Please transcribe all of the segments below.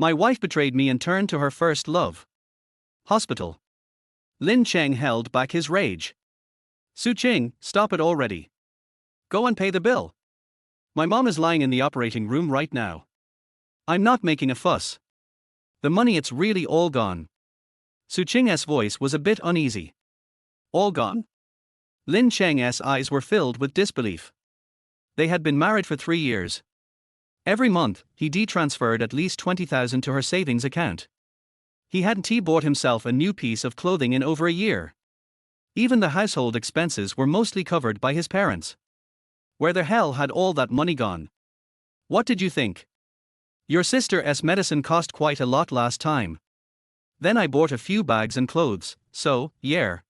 My wife betrayed me and turned to her first love. Hospital. Lin Cheng held back his rage. Qing, stop it already. Go and pay the bill. My mom is lying in the operating room right now. I'm not making a fuss. The money, it's really all gone. Qing's voice was a bit uneasy. All gone? Lin Cheng's eyes were filled with disbelief. They had been married for 3 years. Every month, he transferred at least 20,000 to her savings account. He hadn't bought himself a new piece of clothing in over a year. Even the household expenses were mostly covered by his parents. Where the hell had all that money gone? What did you think? Your sister's medicine cost quite a lot last time. Then I bought a few bags and clothes, so, yeah.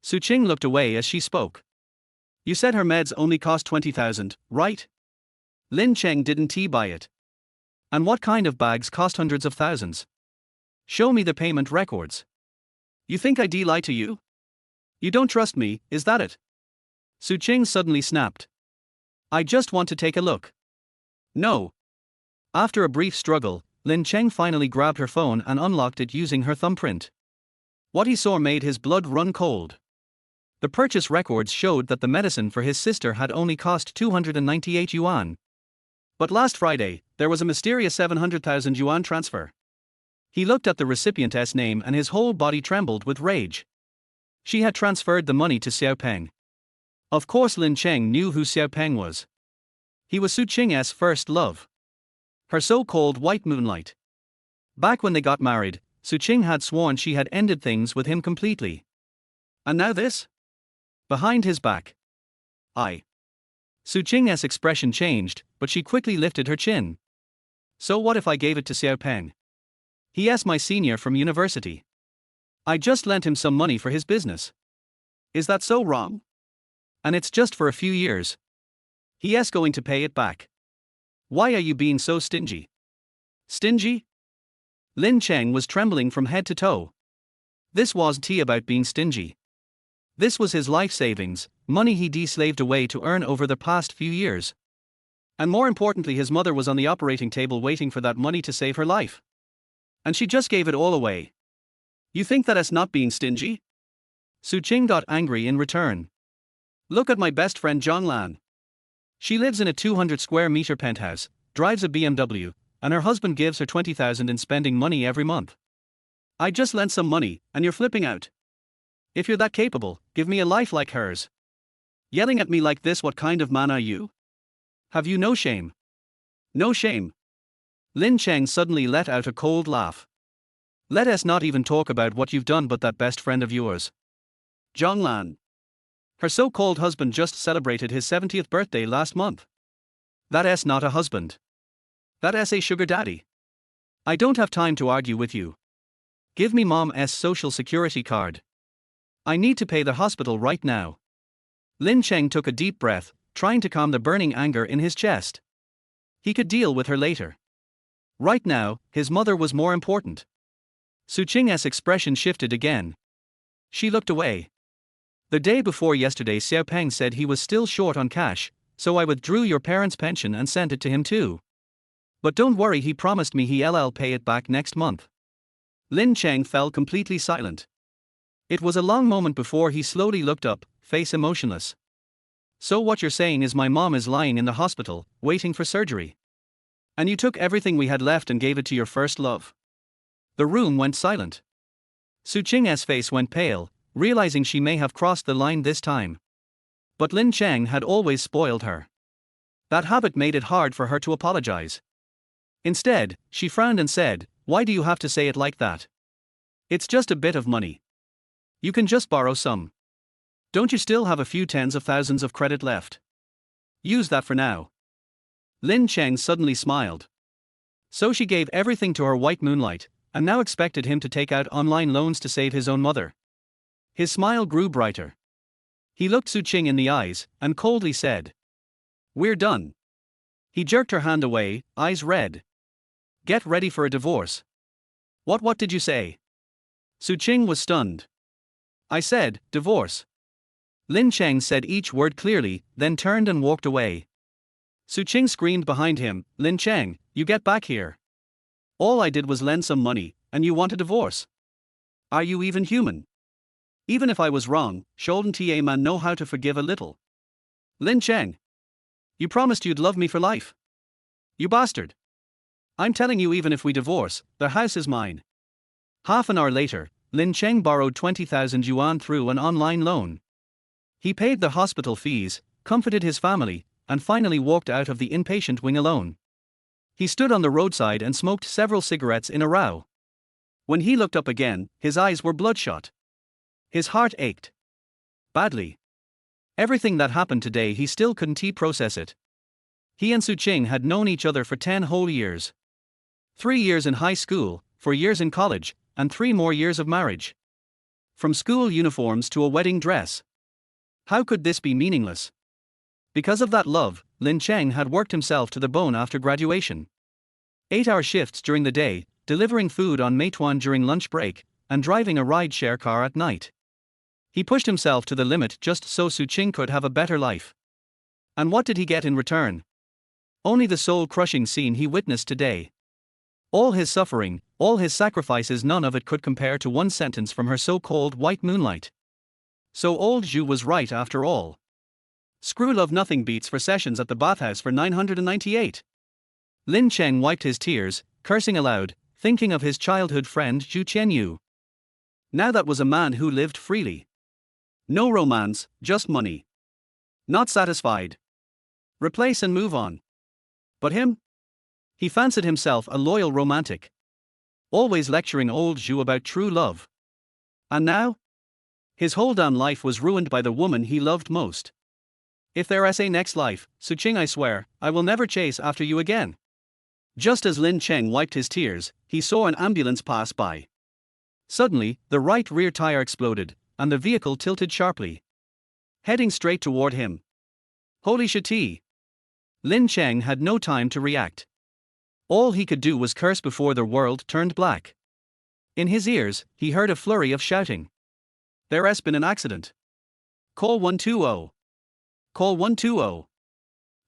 Qing looked away as she spoke. You said her meds only cost 20,000, right? Lin Cheng didn't buy it. And what kind of bags cost hundreds of thousands? Show me the payment records. You think I lie to you? You don't trust me, is that it? Qing suddenly snapped. I just want to take a look. No. After a brief struggle, Lin Cheng finally grabbed her phone and unlocked it using her thumbprint. What he saw made his blood run cold. The purchase records showed that the medicine for his sister had only cost 298 yuan. But last Friday, there was a mysterious 700,000 yuan transfer. He looked at the recipient's name and his whole body trembled with rage. She had transferred the money to Xiaopeng. Of course Lin Cheng knew who Xiaopeng was. He was Qing's first love. Her so-called white moonlight. Back when they got married, Qing had sworn she had ended things with him completely. And now this? Behind his back. Qing's expression changed, but she quickly lifted her chin. So what if I gave it to Xiaopeng? He's my senior from university. I just lent him some money for his business. Is that so wrong? And it's just for a few years. He's going to pay it back. Why are you being so stingy? Stingy? Lin Cheng was trembling from head to toe. This wasn't about being stingy. This was his life savings, money he slaved away to earn over the past few years. And more importantly, his mother was on the operating table waiting for that money to save her life. And she just gave it all away. You think that's not being stingy? Qing got angry in return. Look at my best friend Zhonglan. She lives in a 200 square meter penthouse, drives a BMW, and her husband gives her 20,000 in spending money every month. I just lent some money, and you're flipping out. If you're that capable, give me a life like hers. Yelling at me like this, what kind of man are you? Have you no shame? No shame. Lin Cheng suddenly let out a cold laugh. Let us not even talk about what you've done but that best friend of yours. Zhonglan. Her so-called husband just celebrated his 70th birthday last month. That's not a husband. That's a sugar daddy. I don't have time to argue with you. Give me mom's social security card. I need to pay the hospital right now. Lin Cheng took a deep breath, trying to calm the burning anger in his chest. He could deal with her later. Right now, his mother was more important. Qing's expression shifted again. She looked away. The day before yesterday, Xiaopeng said he was still short on cash, so I withdrew your parents' pension and sent it to him too. But don't worry, he promised me he'll pay it back next month. Lin Cheng fell completely silent. It was a long moment before he slowly looked up, face emotionless. So what you're saying is my mom is lying in the hospital, waiting for surgery. And you took everything we had left and gave it to your first love. The room went silent. Qing's face went pale, realizing she may have crossed the line this time. But Lin Cheng had always spoiled her. That habit made it hard for her to apologize. Instead, she frowned and said, "Why do you have to say it like that? It's just a bit of money. You can just borrow some. Don't you still have a few tens of thousands of credit left? Use that for now." Lin Cheng suddenly smiled. So she gave everything to her white moonlight, and now expected him to take out online loans to save his own mother. His smile grew brighter. He looked Qing in the eyes, and coldly said, "We're done." He jerked her hand away, eyes red. "Get ready for a divorce." What did you say?" Qing was stunned. "I said, divorce." Lin Cheng said each word clearly, then turned and walked away. Qing screamed behind him, "Lin Cheng, you get back here. All I did was lend some money, and you want a divorce. Are you even human? Even if I was wrong, shouldn't a man know how to forgive a little? Lin Cheng. You promised you'd love me for life. You bastard. I'm telling you, even if we divorce, the house is mine. Half an hour later, Lin Cheng borrowed 20,000 yuan through an online loan. He paid the hospital fees, comforted his family, and finally walked out of the inpatient wing alone. He stood on the roadside and smoked several cigarettes in a row. When he looked up again, his eyes were bloodshot. His heart ached badly. Everything that happened today, he still couldn't process it. He and Su Qing had known each other for 10 whole years. 3 years in high school, 4 years in college, and 3 more years of marriage. From school uniforms to a wedding dress. How could this be meaningless? Because of that love, Lin Cheng had worked himself to the bone after graduation. 8-hour shifts during the day, delivering food on Meituan during lunch break, and driving a ride-share car at night. He pushed himself to the limit just so Su Qing could have a better life. And what did he get in return? Only the soul-crushing scene he witnessed today. All his suffering, all his sacrifices, none of it could compare to one sentence from her so-called white moonlight. So old Zhu was right after all. Screw love, nothing beats for sessions at the bathhouse for 998. Lin Cheng wiped his tears, cursing aloud, thinking of his childhood friend Zhu Qianyu. Now that was a man who lived freely. No romance, just money. Not satisfied. Replace and move on. But him? He fancied himself a loyal romantic. Always lecturing old Zhu about true love. And now? His whole damn life was ruined by the woman he loved most. If there's a next life, Su Qing, I swear, I will never chase after you again. Just as Lin Cheng wiped his tears, he saw an ambulance pass by. Suddenly, the right rear tire exploded, and the vehicle tilted sharply, heading straight toward him. Holy shit! Lin Cheng had no time to react. All he could do was curse before the world turned black. In his ears, he heard a flurry of shouting. There's been an accident. Call 120. Call 120.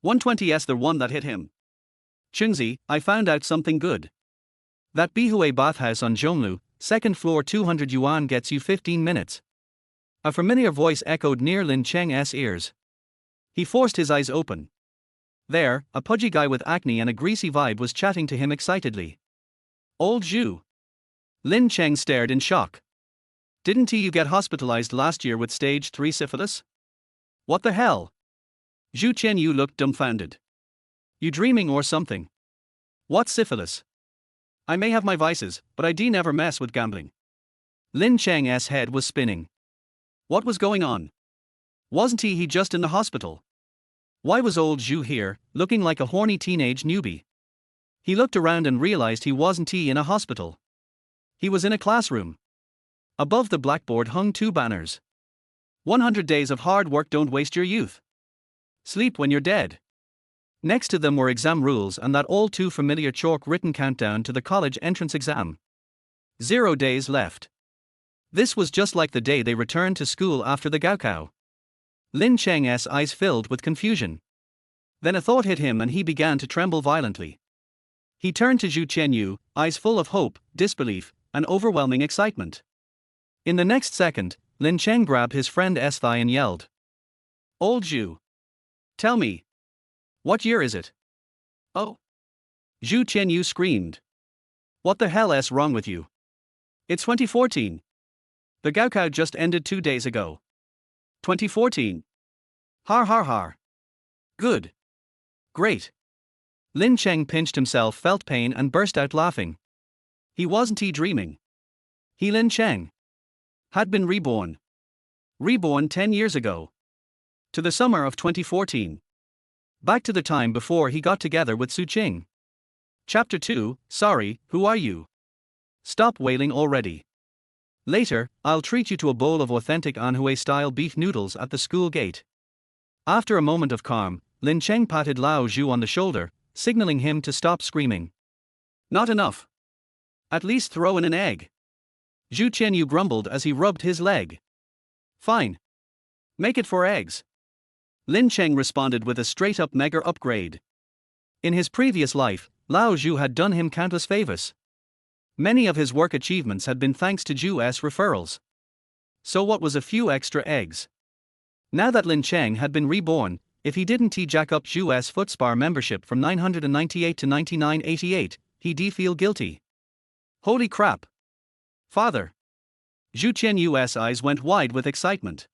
120's the one that hit him. Chunzi, I found out something good. That Bihue bathhouse on Zhonglu, second floor, 200 yuan gets you 15 minutes. A familiar voice echoed near Lin Cheng's ears. He forced his eyes open. There, a pudgy guy with acne and a greasy vibe was chatting to him excitedly. Old Zhu. Lin Cheng stared in shock. Didn't you get hospitalized last year with stage 3 syphilis? What the hell? Zhu Qianyu looked dumbfounded. You dreaming or something? What syphilis? I may have my vices, but I never mess with gambling. Lin Cheng's head was spinning. What was going on? Wasn't he just in the hospital? Why was old Zhu here, looking like a horny teenage newbie? He looked around and realized he wasn't in a hospital. He was in a classroom. Above the blackboard hung 2 banners. 100 days of hard work, don't waste your youth. Sleep when you're dead. Next to them were exam rules and that all too familiar chalk-written countdown to the college entrance exam. 0 days left. This was just like the day they returned to school after the Gaokao. Lin Cheng's eyes filled with confusion. Then a thought hit him and he began to tremble violently. He turned to Zhu Qianyu, eyes full of hope, disbelief, and overwhelming excitement. In the next second, Lin Cheng grabbed his friend's thigh and yelled. Old Zhu. Tell me. What year is it? Oh. Zhu Qianyu screamed. What the hell's wrong with you? It's 2014. The Gaokao just ended 2 days ago. 2014. Har har har. Good. Great. Lin Cheng pinched himself, felt pain and burst out laughing. He wasn't dreaming. He, Lin Cheng, had been reborn. Reborn 10 years ago. To the summer of 2014. Back to the time before he got together with Su Qing. Chapter 2, Sorry, who are you? Stop wailing already. Later, I'll treat you to a bowl of authentic Anhui-style beef noodles at the school gate. After a moment of calm, Lin Cheng patted Lao Zhu on the shoulder, signaling him to stop screaming. Not enough. At least throw in an egg. Zhu Qianyu grumbled as he rubbed his leg. Fine. Make it 4 eggs. Lin Cheng responded with a straight-up mega upgrade. In his previous life, Lao Zhu had done him countless favors. Many of his work achievements had been thanks to US referrals. So what was a few extra eggs? Now that Lin Cheng had been reborn, if he didn't jack up US Footspar membership from 998 to 9988, he'd feel guilty. Holy crap! Father! Zhu Qianyu's eyes went wide with excitement.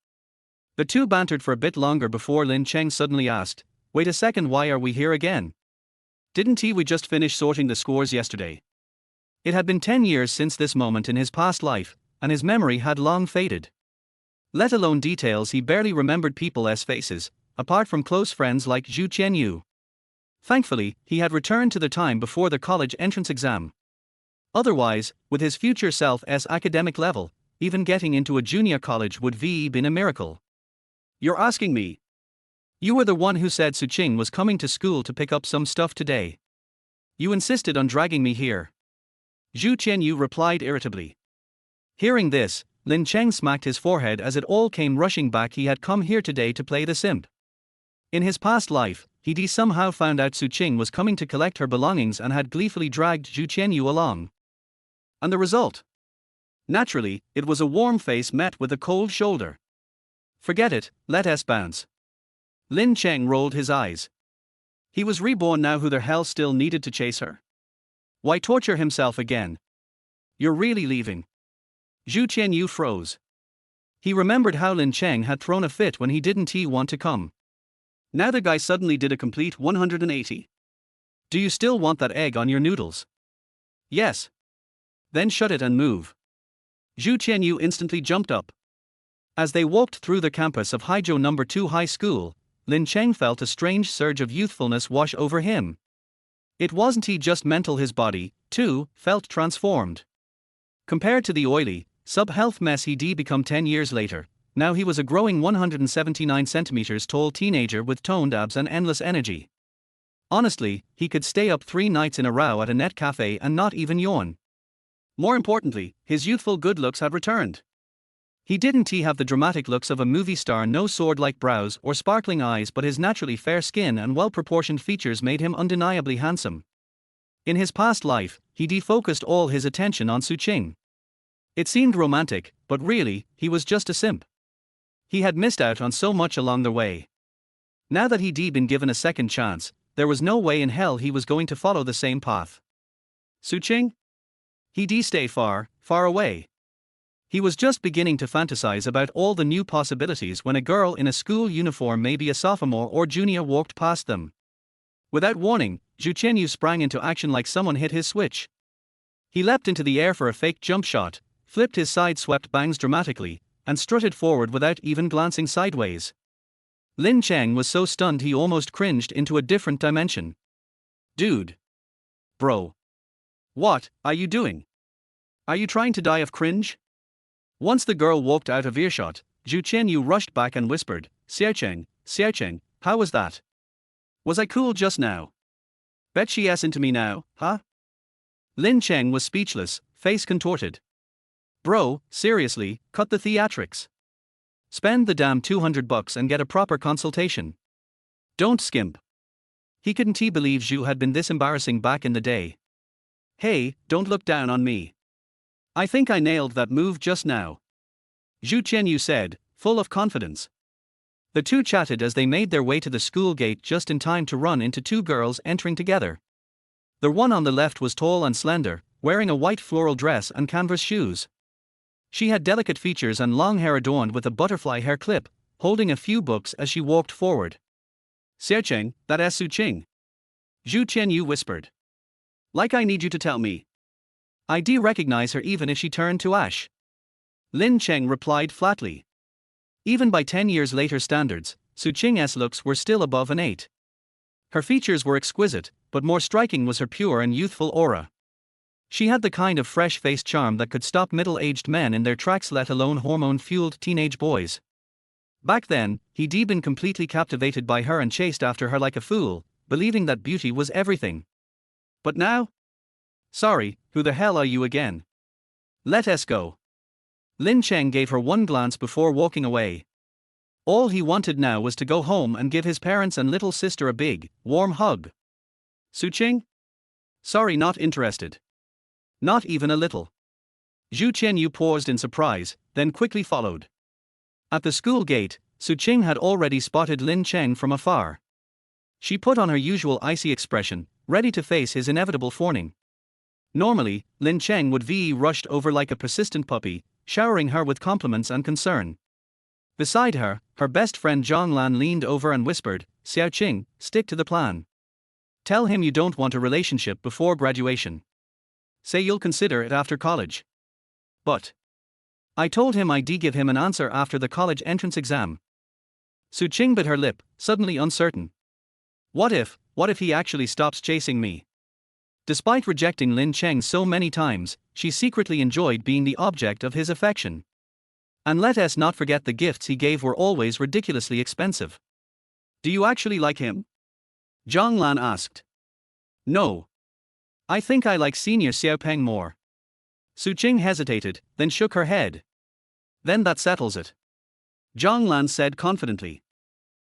The two bantered for a bit longer before Lin Cheng suddenly asked, "Wait a second, why are we here again? Didn't we just finish sorting the scores yesterday?" It had been 10 years since this moment in his past life, and his memory had long faded. Let alone details, he barely remembered people's faces, apart from close friends like Zhu Qianyu. Thankfully, he had returned to the time before the college entrance exam. Otherwise, with his future self's academic level, even getting into a junior college would have been a miracle. "You're asking me? You were the one who said Qing was coming to school to pick up some stuff today. You insisted on dragging me here." Zhu Qianyu replied irritably. Hearing this, Lin Cheng smacked his forehead as it all came rushing back. He had come here today to play the simp. In his past life, he'd somehow found out Qing was coming to collect her belongings and had gleefully dragged Zhu Qianyu along. And the result? Naturally, it was a warm face met with a cold shoulder. "Forget it, let us bounce." Lin Cheng rolled his eyes. He was reborn now. Who the hell still needed to chase her? Why torture himself again? "You're really leaving?" Zhu Qianyu froze. He remembered how Lin Cheng had thrown a fit when he didn't want to come. Now the guy suddenly did a complete 180. "Do you still want that egg on your noodles?" "Yes." "Then shut it and move." Zhu Qianyu instantly jumped up. As they walked through the campus of Haizhou No. 2 High School, Lin Cheng felt a strange surge of youthfulness wash over him. It wasn't just mental, his body, too, felt transformed. Compared to the oily, sub-health mess he'd become 10 years later, now he was a growing 179 centimeters tall teenager with toned abs and endless energy. Honestly, he could stay up 3 nights in a row at a net cafe and not even yawn. More importantly, his youthful good looks had returned. He didn't have the dramatic looks of a movie star, no sword-like brows or sparkling eyes, but his naturally fair skin and well-proportioned features made him undeniably handsome. In his past life, he'd focused all his attention on Qing. It seemed romantic, but really, he was just a simp. He had missed out on so much along the way. Now that he'd been given a second chance, there was no way in hell he was going to follow the same path. Qing? He'd stay far, far away. He was just beginning to fantasize about all the new possibilities when a girl in a school uniform, maybe a sophomore or junior, walked past them. Without warning, Zhu Qianyu sprang into action like someone hit his switch. He leapt into the air for a fake jump shot, flipped his side-swept bangs dramatically, and strutted forward without even glancing sideways. Lin Cheng was so stunned he almost cringed into a different dimension. "Dude. Bro. What are you doing? Are you trying to die of cringe?" Once the girl walked out of earshot, Zhu Qianyu rushed back and whispered, Xiaocheng, how was that? Was I cool just now? Bet she ass into me now, huh?" Lin Cheng was speechless, face contorted. "Bro, seriously, cut the theatrics. Spend the damn $200 and get a proper consultation. Don't skimp." He couldn't believe Zhu had been this embarrassing back in the day. "Hey, don't look down on me. I think I nailed that move just now," Zhu Qianyu said, full of confidence. The two chatted as they made their way to the school gate just in time to run into 2 girls entering together. The one on the left was tall and slender, wearing a white floral dress and canvas shoes. She had delicate features and long hair adorned with a butterfly hair clip, holding a few books as she walked forward. "Xiaocheng, that's Qing," Zhu Qianyu whispered. "Like I need you to tell me. I do recognize her even if she turned to ash." Lin Cheng replied flatly. Even by 10 years later standards, Qing's looks were still above an 8. Her features were exquisite, but more striking was her pure and youthful aura. She had the kind of fresh-faced charm that could stop middle-aged men in their tracks, let alone hormone-fueled teenage boys. Back then, he'd been completely captivated by her and chased after her like a fool, believing that beauty was everything. But now? "Sorry, who the hell are you again? Let us go." Lin Cheng gave her one glance before walking away. All he wanted now was to go home and give his parents and little sister a big, warm hug. "Qing? Sorry, not interested." Not even a little. Zhu Qianyu paused in surprise, then quickly followed. At the school gate, Su Qing had already spotted Lin Cheng from afar. She put on her usual icy expression, ready to face his inevitable warning. Normally, Lin Cheng would be rushed over like a persistent puppy, showering her with compliments and concern. Beside her, her best friend Zhang Lan leaned over and whispered, "Xiao Qing, stick to the plan. Tell him you don't want a relationship before graduation. Say you'll consider it after college." But I told him I'd give him an answer after the college entrance exam. Su Qing bit her lip, suddenly uncertain. What if he actually stops chasing me? Despite rejecting Lin Cheng so many times, she secretly enjoyed being the object of his affection. And let us not forget the gifts he gave were always ridiculously expensive. "Do you actually like him?" Zhang Lan asked. "No. I think I like Senior Xiaopeng more." Su Qing hesitated, then shook her head. "Then that settles it," Zhang Lan said confidently.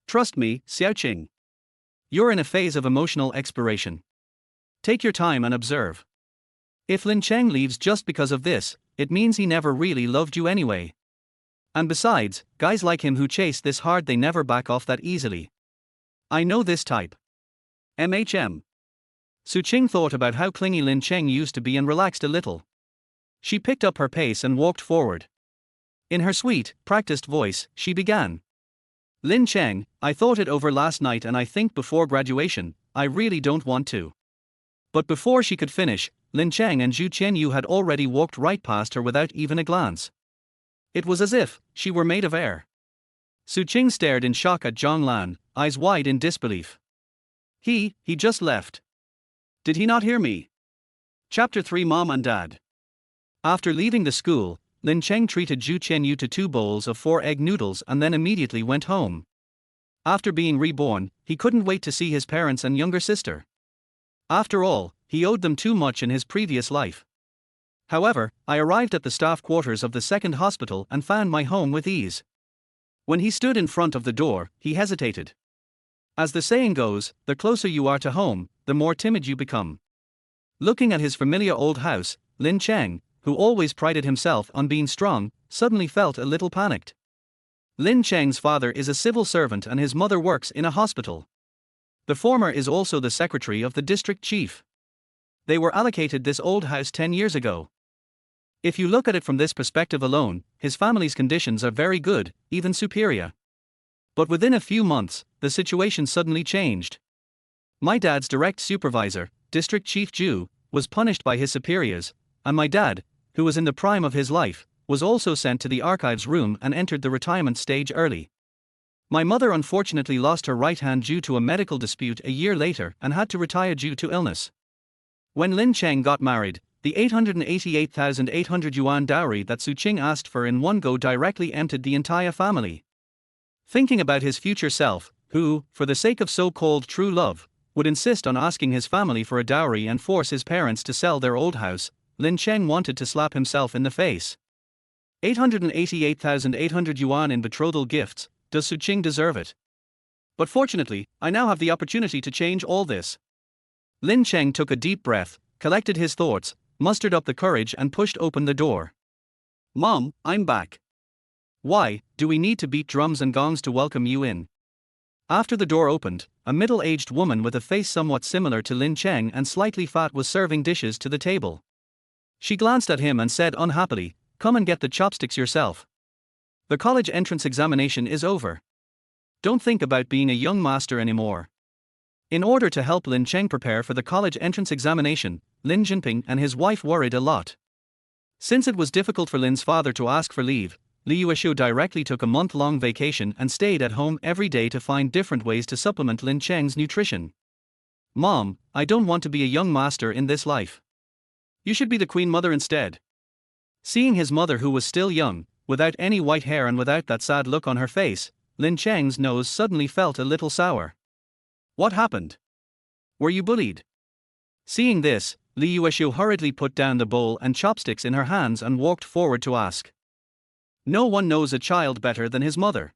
"Trust me, Xiao Qing. You're in a phase of emotional exploration. Take your time and observe. If Lin Cheng leaves just because of this, it means he never really loved you anyway. And besides, guys like him who chase this hard, they never back off that easily. I know this type. MHM. Su Qing thought about how clingy Lin Cheng used to be and relaxed a little. She picked up her pace and walked forward. In her sweet, practiced voice, she began. "Lin Cheng, I thought it over last night and I think before graduation, I really don't want to." But before she could finish, Lin Cheng and Zhu Qianyu had already walked right past her without even a glance. It was as if she were made of air. Su Qing stared in shock at Zhang Lan, eyes wide in disbelief. He just left. Did he not hear me? Chapter 3 Mom and Dad. After leaving the school, Lin Cheng treated Zhu Qianyu to 2 bowls of 4 egg noodles and then immediately went home. After being reborn, he couldn't wait to see his parents and younger sister. After all, he owed them too much in his previous life. However, I arrived at the staff quarters of the second hospital and found my home with ease. When he stood in front of the door, he hesitated. As the saying goes, the closer you are to home, the more timid you become. Looking at his familiar old house, Lin Cheng, who always prided himself on being strong, suddenly felt a little panicked. Lin Cheng's father is a civil servant and his mother works in a hospital. The former is also the secretary of the district chief. They were allocated this old house 10 years ago. If you look at it from this perspective alone, his family's conditions are very good, even superior. But within a few months, the situation suddenly changed. My dad's direct supervisor, District Chief Zhu, was punished by his superiors, and my dad, who was in the prime of his life, was also sent to the archives room and entered the retirement stage early. My mother unfortunately lost her right hand due to a medical dispute a year later and had to retire due to illness. When Lin Cheng got married, the 888,800 yuan dowry that Su Qing asked for in one go directly emptied the entire family. Thinking about his future self, who, for the sake of so-called true love, would insist on asking his family for a dowry and force his parents to sell their old house, Lin Cheng wanted to slap himself in the face. 888,800 yuan in betrothal gifts, does Su Qing deserve it? But fortunately, I now have the opportunity to change all this. Lin Cheng took a deep breath, collected his thoughts, mustered up the courage and pushed open the door. "Mom, I'm back. Why, do we need to beat drums and gongs to welcome you in?" After the door opened, a middle-aged woman with a face somewhat similar to Lin Cheng and slightly fat was serving dishes to the table. She glanced at him and said unhappily, "Come and get the chopsticks yourself. The college entrance examination is over. Don't think about being a young master anymore." In order to help Lin Cheng prepare for the college entrance examination, Lin Jinping and his wife worried a lot. Since it was difficult for Lin's father to ask for leave, Li Yueshu directly took a month-long vacation and stayed at home every day to find different ways to supplement Lin Cheng's nutrition. "Mom, I don't want to be a young master in this life. You should be the queen mother instead." Seeing his mother, who was still young, without any white hair and without that sad look on her face, Lin Cheng's nose suddenly felt a little sour. "What happened? Were you bullied?" Seeing this, Li Yueshu hurriedly put down the bowl and chopsticks in her hands and walked forward to ask. No one knows a child better than his mother.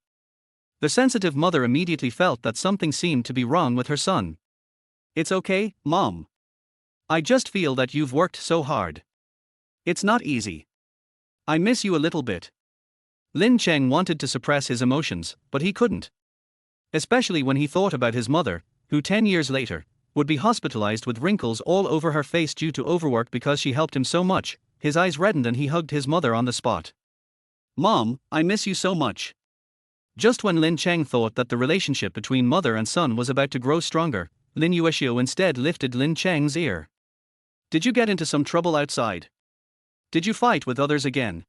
The sensitive mother immediately felt that something seemed to be wrong with her son. "It's okay, Mom. I just feel that you've worked so hard. It's not easy. I miss you a little bit. Lin Cheng wanted to suppress his emotions, but he couldn't. Especially when he thought about his mother, who 10 years later would be hospitalized with wrinkles all over her face due to overwork because she helped him so much. His eyes reddened and he hugged his mother on the spot. Mom, I miss you so much. Just when Lin Cheng thought that the relationship between mother and son was about to grow stronger, Lin Yueshio instead lifted Lin Cheng's ear. Did you get into some trouble outside? Did you fight with others again?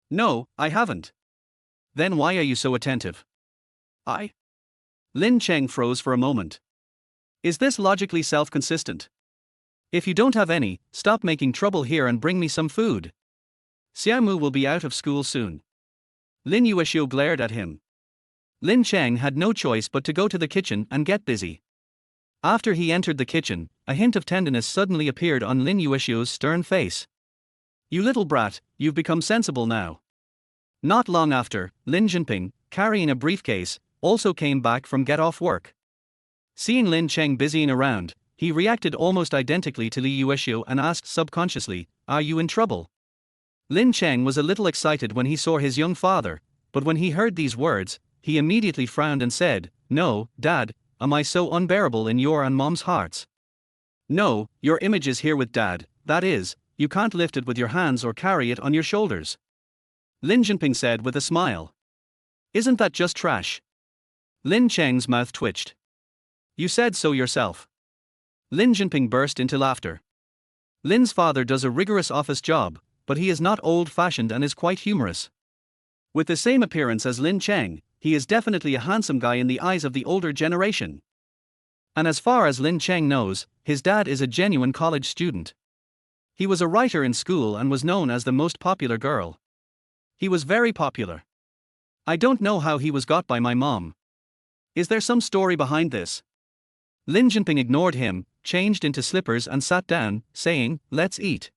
No, I haven't. Then why are you so attentive? Lin Cheng froze for a moment. Is this logically self-consistent? If you don't have any, stop making trouble here and bring me some food. Xiaomu will be out of school soon. Lin Yueshio glared at him. Lin Cheng had no choice but to go to the kitchen and get busy. After he entered the kitchen, a hint of tenderness suddenly appeared on Lin Yueshio's stern face. You little brat, you've become sensible now. Not long after, Lin Jinping, carrying a briefcase, also came back from get off work. Seeing Lin Cheng busying around, he reacted almost identically to Li Yueshio and asked subconsciously, "Are you in trouble?" Lin Cheng was a little excited when he saw his young father, but when he heard these words, he immediately frowned and said, "No, Dad, am I so unbearable in your and Mom's hearts? No, your image is here with Dad, that is, you can't lift it with your hands or carry it on your shoulders." Lin Jinping said with a smile. Isn't that just trash? Lin Cheng's mouth twitched. You said so yourself. Lin Jinping burst into laughter. Lin's father does a rigorous office job, but he is not old-fashioned and is quite humorous. With the same appearance as Lin Cheng, he is definitely a handsome guy in the eyes of the older generation. And as far as Lin Cheng knows, his dad is a genuine college student. He was a writer in school and was known as the most popular girl. He was very popular. I don't know how he was got by my mom. Is there some story behind this? Lin Jinping ignored him, changed into slippers and sat down, saying, "Let's eat."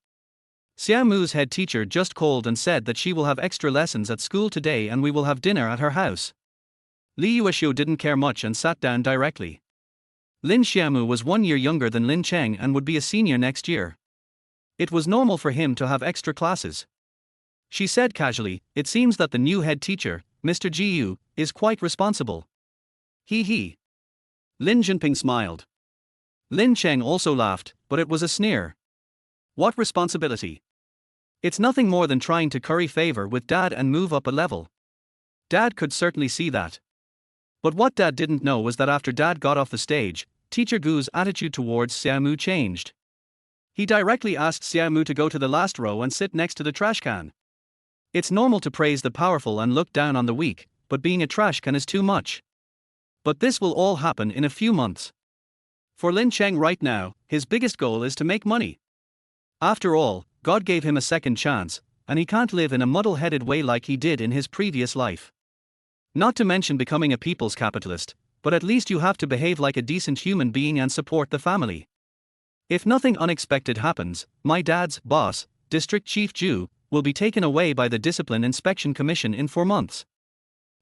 Xiaomu's head teacher just called and said that she will have extra lessons at school today and we will have dinner at her house. Li Yueshio didn't care much and sat down directly. Lin Xiaomu was 1 year younger than Lin Cheng and would be a senior next year. It was normal for him to have extra classes. She said casually, "It seems that the new head teacher, Mr. Jiu, is quite responsible." He. Lin Jinping smiled. Lin Cheng also laughed, but it was a sneer. What responsibility? It's nothing more than trying to curry favor with Dad and move up a level. Dad could certainly see that. But what Dad didn't know was that after Dad got off the stage, Teacher Gu's attitude towards Xiaomu changed. He directly asked Xiaomu to go to the last row and sit next to the trash can. It's normal to praise the powerful and look down on the weak, but being a trash can is too much. But this will all happen in a few months. For Lin Cheng right now, his biggest goal is to make money. After all, God gave him a second chance, and he can't live in a muddle-headed way like he did in his previous life. Not to mention becoming a people's capitalist, but at least you have to behave like a decent human being and support the family. If nothing unexpected happens, my dad's boss, District Chief Ju, will be taken away by the Discipline Inspection Commission in 4 months.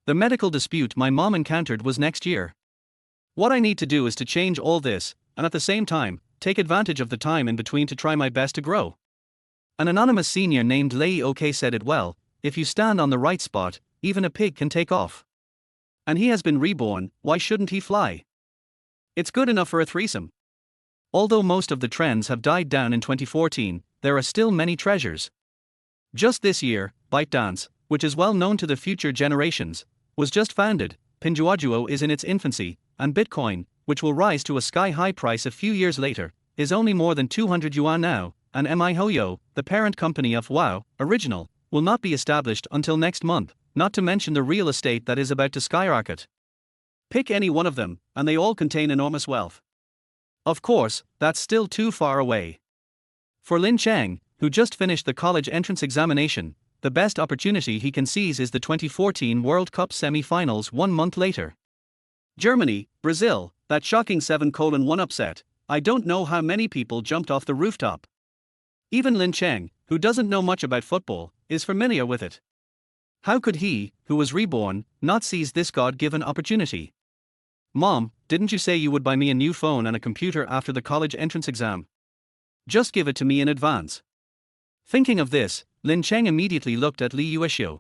The medical dispute my mom encountered was next year. What I need to do is to change all this, and at the same time, take advantage of the time in between to try my best to grow. An anonymous senior named Lei OK said it well, if you stand on the right spot, even a pig can take off. And he has been reborn, why shouldn't he fly? It's good enough for a threesome. Although most of the trends have died down in 2014, there are still many treasures. Just this year, ByteDance, which is well known to the future generations, was just founded, Pinduoduo is in its infancy, and Bitcoin, which will rise to a sky-high price a few years later, is only more than 200 yuan now, and MiHoYo, the parent company of WoW, Original, will not be established until next month, not to mention the real estate that is about to skyrocket. Pick any one of them, and they all contain enormous wealth. Of course, that's still too far away. For Lin Cheng, who just finished the college entrance examination, the best opportunity he can seize is the 2014 World Cup semi-finals 1 month later. Germany, Brazil, that shocking 7-1 upset, I don't know how many people jumped off the rooftop. Even Lin Cheng, who doesn't know much about football, is familiar with it. How could he, who was reborn, not seize this God-given opportunity? Mom, didn't you say you would buy me a new phone and a computer after the college entrance exam? Just give it to me in advance. Thinking of this, Lin Cheng immediately looked at Li Yueshio.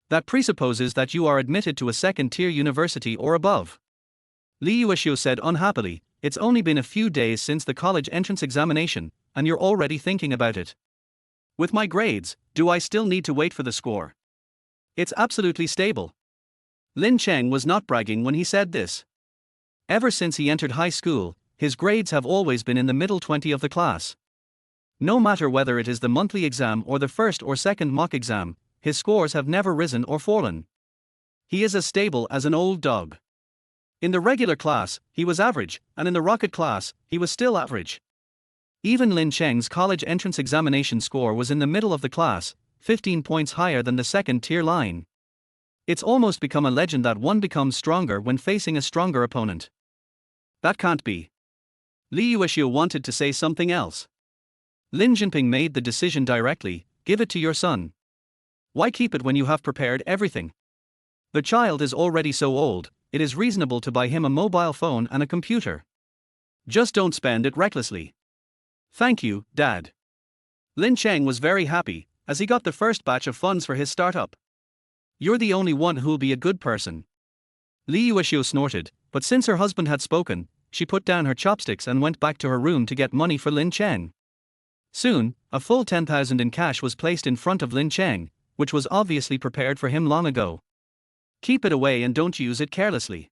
That presupposes that you are admitted to a second-tier university or above. Li Yueshio said unhappily, it's only been a few days since the college entrance examination, and you're already thinking about it. With my grades, do I still need to wait for the score? It's absolutely stable. Lin Cheng was not bragging when he said this. Ever since he entered high school, his grades have always been in the middle 20 of the class. No matter whether it is the monthly exam or the first or second mock exam, his scores have never risen or fallen. He is as stable as an old dog. In the regular class, he was average, and in the rocket class, he was still average. Even Lin Cheng's college entrance examination score was in the middle of the class, 15 points higher than the second-tier line. It's almost become a legend that one becomes stronger when facing a stronger opponent. That can't be. Li Yueshio wanted to say something else. Lin Jinping made the decision directly, give it to your son. Why keep it when you have prepared everything? The child is already so old, it is reasonable to buy him a mobile phone and a computer. Just don't spend it recklessly. Thank you, Dad. Lin Cheng was very happy, as he got the first batch of funds for his startup. You're the only one who'll be a good person. Li Yueshio snorted, but since her husband had spoken, she put down her chopsticks and went back to her room to get money for Lin Cheng. Soon, a full 10,000 in cash was placed in front of Lin Cheng, which was obviously prepared for him long ago. Keep it away and don't use it carelessly.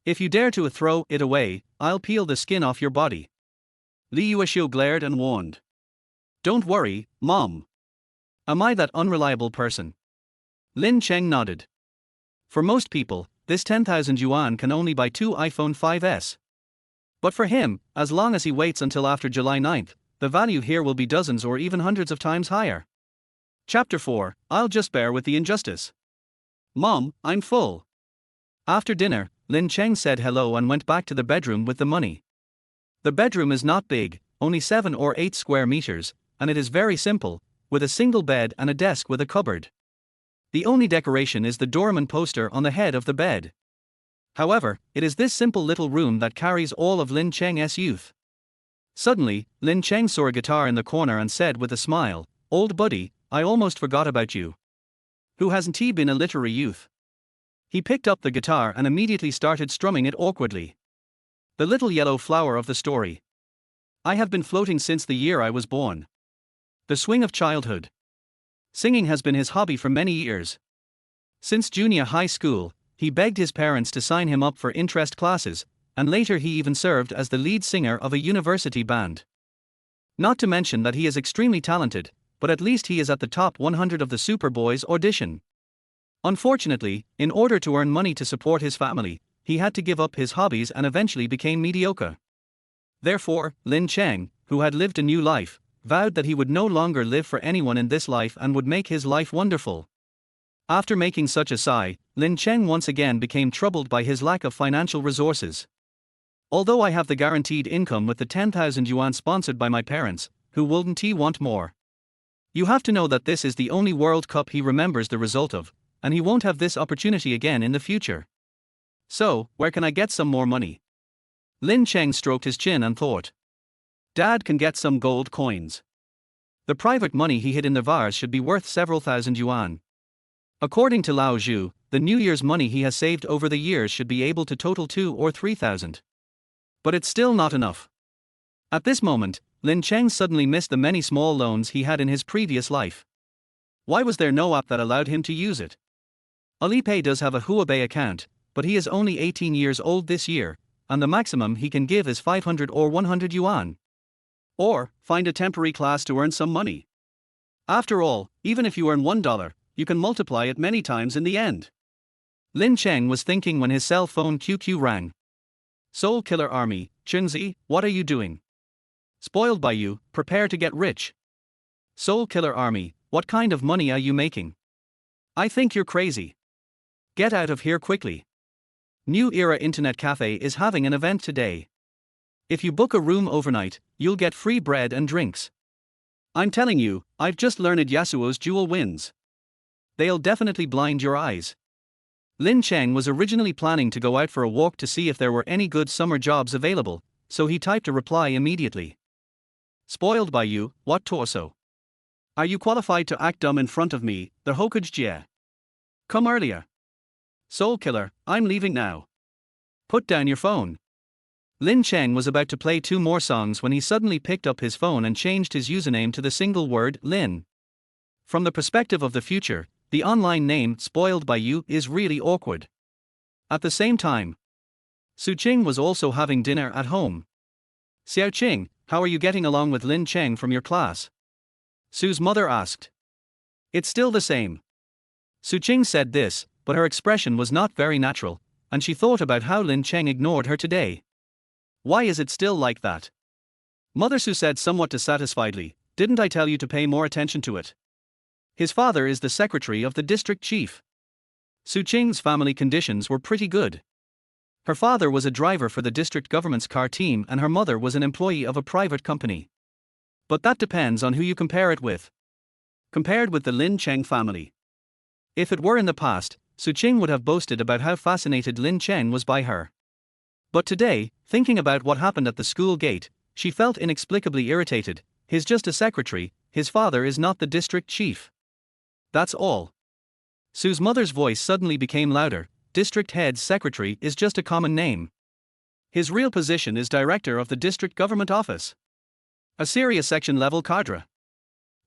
If you dare to throw it away, I'll peel the skin off your body. Li Yueshio glared and warned. Don't worry, Mom. Am I that unreliable person? Lin Cheng nodded. For most people, this 10,000 yuan can only buy 2 iPhone 5s. But for him, as long as he waits until after July 9th, the value here will be dozens or even hundreds of times higher. Chapter 4, I'll just bear with the injustice. Mom, I'm full. After dinner, Lin Cheng said hello and went back to the bedroom with the money. The bedroom is not big, only 7 or 8 square meters, and it is very simple, with a single bed and a desk with a cupboard. The only decoration is the doorman poster on the head of the bed. However, it is this simple little room that carries all of Lin Cheng's youth. Suddenly, Lin Cheng saw a guitar in the corner and said with a smile, "Old buddy, I almost forgot about you. Who hasn't he been a literary youth?" He picked up the guitar and immediately started strumming it awkwardly. The little yellow flower of the story. I have been floating since the year I was born. The swing of childhood. Singing has been his hobby for many years. Since junior high school, he begged his parents to sign him up for interest classes, and later he even served as the lead singer of a university band. Not to mention that he is extremely talented, but at least he is at the top 100 of the Superboys audition. Unfortunately, in order to earn money to support his family, he had to give up his hobbies and eventually became mediocre. Therefore, Lin Cheng, who had lived a new life, vowed that he would no longer live for anyone in this life and would make his life wonderful. After making such a sigh, Lin Cheng once again became troubled by his lack of financial resources. Although I have the guaranteed income with the 10,000 yuan sponsored by my parents, who wouldn't he want more? You have to know that this is the only World Cup he remembers the result of, and he won't have this opportunity again in the future. So, where can I get some more money? Lin Cheng stroked his chin and thought. Dad can get some gold coins. The private money he hid in the vase should be worth several thousand yuan. According to Lao Zhu, the New Year's money he has saved over the years should be able to total 2 or 3,000. But it's still not enough. At this moment, Lin Cheng suddenly missed the many small loans he had in his previous life. Why was there no app that allowed him to use it? Alipay does have a Huobi account, but he is only 18 years old this year, and the maximum he can give is 500 or 100 yuan. Or, find a temporary class to earn some money. After all, even if you earn $1, you can multiply it many times in the end. Lin Cheng was thinking when his cell phone QQ rang. Soul Killer Army, Chunzi, what are you doing? Spoiled by you, prepare to get rich. Soul Killer Army, what kind of money are you making? I think you're crazy. Get out of here quickly. New Era Internet Cafe is having an event today. If you book a room overnight, you'll get free bread and drinks. I'm telling you, I've just learned Yasuo's dual wins. They'll definitely blind your eyes. Lin Cheng was originally planning to go out for a walk to see if there were any good summer jobs available, so he typed a reply immediately. Spoiled by you, what torso? Are you qualified to act dumb in front of me, the Hokage? Come earlier. Soul killer, I'm leaving now. Put down your phone. Lin Cheng was about to play two more songs when he suddenly picked up his phone and changed his username to the single word Lin. From the perspective of the future, the online name spoiled by you is really awkward. At the same time, Su Qing was also having dinner at home. Xiao Qing, how are you getting along with Lin Cheng from your class? Su's mother asked. It's still the same. Su Qing said this, but her expression was not very natural, and she thought about how Lin Cheng ignored her today. Why is it still like that? Mother Su said somewhat dissatisfiedly, didn't I tell you to pay more attention to it? His father is the secretary of the district chief. Su Qing's family conditions were pretty good. Her father was a driver for the district government's car team and her mother was an employee of a private company. But that depends on who you compare it with. Compared with the Lin Cheng family. If it were in the past, Su Qing would have boasted about how fascinated Lin Cheng was by her. But today, thinking about what happened at the school gate, she felt inexplicably irritated. He's just a secretary, his father is not the district chief. That's all. Su's mother's voice suddenly became louder, district head's secretary is just a common name. His real position is director of the district government office. A serious section-level cadre.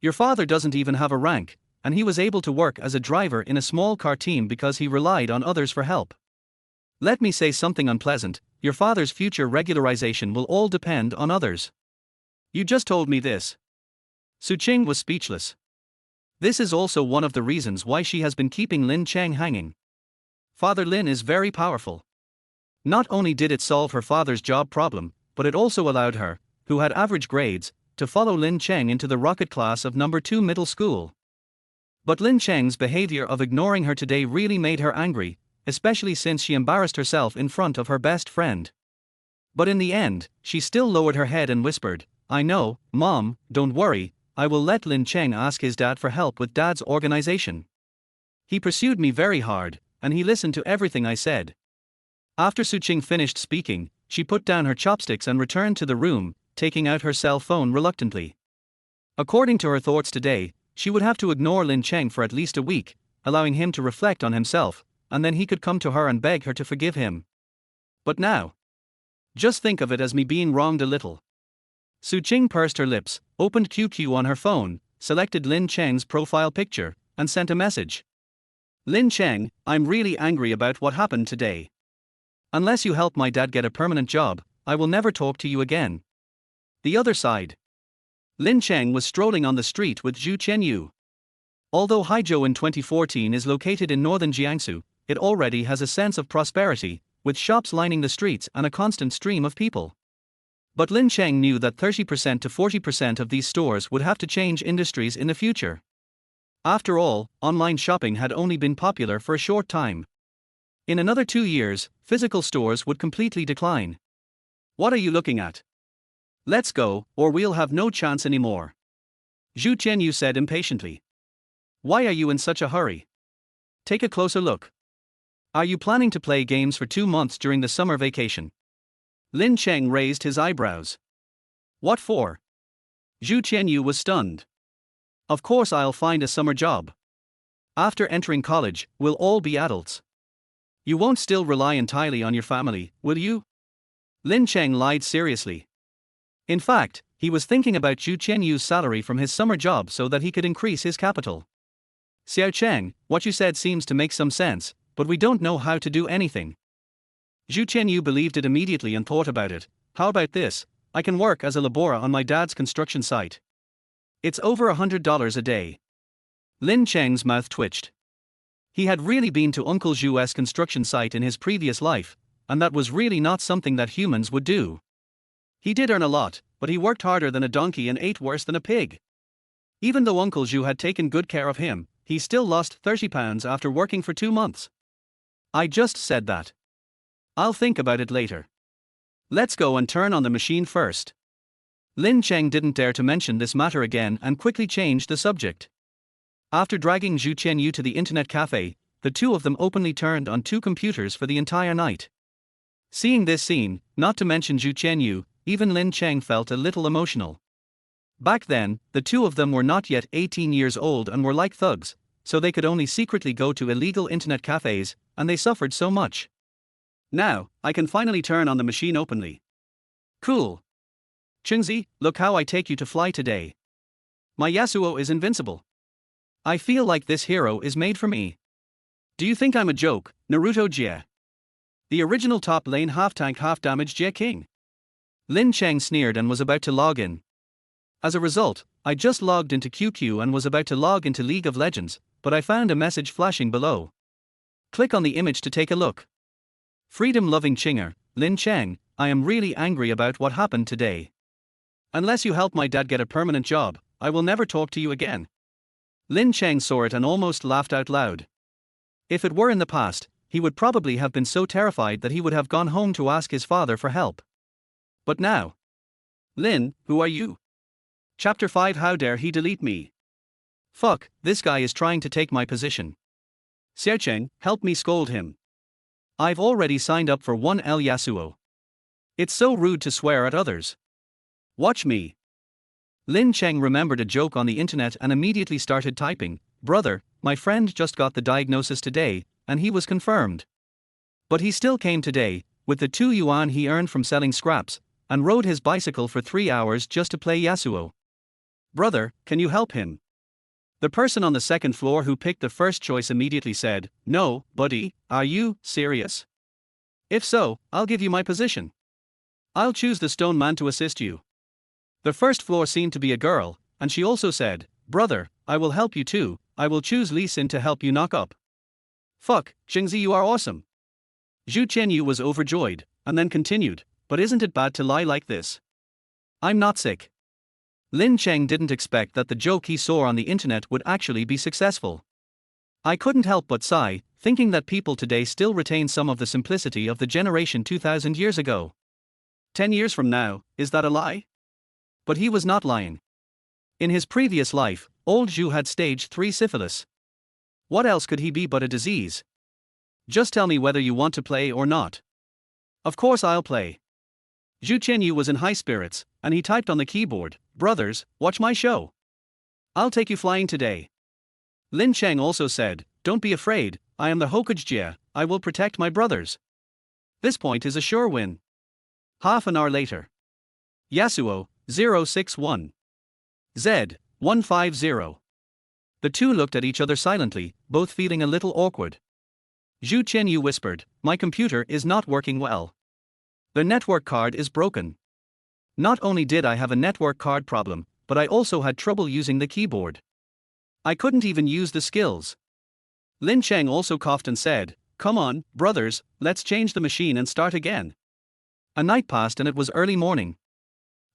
Your father doesn't even have a rank, and he was able to work as a driver in a small car team because he relied on others for help. Let me say something unpleasant, your father's future regularization will all depend on others. You just told me this. Su Qing was speechless. This is also one of the reasons why she has been keeping Lin Cheng hanging. Father Lin is very powerful. Not only did it solve her father's job problem, but it also allowed her, who had average grades, to follow Lin Cheng into the rocket class of number 2 middle school. But Lin Cheng's behavior of ignoring her today really made her angry, especially since she embarrassed herself in front of her best friend. But in the end, she still lowered her head and whispered, I know, Mom, don't worry, I will let Lin Cheng ask his dad for help with Dad's organization. He pursued me very hard, and he listened to everything I said. After Su Qing finished speaking, she put down her chopsticks and returned to the room, taking out her cell phone reluctantly. According to her thoughts today, she would have to ignore Lin Cheng for at least a week, allowing him to reflect on himself, and then he could come to her and beg her to forgive him. But now, just think of it as me being wronged a little. Su Qing pursed her lips, opened QQ on her phone, selected Lin Cheng's profile picture, and sent a message. Lin Cheng, I'm really angry about what happened today. Unless you help my dad get a permanent job, I will never talk to you again. The other side. Lin Cheng was strolling on the street with Zhu Qianyu. Although Haizhou in 2014 is located in northern Jiangsu, it already has a sense of prosperity, with shops lining the streets and a constant stream of people. But Lin Cheng knew that 30% to 40% of these stores would have to change industries in the future. After all, online shopping had only been popular for a short time. In another 2 years, physical stores would completely decline. What are you looking at? Let's go, or we'll have no chance anymore. Zhu Qianyu said impatiently. Why are you in such a hurry? Take a closer look. Are you planning to play games for 2 months during the summer vacation? Lin Cheng raised his eyebrows. What for? Zhu Qianyu was stunned. Of course I'll find a summer job. After entering college, we'll all be adults. You won't still rely entirely on your family, will you? Lin Cheng lied seriously. In fact, he was thinking about Zhu Qianyu's salary from his summer job so that he could increase his capital. Xiao Cheng, what you said seems to make some sense, but we don't know how to do anything. Zhu Qianyu believed it immediately and thought about it. How about this? I can work as a laborer on my dad's construction site. It's over $100 a day. Lin Cheng's mouth twitched. He had really been to Uncle Zhu's construction site in his previous life, and that was really not something that humans would do. He did earn a lot, but he worked harder than a donkey and ate worse than a pig. Even though Uncle Zhu had taken good care of him, he still lost 30 pounds after working for 2 months. I just said that. I'll think about it later. Let's go and turn on the machine first. Lin Cheng didn't dare to mention this matter again and quickly changed the subject. After dragging Zhu Qianyu to the internet cafe, the two of them openly turned on 2 computers for the entire night. Seeing this scene, not to mention Zhu Qianyu, even Lin Cheng felt a little emotional. Back then, the two of them were not yet 18 years old and were like thugs, so they could only secretly go to illegal internet cafes, and they suffered so much. Now, I can finally turn on the machine openly. Cool. Chungzi, look how I take you to fly today. My Yasuo is invincible. I feel like this hero is made for me. Do you think I'm a joke, Naruto Jie? The original top lane half-tank half-damage Jie King. Lin Cheng sneered and was about to log in. As a result, I just logged into QQ and was about to log into League of Legends, but I found a message flashing below. Click on the image to take a look. Freedom-loving Chinger, Lin Cheng, I am really angry about what happened today. Unless you help my dad get a permanent job, I will never talk to you again. Lin Cheng saw it and almost laughed out loud. If it were in the past, he would probably have been so terrified that he would have gone home to ask his father for help. But now. Lin, who are you? Chapter 5 How dare he delete me? Fuck, this guy is trying to take my position. Xiaocheng, help me scold him. I've already signed up for 1L Yasuo. It's so rude to swear at others. Watch me. Lin Cheng remembered a joke on the internet and immediately started typing, "Brother, my friend just got the diagnosis today, and he was confirmed. But he still came today, with the 2 yuan he earned from selling scraps, and rode his bicycle for 3 hours just to play Yasuo. Brother, can you help him?" The person on the second floor who picked the first choice immediately said, "No, buddy, are you serious? If so, I'll give you my position. I'll choose the stone man to assist you." The first floor seemed to be a girl, and she also said, "Brother, I will help you too, I will choose Li Xin to help you knock up." Fuck, Qingzi, you are awesome. Zhu Qianyu was overjoyed, and then continued, "But isn't it bad to lie like this? I'm not sick." Lin Cheng didn't expect that the joke he saw on the internet would actually be successful. I couldn't help but sigh, thinking that people today still retain some of the simplicity of the generation 2000 years ago. 10 years from now, is that a lie? But he was not lying. In his previous life, old Zhu had stage 3 syphilis. What else could he be but a disease? Just tell me whether you want to play or not. Of course I'll play. Zhu Qianyu was in high spirits, and he typed on the keyboard, "Brothers, watch my show. I'll take you flying today." Lin Cheng also said, "Don't be afraid, I am the Hokage Jie, I will protect my brothers." This point is a sure win. Half an hour later. Yasuo, 061. Z, 150. The two looked at each other silently, both feeling a little awkward. Zhu Qianyu whispered, "My computer is not working well. The network card is broken." Not only did I have a network card problem, but I also had trouble using the keyboard. I couldn't even use the skills. Lin Cheng also coughed and said, "Come on, brothers, let's change the machine and start again." A night passed and it was early morning.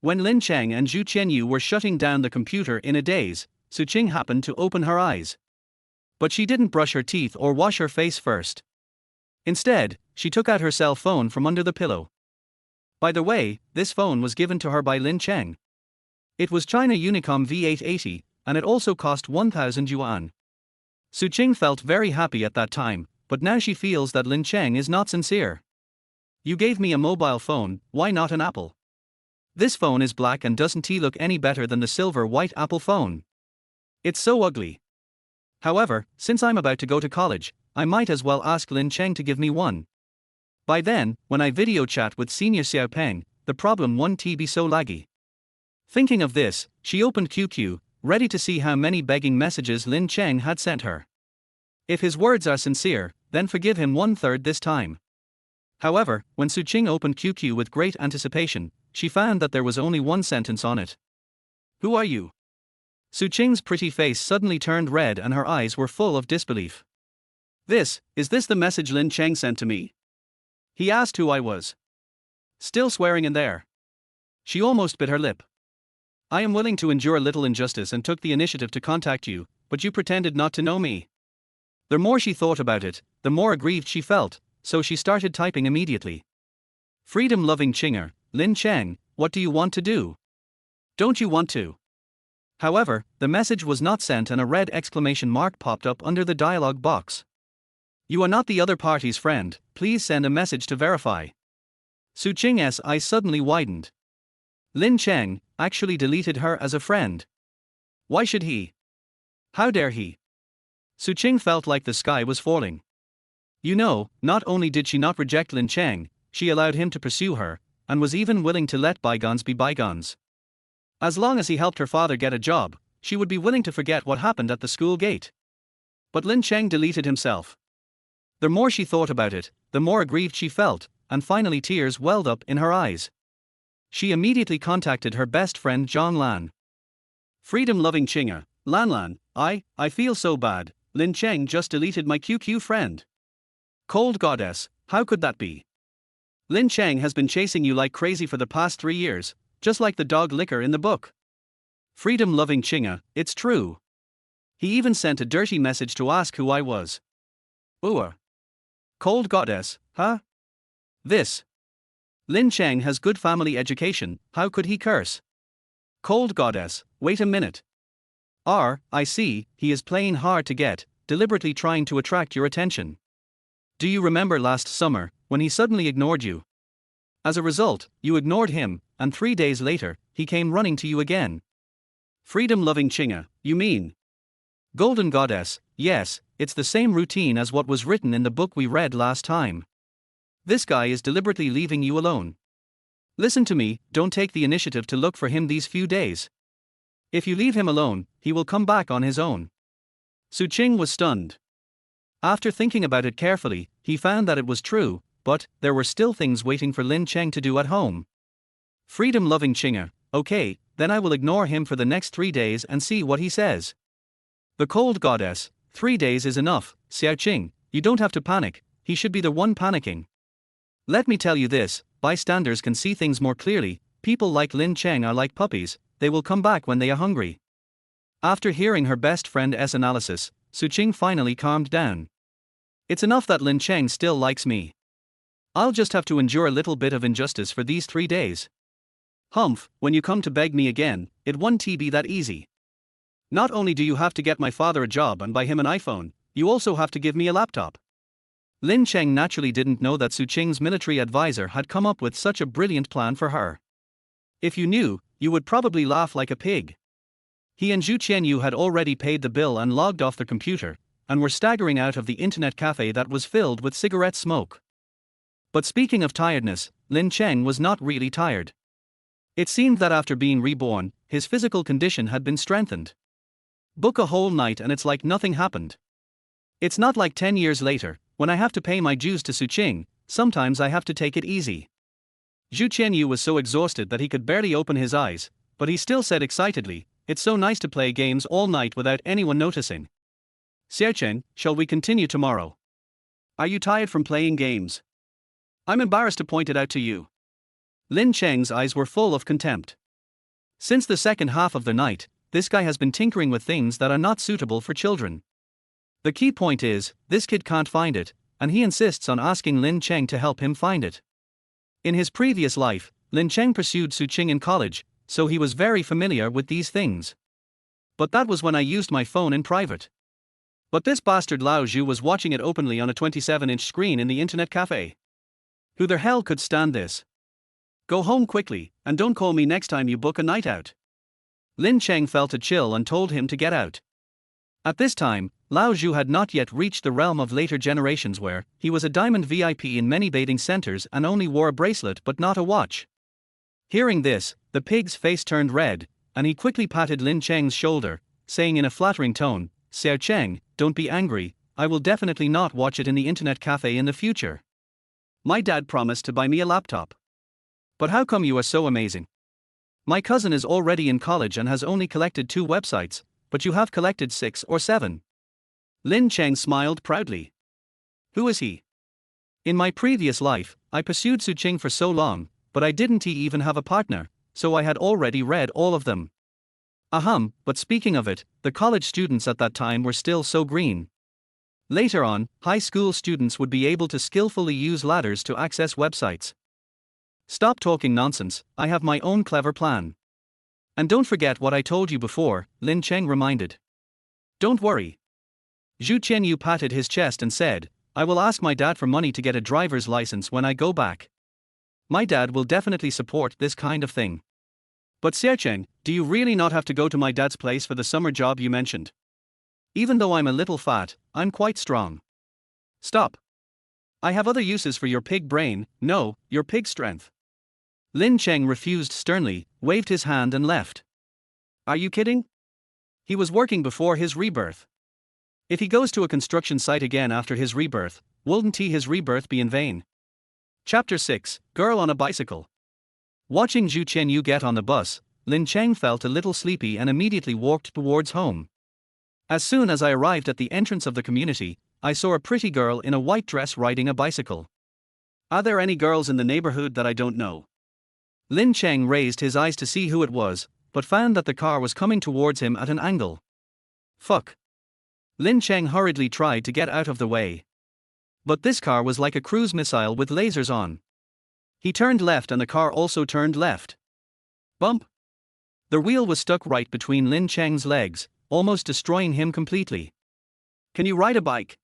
When Lin Cheng and Zhu Qianyu were shutting down the computer in a daze, Su Qing happened to open her eyes. But she didn't brush her teeth or wash her face first. Instead, she took out her cell phone from under the pillow. By the way, this phone was given to her by Lin Cheng. It was China Unicom V880, and it also cost 1,000 yuan. Su Qing felt very happy at that time, but now she feels that Lin Cheng is not sincere. "You gave me a mobile phone, why not an Apple? This phone is black and doesn't look any better than the silver-white Apple phone. It's so ugly. However, since I'm about to go to college, I might as well ask Lin Cheng to give me one. By then, when I video chat with Senior Xiao Peng, the problem won't be so laggy." Thinking of this, she opened QQ, ready to see how many begging messages Lin Cheng had sent her. If his words are sincere, then forgive him 1/3 this time. However, when Su Qing opened QQ with great anticipation, she found that there was only one sentence on it. "Who are you?" Su Qing's pretty face suddenly turned red and her eyes were full of disbelief. Is this the message Lin Cheng sent to me? He asked who I was. Still swearing in there. She almost bit her lip. "I am willing to endure a little injustice and took the initiative to contact you, but you pretended not to know me." The more she thought about it, the more aggrieved she felt, so she started typing immediately. "Freedom-loving Chinger, Lin Cheng, what do you want to do? Don't you want to?" However, the message was not sent and a red exclamation mark popped up under the dialog box. "You are not the other party's friend, please send a message to verify." Su Qing's eyes suddenly widened. Lin Cheng actually deleted her as a friend. Why should he? How dare he? Su Qing felt like the sky was falling. You know, not only did she not reject Lin Cheng, she allowed him to pursue her, and was even willing to let bygones be bygones. As long as he helped her father get a job, she would be willing to forget what happened at the school gate. But Lin Cheng deleted himself. The more she thought about it, the more aggrieved she felt, and finally tears welled up in her eyes. She immediately contacted her best friend Zhang Lan. Freedom-loving Qinga, Lan, I feel so bad, Lin Cheng just deleted my QQ friend. Cold goddess, how could that be? Lin Cheng has been chasing you like crazy for the past 3 years, just like the dog licker in the book. Freedom-loving Qinga, it's true. He even sent a dirty message to ask who I was. Ooh. Cold goddess, huh? This. Lin Cheng has good family education, how could he curse? Cold goddess, wait a minute. I see, he is playing hard to get, deliberately trying to attract your attention. Do you remember last summer, when he suddenly ignored you? As a result, you ignored him, and 3 days later, he came running to you again. Freedom-loving Qinga, you mean? Golden goddess, yes, it's the same routine as what was written in the book we read last time. This guy is deliberately leaving you alone. Listen to me, don't take the initiative to look for him these few days. If you leave him alone, he will come back on his own. Su Qing was stunned. After thinking about it carefully, he found that it was true, but there were still things waiting for Lin Cheng to do at home. Freedom-loving Qinga, okay, then I will ignore him for the next 3 days and see what he says. The cold goddess, 3 days is enough, Xiao Qing, you don't have to panic, he should be the one panicking. Let me tell you this, bystanders can see things more clearly, people like Lin Cheng are like puppies, they will come back when they are hungry. After hearing her best friend's analysis, Su Qing finally calmed down. It's enough that Lin Cheng still likes me. I'll just have to endure a little bit of injustice for these 3 days. Humph, when you come to beg me again, it won't be that easy. Not only do you have to get my father a job and buy him an iPhone, you also have to give me a laptop. Lin Cheng naturally didn't know that Su Qing's military advisor had come up with such a brilliant plan for her. If you knew, you would probably laugh like a pig. He and Zhu Qianyu had already paid the bill and logged off their computer, and were staggering out of the internet cafe that was filled with cigarette smoke. But speaking of tiredness, Lin Cheng was not really tired. It seemed that after being reborn, his physical condition had been strengthened. Book a whole night and it's like nothing happened. It's not like 10 years later, when I have to pay my dues to Su Qing, sometimes I have to take it easy. Zhu Qianyu was so exhausted that he could barely open his eyes, but he still said excitedly, it's so nice to play games all night without anyone noticing. Xiaochen, shall we continue tomorrow? Are you tired from playing games? I'm embarrassed to point it out to you. Lin Cheng's eyes were full of contempt. Since the second half of the night, this guy has been tinkering with things that are not suitable for children. The key point is, this kid can't find it, and he insists on asking Lin Cheng to help him find it. In his previous life, Lin Cheng pursued Su Qing in college, so he was very familiar with these things. But that was when I used my phone in private. But this bastard Lao Zhu was watching it openly on a 27-inch screen in the internet cafe. Who the hell could stand this? Go home quickly, and don't call me next time you book a night out. Lin Cheng felt a chill and told him to get out. At this time, Lao Zhu had not yet reached the realm of later generations where he was a diamond VIP in many bathing centers and only wore a bracelet but not a watch. Hearing this, the pig's face turned red, and he quickly patted Lin Cheng's shoulder, saying in a flattering tone, Xiao Cheng, don't be angry, I will definitely not watch it in the internet cafe in the future. My dad promised to buy me a laptop. But how come you are so amazing? My cousin is already in college and has only collected 2 websites, but you have collected 6 or 7. Lin Cheng smiled proudly. Who is he? In my previous life, I pursued Su Qing for so long, but I didn't even have a partner, so I had already read all of them. But speaking of it, the college students at that time were still so green. Later on, high school students would be able to skillfully use ladders to access websites. Stop talking nonsense, I have my own clever plan. And don't forget what I told you before, Lin Cheng reminded. Don't worry. Zhu Qianyu patted his chest and said, I will ask my dad for money to get a driver's license when I go back. My dad will definitely support this kind of thing. But Xiaocheng, do you really not have to go to my dad's place for the summer job you mentioned? Even though I'm a little fat, I'm quite strong. Stop. I have other uses for your pig brain, no, your pig strength. Lin Cheng refused sternly, waved his hand and left. Are you kidding? He was working before his rebirth. If he goes to a construction site again after his rebirth, wouldn't his rebirth be in vain? Chapter 6, Girl on a Bicycle. Watching Zhu Qianyu get on the bus, Lin Cheng felt a little sleepy and immediately walked towards home. As soon as I arrived at the entrance of the community, I saw a pretty girl in a white dress riding a bicycle. Are there any girls in the neighborhood that I don't know? Lin Cheng raised his eyes to see who it was, but found that the car was coming towards him at an angle. Fuck. Lin Cheng hurriedly tried to get out of the way. But this car was like a cruise missile with lasers on. He turned left and the car also turned left. Bump. The wheel was stuck right between Lin Cheng's legs, almost destroying him completely. Can you ride a bike?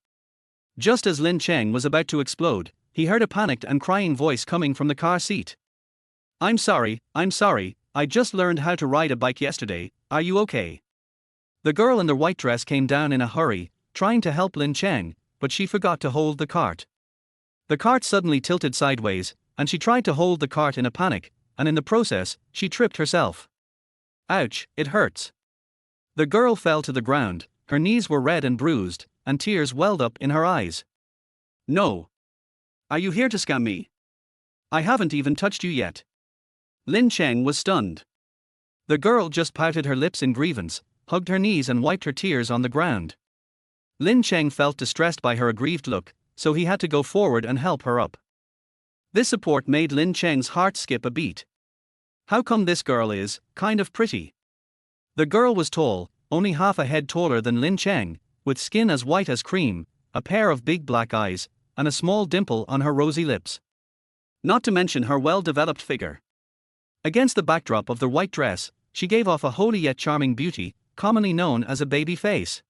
Just as Lin Cheng was about to explode, he heard a panicked and crying voice coming from the car seat. I'm sorry, I just learned how to ride a bike yesterday, are you okay? The girl in the white dress came down in a hurry, trying to help Lin Cheng, but she forgot to hold the cart. The cart suddenly tilted sideways, and she tried to hold the cart in a panic, and in the process, she tripped herself. Ouch, it hurts. The girl fell to the ground, her knees were red and bruised, and tears welled up in her eyes. No. Are you here to scam me? I haven't even touched you yet. Lin Cheng was stunned. The girl just pouted her lips in grievance, hugged her knees and wiped her tears on the ground. Lin Cheng felt distressed by her aggrieved look, so he had to go forward and help her up. This support made Lin Cheng's heart skip a beat. How come this girl is kind of pretty? The girl was tall, only half a head taller than Lin Cheng, with skin as white as cream, a pair of big black eyes, and a small dimple on her rosy lips. Not to mention her well-developed figure. Against the backdrop of the white dress, she gave off a holy yet charming beauty, commonly known as a baby face.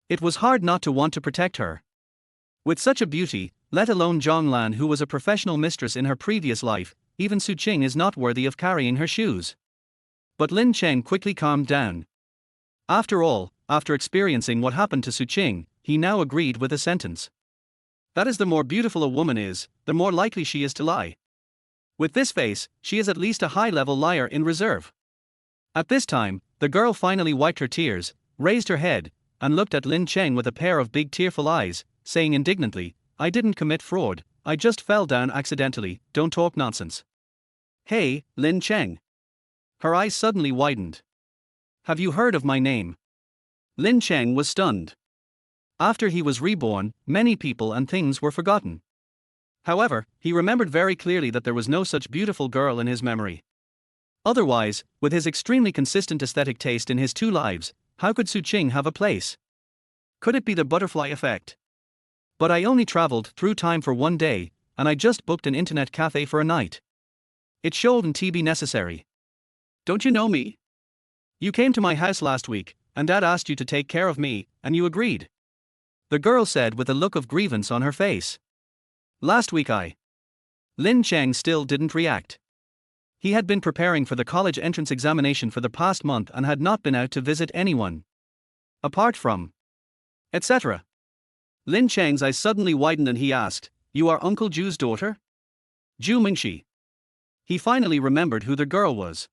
It was hard not to want to protect her. With such a beauty, let alone Zhonglan, who was a professional mistress in her previous life, even Su Qing is not worthy of carrying her shoes. But Lin Cheng quickly calmed down. After all, after experiencing what happened to Su Qing, he now agreed with a sentence. That is, the more beautiful a woman is, the more likely she is to lie. With this face, she is at least a high-level liar in reserve. At this time, the girl finally wiped her tears, raised her head, and looked at Lin Cheng with a pair of big tearful eyes, saying indignantly, I didn't commit fraud, I just fell down accidentally, don't talk nonsense. Hey, Lin Cheng. Her eyes suddenly widened. Have you heard of my name? Lin Cheng was stunned. After he was reborn, many people and things were forgotten. However, he remembered very clearly that there was no such beautiful girl in his memory. Otherwise, with his extremely consistent aesthetic taste in his two lives, how could Su Qing have a place? Could it be the butterfly effect? But I only traveled through time for one day, and I just booked an internet cafe for a night. It shouldn't be necessary. Don't you know me? You came to my house last week, and Dad asked you to take care of me, and you agreed. The girl said with a look of grievance on her face. Last week Lin Cheng still didn't react. He had been preparing for the college entrance examination for the past month and had not been out to visit anyone. Apart from etc. Lin Cheng's eyes suddenly widened and he asked, You are Uncle Zhu's daughter? Zhu Mingxi. He finally remembered who the girl was.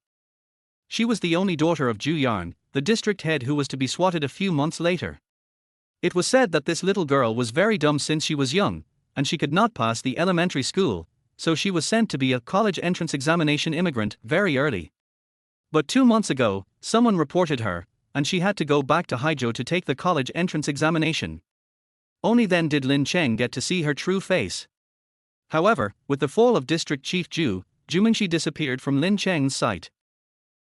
She was the only daughter of Zhu Yarn, the district head who was to be swatted a few months later. It was said that this little girl was very dumb since she was young, and she could not pass the elementary school, so she was sent to be a college entrance examination immigrant very early. But 2 months ago, someone reported her, and she had to go back to Haizhou to take the college entrance examination. Only then did Lin Cheng get to see her true face. However, with the fall of District Chief Zhu Mingxi disappeared from Lin Cheng's sight.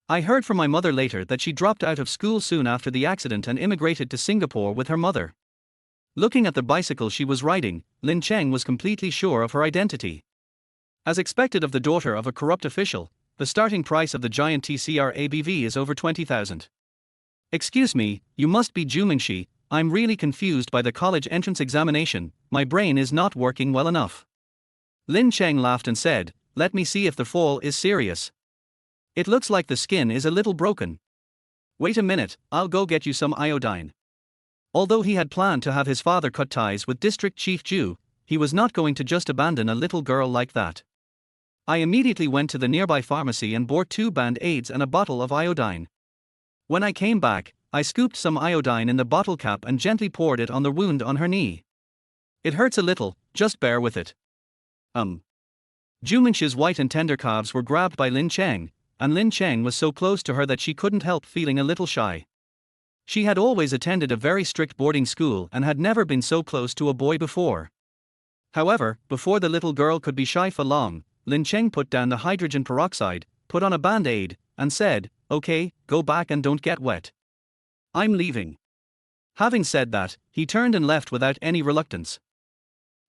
I heard from my mother later that she dropped out of school soon after the accident and immigrated to Singapore with her mother. Looking at the bicycle she was riding, Lin Cheng was completely sure of her identity. As expected of the daughter of a corrupt official, the starting price of the giant TCR ABV is over 20,000. Excuse me, you must be Zhu Mingxi, I'm really confused by the college entrance examination, my brain is not working well enough. Lin Cheng laughed and said, Let me see if the fall is serious. It looks like the skin is a little broken. Wait a minute, I'll go get you some iodine. Although he had planned to have his father cut ties with District Chief Ju, he was not going to just abandon a little girl like that. I immediately went to the nearby pharmacy and bought 2 band-aids and a bottle of iodine. When I came back, I scooped some iodine in the bottle cap and gently poured it on the wound on her knee. It hurts a little, just bear with it. Jumingxi's white and tender calves were grabbed by Lin Cheng, and Lin Cheng was so close to her that she couldn't help feeling a little shy. She had always attended a very strict boarding school and had never been so close to a boy before. However, before the little girl could be shy for long, Lin Cheng put down the hydrogen peroxide, put on a band-aid, and said, "Okay, go back and don't get wet. I'm leaving." Having said that, he turned and left without any reluctance.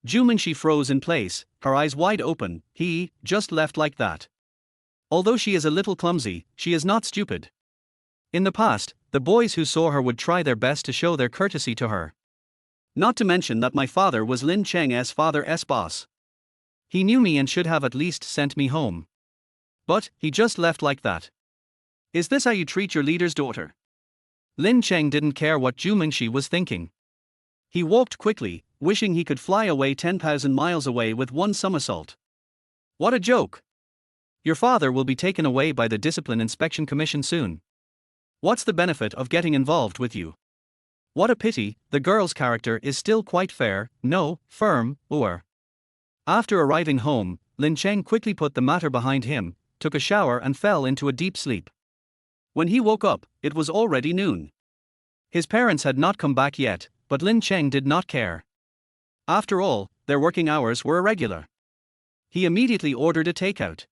Jumingxi froze in place, her eyes wide open. He just left like that. Although she is a little clumsy, she is not stupid. In the past, the boys who saw her would try their best to show their courtesy to her. Not to mention that my father was Lin Cheng's father's boss. He knew me and should have at least sent me home. But he just left like that. Is this how you treat your leader's daughter? Lin Cheng didn't care what Jumingxi was thinking. He walked quickly, wishing he could fly away 10,000 miles away with one somersault. What a joke! Your father will be taken away by the Discipline Inspection Commission soon. What's the benefit of getting involved with you? What a pity, the girl's character is still quite fair, no, firm, or. After arriving home, Lin Cheng quickly put the matter behind him, took a shower and fell into a deep sleep. When he woke up, it was already noon. His parents had not come back yet, but Lin Cheng did not care. After all, their working hours were irregular. He immediately ordered a takeout.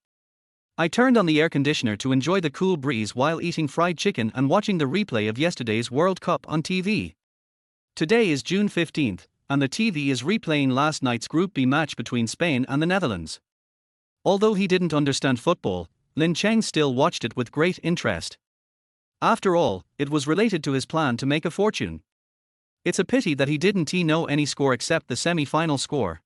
I turned on the air conditioner to enjoy the cool breeze while eating fried chicken and watching the replay of yesterday's World Cup on TV. Today is June 15th, and the TV is replaying last night's Group B match between Spain and the Netherlands. Although he didn't understand football, Lin Cheng still watched it with great interest. After all, it was related to his plan to make a fortune. It's a pity that he didn't know any score except the semi-final score.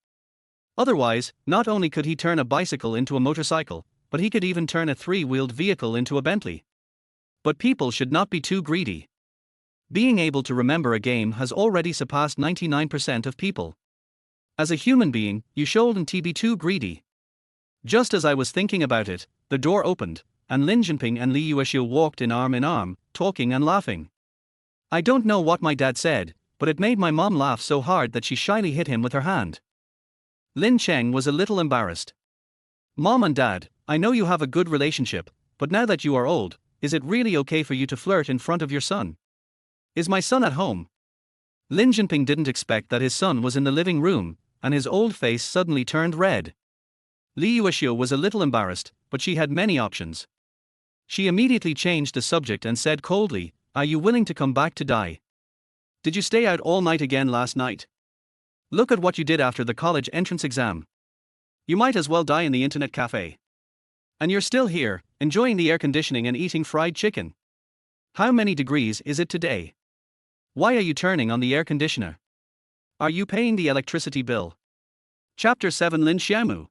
Otherwise, not only could he turn a bicycle into a motorcycle, but he could even turn a 3-wheeled vehicle into a Bentley. But people should not be too greedy. Being able to remember a game has already surpassed 99% of people. As a human being, you shouldn't be too greedy. Just as I was thinking about it, the door opened, and Lin Jinping and Li Yuexiu walked in arm, talking and laughing. I don't know what my dad said, but it made my mom laugh so hard that she shyly hit him with her hand. Lin Cheng was a little embarrassed. Mom and Dad, I know you have a good relationship, but now that you are old, is it really okay for you to flirt in front of your son? Is my son at home? Lin Jinping didn't expect that his son was in the living room, and his old face suddenly turned red. Li Yuexiu was a little embarrassed, but she had many options. She immediately changed the subject and said coldly, "Are you willing to come back to die? Did you stay out all night again last night? Look at what you did after the college entrance exam. You might as well die in the internet cafe. And you're still here, enjoying the air conditioning and eating fried chicken. How many degrees is it today? Why are you turning on the air conditioner? Are you paying the electricity bill?" Chapter 7 Lin Xiaomu.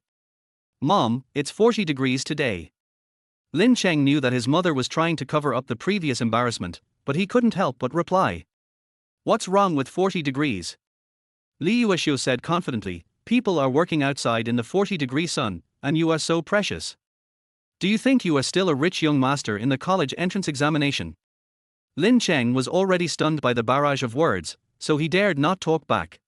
Mom, it's 40 degrees today. Lin Cheng knew that his mother was trying to cover up the previous embarrassment, but he couldn't help but reply. What's wrong with 40 degrees? Li Yuexiu said confidently, people are working outside in the 40-degree sun, and you are so precious. Do you think you are still a rich young master in the college entrance examination? Lin Cheng was already stunned by the barrage of words, so he dared not talk back.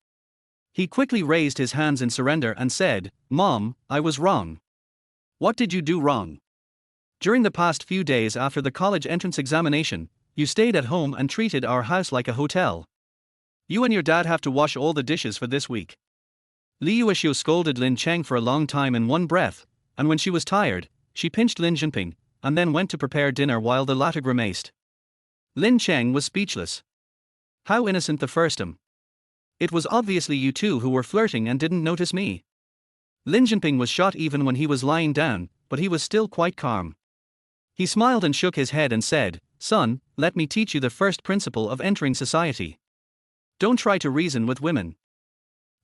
He quickly raised his hands in surrender and said, Mom, I was wrong. What did you do wrong? During the past few days after the college entrance examination, you stayed at home and treated our house like a hotel. You and your dad have to wash all the dishes for this week. Li Yuexiu scolded Lin Cheng for a long time in one breath, and when she was tired, she pinched Lin Jinping, and then went to prepare dinner while the latter grimaced. Lin Cheng was speechless. How innocent the firstum. It was obviously you two who were flirting and didn't notice me. Lin Jinping was shot even when he was lying down, but he was still quite calm. He smiled and shook his head and said, Son, let me teach you the first principle of entering society. Don't try to reason with women.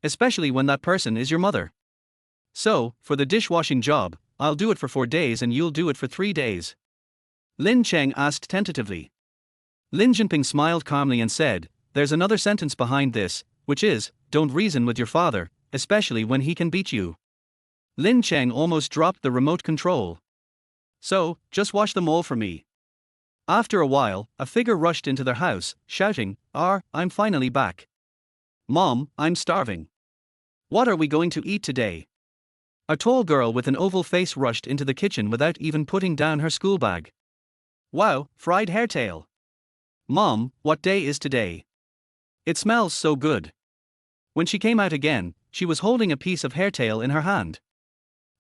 Especially when that person is your mother. So, for the dishwashing job, I'll do it for 4 days and you'll do it for 3 days. Lin Cheng asked tentatively. Lin Jinping smiled calmly and said, "There's another sentence behind this, which is, don't reason with your father, especially when he can beat you." Lin Cheng almost dropped the remote control. "So, just wash them all for me." After a while, a figure rushed into their house, shouting, I'm finally back. Mom, I'm starving. What are we going to eat today?" A tall girl with an oval face rushed into the kitchen without even putting down her school bag. "Wow, fried hairtail. Mom, what day is today? It smells so good." When she came out again, she was holding a piece of hairtail in her hand.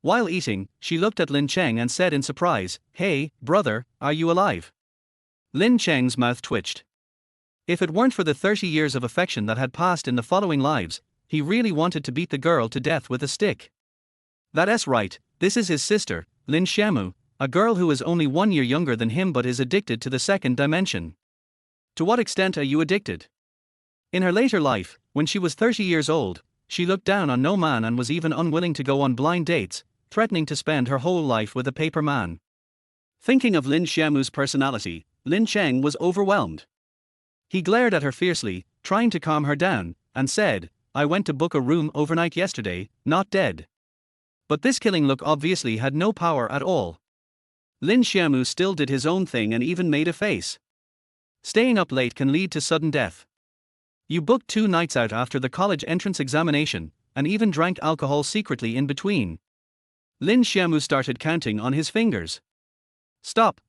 While eating, she looked at Lin Cheng and said in surprise, "Hey, brother, are you alive?" Lin Cheng's mouth twitched. If it weren't for the 30 years of affection that had passed in the following lives, he really wanted to beat the girl to death with a stick. That's right, this is his sister, Lin Xiaomu, a girl who is only 1 year younger than him but is addicted to the second dimension. To what extent are you addicted? In her later life, when she was 30 years old, she looked down on no man and was even unwilling to go on blind dates, threatening to spend her whole life with a paper man. Thinking of Lin Xiaomu's personality, Lin Cheng was overwhelmed. He glared at her fiercely, trying to calm her down, and said, "I went to book a room overnight yesterday, not dead." But this killing look obviously had no power at all. Lin Xiaomu still did his own thing and even made a face. Staying up late can lead to sudden death. You booked 2 nights out after the college entrance examination, and even drank alcohol secretly in between. Lin Xiaomu started counting on his fingers. Stop.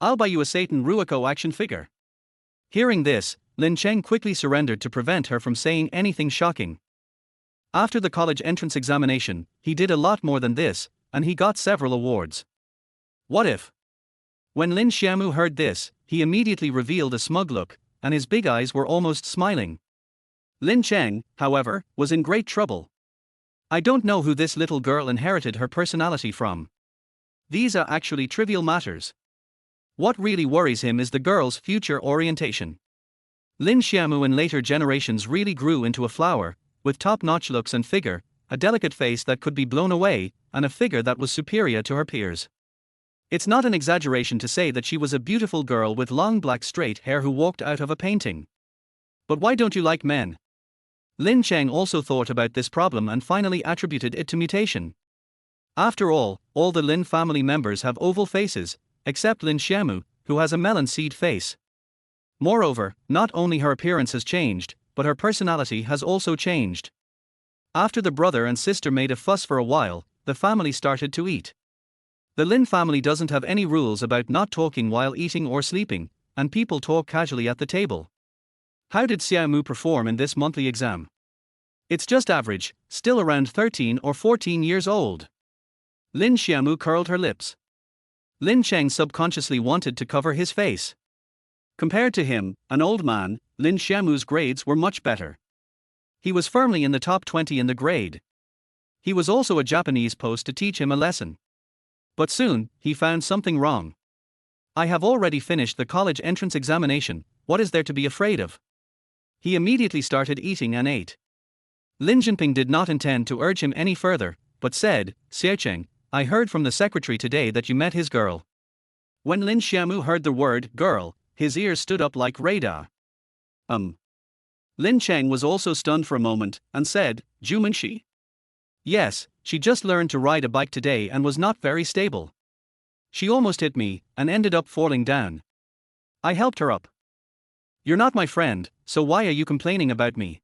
I'll buy you a Satan Ruiko action figure." Hearing this, Lin Cheng quickly surrendered to prevent her from saying anything shocking. After the college entrance examination, he did a lot more than this, and he got several awards. What if? When Lin Xiaomu heard this, he immediately revealed a smug look, and his big eyes were almost smiling. Lin Cheng, however, was in great trouble. I don't know who this little girl inherited her personality from. These are actually trivial matters. What really worries him is the girl's future orientation. Lin Xiaomu in later generations really grew into a flower, with top-notch looks and figure, a delicate face that could be blown away, and a figure that was superior to her peers. It's not an exaggeration to say that she was a beautiful girl with long black straight hair who walked out of a painting. But why don't you like men? Lin Cheng also thought about this problem and finally attributed it to mutation. After all the Lin family members have oval faces, except Lin Xiaomu, who has a melon seed face. Moreover, not only her appearance has changed, but her personality has also changed. After the brother and sister made a fuss for a while, the family started to eat. The Lin family doesn't have any rules about not talking while eating or sleeping, and people talk casually at the table. How did Xiaomu perform in this monthly exam? It's just average, still around 13 or 14 years old. Lin Xiaomu curled her lips. Lin Cheng subconsciously wanted to cover his face. Compared to him, an old man, Lin Xiaomu's grades were much better. He was firmly in the top 20 in the grade. He was also a Japanese post to teach him a lesson. But soon, he found something wrong. I have already finished the college entrance examination, what is there to be afraid of? He immediately started eating and ate. Lin Jinping did not intend to urge him any further, but said, "Xiecheng, I heard from the secretary today that you met his girl." When Lin Xiaomu heard the word girl, his ears stood up like radar. Lin Cheng was also stunned for a moment, and said, "Jumanshi?" Yes, she just learned to ride a bike today and was not very stable. She almost hit me, and ended up falling down. I helped her up. You're not my friend, so why are you complaining about me?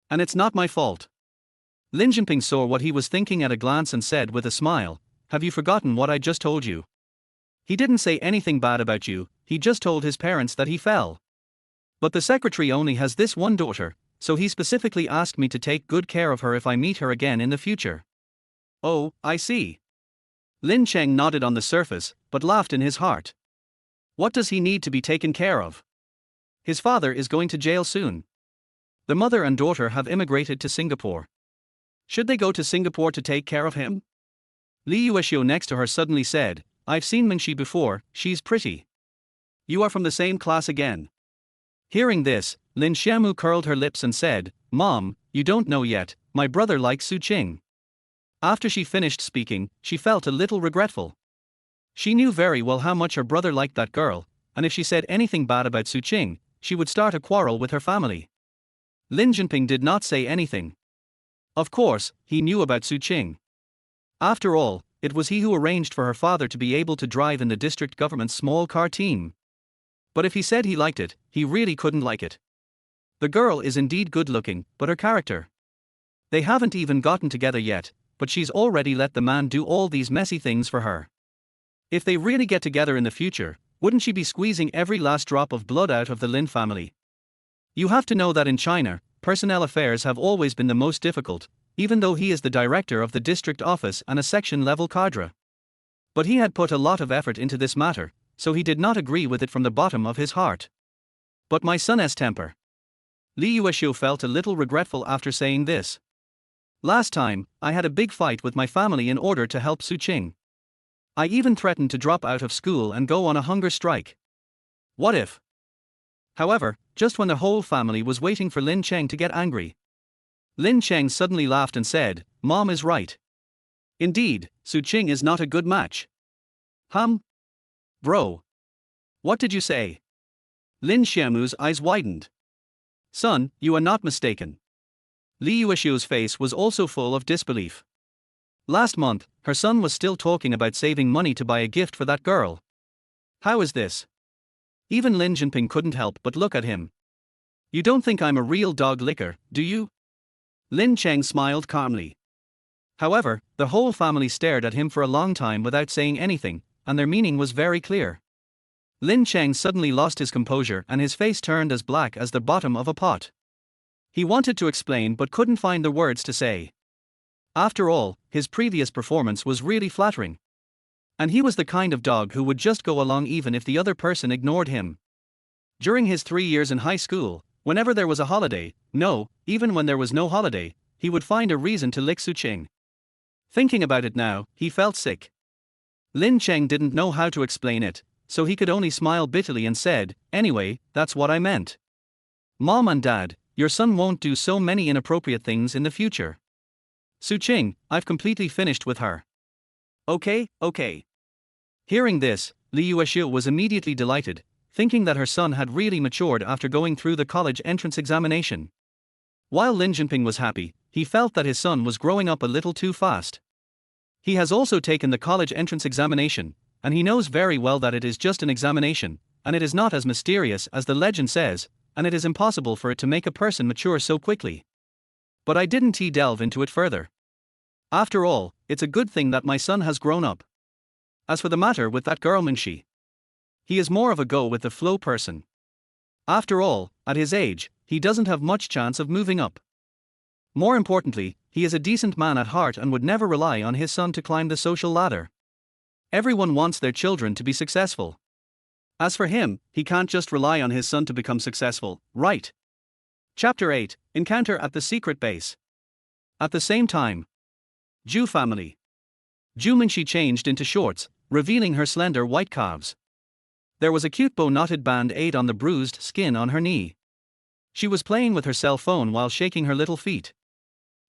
And it's not my fault. Lin Jinping saw what he was thinking at a glance and said with a smile, "Have you forgotten what I just told you? He didn't say anything bad about you, he just told his parents that he fell. But the secretary only has this one daughter, so he specifically asked me to take good care of her if I meet her again in the future." Oh, I see. Lin Cheng nodded on the surface, but laughed in his heart. What does he need to be taken care of? His father is going to jail soon. The mother and daughter have immigrated to Singapore. Should they go to Singapore to take care of him? Li Yueshio next to her suddenly said, "I've seen Mingxi before, she's pretty. You are from the same class again." Hearing this, Lin Xiaomu curled her lips and said, "Mom, you don't know yet, my brother likes Qing." After she finished speaking, she felt a little regretful. She knew very well how much her brother liked that girl, and if she said anything bad about Su Qing, she would start a quarrel with her family. Lin Jinping did not say anything. Of course, he knew about Su Qing. After all, it was he who arranged for her father to be able to drive in the district government's small car team. But if he said he liked it, he really couldn't like it. The girl is indeed good looking, but her character. They haven't even gotten together yet, but she's already let the man do all these messy things for her. If they really get together in the future, wouldn't she be squeezing every last drop of blood out of the Lin family? You have to know that in China, personnel affairs have always been the most difficult, even though he is the director of the district office and a section-level cadre. But he had put a lot of effort into this matter, so he did not agree with it from the bottom of his heart. But my son's temper. Li Yuexiu felt a little regretful after saying this. Last time, I had a big fight with my family in order to help Su Qing. I even threatened to drop out of school and go on a hunger strike. What if? However, just when the whole family was waiting for Lin Cheng to get angry, Lin Cheng suddenly laughed and said, "Mom is right. Indeed, Su Qing is not a good match." Bro. What did you say? Lin Xiaomu's eyes widened. Son, you are not mistaken. Li Yuexiu's face was also full of disbelief. Last month, her son was still talking about saving money to buy a gift for that girl. How is this? Even Lin Jinping couldn't help but look at him. You don't think I'm a real dog licker, do you? Lin Cheng smiled calmly. However, the whole family stared at him for a long time without saying anything, and their meaning was very clear. Lin Cheng suddenly lost his composure and his face turned as black as the bottom of a pot. He wanted to explain but couldn't find the words to say. After all, his previous performance was really flattering. And he was the kind of dog who would just go along even if the other person ignored him. During his 3 years in high school, whenever there was a holiday, no, even when there was no holiday, he would find a reason to lick Su Qing. Thinking about it now, he felt sick. Lin Cheng didn't know how to explain it, so he could only smile bitterly and said, "Anyway, that's what I meant. Mom and Dad, your son won't do so many inappropriate things in the future. Su Qing, I've completely finished with her. Okay. Hearing this, Li Yuexiu was immediately delighted, thinking that her son had really matured after going through the college entrance examination. While Lin Jinping was happy, he felt that his son was growing up a little too fast. He has also taken the college entrance examination, and he knows very well that it is just an examination, and it is not as mysterious as the legend says, and it is impossible for it to make a person mature so quickly. But I didn't delve into it further. After all, it's a good thing that my son has grown up. As for the matter with that girl Mingxi, he is more of a go-with-the-flow person. After all, at his age, he doesn't have much chance of moving up. More importantly, he is a decent man at heart and would never rely on his son to climb the social ladder. Everyone wants their children to be successful. As for him, he can't just rely on his son to become successful, right? Chapter 8, Encounter at the Secret Base. At the same time, Zhu family. Zhu Mingxi changed into shorts, revealing her slender white calves. There was a cute bow-knotted band-aid on the bruised skin on her knee. She was playing with her cell phone while shaking her little feet.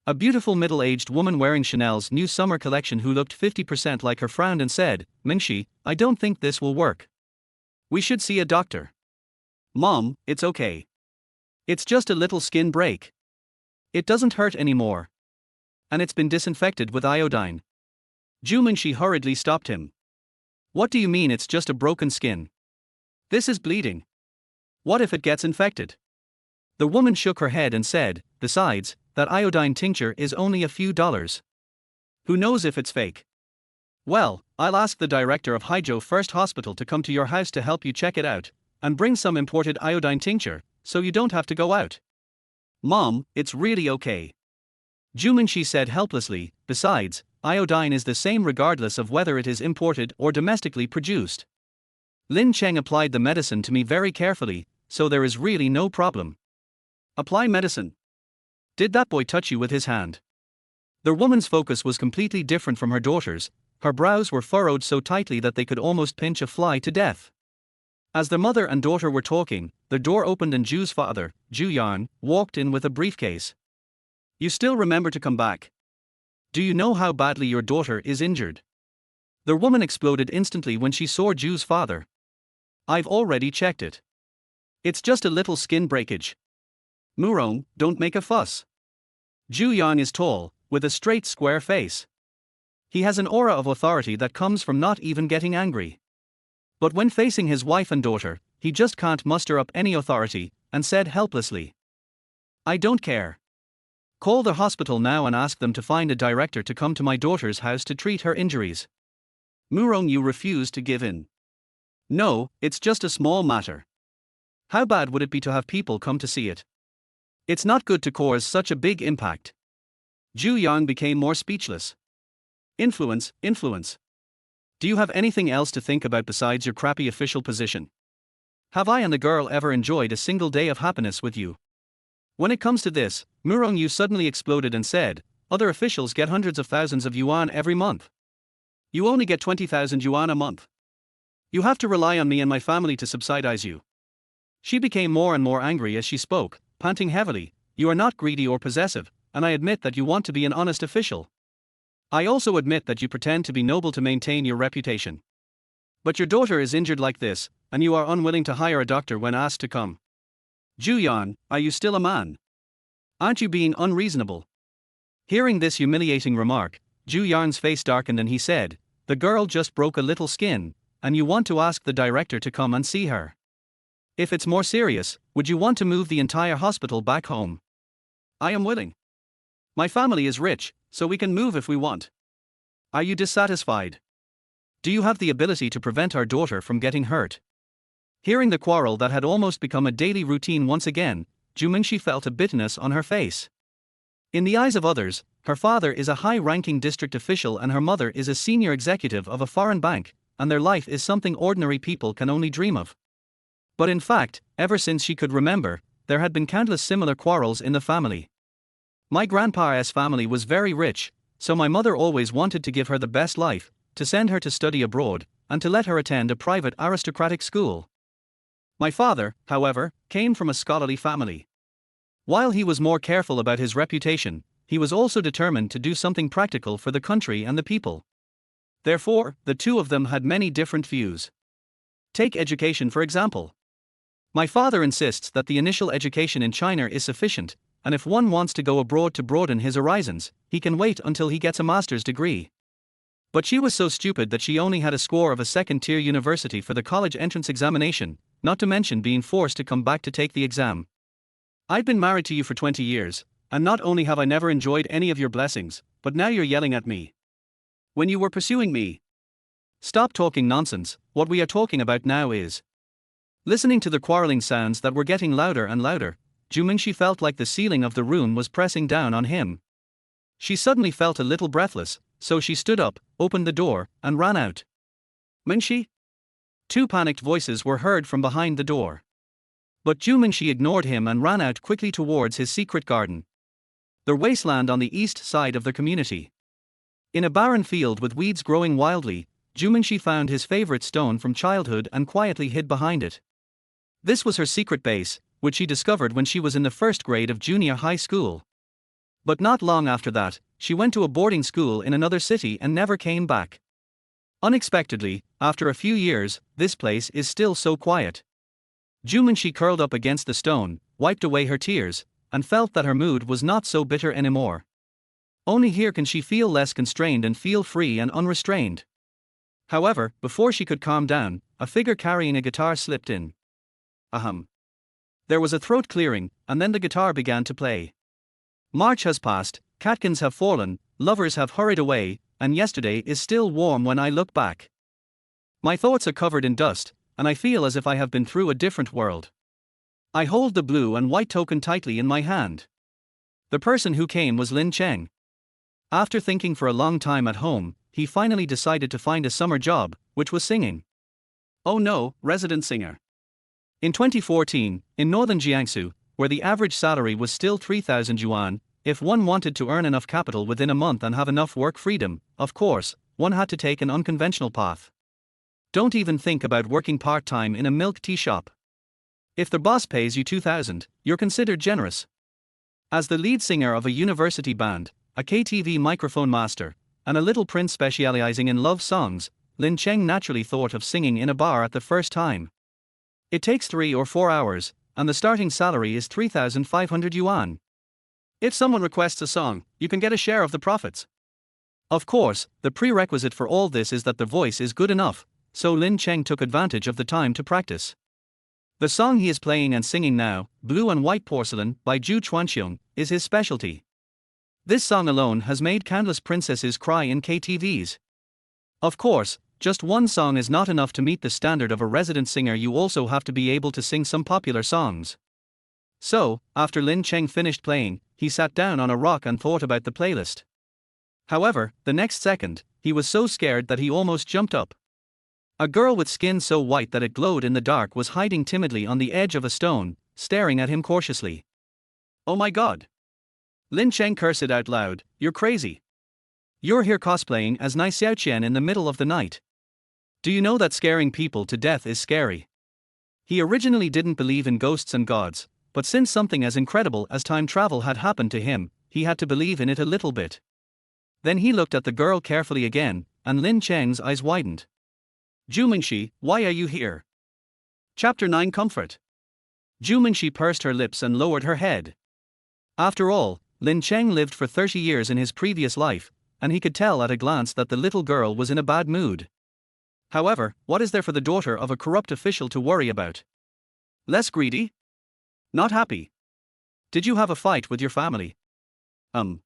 A beautiful middle-aged woman wearing Chanel's new summer collection who looked 50% like her frowned and said, "Mingxi, I don't think this will work. We should see a doctor." "Mom, it's okay. It's just a little skin break. It doesn't hurt anymore. And it's been disinfected with iodine." Zhu Mingxi hurriedly stopped him. "What do you mean it's just a broken skin? This is bleeding. What if it gets infected?" The woman shook her head and said, "Besides, that iodine tincture is only a few dollars. Who knows if it's fake? Well, I'll ask the director of Haizhou First Hospital to come to your house to help you check it out, and bring some imported iodine tincture, so you don't have to go out." "Mom, it's really okay," Zhu Mingxi said helplessly. "Besides, iodine is the same regardless of whether it is imported or domestically produced. Lin Cheng applied the medicine to me very carefully, so there is really no problem." "Apply medicine? Did that boy touch you with his hand?" The woman's focus was completely different from her daughter's. Her brows were furrowed so tightly that they could almost pinch a fly to death. As the mother and daughter were talking, the door opened and Zhu's father, Zhu Yan, walked in with a briefcase. "You still remember to come back? Do you know how badly your daughter is injured?" The woman exploded instantly when she saw Ju's father. I've already checked it. It's just a little skin breakage. Murong, don't make a fuss. Ju Yang is tall, with a straight square face. He has an aura of authority that comes from not even getting angry. But when facing his wife and daughter, he just can't muster up any authority, and said helplessly, I don't care. Call the hospital now and ask them to find a director to come to my daughter's house to treat her injuries. Murong, you refuse to give in. No, it's just a small matter. How bad would it be to have people come to see it? It's not good to cause such a big impact. Ju Yang became more speechless. Influence. Do you have anything else to think about besides your crappy official position? Have I and the girl ever enjoyed a single day of happiness with you? When it comes to this, Murong Yu suddenly exploded and said, other officials get hundreds of thousands of yuan every month. You only get 20,000 yuan a month. You have to rely on me and my family to subsidize you. She became more and more angry as she spoke, panting heavily. You are not greedy or possessive, and I admit that you want to be an honest official. I also admit that you pretend to be noble to maintain your reputation. But your daughter is injured like this, and you are unwilling to hire a doctor when asked to come. Ju Yan, are you still a man? Aren't you being unreasonable? Hearing this humiliating remark, Ju Yan's face darkened and he said, the girl just broke a little skin, and you want to ask the director to come and see her. If it's more serious, would you want to move the entire hospital back home? I am willing. My family is rich, so we can move if we want. Are you dissatisfied? Do you have the ability to prevent our daughter from getting hurt? Hearing the quarrel that had almost become a daily routine once again, Ju Mingxi felt a bitterness on her face. In the eyes of others, her father is a high-ranking district official and her mother is a senior executive of a foreign bank, and their life is something ordinary people can only dream of. But in fact, ever since she could remember, there had been countless similar quarrels in the family. My grandpa's family was very rich, so my mother always wanted to give her the best life, to send her to study abroad, and to let her attend a private aristocratic school. My father, however, came from a scholarly family. While he was more careful about his reputation, he was also determined to do something practical for the country and the people. Therefore, the two of them had many different views. Take education for example. My father insists that the initial education in China is sufficient, and if one wants to go abroad to broaden his horizons, he can wait until he gets a master's degree. But she was so stupid that she only had a score of a second-tier university for the college entrance examination, not to mention being forced to come back to take the exam. I've been married to you for 20 years, and not only have I never enjoyed any of your blessings, but now you're yelling at me. When you were pursuing me. Stop talking nonsense, what we are talking about now is. Listening to the quarreling sounds that were getting louder and louder, Ju Mingxi felt like the ceiling of the room was pressing down on him. She suddenly felt a little breathless, so she stood up, opened the door, and ran out. Mingxi? Two panicked voices were heard from behind the door. But Ju Mingxi ignored him and ran out quickly towards his secret garden. The wasteland on the east side of the community. In a barren field with weeds growing wildly, Ju Mingxi found his favorite stone from childhood and quietly hid behind it. This was her secret base, which she discovered when she was in the first grade of junior high school. But not long after that, she went to a boarding school in another city and never came back. Unexpectedly, after a few years, this place is still so quiet. Ju Mingxi curled up against the stone, wiped away her tears, and felt that her mood was not so bitter anymore. Only here can she feel less constrained and feel free and unrestrained. However, before she could calm down, a figure carrying a guitar slipped in. Ahem. There was a throat clearing, and then the guitar began to play. March has passed, catkins have fallen, lovers have hurried away, and yesterday is still warm when I look back. My thoughts are covered in dust, and I feel as if I have been through a different world. I hold the blue and white token tightly in my hand. The person who came was Lin Cheng. After thinking for a long time at home, he finally decided to find a summer job, which was singing. Oh no, resident singer. In 2014, in northern Jiangsu, where the average salary was still 3,000 yuan, if one wanted to earn enough capital within a month and have enough work freedom, of course, one had to take an unconventional path. Don't even think about working part-time in a milk tea shop. If the boss pays you 2,000, you're considered generous. As the lead singer of a university band, a KTV microphone master, and a little prince specializing in love songs, Lin Cheng naturally thought of singing in a bar at the first time. It takes 3 or 4 hours, and the starting salary is 3,500 yuan. If someone requests a song, you can get a share of the profits. Of course, the prerequisite for all this is that the voice is good enough, so Lin Cheng took advantage of the time to practice. The song he is playing and singing now, Blue and White Porcelain by Zhu Chuanxiong, is his specialty. This song alone has made countless princesses cry in KTVs. Of course, just one song is not enough to meet the standard of a resident singer. You also have to be able to sing some popular songs. So, after Lin Cheng finished playing, he sat down on a rock and thought about the playlist. However, the next second, he was so scared that he almost jumped up. A girl with skin so white that it glowed in the dark was hiding timidly on the edge of a stone, staring at him cautiously. "Oh my god!" Lin Cheng cursed out loud, "You're crazy. You're here cosplaying as Nai Xiaoqian in the middle of the night. Do you know that scaring people to death is scary?" He originally didn't believe in ghosts and gods, but since something as incredible as time travel had happened to him, he had to believe in it a little bit. Then he looked at the girl carefully again, and Lin Cheng's eyes widened. "Zhu Mingxi, why are you here?" Chapter 9 Comfort. Zhu Mingxi pursed her lips and lowered her head. After all, Lin Cheng lived for 30 years in his previous life, and he could tell at a glance that the little girl was in a bad mood. However, what is there for the daughter of a corrupt official to worry about? Less greedy? Not happy? Did you have a fight with your family? Zhu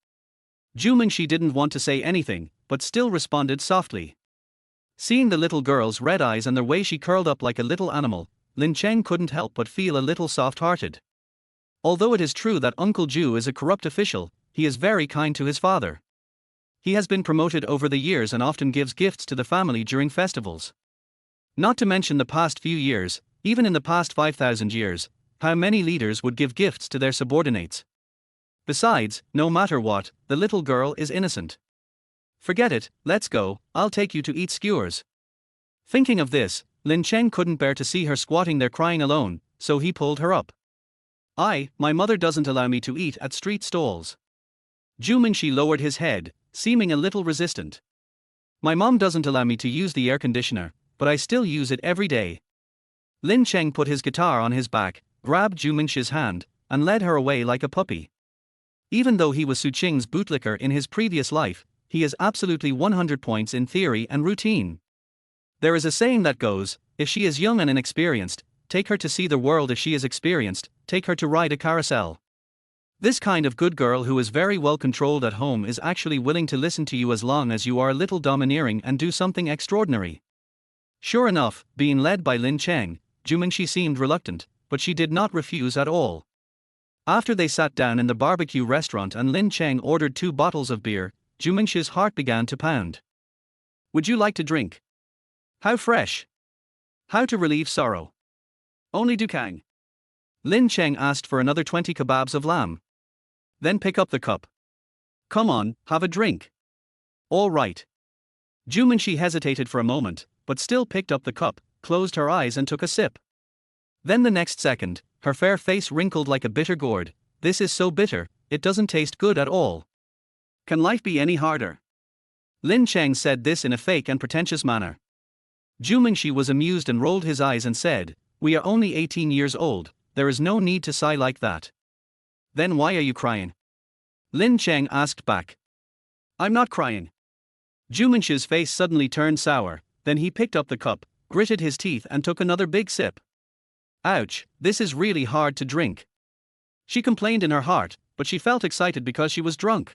Mingxi didn't want to say anything, but still responded softly. Seeing the little girl's red eyes and the way she curled up like a little animal, Lin Cheng couldn't help but feel a little soft-hearted. Although it is true that Uncle Zhu is a corrupt official, he is very kind to his father. He has been promoted over the years and often gives gifts to the family during festivals. Not to mention the past few years, even in the past 5,000 years, how many leaders would give gifts to their subordinates? Besides, no matter what, the little girl is innocent. "Forget it, let's go, I'll take you to eat skewers." Thinking of this, Lin Cheng couldn't bear to see her squatting there crying alone, so he pulled her up. My mother doesn't allow me to eat at street stalls." Zhu Mingxi lowered his head, seeming a little resistant. "My mom doesn't allow me to use the air conditioner, but I still use it every day." Lin Cheng put his guitar on his back, grabbed Zhu Mingxi's hand, and led her away like a puppy. Even though he was Su Qing's bootlicker in his previous life, he is absolutely 100 points in theory and routine. There is a saying that goes, if she is young and inexperienced, take her to see the world. If she is experienced, take her to ride a carousel. This kind of good girl who is very well controlled at home is actually willing to listen to you as long as you are a little domineering and do something extraordinary. Sure enough, being led by Lin Cheng, Zhu Mingxi seemed reluctant, but she did not refuse at all. After they sat down in the barbecue restaurant and Lin Cheng ordered 2 bottles of beer, Zhu Mingxi's heart began to pound. "Would you like to drink? How fresh? How to relieve sorrow? Only Dukang." Lin Cheng asked for another 20 kebabs of lamb. "Then pick up the cup. Come on, have a drink." "All right." Zhu Mingxi hesitated for a moment, but still picked up the cup, closed her eyes and took a sip. Then the next second, her fair face wrinkled like a bitter gourd. "This is so bitter, it doesn't taste good at all. Can life be any harder?" Lin Cheng said this in a fake and pretentious manner. Zhu Mingxi was amused and rolled his eyes and said, "We are only 18 years old, there is no need to sigh like that." "Then why are you crying?" Lin Cheng asked back. "I'm not crying." Zhu Mingxi's face suddenly turned sour, then he picked up the cup, gritted his teeth and took another big sip. "Ouch, this is really hard to drink." She complained in her heart, but she felt excited because she was drunk.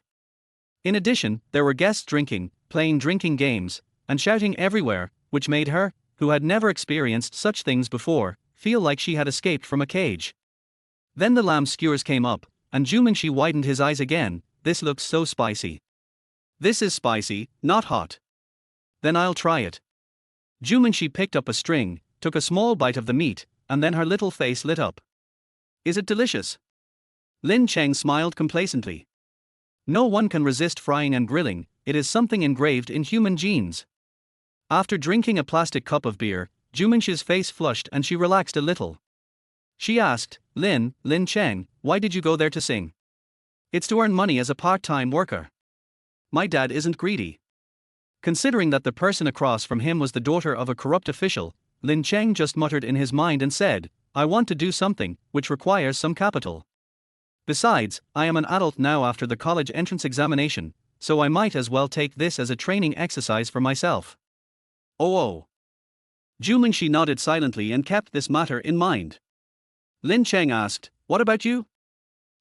In addition, there were guests drinking, playing drinking games, and shouting everywhere, which made her, who had never experienced such things before, feel like she had escaped from a cage. Then the lamb skewers came up, and Zhu Mingxi widened his eyes again. "This looks so spicy." "This is spicy, not hot." "Then I'll try it." Zhu Mingxi picked up a string, took a small bite of the meat, and then her little face lit up. "Is it delicious?" Lin Cheng smiled complacently. No one can resist frying and grilling, it is something engraved in human genes. After drinking a plastic cup of beer, Zhu Mingxi's face flushed and she relaxed a little. She asked, Lin Cheng, why did you go there to sing?" "It's to earn money as a part-time worker. My dad isn't greedy." Considering that the person across from him was the daughter of a corrupt official, Lin Cheng just muttered in his mind and said, I want to do something, which requires some capital. Besides, I am an adult now after the college entrance examination, so I might as well take this as a training exercise for myself. Oh. Zhu Mingxi nodded silently and kept this matter in mind. Lin Cheng asked, What about you?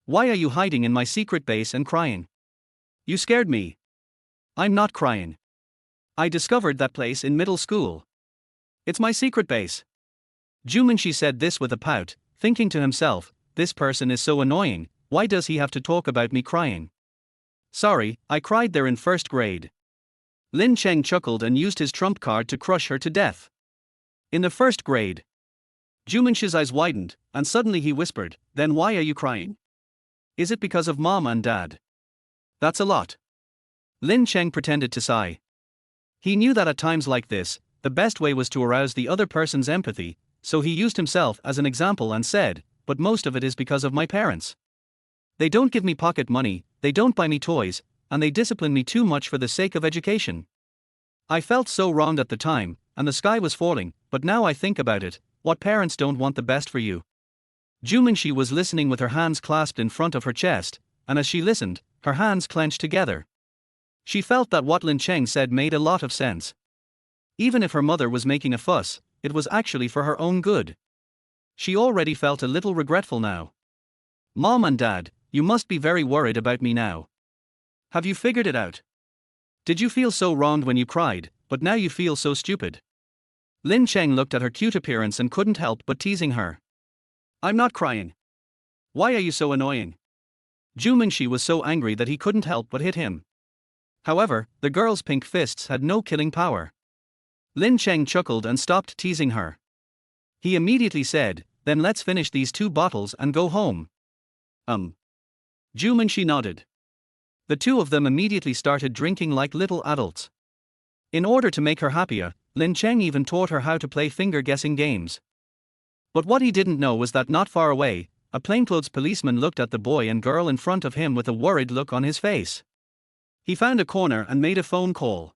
Why are you hiding in my secret base and crying? You scared me. I'm not crying. I discovered that place in middle school. It's my secret base. Zhu Mingxi said this with a pout, thinking to himself, this person is so annoying, why does he have to talk about me crying? Sorry, I cried there in first grade. Lin Cheng chuckled and used his trump card to crush her to death. In the first grade. Zhu Mingxi's eyes widened, and suddenly he whispered, Then why are you crying? Is it because of mom and dad? That's a lot. Lin Cheng pretended to sigh. He knew that at times like this, the best way was to arouse the other person's empathy, so he used himself as an example and said, But most of it is because of my parents. They don't give me pocket money, they don't buy me toys, and they discipline me too much for the sake of education. I felt so wronged at the time, and the sky was falling, but now I think about it, what parents don't want the best for you? Zhu Mingxi was listening with her hands clasped in front of her chest, and as she listened, her hands clenched together. She felt that what Lin Cheng said made a lot of sense. Even if her mother was making a fuss, it was actually for her own good. She already felt a little regretful now. Mom and Dad, you must be very worried about me now. Have you figured it out? Did you feel so wronged when you cried, but now you feel so stupid? Lin Cheng looked at her cute appearance and couldn't help but teasing her. I'm not crying. Why are you so annoying? Zhu Mingxi was so angry that he couldn't help but hit him. However, the girl's pink fists had no killing power. Lin Cheng chuckled and stopped teasing her. He immediately said, Then let's finish these 2 bottles and go home. Zhu Mingxi nodded. The two of them immediately started drinking like little adults. In order to make her happier, Lin Cheng even taught her how to play finger-guessing games. But what he didn't know was that not far away, a plainclothes policeman looked at the boy and girl in front of him with a worried look on his face. He found a corner and made a phone call.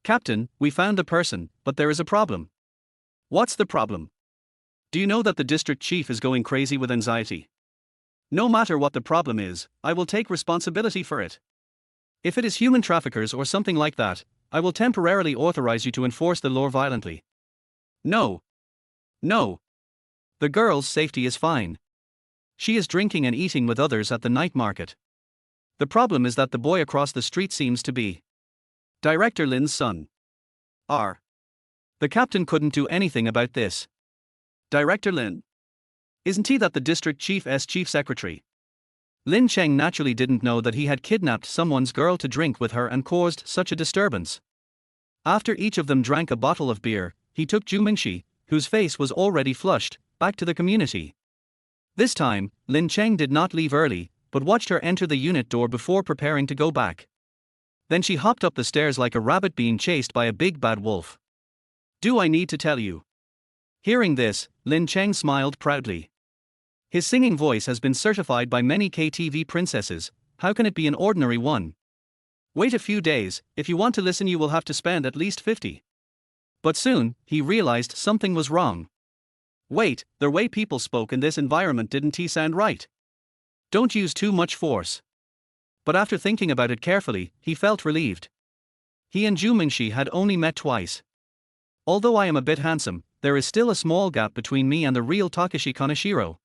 Captain, we found the person, but there is a problem. What's the problem? Do you know that the district chief is going crazy with anxiety? No matter what the problem is, I will take responsibility for it. If it is human traffickers or something like that, I will temporarily authorize you to enforce the law violently. No. The girl's safety is fine. She is drinking and eating with others at the night market. The problem is that the boy across the street seems to be Director Lin's son. The captain couldn't do anything about this. Director Lin? Isn't he that the district chief's chief secretary? Lin Cheng naturally didn't know that he had kidnapped someone's girl to drink with her and caused such a disturbance. After each of them drank a bottle of beer, he took Zhu Mingxi, whose face was already flushed, back to the community. This time, Lin Cheng did not leave early, but watched her enter the unit door before preparing to go back. Then she hopped up the stairs like a rabbit being chased by a big bad wolf. Do I need to tell you? Hearing this, Lin Cheng smiled proudly. His singing voice has been certified by many KTV princesses, how can it be an ordinary one? Wait a few days, if you want to listen you will have to spend at least 50. But soon, he realized something was wrong. Wait, the way people spoke in this environment didn't sound right. Don't use too much force. But after thinking about it carefully, he felt relieved. He and Zhu Mingxi had only met twice. Although I am a bit handsome, there is still a small gap between me and the real Takeshi Kaneshiro.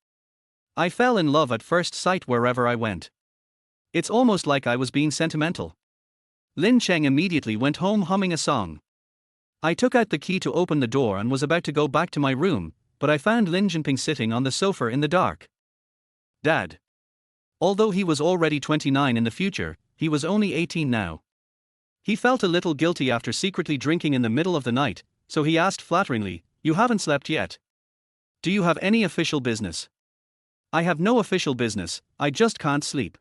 I fell in love at first sight wherever I went. It's almost like I was being sentimental. Lin Cheng immediately went home humming a song. I took out the key to open the door and was about to go back to my room, but I found Lin Jinping sitting on the sofa in the dark. Dad. Although he was already 29 in the future, he was only 18 now. He felt a little guilty after secretly drinking in the middle of the night, so he asked flatteringly, You haven't slept yet? Do you have any official business? I have no official business, I just can't sleep.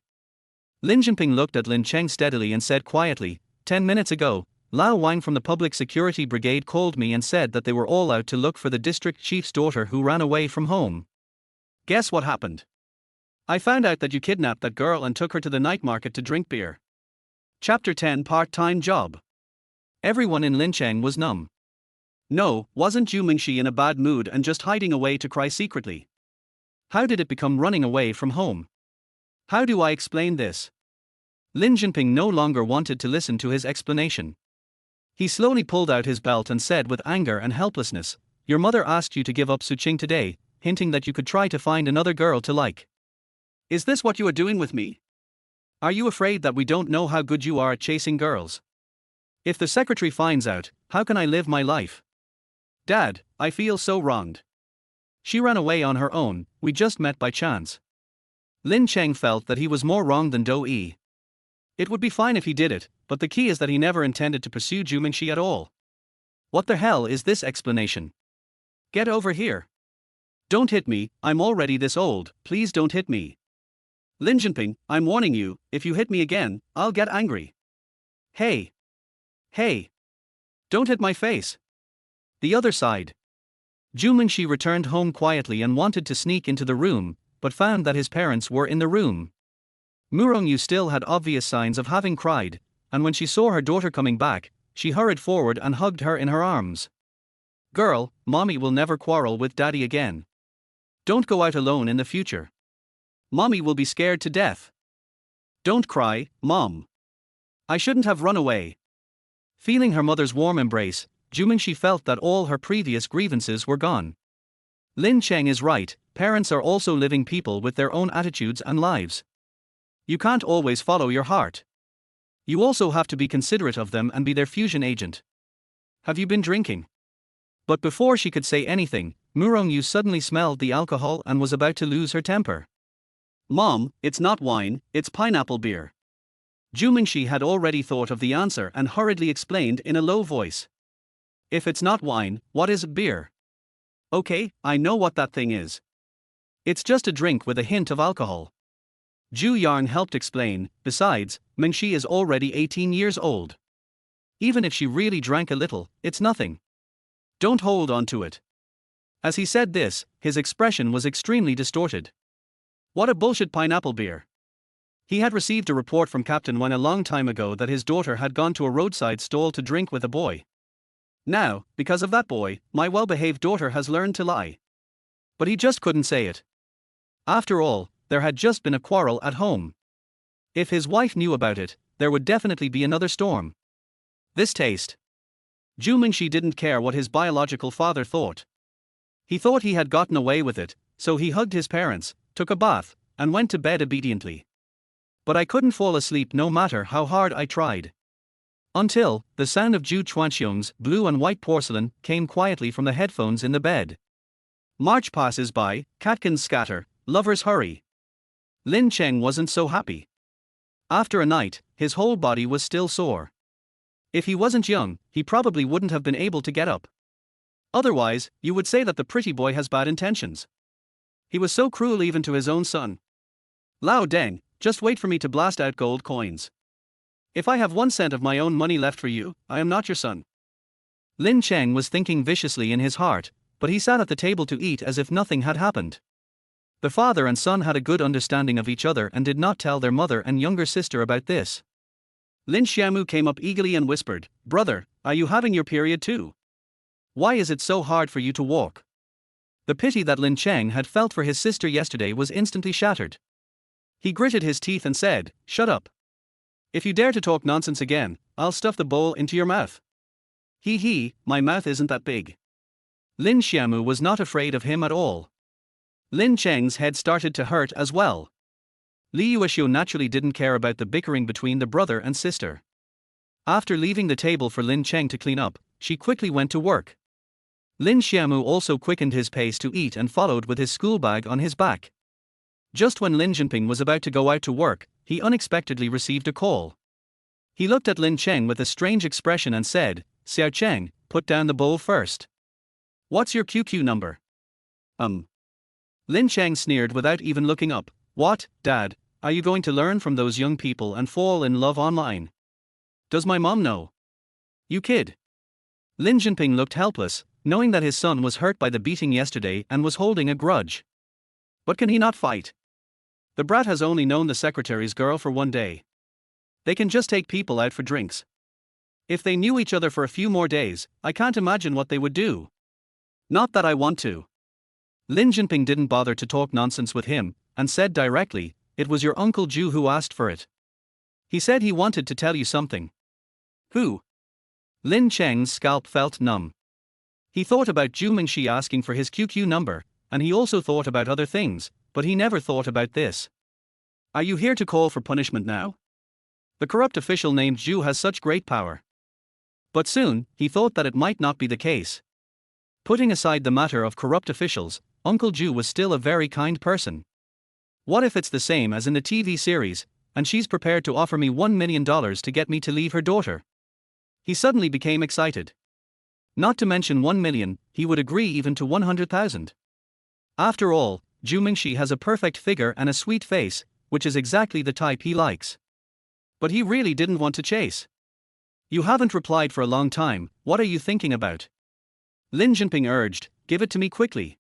Lin Jinping looked at Lin Cheng steadily and said quietly, 10 minutes ago, Lao Wang from the Public Security Brigade called me and said that they were all out to look for the district chief's daughter who ran away from home. Guess what happened? I found out that you kidnapped that girl and took her to the night market to drink beer. Chapter 10 Part-Time Job. Everyone in Lin Cheng was numb. No, wasn't Zhu Mingxi in a bad mood and just hiding away to cry secretly? How did it become running away from home? How do I explain this? Lin Jinping no longer wanted to listen to his explanation. He slowly pulled out his belt and said with anger and helplessness, "Your mother asked you to give up Su Qing today, hinting that you could try to find another girl to like. Is this what you are doing with me? Are you afraid that we don't know how good you are at chasing girls? If the secretary finds out, how can I live my life? Dad, I feel so wronged. She ran away on her own, we just met by chance." Lin Cheng felt that he was more wrong than Do Yi. It would be fine if he did it, but the key is that he never intended to pursue Zhu Mingxi at all. What the hell is this explanation? Get over here. Don't hit me, I'm already this old, please don't hit me. Lin Jinping, I'm warning you, if you hit me again, I'll get angry. Hey. Hey. Don't hit my face. The other side. Zhu Mingxi returned home quietly and wanted to sneak into the room, but found that his parents were in the room. Murongyu still had obvious signs of having cried, and when she saw her daughter coming back, she hurried forward and hugged her in her arms. "Girl, mommy will never quarrel with daddy again. Don't go out alone in the future. Mommy will be scared to death. Don't cry, Mom. I shouldn't have run away." Feeling her mother's warm embrace, Zhu Mingxi felt that all her previous grievances were gone. Lin Cheng is right, parents are also living people with their own attitudes and lives. You can't always follow your heart. You also have to be considerate of them and be their fusion agent. Have you been drinking? But before she could say anything, Murongyu suddenly smelled the alcohol and was about to lose her temper. "Mom, it's not wine, it's pineapple beer." Zhu Mingxi had already thought of the answer and hurriedly explained in a low voice. "If it's not wine, what is beer?" "Okay, I know what that thing is. It's just a drink with a hint of alcohol." Zhu Yarn helped explain, besides, Mingxi is already 18 years old. Even if she really drank a little, it's nothing. Don't hold on to it. As he said this, his expression was extremely distorted. What a bullshit pineapple beer. He had received a report from Captain Wen a long time ago that his daughter had gone to a roadside stall to drink with a boy. Now, because of that boy, my well-behaved daughter has learned to lie. But he just couldn't say it. After all, there had just been a quarrel at home. If his wife knew about it, there would definitely be another storm. This taste. Zhu Mingxi didn't care what his biological father thought. He thought he had gotten away with it, so he hugged his parents, took a bath, and went to bed obediently. But I couldn't fall asleep no matter how hard I tried. Until, the sound of Zhu Chuanxiong's blue and white porcelain came quietly from the headphones in the bed. March passes by, catkins scatter, lovers hurry. Lin Cheng wasn't so happy. After a night, his whole body was still sore. If he wasn't young, he probably wouldn't have been able to get up. Otherwise, you would say that the pretty boy has bad intentions. He was so cruel even to his own son. Lao Deng, just wait for me to blast out gold coins. If I have 1 cent of my own money left for you, I am not your son. Lin Cheng was thinking viciously in his heart, but he sat at the table to eat as if nothing had happened. The father and son had a good understanding of each other and did not tell their mother and younger sister about this. Lin Xiaomu came up eagerly and whispered, "Brother, are you having your period too? Why is it so hard for you to walk?" The pity that Lin Cheng had felt for his sister yesterday was instantly shattered. He gritted his teeth and said, "Shut up. If you dare to talk nonsense again, I'll stuff the bowl into your mouth." He, my mouth isn't that big." Lin Xiaomu was not afraid of him at all. Lin Cheng's head started to hurt as well. Li Yuexiu naturally didn't care about the bickering between the brother and sister. After leaving the table for Lin Cheng to clean up, she quickly went to work. Lin Xiaomu also quickened his pace to eat and followed with his school bag on his back. Just when Lin Jinping was about to go out to work, he unexpectedly received a call. He looked at Lin Cheng with a strange expression and said, "Xiao Cheng, put down the bowl first. What's your QQ number?" Lin Cheng sneered without even looking up. "What, Dad, are you going to learn from those young people and fall in love online? Does my mom know? You kid." Lin Jinping looked helpless, knowing that his son was hurt by the beating yesterday and was holding a grudge. But can he not fight? The brat has only known the secretary's girl for 1 day. They can just take people out for drinks. If they knew each other for a few more days, I can't imagine what they would do. Not that I want to. Lin Jinping didn't bother to talk nonsense with him, and said directly, "It was your Uncle Zhu who asked for it. He said he wanted to tell you something." "Who?" Lin Cheng's scalp felt numb. He thought about Zhu Mingxi asking for his QQ number, and he also thought about other things, but he never thought about this. "Are you here to call for punishment now? The corrupt official named Zhu has such great power." But soon, he thought that it might not be the case. Putting aside the matter of corrupt officials, Uncle Zhu was still a very kind person. What if it's the same as in the TV series, and she's prepared to offer me $1 million to get me to leave her daughter? He suddenly became excited. Not to mention 1 million, he would agree even to 100,000. After all, Zhu Mingxi has a perfect figure and a sweet face, which is exactly the type he likes. But he really didn't want to chase. "You haven't replied for a long time, what are you thinking about?" Lin Jinping urged, "Give it to me quickly.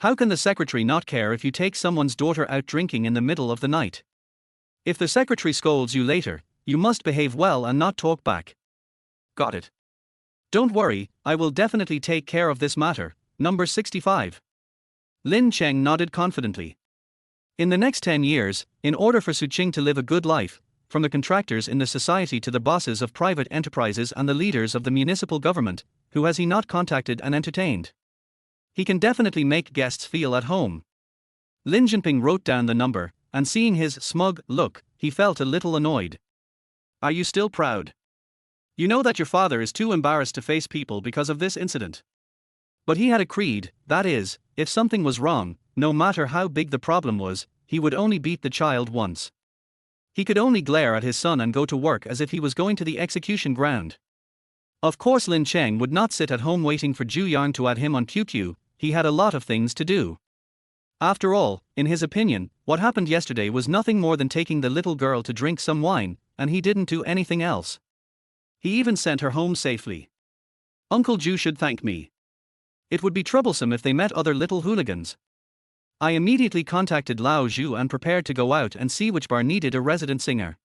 How can the secretary not care if you take someone's daughter out drinking in the middle of the night? If the secretary scolds you later, you must behave well and not talk back." "Got it. Don't worry, I will definitely take care of this matter, number 65. Lin Cheng nodded confidently. In the next 10 years, in order for Qing to live a good life, from the contractors in the society to the bosses of private enterprises and the leaders of the municipal government, who has he not contacted and entertained? He can definitely make guests feel at home. Lin Jinping wrote down the number, and seeing his smug look, he felt a little annoyed. "Are you still proud? You know that your father is too embarrassed to face people because of this incident." But he had a creed, that is, if something was wrong, no matter how big the problem was, he would only beat the child once. He could only glare at his son and go to work as if he was going to the execution ground. Of course Lin Cheng would not sit at home waiting for Zhu Yang to add him on QQ, he had a lot of things to do. After all, in his opinion, what happened yesterday was nothing more than taking the little girl to drink some wine, and he didn't do anything else. He even sent her home safely. "Uncle Zhu should thank me. It would be troublesome if they met other little hooligans." I immediately contacted Lao Zhu and prepared to go out and see which bar needed a resident singer.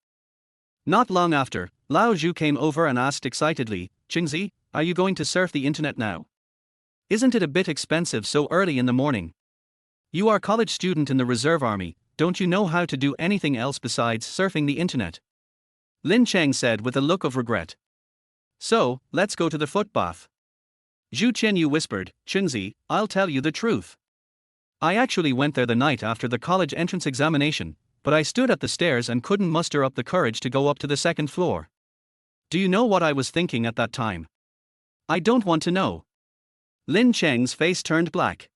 Not long after, Lao Zhu came over and asked excitedly, "Qingzi, are you going to surf the internet now? Isn't it a bit expensive so early in the morning? You are a college student in the reserve army, don't you know how to do anything else besides surfing the internet?" Lin Cheng said with a look of regret. "So, let's go to the foot bath." Zhu Qianyu whispered, "Qingzi, I'll tell you the truth. I actually went there the night after the college entrance examination, but I stood at the stairs and couldn't muster up the courage to go up to the second floor. Do you know what I was thinking at that time?" "I don't want to know." Lin Cheng's face turned black.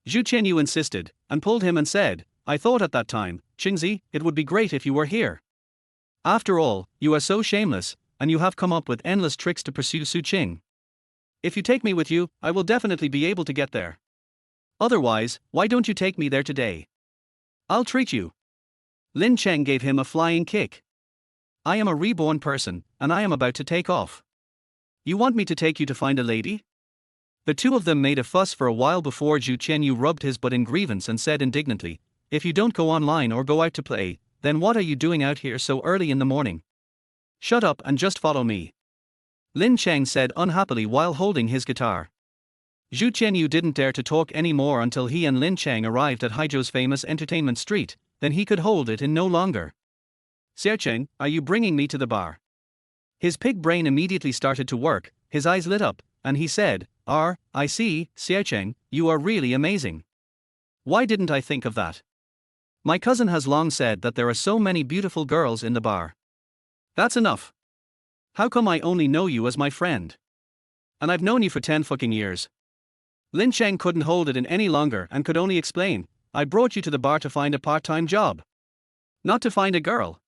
Zhu Qianyu insisted, and pulled him and said, "I thought at that time, Qingzi, it would be great if you were here. After all, you are so shameless, and you have come up with endless tricks to pursue Su Qing. If you take me with you, I will definitely be able to get there. Otherwise, why don't you take me there today? I'll treat you." Lin Cheng gave him a flying kick. "I am a reborn person, and I am about to take off. You want me to take you to find a lady?" The two of them made a fuss for a while before Zhu Qianyu rubbed his butt in grievance and said indignantly, "If you don't go online or go out to play, then what are you doing out here so early in the morning? Shut up and just follow me," Lin Cheng said unhappily while holding his guitar. Zhu Qianyu didn't dare to talk any more until he and Lin Cheng arrived at Haizhou's famous entertainment street, then he could hold it in no longer. "Xiaocheng, are you bringing me to the bar?" His pig brain immediately started to work, his eyes lit up, and he said, I see, Xiaocheng, you are really amazing. Why didn't I think of that? My cousin has long said that there are so many beautiful girls in the bar. That's enough. How come I only know you as my friend? And I've known you for 10 fucking years." Lin Cheng couldn't hold it in any longer and could only explain, "I brought you to the bar to find a part-time job. Not to find a girl.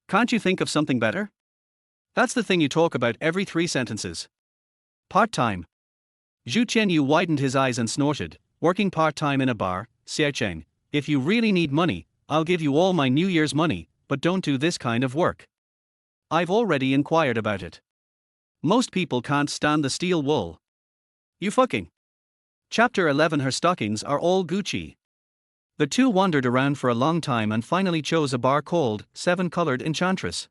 Can't you think of something better? That's the thing you talk about every 3 sentences. Part-time." Zhu Qianyu widened his eyes and snorted, "Working part-time in a bar, Xiaocheng, if you really need money, I'll give you all my New Year's money, but don't do this kind of work. I've already inquired about it. Most people can't stand the steel wool. You fucking." Chapter 11. Her stockings are all Gucci. The two wandered around for a long time and finally chose a bar called Seven Colored Enchantress.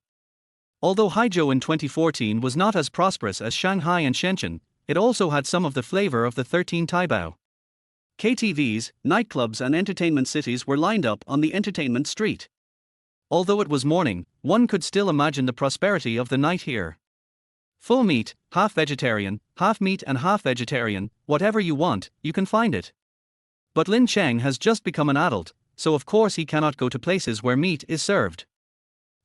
Although Haijiu in 2014 was not as prosperous as Shanghai and Shenzhen, it also had some of the flavor of the 13 Taibao. KTVs, nightclubs and entertainment cities were lined up on the entertainment street. Although it was morning, one could still imagine the prosperity of the night here. Full meat, half vegetarian, half meat and half vegetarian, whatever you want, you can find it. But Lin Cheng has just become an adult, so of course he cannot go to places where meat is served.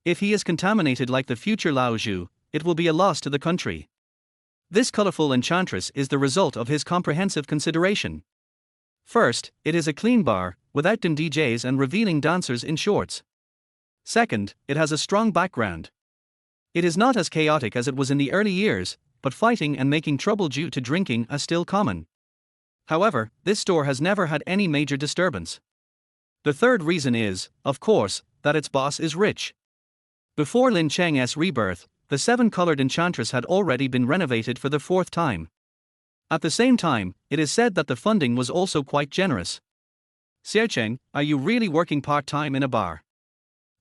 If he is contaminated like the future Lao Zhu, it will be a loss to the country. This colorful enchantress is the result of his comprehensive consideration. First, it is a clean bar, without dim DJs and revealing dancers in shorts. Second, it has a strong background. It is not as chaotic as it was in the early years, but fighting and making trouble due to drinking are still common. However, this store has never had any major disturbance. The third reason is, of course, that its boss is rich. Before Lin Cheng's rebirth, the 7-colored enchantress had already been renovated for the 4th time. At the same time, it is said that the funding was also quite generous. Xiaocheng, are you really working part-time in a bar?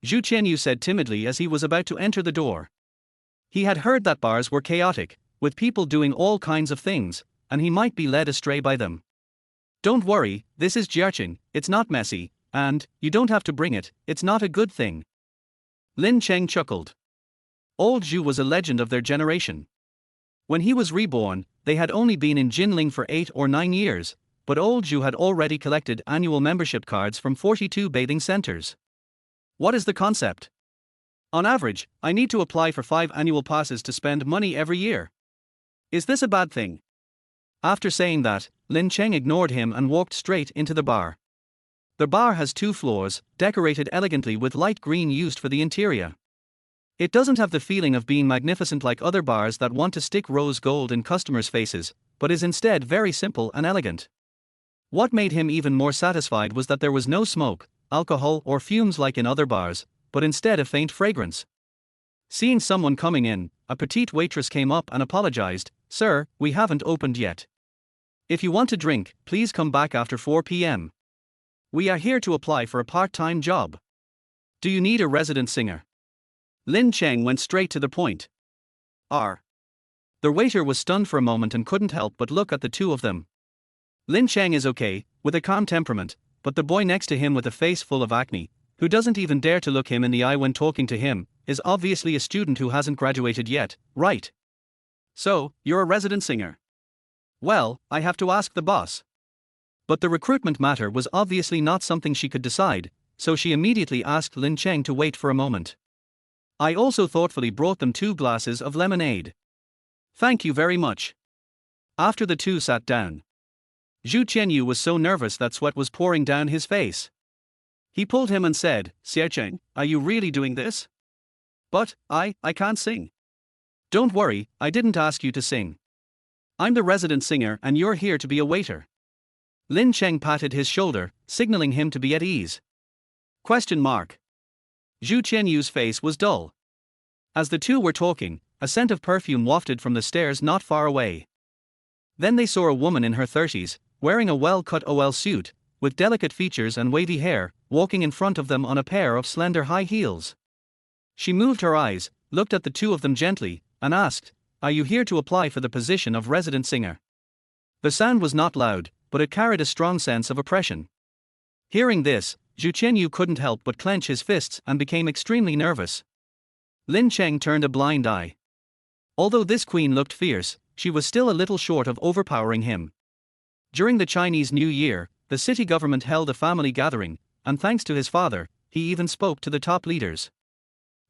Zhu Qianyu said timidly as he was about to enter the door. He had heard that bars were chaotic, with people doing all kinds of things, and he might be led astray by them. Don't worry, this is Jiaqing, it's not messy, and, you don't have to bring it, it's not a good thing. Lin Cheng chuckled. Old Zhu was a legend of their generation. When he was reborn, they had only been in Jinling for 8 or 9 years, but old Zhu had already collected annual membership cards from 42 bathing centers. What is the concept? On average, I need to apply for 5 annual passes to spend money every year. Is this a bad thing? After saying that, Lin Cheng ignored him and walked straight into the bar. The bar has 2 floors, decorated elegantly with light green used for the interior. It doesn't have the feeling of being magnificent like other bars that want to stick rose gold in customers' faces, but is instead very simple and elegant. What made him even more satisfied was that there was no smoke, alcohol or fumes like in other bars, but instead a faint fragrance. Seeing someone coming in, a petite waitress came up and apologized, "Sir, we haven't opened yet. If you want to drink, please come back after 4 p.m. We are here to apply for a part-time job. Do you need a resident singer?" Lin Cheng went straight to the point. R. The waiter was stunned for a moment and couldn't help but look at the two of them. Lin Cheng is okay, with a calm temperament, but the boy next to him with a face full of acne, who doesn't even dare to look him in the eye when talking to him, is obviously a student who hasn't graduated yet, right? So, you're a resident singer? Well, I have to ask the boss. But the recruitment matter was obviously not something she could decide, so she immediately asked Lin Cheng to wait for a moment. I also thoughtfully brought them 2 glasses of lemonade. Thank you very much. After the two sat down, Zhu Qianyu was so nervous that sweat was pouring down his face. He pulled him and said, "Xiaocheng, are you really doing this?" "But, I can't sing." "Don't worry, I didn't ask you to sing. I'm the resident singer and you're here to be a waiter." Lin Cheng patted his shoulder, signaling him to be at ease. Question mark. Zhu Qianyu's face was dull. As the two were talking, a scent of perfume wafted from the stairs not far away. Then they saw a woman in her 30s, wearing a well-cut OL suit, with delicate features and wavy hair, walking in front of them on a pair of slender high heels. She moved her eyes, looked at the two of them gently, and asked, "Are you here to apply for the position of resident singer?" The sound was not loud, but it carried a strong sense of oppression. Hearing this, Zhu Qianyu couldn't help but clench his fists and became extremely nervous. Lin Cheng turned a blind eye. Although this queen looked fierce, she was still a little short of overpowering him. During the Chinese New Year, the city government held a family gathering, and thanks to his father, he even spoke to the top leaders.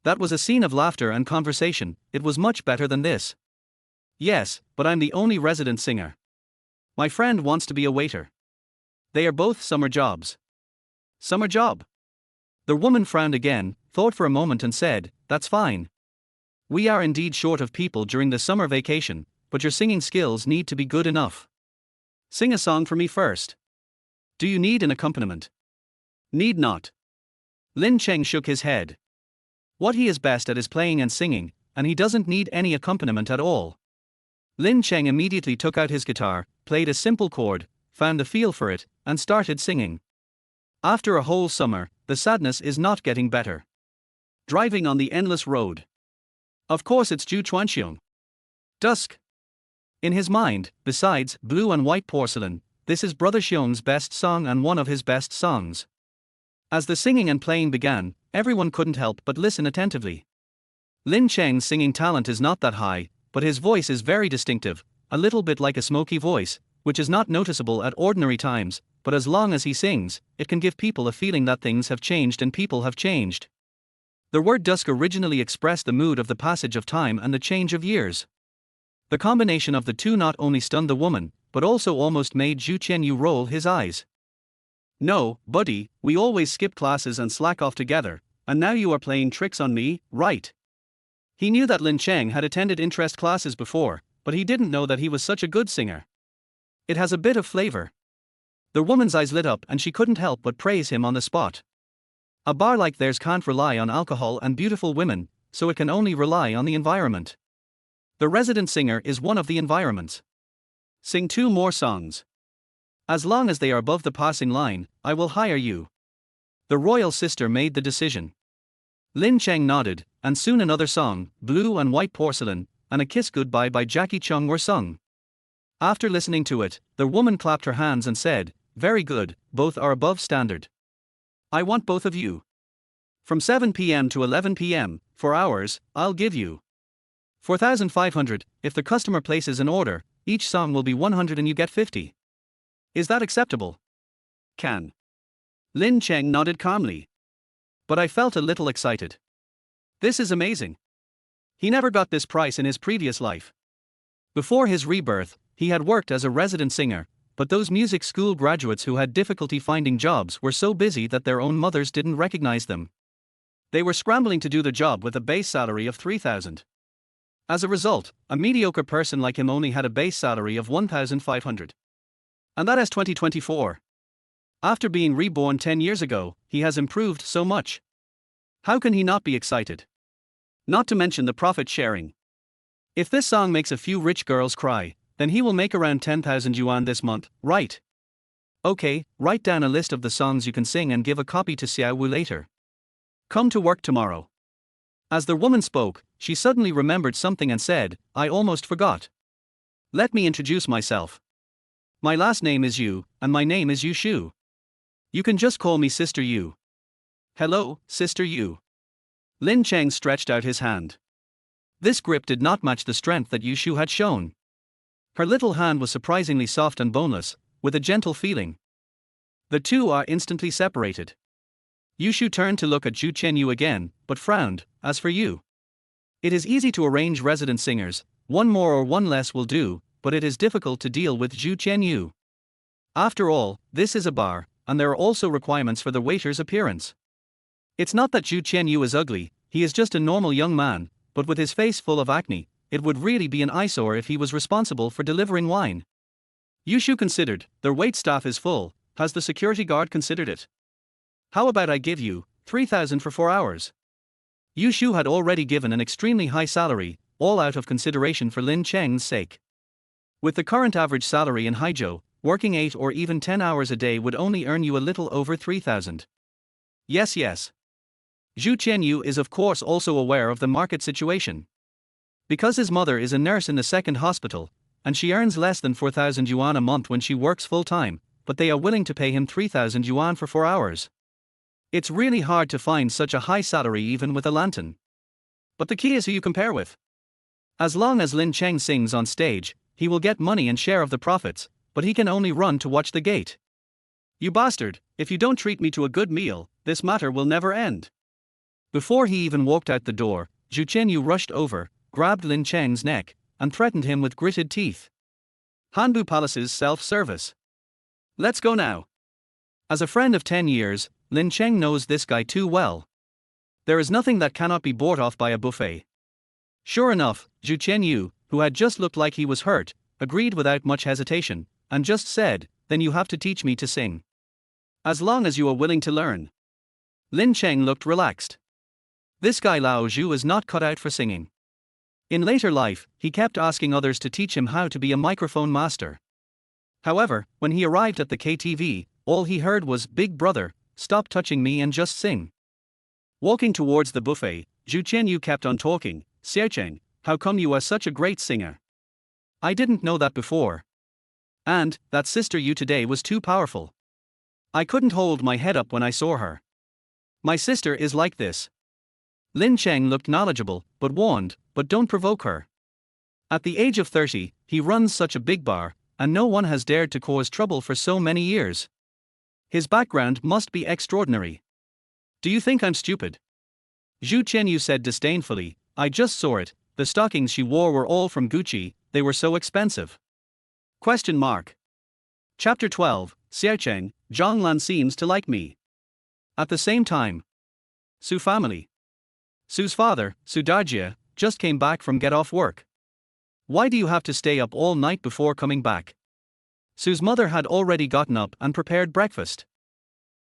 That was a scene of laughter and conversation. It was much better than this. "Yes, but I'm the only resident singer. My friend wants to be a waiter. They are both summer jobs." "Summer job?" The woman frowned again, thought for a moment and said, "That's fine. We are indeed short of people during the summer vacation, but your singing skills need to be good enough. Sing a song for me first. Do you need an accompaniment?" "Need not." Lin Cheng shook his head. What he is best at is playing and singing, and he doesn't need any accompaniment at all. Lin Cheng immediately took out his guitar, played a simple chord, found the feel for it, and started singing. After a whole summer, the sadness is not getting better. Driving on the endless road. Of course it's Zhu Chuanxiong. Dusk. In his mind, besides Blue and White Porcelain, this is Brother Xiong's best song and one of his best songs. As the singing and playing began, everyone couldn't help but listen attentively. Lin Cheng's singing talent is not that high, but his voice is very distinctive, a little bit like a smoky voice, which is not noticeable at ordinary times, but as long as he sings, it can give people a feeling that things have changed and people have changed. The word dusk originally expressed the mood of the passage of time and the change of years. The combination of the two not only stunned the woman, but also almost made Zhu Qianyu roll his eyes. No, buddy, we always skip classes and slack off together, and now you are playing tricks on me, right? He knew that Lin Cheng had attended interest classes before, but he didn't know that he was such a good singer. It has a bit of flavor. The woman's eyes lit up and she couldn't help but praise him on the spot. A bar like theirs can't rely on alcohol and beautiful women, so it can only rely on the environment. The resident singer is one of the environments. Sing 2 more songs. As long as they are above the passing line, I will hire you. The royal sister made the decision. Lin Cheng nodded, and soon another song, Blue and White Porcelain, and A Kiss Goodbye by Jackie Chung were sung. After listening to it, the woman clapped her hands and said, "Very good, both are above standard. I want both of you. From 7 p.m. to 11 p.m., 4 hours, I'll give you 4,500, if the customer places an order, each song will be 100 and you get 50. Is that acceptable?" "Can." Lin Cheng nodded calmly. But I felt a little excited. This is amazing. He never got this price in his previous life. Before his rebirth, he had worked as a resident singer, but those music school graduates who had difficulty finding jobs were so busy that their own mothers didn't recognize them. They were scrambling to do the job with a base salary of 3,000. As a result, a mediocre person like him only had a base salary of 1,500. And that is 2024. After being reborn 10 years ago, he has improved so much. How can he not be excited? Not to mention the profit sharing. If this song makes a few rich girls cry, then he will make around 10,000 yuan this month, right? Okay, write down a list of the songs you can sing and give a copy to Xiao Wu later. Come to work tomorrow. As the woman spoke, she suddenly remembered something and said, "I almost forgot. Let me introduce myself. My last name is Yu, and my name is Yu Shu. You can just call me Sister Yu." "Hello, Sister Yu." Lin Cheng stretched out his hand. This grip did not match the strength that Yu Shu had shown. Her little hand was surprisingly soft and boneless, with a gentle feeling. The two are instantly separated. Yu Shu turned to look at Zhu Qianyu again, but frowned. "As for you, it is easy to arrange resident singers, one more or one less will do, but it is difficult to deal with Zhu Qianyu. After all, this is a bar, and there are also requirements for the waiter's appearance. It's not that Zhu Qianyu is ugly, he is just a normal young man, but with his face full of acne, it would really be an eyesore if he was responsible for delivering wine." Yu Shu considered. "Their wait staff is full, has the security guard considered it? How about I give you 3,000 for 4 hours? Yu Shu had already given an extremely high salary, all out of consideration for Lin Cheng's sake. With the current average salary in Haizhou, working 8 or even 10 hours a day would only earn you a little over 3,000. Yes. Zhu Qianyu is of course also aware of the market situation. Because his mother is a nurse in the second hospital, and she earns less than 4,000 yuan a month when she works full-time, but they are willing to pay him 3,000 yuan for 4 hours. It's really hard to find such a high salary even with a lantern. But the key is who you compare with. As long as Lin Cheng sings on stage, he will get money and share of the profits, but he can only run to watch the gate. "You bastard, if you don't treat me to a good meal, this matter will never end." Before he even walked out the door, Zhu Qianyu rushed over, grabbed Lin Cheng's neck, and threatened him with gritted teeth. "Hanbu Palace's self-service. Let's go now." As a friend of 10 years, Lin Cheng knows this guy too well. There is nothing that cannot be bought off by a buffet. Sure enough, Zhu Qianyu, who had just looked like he was hurt, agreed without much hesitation, and just said, "Then you have to teach me to sing. As long as you are willing to learn." Lin Cheng looked relaxed. This guy Lao Zhu is not cut out for singing. In later life, he kept asking others to teach him how to be a microphone master. However, when he arrived at the KTV, all he heard was, "Big brother, stop touching me and just sing." Walking towards the buffet, Zhu Qianyu kept on talking, Xiaocheng, how come you are such a great singer? I didn't know that before. And, that sister you today was too powerful. I couldn't hold my head up when I saw her. My sister is like this. Lin Cheng looked knowledgeable, but warned, but don't provoke her. At the age of 30, he runs such a big bar, and no one has dared to cause trouble for so many years. His background must be extraordinary. Do you think I'm stupid? Zhu Qianyu said disdainfully, I just saw it, the stockings she wore were all from Gucci, they were so expensive. Question mark. Chapter 12, Xiaocheng, Zhonglan seems to like me. At the same time. Su family. Su's father, Su Dajia, just came back from get off work. Why do you have to stay up all night before coming back? Su's mother had already gotten up and prepared breakfast.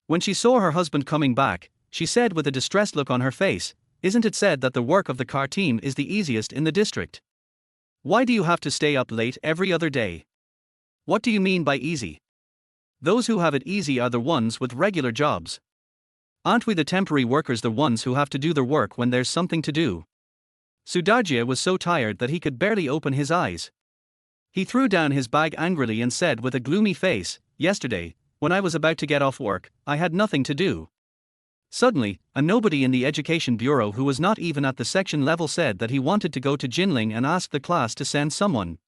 When she saw her husband coming back, she said with a distressed look on her face, isn't it said that the work of the car team is the easiest in the district? Why do you have to stay up late every other day? What do you mean by easy? Those who have it easy are the ones with regular jobs. Aren't we the temporary workers the ones who have to do their work when there's something to do? Sudajia was so tired that he could barely open his eyes. He threw down his bag angrily and said with a gloomy face, yesterday, when I was about to get off work, I had nothing to do. Suddenly, a nobody in the education bureau who was not even at the section level said that he wanted to go to Jinling and ask the class to send someone.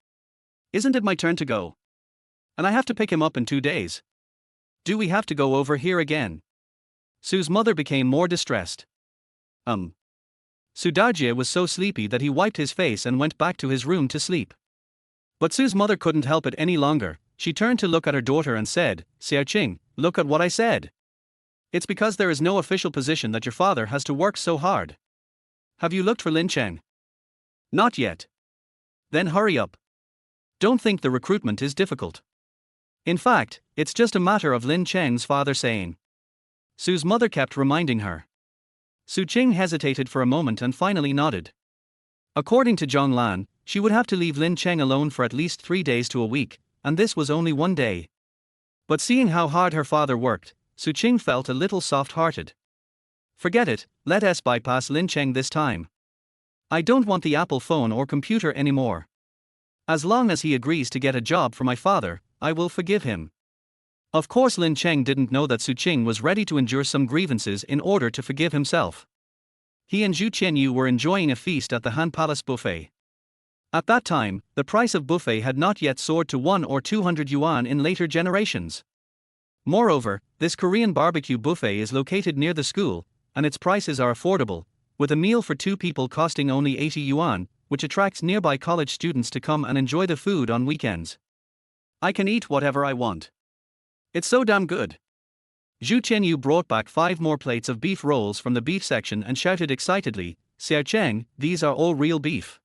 Isn't it my turn to go? And I have to pick him up in 2 days. Do we have to go over here again? Su's mother became more distressed. Sudajia was so sleepy that he wiped his face and went back to his room to sleep. But Su's mother couldn't help it any longer. She turned to look at her daughter and said, Xiaoqing, look at what I said. It's because there is no official position that your father has to work so hard. Have you looked for Lin Cheng? Not yet. Then hurry up. Don't think the recruitment is difficult. In fact, it's just a matter of Lin Cheng's father saying. Su's mother kept reminding her. Su Qing hesitated for a moment and finally nodded. According to Zhong Lan, she would have to leave Lin Cheng alone for at least 3 days to a week, and this was only 1 day. But seeing how hard her father worked, Su Qing felt a little soft-hearted. Forget it, let us bypass Lin Cheng this time. I don't want the Apple phone or computer anymore. As long as he agrees to get a job for my father, I will forgive him. Of course Lin Cheng didn't know that Su Qing was ready to endure some grievances in order to forgive himself. He and Zhu Qianyu were enjoying a feast at the Han Palace buffet. At that time, the price of buffet had not yet soared to 100 or 200 yuan in later generations. Moreover, this Korean barbecue buffet is located near the school, and its prices are affordable, with a meal for 2 people costing only 80 yuan, which attracts nearby college students to come and enjoy the food on weekends. I can eat whatever I want. It's so damn good. Zhu Qianyu brought back 5 more plates of beef rolls from the beef section and shouted excitedly, Xiaocheng, these are all real beef.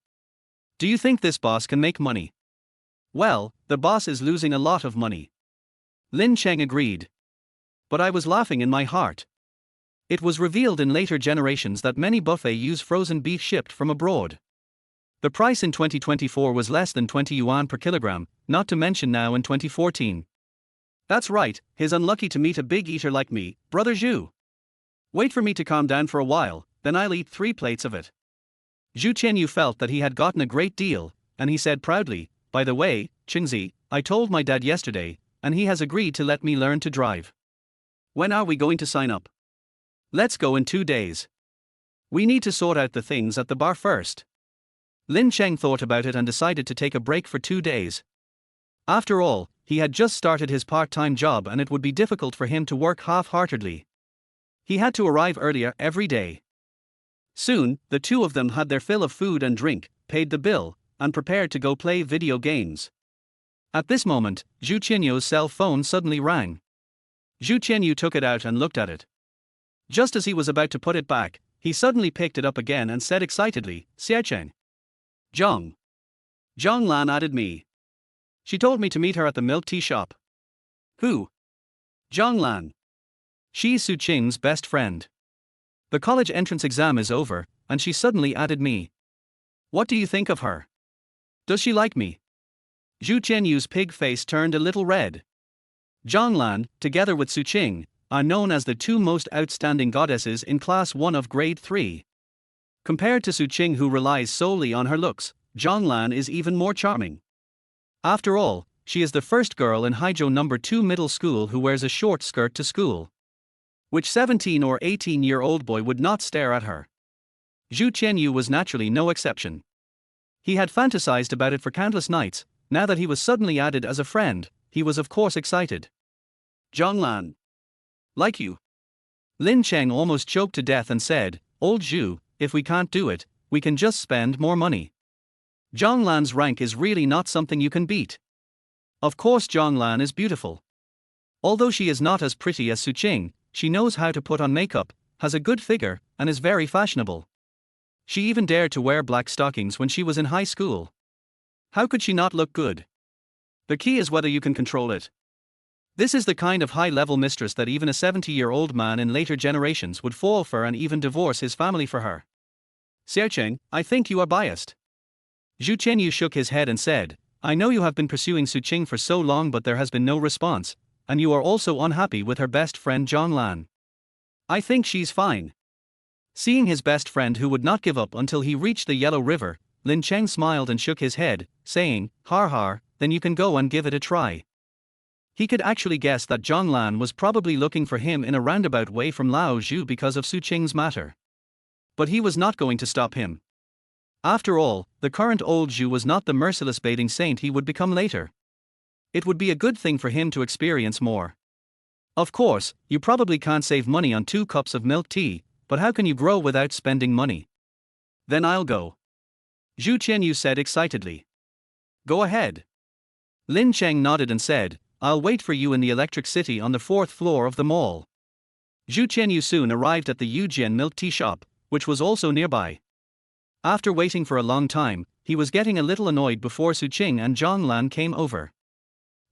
Do you think this boss can make money? Well, the boss is losing a lot of money. Lin Cheng agreed. But I was laughing in my heart. It was revealed in later generations that many buffets use frozen beef shipped from abroad. The price in 2024 was less than 20 yuan per kilogram, not to mention now in 2014. That's right, he's unlucky to meet a big eater like me, brother Zhu. Wait for me to calm down for a while, then I'll eat 3 plates of it. Zhu Qianyu felt that he had gotten a great deal, and he said proudly, by the way, Qingzi, I told my dad yesterday, and he has agreed to let me learn to drive. When are we going to sign up? Let's go in 2 days. We need to sort out the things at the bar first. Lin Cheng thought about it and decided to take a break for 2 days. After all, he had just started his part-time job and it would be difficult for him to work half-heartedly. He had to arrive earlier every day. Soon, the 2 of them had their fill of food and drink, paid the bill, and prepared to go play video games. At this moment, Zhu Qianyu's cell phone suddenly rang. Zhu Qianyu took it out and looked at it. Just as he was about to put it back, he suddenly picked it up again and said excitedly, Xiaocheng. Zhong Lan added me. She told me to meet her at the milk tea shop. Who? Zhong Lan. She's Su Qing's best friend. The college entrance exam is over, and she suddenly added me. What do you think of her? Does she like me? Zhu Qianyu's pig face turned a little red. Zhong Lan, together with Su Qing, are known as the 2 most outstanding goddesses in Class 1 of Grade 3. Compared to Su Qing, who relies solely on her looks, Zhonglan is even more charming. After all, she is the first girl in Haizhou No. 2 middle school who wears a short skirt to school. Which 17 or 18-year-old boy would not stare at her? Zhu Qianyu was naturally no exception. He had fantasized about it for countless nights. Now that he was suddenly added as a friend, he was of course excited. Zhonglan. Like you. Lin Cheng almost choked to death and said, "Old Zhu, if we can't do it, we can just spend more money." Zhonglan's rank is really not something you can beat. Of course Zhonglan is beautiful. Although she is not as pretty as Su Qing, she knows how to put on makeup, has a good figure, and is very fashionable. She even dared to wear black stockings when she was in high school. How could she not look good? The key is whether you can control it. This is the kind of high-level mistress that even a 70-year-old man in later generations would fall for and even divorce his family for her. Xiaocheng, I think you are biased. Zhu Qianyu shook his head and said, I know you have been pursuing Su Qing for so long, but there has been no response, and you are also unhappy with her best friend Zhonglan. I think she's fine. Seeing his best friend who would not give up until he reached the Yellow River, Lin Cheng smiled and shook his head, saying, Har har, then you can go and give it a try. He could actually guess that Zhonglan was probably looking for him in a roundabout way from Lao Zhu because of Su Qing's matter. But he was not going to stop him. After all, the current old Zhu was not the merciless bathing saint he would become later. It would be a good thing for him to experience more. Of course, you probably can't save money on 2 cups of milk tea, but how can you grow without spending money? Then I'll go. Zhu Qianyu said excitedly. Go ahead. Lin Cheng nodded and said, I'll wait for you in the Electric City on the 4th floor of the mall. Zhu Qianyu soon arrived at the Yujian milk tea shop, which was also nearby. After waiting for a long time, he was getting a little annoyed before Su Qing and Zhonglan came over.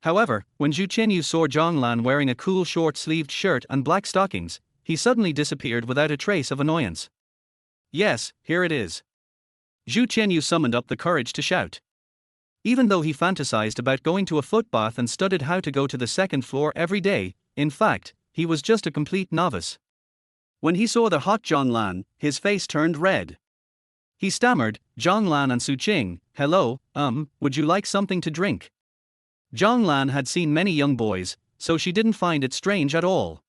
However, when Zhu Qianyu saw Zhonglan wearing a cool short-sleeved shirt and black stockings, he suddenly disappeared without a trace of annoyance. Yes, here it is. Zhu Qianyu summoned up the courage to shout. Even though he fantasized about going to a foot bath and studied how to go to the 2nd floor every day, in fact, he was just a complete novice. When he saw the hot Zhonglan, his face turned red. He stammered, Zhonglan and Su Qing, hello, would you like something to drink? Zhonglan had seen many young boys, so she didn't find it strange at all.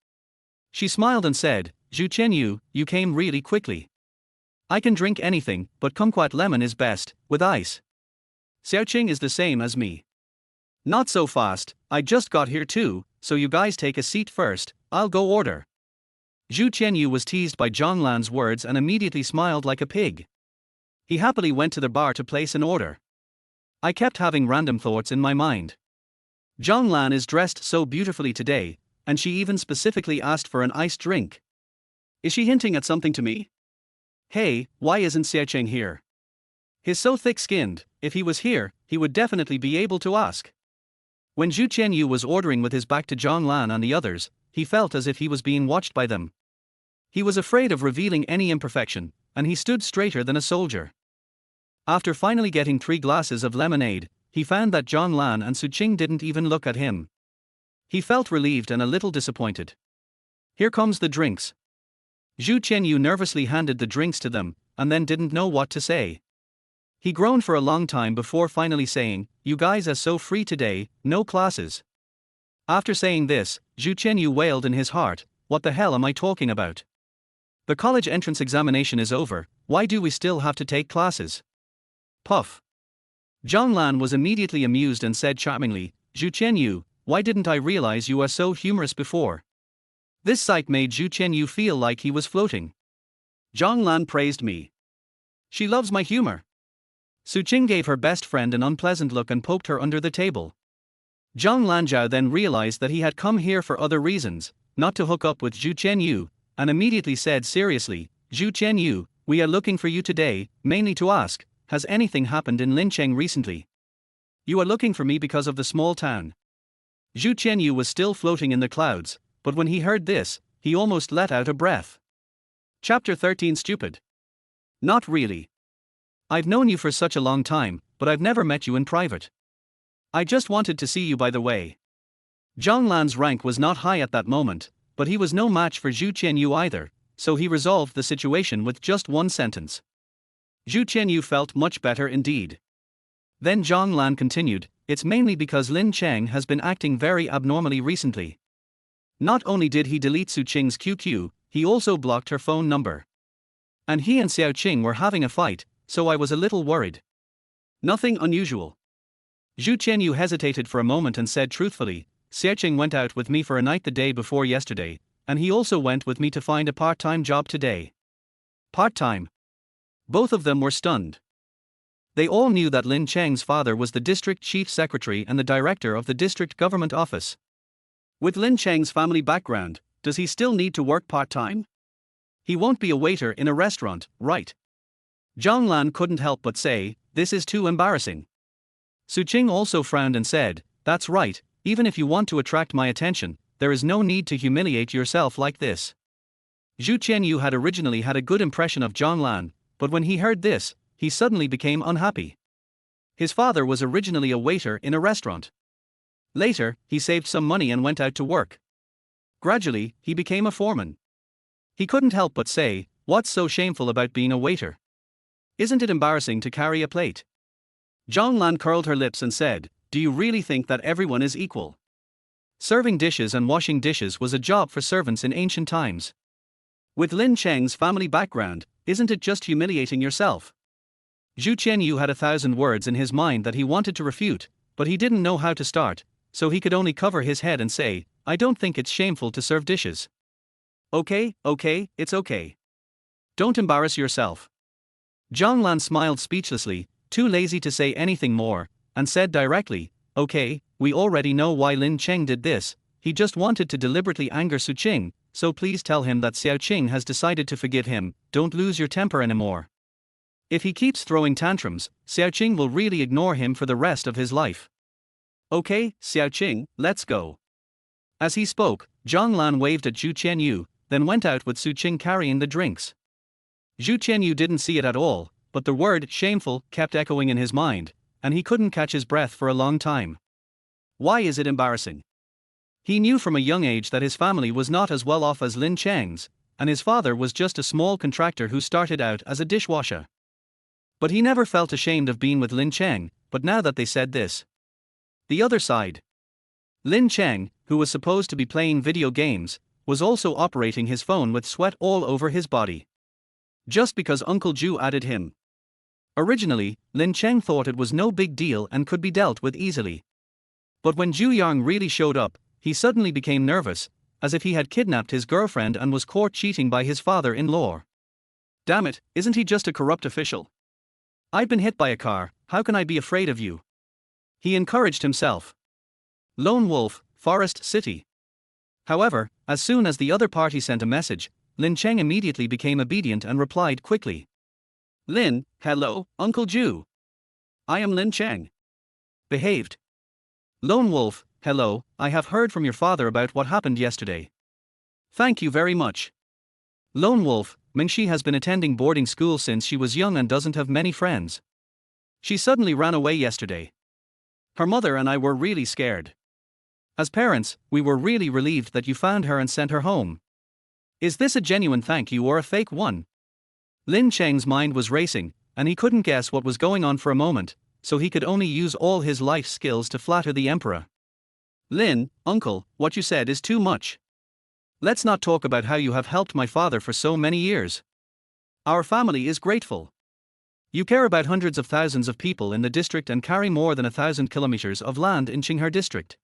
She smiled and said, Zhu Qianyu, you came really quickly. I can drink anything, but kumquat lemon is best, with ice. Xiaoqing is the same as me. Not so fast, I just got here too, so you guys take a seat first, I'll go order. Zhu Qianyu was teased by Zhonglan's words and immediately smiled like a pig. He happily went to the bar to place an order. I kept having random thoughts in my mind. Zhonglan is dressed so beautifully today, and she even specifically asked for an iced drink. Is she hinting at something to me? Hey, why isn't Xiaocheng here? He's so thick-skinned, if he was here, he would definitely be able to ask. When Zhu Qianyu was ordering with his back to Zhonglan and the others, he felt as if he was being watched by them. He was afraid of revealing any imperfection, and he stood straighter than a soldier. After finally getting 3 glasses of lemonade, he found that Zhonglan and Su Qing didn't even look at him. He felt relieved and a little disappointed. Here comes the drinks. Zhu Qianyu nervously handed the drinks to them, and then didn't know what to say. He groaned for a long time before finally saying, you guys are so free today, no classes. After saying this, Zhu Qianyu wailed in his heart, what the hell am I talking about? The college entrance examination is over, why do we still have to take classes? Puff. Zhonglan was immediately amused and said charmingly, Zhu Qianyu, why didn't I realize you are so humorous before? This sight made Zhu Qianyu feel like he was floating. Zhonglan praised me. She loves my humor. Su Qing gave her best friend an unpleasant look and poked her under the table. Zhang Lanzhao then realized that he had come here for other reasons, not to hook up with Zhu Qianyu, and immediately said seriously, Zhu Qianyu, we are looking for you today, mainly to ask, has anything happened in Lin Cheng recently? You are looking for me because of the small town. Zhu Qianyu was still floating in the clouds, but when he heard this, he almost let out a breath. Chapter 13 Stupid. Not really. I've known you for such a long time, but I've never met you in private. I just wanted to see you by the way. Zhonglan's rank was not high at that moment, but he was no match for Zhu Qianyu either, so he resolved the situation with just one sentence. Zhu Qianyu felt much better indeed. Then Zhang Lan continued, it's mainly because Lin Cheng has been acting very abnormally recently. Not only did he delete Su Qing's QQ, he also blocked her phone number. And he and Xiao Qing were having a fight, so I was a little worried. Nothing unusual. Zhu Qianyu hesitated for a moment and said truthfully, Xiao Qing went out with me for a night the day before yesterday, and he also went with me to find a part-time job today. Part-time? Both of them were stunned. They all knew that Lin Cheng's father was the district chief secretary and the director of the district government office. With Lin Cheng's family background, does he still need to work part-time? He won't be a waiter in a restaurant, right? Zhang Lan couldn't help but say, this is too embarrassing. Su Qing also frowned and said, that's right, even if you want to attract my attention, there is no need to humiliate yourself like this. Zhu Qianyu had originally had a good impression of Zhang Lan, but when he heard this, he suddenly became unhappy. His father was originally a waiter in a restaurant. Later, he saved some money and went out to work. Gradually, he became a foreman. He couldn't help but say, what's so shameful about being a waiter? Isn't it embarrassing to carry a plate? Zhang Lan curled her lips and said, do you really think that everyone is equal? Serving dishes and washing dishes was a job for servants in ancient times. With Lin Cheng's family background, isn't it just humiliating yourself? Zhu Qianyu had 1,000 words in his mind that he wanted to refute, but he didn't know how to start, so he could only cover his head and say, I don't think it's shameful to serve dishes. Okay, it's okay. Don't embarrass yourself. Zhang Lan smiled speechlessly, too lazy to say anything more, and said directly, okay, we already know why Lin Cheng did this, he just wanted to deliberately anger Su Qing, so please tell him that Xiao Qing has decided to forgive him, don't lose your temper anymore. If he keeps throwing tantrums, Xiao Qing will really ignore him for the rest of his life. Okay, Xiao Qing, let's go. As he spoke, Zhang Lan waved at Zhu Qianyu, then went out with Su Qing carrying the drinks. Zhu Qianyu didn't see it at all, but the word shameful kept echoing in his mind, and he couldn't catch his breath for a long time. Why is it embarrassing? He knew from a young age that his family was not as well off as Lin Cheng's, and his father was just a small contractor who started out as a dishwasher. But he never felt ashamed of being with Lin Cheng, but now that they said this. The other side. Lin Cheng, who was supposed to be playing video games, was also operating his phone with sweat all over his body. Just because Uncle Zhu added him. Originally, Lin Cheng thought it was no big deal and could be dealt with easily. But when Zhu Yang really showed up, he suddenly became nervous, as if he had kidnapped his girlfriend and was caught cheating by his father-in-law. Damn it, isn't he just a corrupt official? I've been hit by a car, how can I be afraid of you? He encouraged himself. Lone Wolf, Forest City. However, as soon as the other party sent a message, Lin Cheng immediately became obedient and replied quickly. Lin, hello, Uncle Zhu. I am Lin Cheng. Behaved. Lone Wolf, hello, I have heard from your father about what happened yesterday. Thank you very much. Lone Wolf, Mingxi has been attending boarding school since she was young and doesn't have many friends. She suddenly ran away yesterday. Her mother and I were really scared. As parents, we were really relieved that you found her and sent her home. Is this a genuine thank you or a fake one? Lin Cheng's mind was racing, and he couldn't guess what was going on for a moment, so he could only use all his life skills to flatter the emperor. Lin, uncle, what you said is too much. Let's not talk about how you have helped my father for so many years. Our family is grateful. You care about hundreds of thousands of people in the district and carry more than 1,000 kilometers of land in Qing district.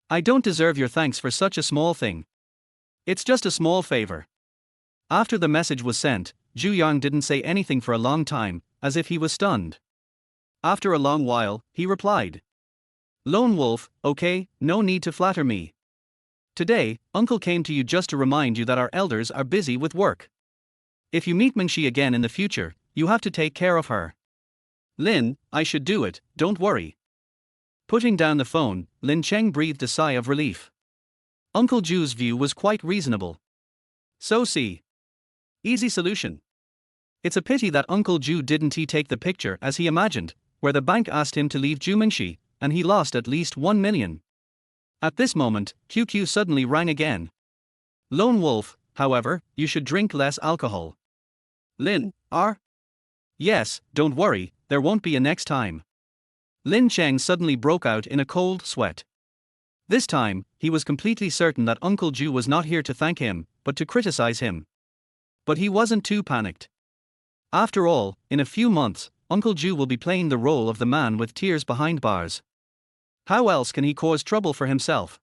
I don't deserve your thanks for such a small thing. It's just a small favor. After the message was sent, Zhu Yang didn't say anything for a long time, as if he was stunned. After a long while, he replied. Lone Wolf, okay, no need to flatter me. Today, Uncle came to you just to remind you that our elders are busy with work. If you meet Mingxi again in the future, you have to take care of her. Lin, I should do it, don't worry. Putting down the phone, Lin Cheng breathed a sigh of relief. Uncle Zhu's view was quite reasonable. So see. Easy solution. It's a pity that Uncle Zhu didn't take the picture as he imagined, where the bank asked him to leave Zhu Mingxi, and he lost at least 1 million. At this moment, QQ suddenly rang again. Lone Wolf, however, you should drink less alcohol. Lin, Yes, don't worry, there won't be a next time. Lin Cheng suddenly broke out in a cold sweat. This time, he was completely certain that Uncle Ju was not here to thank him, but to criticize him. But he wasn't too panicked. After all, in a few months, Uncle Ju will be playing the role of the man with tears behind bars. How else can he cause trouble for himself?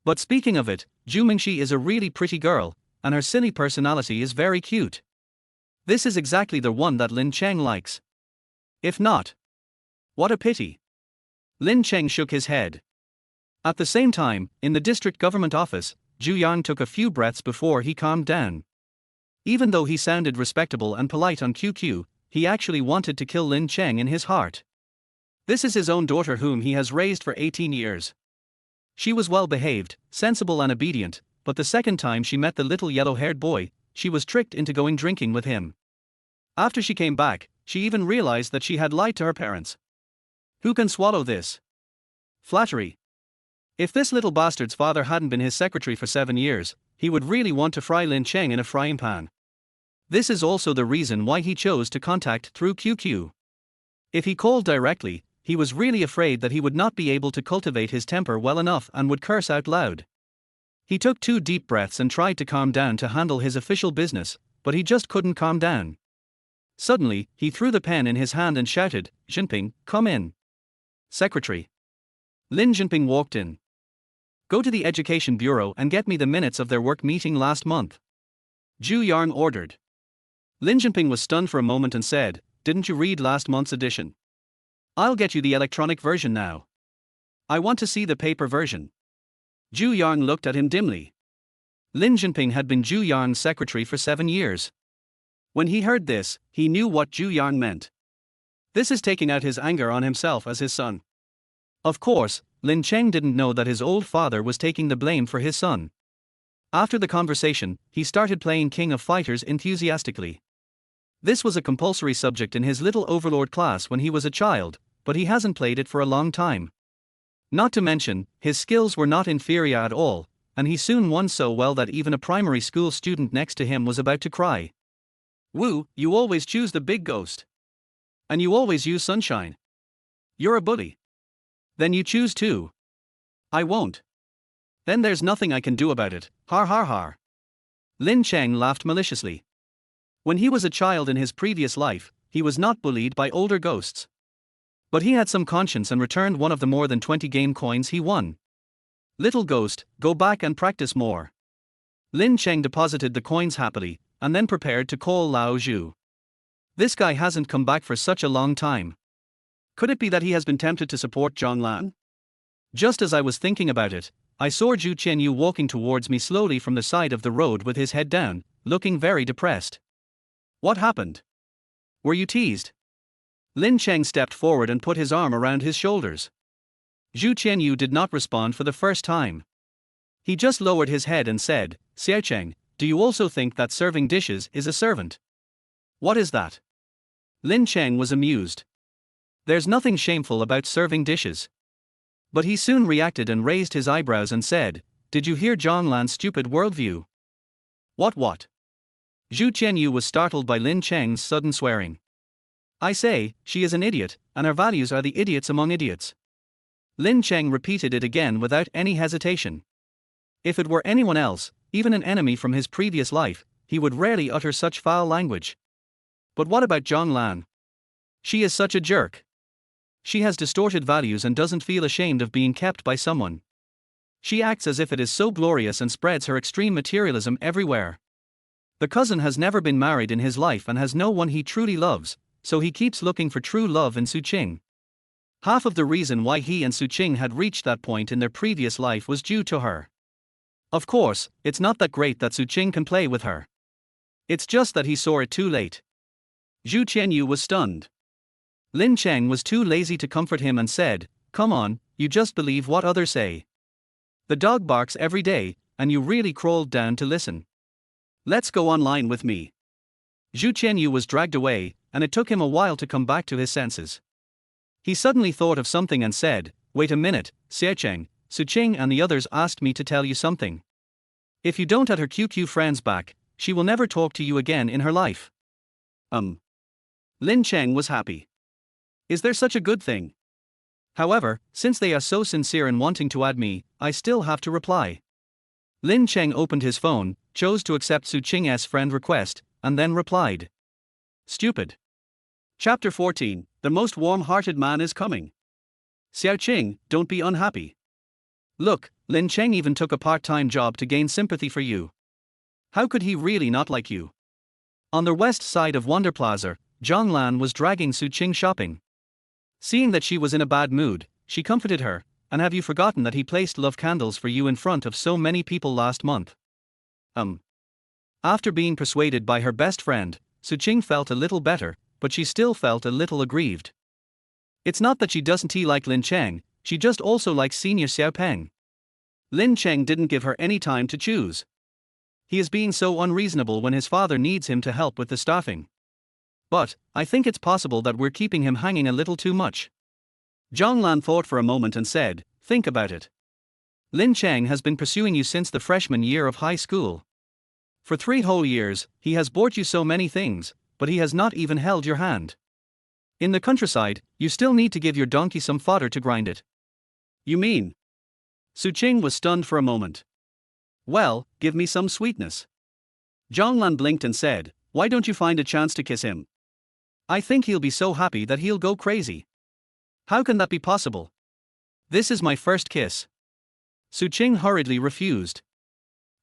But speaking of it, Ju Mingxi is a really pretty girl, and her silly personality is very cute. This is exactly the one that Lin Cheng likes. If not, what a pity. Lin Cheng shook his head. At the same time, in the district government office, Zhu Yang took a few breaths before he calmed down. Even though he sounded respectable and polite on QQ, he actually wanted to kill Lin Cheng in his heart. This is his own daughter whom he has raised for 18 years. She was well behaved, sensible and obedient, but the second time she met the little yellow-haired boy, she was tricked into going drinking with him. After she came back, she even realized that she had lied to her parents. Who can swallow this? Flattery. If this little bastard's father hadn't been his secretary for 7 years, he would really want to fry Lin Cheng in a frying pan. This is also the reason why he chose to contact through QQ. If he called directly, he was really afraid that he would not be able to cultivate his temper well enough and would curse out loud. He took 2 deep breaths and tried to calm down to handle his official business, but he just couldn't calm down. Suddenly, he threw the pen in his hand and shouted, "Jinping, come in." Secretary. Lin Jinping walked in. "Go to the Education Bureau and get me the minutes of their work meeting last month." Zhu Yang ordered. Lin Jinping was stunned for a moment and said, "Didn't you read last month's edition? I'll get you the electronic version now. I want to see the paper version." Zhu Yang looked at him dimly. Lin Jinping had been Zhu Yang's secretary for 7 years. When he heard this, he knew what Zhu Yang meant. This is taking out his anger on himself as his son. Of course, Lin Cheng didn't know that his old father was taking the blame for his son. After the conversation, he started playing King of Fighters enthusiastically. This was a compulsory subject in his little overlord class when he was a child, but he hasn't played it for a long time. Not to mention, his skills were not inferior at all, and he soon won so well that even a primary school student next to him was about to cry. "Wu, you always choose the big ghost. And you always use sunshine. You're a bully. Then you choose too." "I won't. Then there's nothing I can do about it, har har har." Lin Cheng laughed maliciously. When he was a child in his previous life, he was not bullied by older ghosts. But he had some conscience and returned one of the more than 20 game coins he won. "Little ghost, go back and practice more." Lin Cheng deposited the coins happily, and then prepared to call Lao Zhu. This guy hasn't come back for such a long time. Could it be that he has been tempted to support Zhang Lan? Just as I was thinking about it, I saw Zhu Qianyu walking towards me slowly from the side of the road with his head down, looking very depressed. What happened? Were you teased? Lin Cheng stepped forward and put his arm around his shoulders. Zhu Qianyu did not respond for the first time. He just lowered his head and said, "Xiaocheng, do you also think that serving dishes is a servant?" "What is that?" Lin Cheng was amused. "There's nothing shameful about serving dishes." But he soon reacted and raised his eyebrows and said, "Did you hear Zhang Lan's stupid worldview?" What? Zhu Qianyu was startled by Lin Cheng's sudden swearing. "I say, she is an idiot, and her values are the idiots among idiots." Lin Cheng repeated it again without any hesitation. If it were anyone else, even an enemy from his previous life, he would rarely utter such foul language. But what about Zhang Lan? She is such a jerk. She has distorted values and doesn't feel ashamed of being kept by someone. She acts as if it is so glorious and spreads her extreme materialism everywhere. The cousin has never been married in his life and has no one he truly loves, so he keeps looking for true love in Su Qing. Half of the reason why he and Su Qing had reached that point in their previous life was due to her. Of course, it's not that great that Su Qing can play with her. It's just that he saw it too late. Zhu Qianyu was stunned. Lin Cheng was too lazy to comfort him and said, "Come on, you just believe what others say. The dog barks every day, and you really crawled down to listen. Let's go online with me." Zhu Qianyu was dragged away, and it took him a while to come back to his senses. He suddenly thought of something and said, "Wait a minute, Xiaocheng, Su Qing and the others asked me to tell you something. If you don't add her QQ friends back, she will never talk to you again in her life." Lin Cheng was happy. Is there such a good thing? However, since they are so sincere in wanting to add me, I still have to reply. Lin Cheng opened his phone, chose to accept Su Qing's friend request, and then replied. Stupid. Chapter 14, The Most Warm-Hearted Man is Coming. Xiao Qing, don't be unhappy. Look, Lin Cheng even took a part-time job to gain sympathy for you. How could he really not like you? On the west side of Wonder Plaza, Zhang Lan was dragging Su Qing shopping. Seeing that she was in a bad mood, she comforted her, and have you forgotten that he placed love candles for you in front of so many people last month? After being persuaded by her best friend, Su Qing felt a little better, but she still felt a little aggrieved. It's not that she doesn't like Lin Cheng, she just also likes Senior Xiao Peng. Lin Cheng didn't give her any time to choose. He is being so unreasonable when his father needs him to help with the staffing. But, I think it's possible that we're keeping him hanging a little too much. Zhang Lan thought for a moment and said, think about it. Lin Cheng has been pursuing you since the freshman year of high school. For 3 whole years, he has bought you so many things, but he has not even held your hand. In the countryside, you still need to give your donkey some fodder to grind it. You mean? Su Qing was stunned for a moment. Well, give me some sweetness. Zhang Lan blinked and said, why don't you find a chance to kiss him? I think he'll be so happy that he'll go crazy. How can that be possible? This is my first kiss. Su Qing hurriedly refused.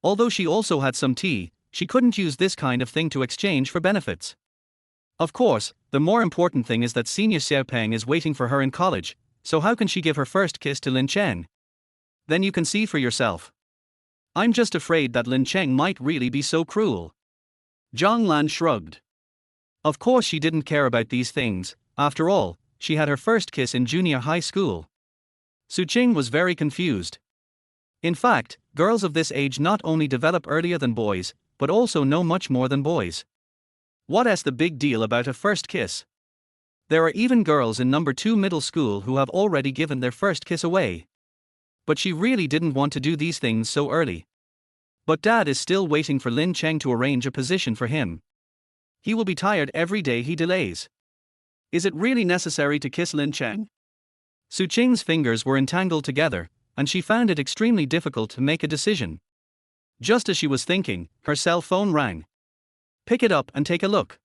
Although she also had some tea, she couldn't use this kind of thing to exchange for benefits. Of course, the more important thing is that Senior Xiao Peng is waiting for her in college, so how can she give her first kiss to Lin Cheng? Then you can see for yourself. I'm just afraid that Lin Cheng might really be so cruel. Zhang Lan shrugged. Of course she didn't care about these things, after all, she had her first kiss in junior high school. Su Qing was very confused. In fact, girls of this age not only develop earlier than boys, but also know much more than boys. What's the big deal about a first kiss? There are even girls in number 2 middle school who have already given their first kiss away. But she really didn't want to do these things so early. But Dad is still waiting for Lin Cheng to arrange a position for him. He will be tired every day he delays. Is it really necessary to kiss Lin Cheng? Su Qing's fingers were entangled together, and she found it extremely difficult to make a decision. Just as she was thinking, her cell phone rang. Pick it up and take a look.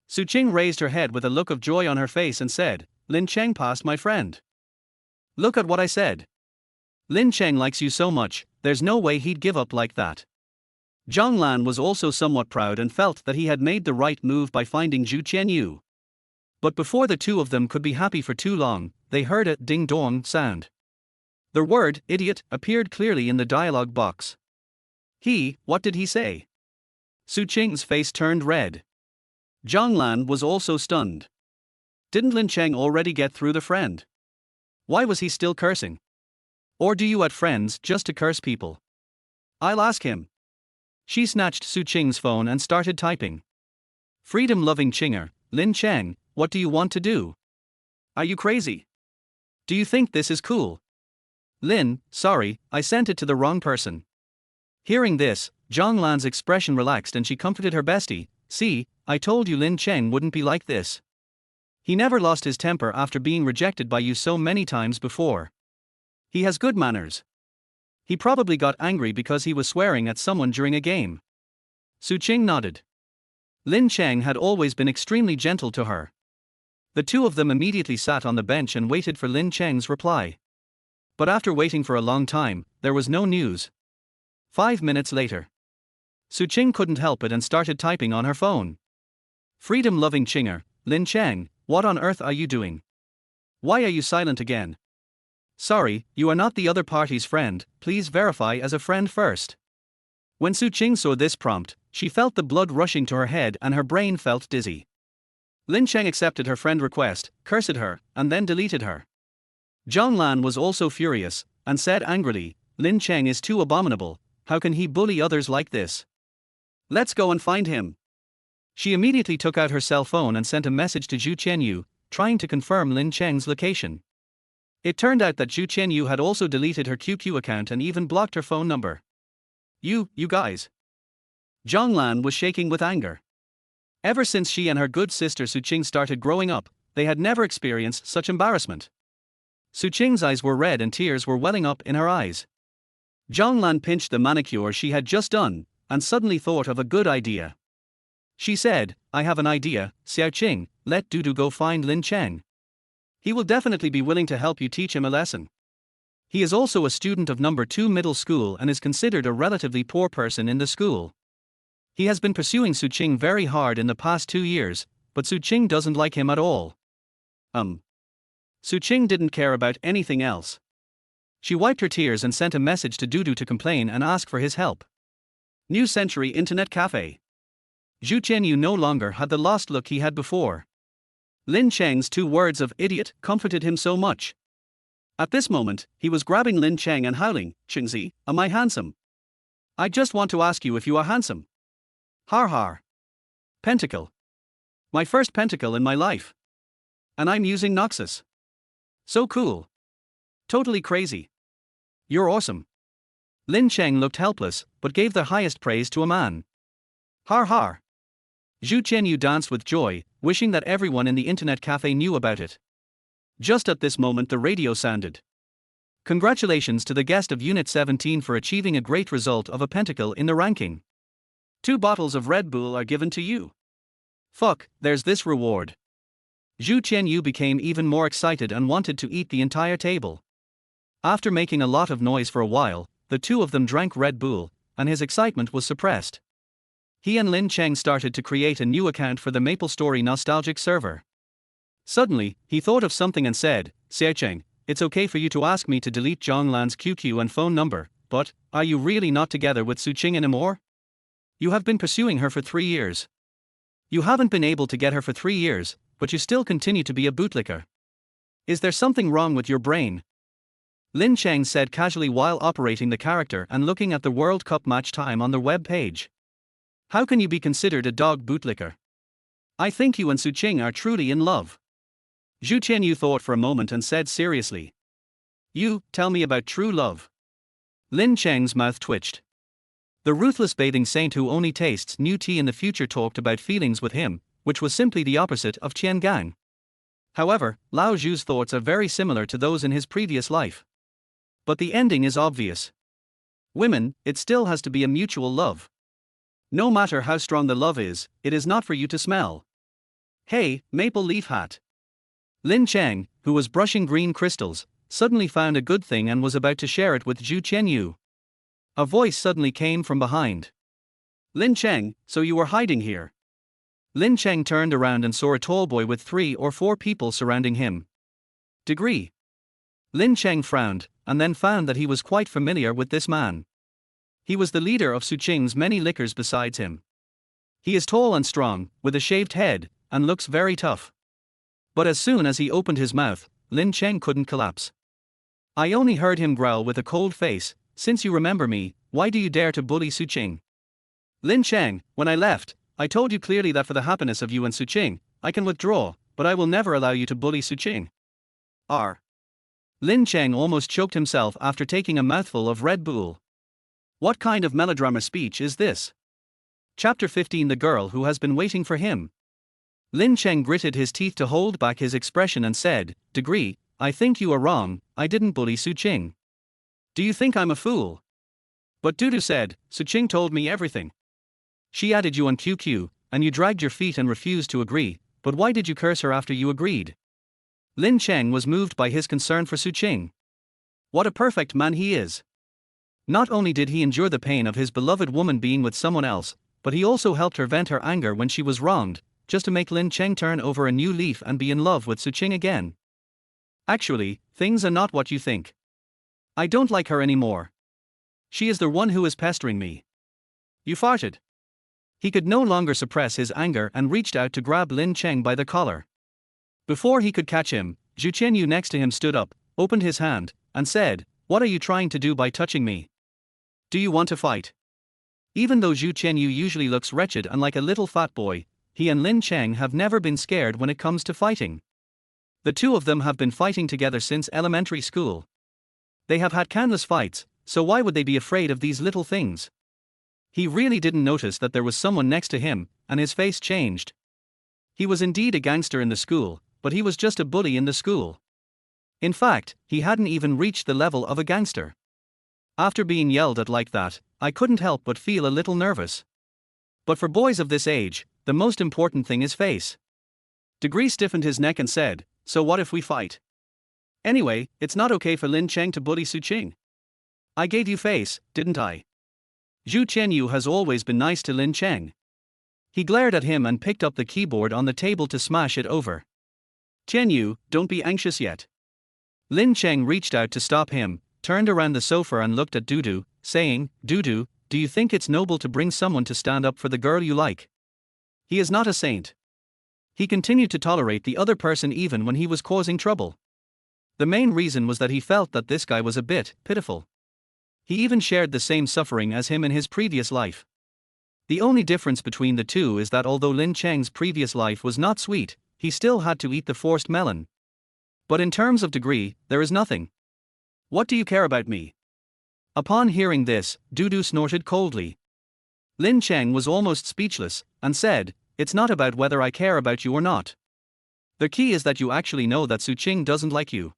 Su Qing raised her head with a look of joy on her face and said, Lin Cheng passed my friend. Look at what I said. Lin Cheng likes you so much, there's no way he'd give up like that. Zhang Lan was also somewhat proud and felt that he had made the right move by finding Zhu Qianyu. But before the two of them could be happy for too long, they heard a ding-dong sound. The word, idiot, appeared clearly in the dialogue box. What did he say? Su Qing's face turned red. Zhang Lan was also stunned. Didn't Lin Cheng already get through the friend? Why was he still cursing? Or do you add friends just to curse people? I'll ask him. She snatched Su Qing's phone and started typing. Freedom-loving Chinger, Lin Cheng, what do you want to do? Are you crazy? Do you think this is cool? Lin, sorry, I sent it to the wrong person. Hearing this, Zhang Lan's expression relaxed and she comforted her bestie. See, I told you Lin Cheng wouldn't be like this. He never lost his temper after being rejected by you so many times before. He has good manners. He probably got angry because he was swearing at someone during a game. Su Qing nodded. Lin Cheng had always been extremely gentle to her. The two of them immediately sat on the bench and waited for Lin Cheng's reply. But after waiting for a long time, there was no news. 5 minutes later. Su Qing couldn't help it and started typing on her phone. Freedom-loving Chinger, Lin Cheng, what on earth are you doing? Why are you silent again? Sorry, you are not the other party's friend, please verify as a friend first. When Su Qing saw this prompt, she felt the blood rushing to her head and her brain felt dizzy. Lin Cheng accepted her friend request, cursed her, and then deleted her. Zhang Lan was also furious, and said angrily, Lin Cheng is too abominable, how can he bully others like this? Let's go and find him. She immediately took out her cell phone and sent a message to Zhu Qianyu, trying to confirm Lin Cheng's location. It turned out that Zhu Qianyu had also deleted her QQ account and even blocked her phone number. You guys. Zhang Lan was shaking with anger. Ever since she and her good sister Su Qing started growing up, they had never experienced such embarrassment. Su Qing's eyes were red and tears were welling up in her eyes. Zhonglan pinched the manicure she had just done, and suddenly thought of a good idea. She said, "I have an idea, Xiao Qing, let Dudu go find Lin Cheng. He will definitely be willing to help you teach him a lesson. He is also a student of number 2 middle school and is considered a relatively poor person in the school. He has been pursuing Su Qing very hard in the past 2 years, but Su Qing doesn't like him at all." Su Qing didn't care about anything else. She wiped her tears and sent a message to Dudu to complain and ask for his help. New Century Internet Cafe. Zhu Qianyu no longer had the lost look he had before. Lin Cheng's 2 words of idiot comforted him so much. At this moment, he was grabbing Lin Cheng and howling, "Chengzi, am I handsome? I just want to ask you if you are handsome." Har har. Pentacle. My first pentacle in my life. And I'm using Noxus. So cool. Totally crazy. You're awesome. Lin Cheng looked helpless, but gave the highest praise to a man. Har har. Zhu Qianyu danced with joy, wishing that everyone in the internet cafe knew about it. Just at this moment the radio sounded. Congratulations to the guest of Unit 17 for achieving a great result of a pentacle in the ranking. 2 bottles of Red Bull are given to you. Fuck, there's this reward. Zhu Qianyu became even more excited and wanted to eat the entire table. After making a lot of noise for a while, the 2 of them drank Red Bull, and his excitement was suppressed. He and Lin Cheng started to create a new account for the MapleStory nostalgic server. Suddenly, he thought of something and said, "Xiao Cheng, it's okay for you to ask me to delete Zhonglan's QQ and phone number, but are you really not together with Su Qing anymore? You have been pursuing her for 3 years. You haven't been able to get her for 3 years, but you still continue to be a bootlicker. Is there something wrong with your brain?" Lin Cheng said casually while operating the character and looking at the World Cup match time on the web page. "How can you be considered a dog bootlicker? I think you and Su Qing are truly in love." Zhu Qianyu thought for a moment and said seriously, "You, tell me about true love." Lin Cheng's mouth twitched. The ruthless bathing saint who only tastes new tea in the future talked about feelings with him, which was simply the opposite of Qian Gang. However, Lao Zhu's thoughts are very similar to those in his previous life. But the ending is obvious. Women, it still has to be a mutual love. No matter how strong the love is, it is not for you to smell. Hey, maple leaf hat. Lin Cheng, who was brushing green crystals, suddenly found a good thing and was about to share it with Zhu Qianyu. A voice suddenly came from behind. "Lin Cheng, so you were hiding here." Lin Cheng turned around and saw a tall boy with 3 or 4 people surrounding him. Degree. Lin Cheng frowned, and then found that he was quite familiar with this man. He was the leader of Su Qing's many lickers besides him. He is tall and strong, with a shaved head, and looks very tough. But as soon as he opened his mouth, Lin Cheng couldn't collapse. I only heard him growl with a cold face, "Since you remember me, why do you dare to bully Su Qing?" "Lin Cheng, when I left, I told you clearly that for the happiness of you and Su Qing, I can withdraw, but I will never allow you to bully Su Qing." R. Lin Cheng almost choked himself after taking a mouthful of Red Bull. What kind of melodrama speech is this? Chapter 15: The Girl Who Has Been Waiting for Him. Lin Cheng gritted his teeth to hold back his expression and said, "Degree, I think you are wrong, I didn't bully Su Qing. Do you think I'm a fool?" "But Dudu said, Su Qing told me everything. She added you on QQ, and you dragged your feet and refused to agree, but why did you curse her after you agreed?" Lin Cheng was moved by his concern for Su Qing. What a perfect man he is. Not only did he endure the pain of his beloved woman being with someone else, but he also helped her vent her anger when she was wronged, just to make Lin Cheng turn over a new leaf and be in love with Su Qing again. Actually, things are not what you think. I don't like her anymore. She is the one who is pestering me. You farted. He could no longer suppress his anger and reached out to grab Lin Cheng by the collar. Before he could catch him, Zhu Qianyu next to him stood up, opened his hand, and said, "What are you trying to do by touching me? Do you want to fight?" Even though Zhu Qianyu usually looks wretched and like a little fat boy, he and Lin Cheng have never been scared when it comes to fighting. The 2 of them have been fighting together since elementary school. They have had countless fights, so why would they be afraid of these little things? He really didn't notice that there was someone next to him, and his face changed. He was indeed a gangster in the school, but he was just a bully in the school. In fact, he hadn't even reached the level of a gangster. After being yelled at like that, I couldn't help but feel a little nervous. But for boys of this age, the most important thing is face. Degree stiffened his neck and said, "So what if we fight? Anyway, it's not okay for Lin Cheng to bully Su Qing. I gave you face, didn't I? Zhu Qianyu has always been nice to Lin Cheng." He glared at him and picked up the keyboard on the table to smash it over. "Qianyu, don't be anxious yet." Lin Cheng reached out to stop him, turned around the sofa and looked at Dudu, saying, "Dudu, do you think it's noble to bring someone to stand up for the girl you like? He is not a saint." He continued to tolerate the other person even when he was causing trouble. The main reason was that he felt that this guy was a bit pitiful. He even shared the same suffering as him in his previous life. The only difference between the two is that although Lin Cheng's previous life was not sweet, he still had to eat the forced melon. But in terms of degree, there is nothing. "What do you care about me?" Upon hearing this, Dudu snorted coldly. Lin Cheng was almost speechless, and said, "It's not about whether I care about you or not. The key is that you actually know that Su Qing doesn't like you.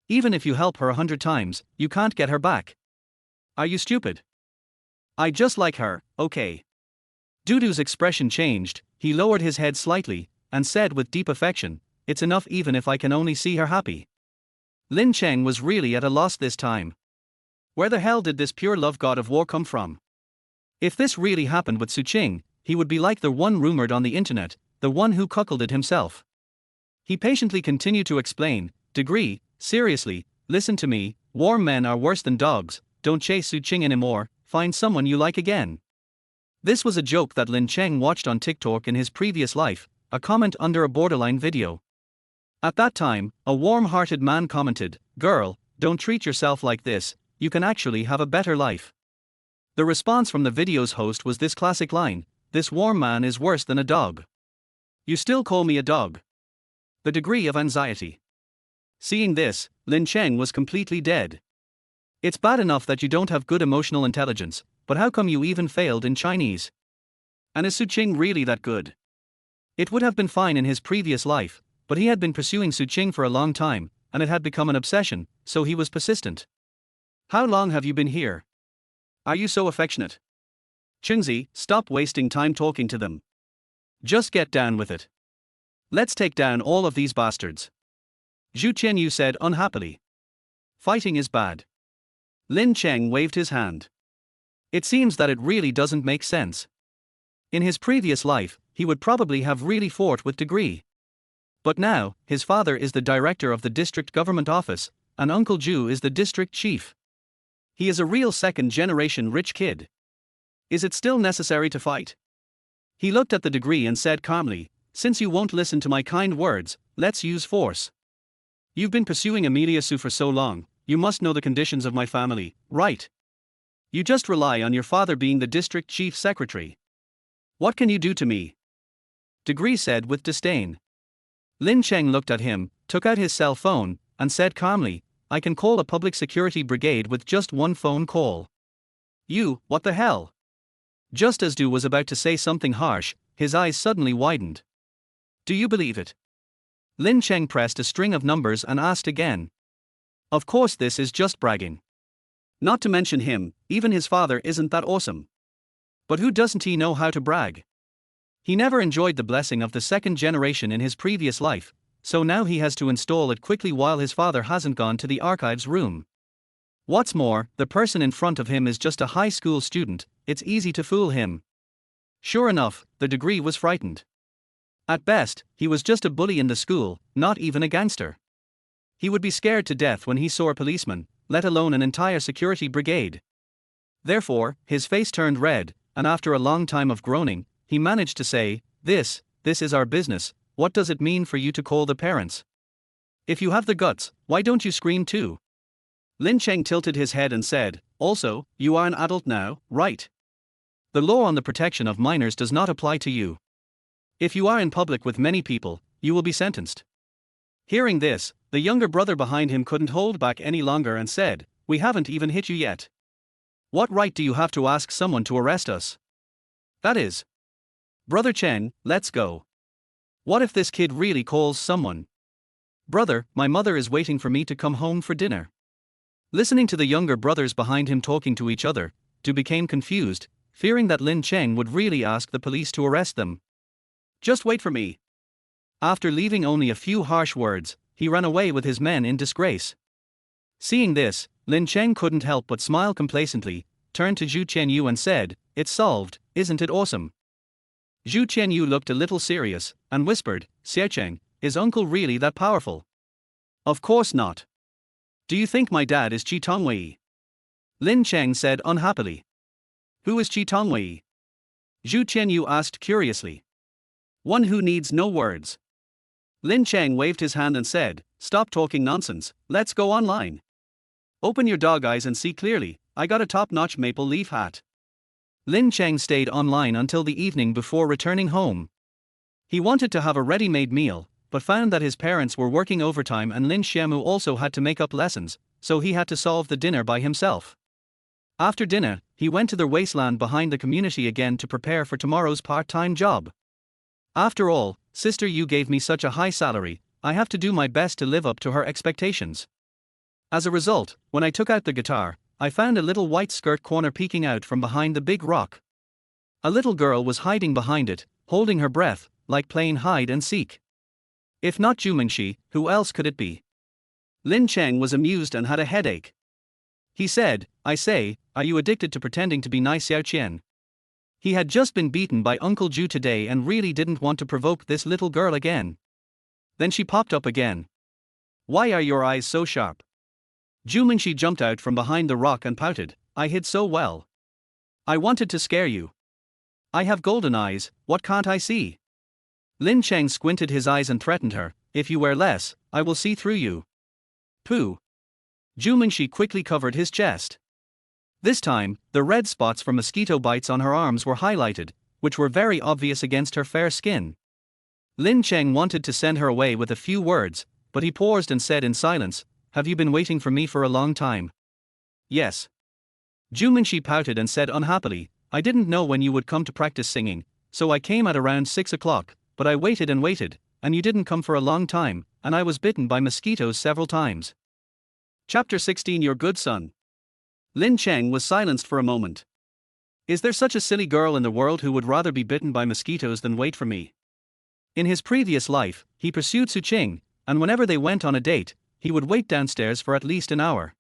Even if you help her 100 times, you can't get her back. Are you stupid? I just like her, okay." Dudu's expression changed, he lowered his head slightly, and said with deep affection, "It's enough even if I can only see her happy." Lin Cheng was really at a loss this time. Where the hell did this pure love god of war come from? If this really happened with Su Qing, he would be like the one rumored on the internet, the one who cuckolded himself. He patiently continued to explain, "Degree, seriously, listen to me, warm men are worse than dogs, don't chase Su Qing anymore, find someone you like again." This was a joke that Lin Cheng watched on TikTok in his previous life, a comment under a borderline video. At that time, a warm-hearted man commented, "Girl, don't treat yourself like this, you can actually have a better life." The response from the video's host was this classic line, "This warm man is worse than a dog. You still call me a dog." The degree of anxiety. Seeing this, Lin Cheng was completely dead. It's bad enough that you don't have good emotional intelligence, but how come you even failed in Chinese? And is Su Qing really that good? It would have been fine in his previous life, but he had been pursuing Su Qing for a long time, and it had become an obsession, so he was persistent. "How long have you been here? Are you so affectionate? Chungzi, stop wasting time talking to them. Just get down with it. Let's take down all of these bastards." Zhu Qianyu said unhappily. "Fighting is bad." Lin Cheng waved his hand. It seems that it really doesn't make sense. In his previous life, he would probably have really fought with degree. But now, his father is the director of the district government office, and Uncle Zhu is the district chief. He is a real second-generation rich kid. Is it still necessary to fight? He looked at the degree and said calmly, "Since you won't listen to my kind words, let's use force. You've been pursuing Amelia Su for so long, you must know the conditions of my family, right? You just rely on your father being the district chief secretary. What can you do to me?" Degree said with disdain. Lin Cheng looked at him, took out his cell phone, and said calmly, "I can call a public security brigade with just one phone call." "You, what the hell?" Just as Du was about to say something harsh, his eyes suddenly widened. "Do you believe it?" Lin Cheng pressed a string of numbers and asked again. Of course, this is just bragging. Not to mention him, even his father isn't that awesome. But who doesn't he know how to brag? He never enjoyed the blessing of the second generation in his previous life, so now he has to install it quickly while his father hasn't gone to the archives room. What's more, the person in front of him is just a high school student, it's easy to fool him. Sure enough, the degree was frightened. At best, he was just a bully in the school, not even a gangster. He would be scared to death when he saw a policeman, let alone an entire security brigade. Therefore, his face turned red, and after a long time of groaning, he managed to say, This is our business, what does it mean for you to call the parents? If you have the guts, why don't you scream too?" Lin Cheng tilted his head and said, "Also, you are an adult now, right? The law on the protection of minors does not apply to you. If you are in public with many people, you will be sentenced." Hearing this, the younger brother behind him couldn't hold back any longer and said, "We haven't even hit you yet. What right do you have to ask someone to arrest us? That is. Brother Cheng, let's go. What if this kid really calls someone? Brother, my mother is waiting for me to come home for dinner. Listening to the younger brothers behind him talking to each other, Du became confused, fearing that Lin Cheng would really ask the police to arrest them. Just wait for me. After leaving only a few harsh words, he ran away with his men in disgrace. Seeing this, Lin Cheng couldn't help but smile complacently, turned to Zhu Qianyu and said, "It's solved, isn't it awesome?" Zhu Qianyu looked a little serious, and whispered, "Xiaocheng, is uncle really that powerful?" "Of course not. Do you think my dad is Qi Tongwei?" Lin Cheng said unhappily. "Who is Qi Tongwei?" Zhu Qianyu asked curiously. "One who needs no words." Lin Cheng waved his hand and said, "Stop talking nonsense, let's go online. Open your dog eyes and see clearly, I got a top-notch maple leaf hat." Lin Cheng stayed online until the evening before returning home. He wanted to have a ready-made meal, but found that his parents were working overtime and Lin Xiaomu also had to make up lessons, so he had to solve the dinner by himself. After dinner, he went to the wasteland behind the community again to prepare for tomorrow's part-time job. "After all, Sister Yu gave me such a high salary, I have to do my best to live up to her expectations." As a result, when I took out the guitar, I found a little white skirt corner peeking out from behind the big rock. A little girl was hiding behind it, holding her breath, like playing hide and seek. If not Jumingshi, who else could it be? Lin Cheng was amused and had a headache. He said, "I say, are you addicted to pretending to be nice, Xiao Qian?" He had just been beaten by Uncle Zhu today and really didn't want to provoke this little girl again. Then she popped up again. "Why are your eyes so sharp?" Jumingshi jumped out from behind the rock and pouted, "I hid so well. I wanted to scare you. I have golden eyes, what can't I see?" Lin Cheng squinted his eyes and threatened her, "If you wear less, I will see through you." Pooh. Jumingshi quickly covered his chest. This time, the red spots from mosquito bites on her arms were highlighted, which were very obvious against her fair skin. Lin Cheng wanted to send her away with a few words, but he paused and said in silence, "Have you been waiting for me for a long time?" "Yes." Jumingshi pouted and said unhappily, "I didn't know when you would come to practice singing, so I came at around 6 o'clock, but I waited and waited, and you didn't come for a long time, and I was bitten by mosquitoes several times." Chapter 16 Your Good Son. Lin Cheng was silenced for a moment. Is there such a silly girl in the world who would rather be bitten by mosquitoes than wait for me? In his previous life, he pursued Su Qing, and whenever they went on a date, he would wait downstairs for at least an hour.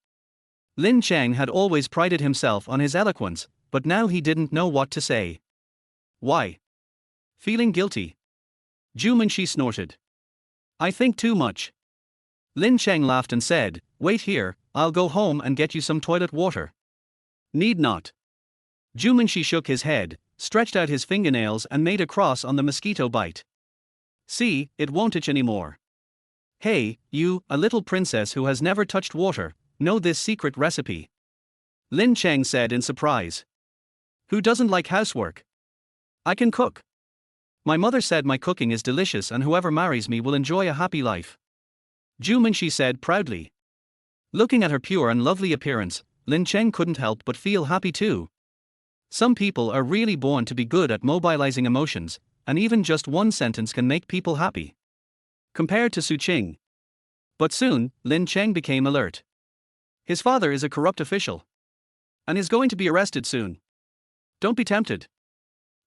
Lin Cheng had always prided himself on his eloquence, but now he didn't know what to say. "Why?" "Feeling guilty." Jumingshi snorted. "I think too much." Lin Cheng laughed and said, "Wait here, I'll go home and get you some toilet water." "Need not." Jumingshi shook his head, stretched out his fingernails and made a cross on the mosquito bite. "See, it won't itch anymore." "Hey, you, a little princess who has never touched water, know this secret recipe?" Lin Cheng said in surprise. "Who doesn't like housework? I can cook. My mother said my cooking is delicious and whoever marries me will enjoy a happy life." Jumingshi said proudly. Looking at her pure and lovely appearance, Lin Cheng couldn't help but feel happy too. Some people are really born to be good at mobilizing emotions, and even just one sentence can make people happy. Compared to Su Qing. But soon, Lin Cheng became alert. His father is a corrupt official. And is going to be arrested soon. Don't be tempted.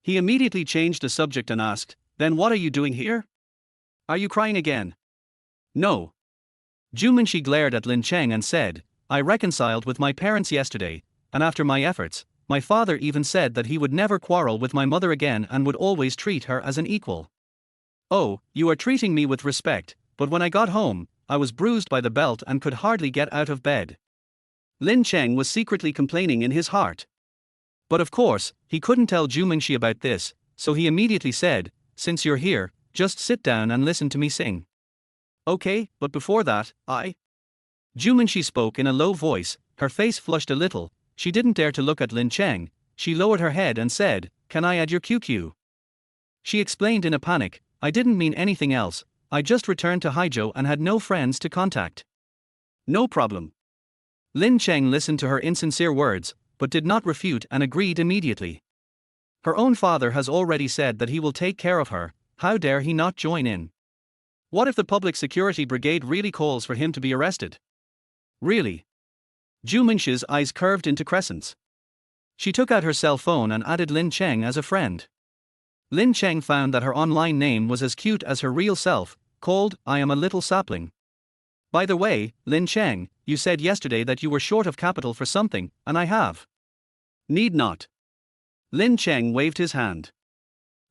He immediately changed the subject and asked, "Then what are you doing here? Are you crying again?" "No." Jumingshi glared at Lin Cheng and said, "I reconciled with my parents yesterday, and after my efforts, my father even said that he would never quarrel with my mother again and would always treat her as an equal." "Oh, you are treating me with respect, but when I got home, I was bruised by the belt and could hardly get out of bed." Lin Cheng was secretly complaining in his heart. But of course, he couldn't tell Jumingshi about this, so he immediately said, "Since you're here, just sit down and listen to me sing." "Okay, but before that, Jumingshi spoke in a low voice, her face flushed a little, she didn't dare to look at Lin Cheng, she lowered her head and said, "Can I add your QQ?" She explained in a panic, "I didn't mean anything else, I just returned to Haizhou and had no friends to contact." "No problem." Lin Cheng listened to her insincere words, but did not refute and agreed immediately. Her own father has already said that he will take care of her, how dare he not join in? What if the public security brigade really calls for him to be arrested? Really? Zhu Mingshi's eyes curved into crescents. She took out her cell phone and added Lin Cheng as a friend. Lin Cheng found that her online name was as cute as her real self, called, "I am a little sapling." By the way, Lin Cheng, you said yesterday that you were short of capital for something, and I have. Need not. Lin Cheng waved his hand.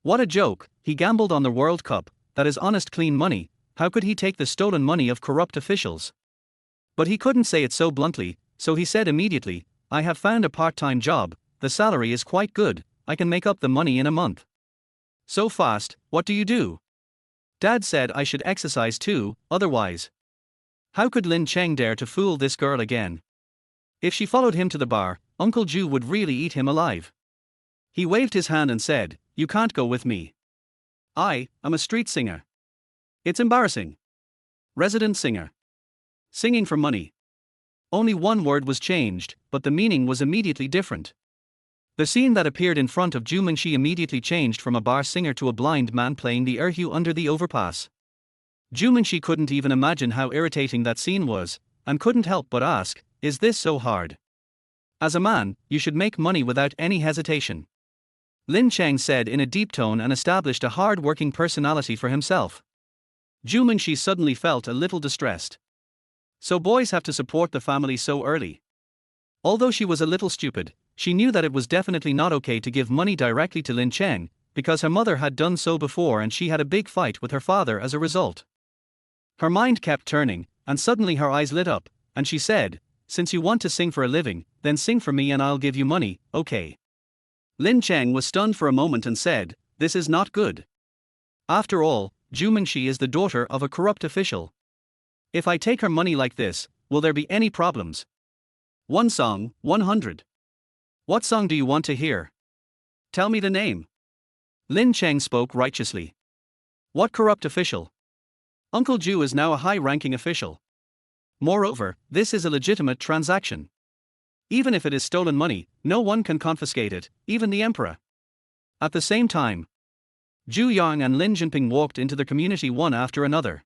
What a joke, he gambled on the World Cup, that is honest clean money, how could he take the stolen money of corrupt officials? But he couldn't say it so bluntly, so he said immediately, I have found a part-time job, the salary is quite good, I can make up the money in a month. So fast, what do you do? Dad said I should exercise too, otherwise. How could Lin Cheng dare to fool this girl again? If she followed him to the bar, Uncle Ju would really eat him alive. He waved his hand and said, you can't go with me. I am a street singer. It's embarrassing. Resident singer. Singing for money. Only one word was changed, but the meaning was immediately different. The scene that appeared in front of Zhu Mingxi immediately changed from a bar singer to a blind man playing the erhu under the overpass. Zhu Mingxi couldn't even imagine how irritating that scene was, and couldn't help but ask, is this so hard? As a man, you should make money without any hesitation. Lin Cheng said in a deep tone and established a hard-working personality for himself. Zhu Mingxi suddenly felt a little distressed. So boys have to support the family so early. Although she was a little stupid, she knew that it was definitely not okay to give money directly to Lin Cheng, because her mother had done so before and she had a big fight with her father as a result. Her mind kept turning, and suddenly her eyes lit up, and she said, since you want to sing for a living, then sing for me and I'll give you money, okay? Lin Cheng was stunned for a moment and said, this is not good. After all, Zhu Mingxi is the daughter of a corrupt official. If I take her money like this, will there be any problems? One song, 100. What song do you want to hear? Tell me the name. Lin Cheng spoke righteously. What corrupt official? Uncle Ju is now a high-ranking official. Moreover, this is a legitimate transaction. Even if it is stolen money, no one can confiscate it, even the emperor. At the same time, Zhu Yang and Lin Jinping walked into the community one after another.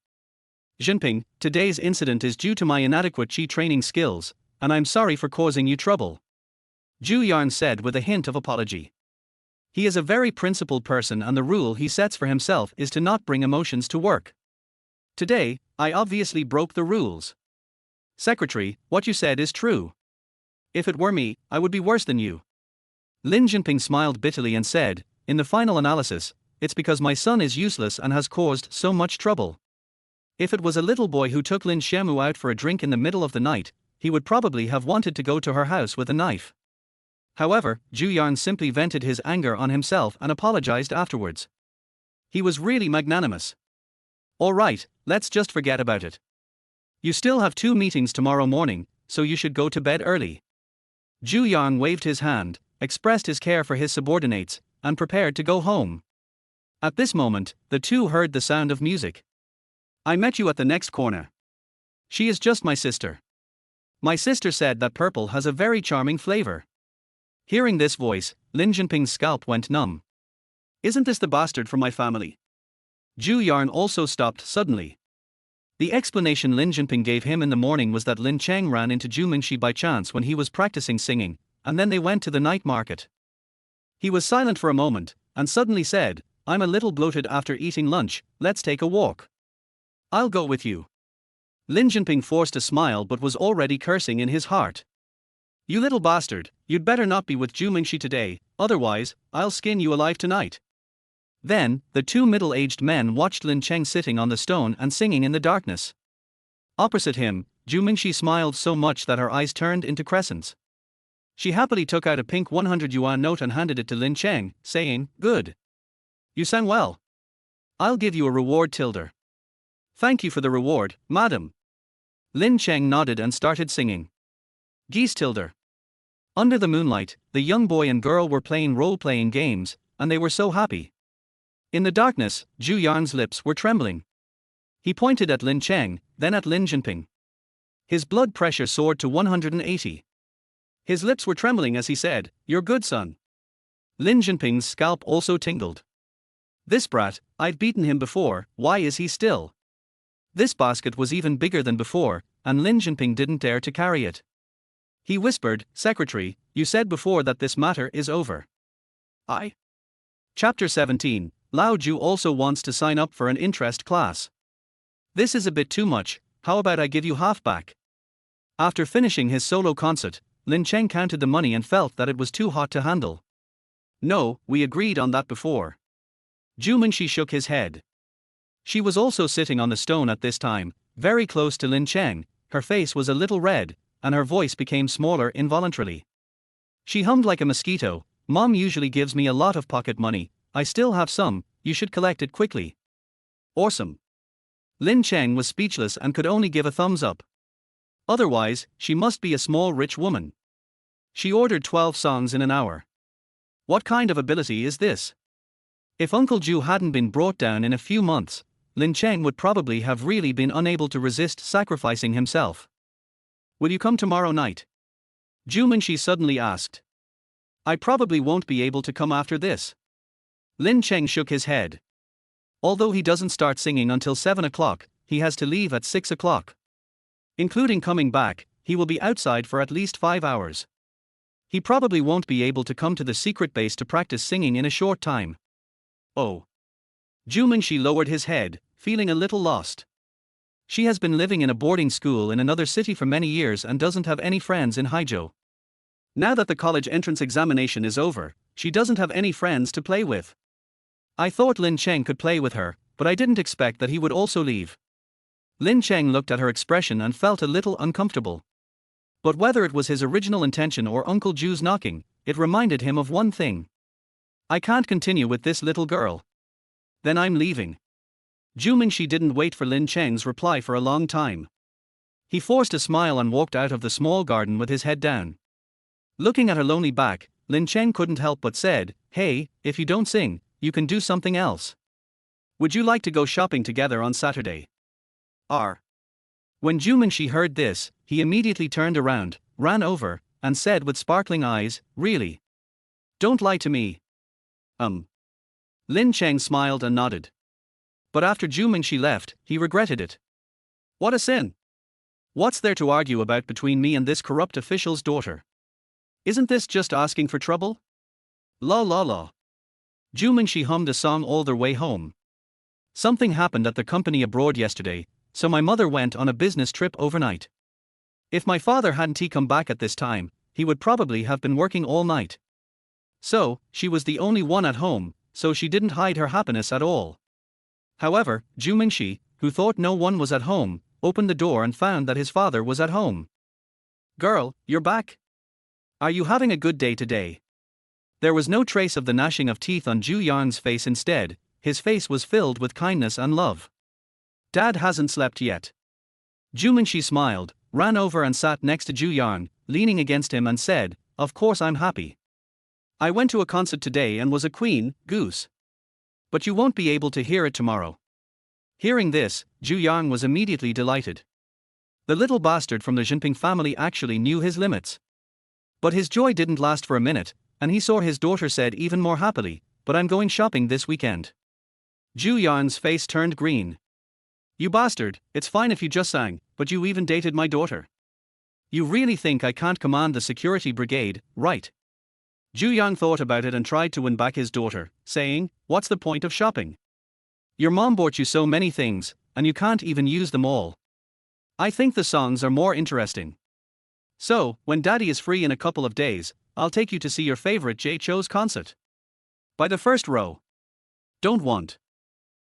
Jinping, today's incident is due to my inadequate Qi training skills, and I'm sorry for causing you trouble. Zhu Yang said with a hint of apology. He is a very principled person and the rule he sets for himself is to not bring emotions to work. Today, I obviously broke the rules. Secretary, what you said is true. If it were me, I would be worse than you. Lin Jinping smiled bitterly and said, in the final analysis, it's because my son is useless and has caused so much trouble. If it was a little boy who took Lin Xiaomu out for a drink in the middle of the night, he would probably have wanted to go to her house with a knife. However, Zhu Yan simply vented his anger on himself and apologized afterwards. He was really magnanimous. All right, let's just forget about it. You still have 2 meetings tomorrow morning, so you should go to bed early. Zhu Yang waved his hand, expressed his care for his subordinates, and prepared to go home. At this moment, the two heard the sound of music. I met you at the next corner. She is just my sister. My sister said that purple has a very charming flavor. Hearing this voice, Lin Jinping's scalp went numb. Isn't this the bastard from my family? Zhu Yarn also stopped suddenly. The explanation Lin Jinping gave him in the morning was that Lin Cheng ran into Zhu Mingxi by chance when he was practicing singing, and then they went to the night market. He was silent for a moment, and suddenly said, I'm a little bloated after eating lunch, let's take a walk. I'll go with you. Lin Jinping forced a smile but was already cursing in his heart. You little bastard, you'd better not be with Zhu Mingxi today, otherwise, I'll skin you alive tonight. Then, the two middle-aged men watched Lin Cheng sitting on the stone and singing in the darkness. Opposite him, Zhu Mingxi smiled so much that her eyes turned into crescents. She happily took out a pink 100 yuan note and handed it to Lin Cheng, saying, Good. You sang well. I'll give you a reward tilde. Thank you for the reward, madam. Lin Cheng nodded and started singing. Geese tilde. Under the moonlight, the young boy and girl were playing role-playing games, and they were so happy. In the darkness, Zhu Yan's lips were trembling. He pointed at Lin Cheng, then at Lin Jinping. His blood pressure soared to 180. His lips were trembling as he said, "You're good, son." Lin Jinping's scalp also tingled. This brat, I've beaten him before, why is he still? This basket was even bigger than before, and Lin Jinping didn't dare to carry it. He whispered, "Secretary, you said before that this matter is over." Chapter 17, Lao Ju also wants to sign up for an interest class. This is a bit too much, how about I give you half back? After finishing his solo concert, Lin Cheng counted the money and felt that it was too hot to handle. No, we agreed on that before. Zhu Minxi shook his head. She was also sitting on the stone at this time, very close to Lin Cheng. Her face was a little red, and her voice became smaller involuntarily. She hummed like a mosquito. Mom usually gives me a lot of pocket money, I still have some, you should collect it quickly. Awesome. Lin Cheng was speechless and could only give a thumbs up. Otherwise, she must be a small rich woman. She ordered 12 songs in an hour. What kind of ability is this? If Uncle Ju hadn't been brought down in a few months, Lin Cheng would probably have really been unable to resist sacrificing himself. Will you come tomorrow night? Zhu Minxi suddenly asked. I probably won't be able to come after this. Lin Cheng shook his head. Although he doesn't start singing until 7 o'clock, he has to leave at 6 o'clock. Including coming back, he will be outside for at least 5 hours. He probably won't be able to come to the secret base to practice singing in a short time. Oh. Zhu Minxi lowered his head, feeling a little lost. She has been living in a boarding school in another city for many years and doesn't have any friends in Haizhou. Now that the college entrance examination is over, she doesn't have any friends to play with. I thought Lin Cheng could play with her, but I didn't expect that he would also leave. Lin Cheng looked at her expression and felt a little uncomfortable. But whether it was his original intention or Uncle Ju's knocking, it reminded him of one thing. I can't continue with this little girl. Then I'm leaving. Zhu Minxi didn't wait for Lin Cheng's reply for a long time. He forced a smile and walked out of the small garden with his head down. Looking at her lonely back, Lin Cheng couldn't help but said, "Hey, if you don't sing, you can do something else. Would you like to go shopping together on Saturday?" When Zhu Minxi heard this, he immediately turned around, ran over, and said with sparkling eyes, "Really? Don't lie to me." Lin Cheng smiled and nodded. But after Zhu Minxi left, he regretted it. What a sin! What's there to argue about between me and this corrupt official's daughter? Isn't this just asking for trouble? La la la. Zhu Minxi hummed a song all their way home. Something happened at the company abroad yesterday, so my mother went on a business trip overnight. If my father hadn't come back at this time, he would probably have been working all night. So, she was the only one at home, so she didn't hide her happiness at all. However, Zhu Minxi, who thought no one was at home, opened the door and found that his father was at home. "Girl, you're back? Are you having a good day today?" There was no trace of the gnashing of teeth on Zhu Yang's face. Instead, his face was filled with kindness and love. "Dad hasn't slept yet." Zhu Minxi smiled, ran over and sat next to Zhu Yang, leaning against him and said, "Of course I'm happy. I went to a concert today and was a queen, goose. But you won't be able to hear it tomorrow." Hearing this, Zhu Yang was immediately delighted. The little bastard from the Jinping family actually knew his limits. But his joy didn't last for a minute, and he saw his daughter said even more happily, "But I'm going shopping this weekend." Zhu Yang's face turned green. "You bastard, it's fine if you just sang, but you even dated my daughter. You really think I can't command the security brigade, right?" Zhu Yang thought about it and tried to win back his daughter, saying, "What's the point of shopping? Your mom bought you so many things, and you can't even use them all. I think the songs are more interesting. So, when Daddy is free in a couple of days, I'll take you to see your favorite Jay Chou's concert. By the first row." "Don't want."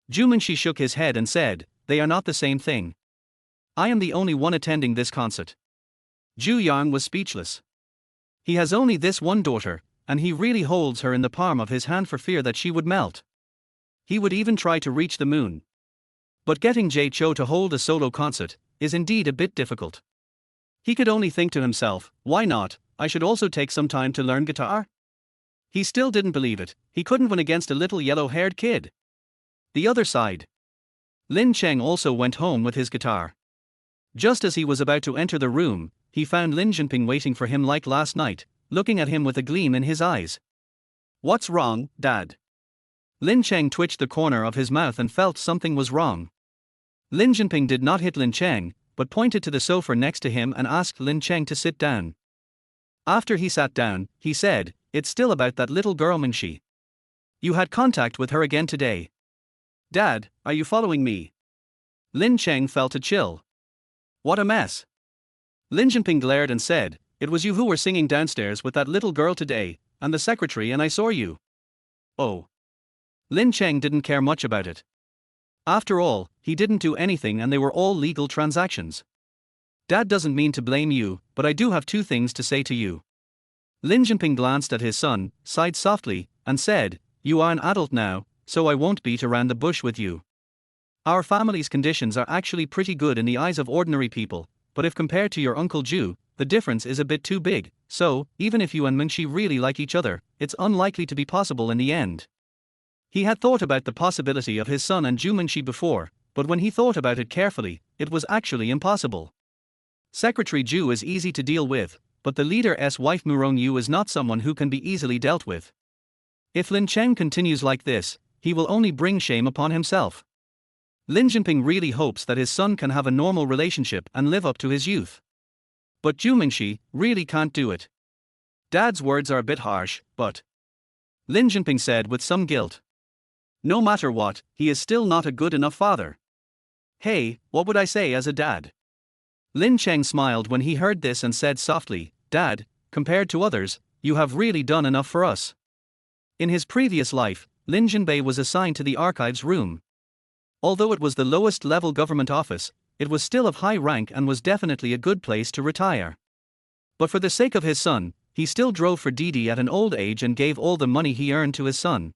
Zhu Minxi shook his head and said, "They are not the same thing. I am the only one attending this concert." Zhu Yang was speechless. He has only this one daughter, and he really holds her in the palm of his hand for fear that she would melt. He would even try to reach the moon. But getting Jay Chou to hold a solo concert is indeed a bit difficult. He could only think to himself, "Why not? I should also take some time to learn guitar." He still didn't believe it, he couldn't win against a little yellow-haired kid. The other side. Lin Cheng also went home with his guitar. Just as he was about to enter the room, he found Lin Jinping waiting for him like last night, looking at him with a gleam in his eyes. "What's wrong, Dad?" Lin Cheng twitched the corner of his mouth and felt something was wrong. Lin Jinping did not hit Lin Cheng, but pointed to the sofa next to him and asked Lin Cheng to sit down. After he sat down, he said, "It's still about that little girl Mingxi. You had contact with her again today. Dad, are you following me?" Lin Cheng felt a chill. What a mess. Lin Jinping glared and said, "It was you who were singing downstairs with that little girl today, and the secretary, and I saw you." Oh. Lin Cheng didn't care much about it. After all, he didn't do anything and they were all legal transactions. "Dad doesn't mean to blame you, but I do have two things to say to you." Lin Jinping glanced at his son, sighed softly, and said, "You are an adult now, so I won't beat around the bush with you. Our family's conditions are actually pretty good in the eyes of ordinary people, but if compared to your Uncle Ju, the difference is a bit too big, so, even if you and Mingxi really like each other, it's unlikely to be possible in the end." He had thought about the possibility of his son and Ju Mingxi before, but when he thought about it carefully, it was actually impossible. Secretary Ju is easy to deal with, but the leader's wife Murong Yu is not someone who can be easily dealt with. If Lin Cheng continues like this, he will only bring shame upon himself. Lin Jinping really hopes that his son can have a normal relationship and live up to his youth. But Ju Mingxi really can't do it. Dad's words are a bit harsh, but Lin Jinping said with some guilt. No matter what, he is still not a good enough father. Hey, what would I say as a dad? Lin Cheng smiled when he heard this and said softly, "Dad, compared to others, you have really done enough for us." In his previous life, Lin Jinbei was assigned to the archives room. Although it was the lowest level government office, it was still of high rank and was definitely a good place to retire. But for the sake of his son, he still drove for Didi at an old age and gave all the money he earned to his son.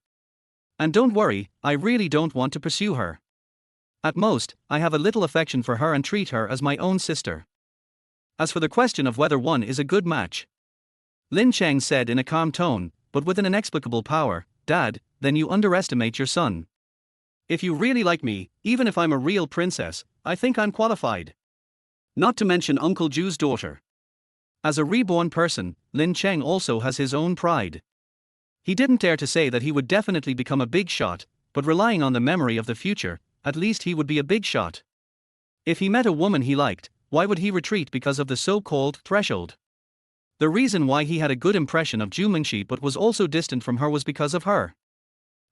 "And don't worry, I really don't want to pursue her. At most, I have a little affection for her and treat her as my own sister. As for the question of whether one is a good match," Lin Cheng said in a calm tone, but with an inexplicable power, "Dad, then you underestimate your son. If you really like me, even if I'm a real princess, I think I'm qualified. Not to mention Uncle Ju's daughter." As a reborn person, Lin Cheng also has his own pride. He didn't dare to say that he would definitely become a big shot, but relying on the memory of the future, at least he would be a big shot. If he met a woman he liked, why would he retreat because of the so-called threshold? The reason why he had a good impression of Ju Mingxi but was also distant from her was because of her.